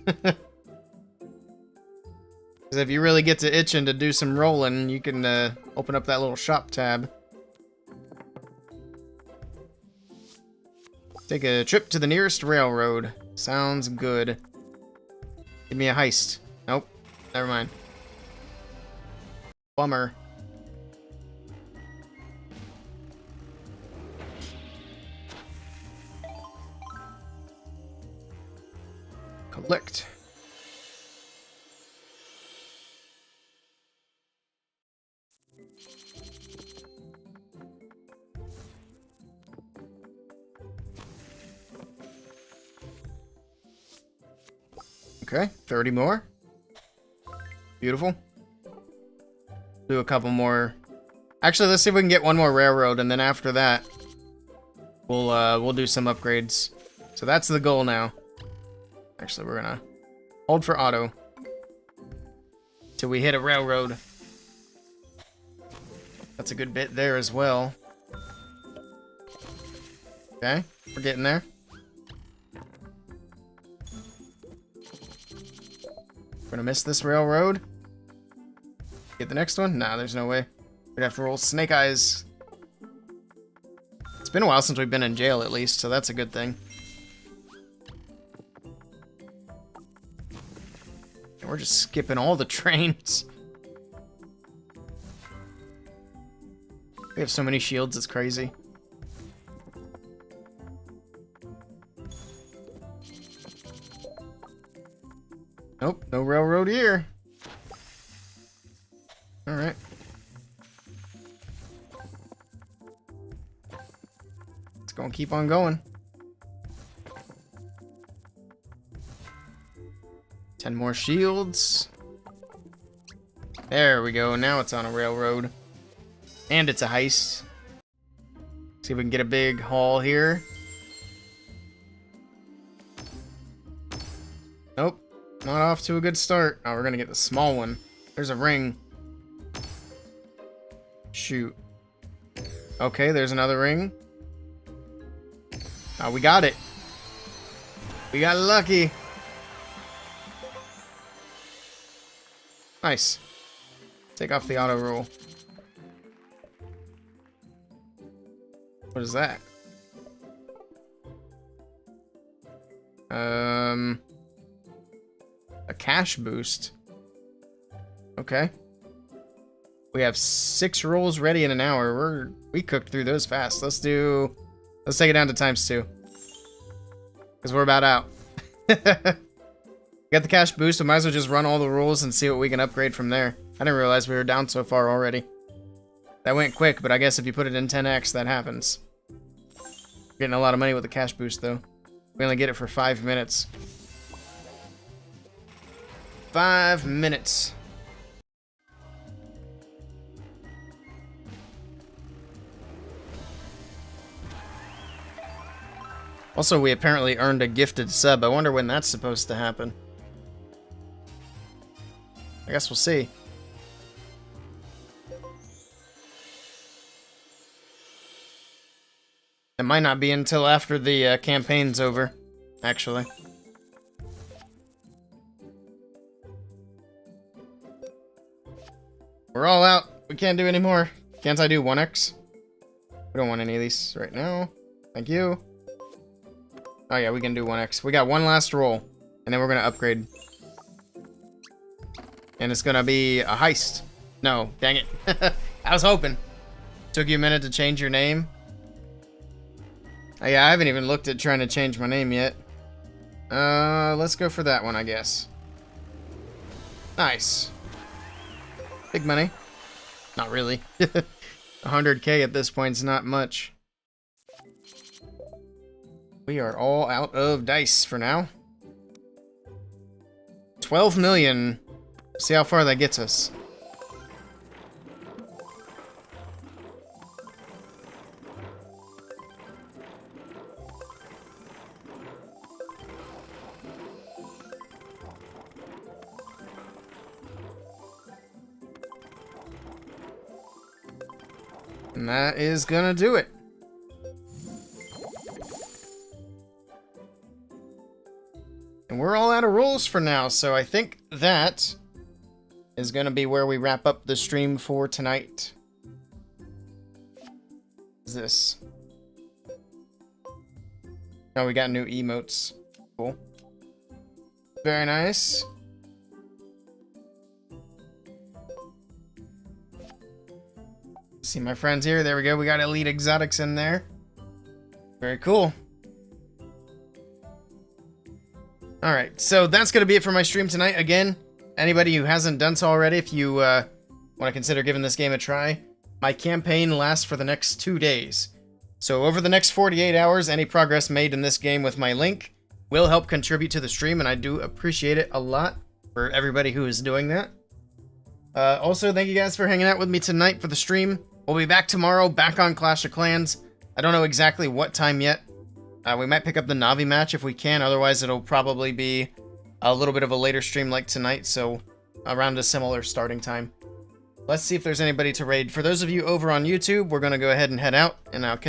Because if you really get to itching to do some rolling, you can open up that little shop tab. Take a trip to the nearest railroad. Sounds good. Give me a heist. Nope. Never mind. Bummer. Collect. Okay, 30 more. Beautiful. Do a couple more. Actually, let's see if we can get one more railroad, and then after that, we'll do some upgrades. So that's the goal now. Actually, we're gonna hold for auto till we hit a railroad. That's a good bit there as well. Okay, we're getting there. We're gonna miss this railroad. Get the next one? Nah, there's no way. We'd have to roll snake eyes. It's been a while since we've been in jail, at least, so that's a good thing. And we're just skipping all the trains. We have so many shields, it's crazy. Nope, no railroad here. Alright. It's gonna keep on going. 10 more shields. There we go. Now it's on a railroad. And it's a heist. See if we can get a big haul here. Nope. Not off to a good start. Oh, we're gonna get the small one. There's a ring. Shoot. Okay, there's another ring. Oh, we got it. We got lucky. Nice. Take off the auto roll. What is that? A cash boost. Okay. We have 6 rolls ready in an hour. We cooked through those fast. Let's take it down to ×2. Because we're about out. Got the cash boost, we might as well just run all the rolls and see what we can upgrade from there. I didn't realize we were down so far already. That went quick, but I guess if you put it in 10x, that happens. Getting a lot of money with the cash boost, though. We only get it for 5 minutes. 5 minutes. Also, we apparently earned a gifted sub. I wonder when that's supposed to happen. I guess we'll see. It might not be until after the campaign's over, actually. We're all out. We can't do any more. Can't I do 1x? We don't want any of these right now. Thank you. Oh yeah, we can do 1x. We got one last roll, and then we're gonna upgrade. And it's gonna be a heist. No, dang it. I was hoping. Took you a minute to change your name. Oh, yeah, I haven't even looked at trying to change my name yet. Let's go for that one, I guess. Nice. Big money. Not really. 100k at this point is not much. We are all out of dice for now. 12 million. See how far that gets us. And that is gonna do it. And we're all out of rolls for now, so I think that is gonna be where we wrap up the stream for tonight. What's this? Oh, we got new emotes. Cool. Very nice. See my friends here. There we go. We got Elite Exotics in there. Very cool. Alright, so that's going to be it for my stream tonight. Again, anybody who hasn't done so already, if you want to consider giving this game a try, my campaign lasts for the next 2 days. So over the next 48 hours, any progress made in this game with my link will help contribute to the stream, and I do appreciate it a lot for everybody who is doing that. Also, thank you guys for hanging out with me tonight for the stream. We'll be back tomorrow, back on Clash of Clans. I don't know exactly what time yet. We might pick up the Na'Vi match if we can, otherwise it'll probably be a little bit of a later stream like tonight, so around a similar starting time. Let's see if there's anybody to raid. For those of you over on YouTube, we're going to go ahead and head out, and I'll catch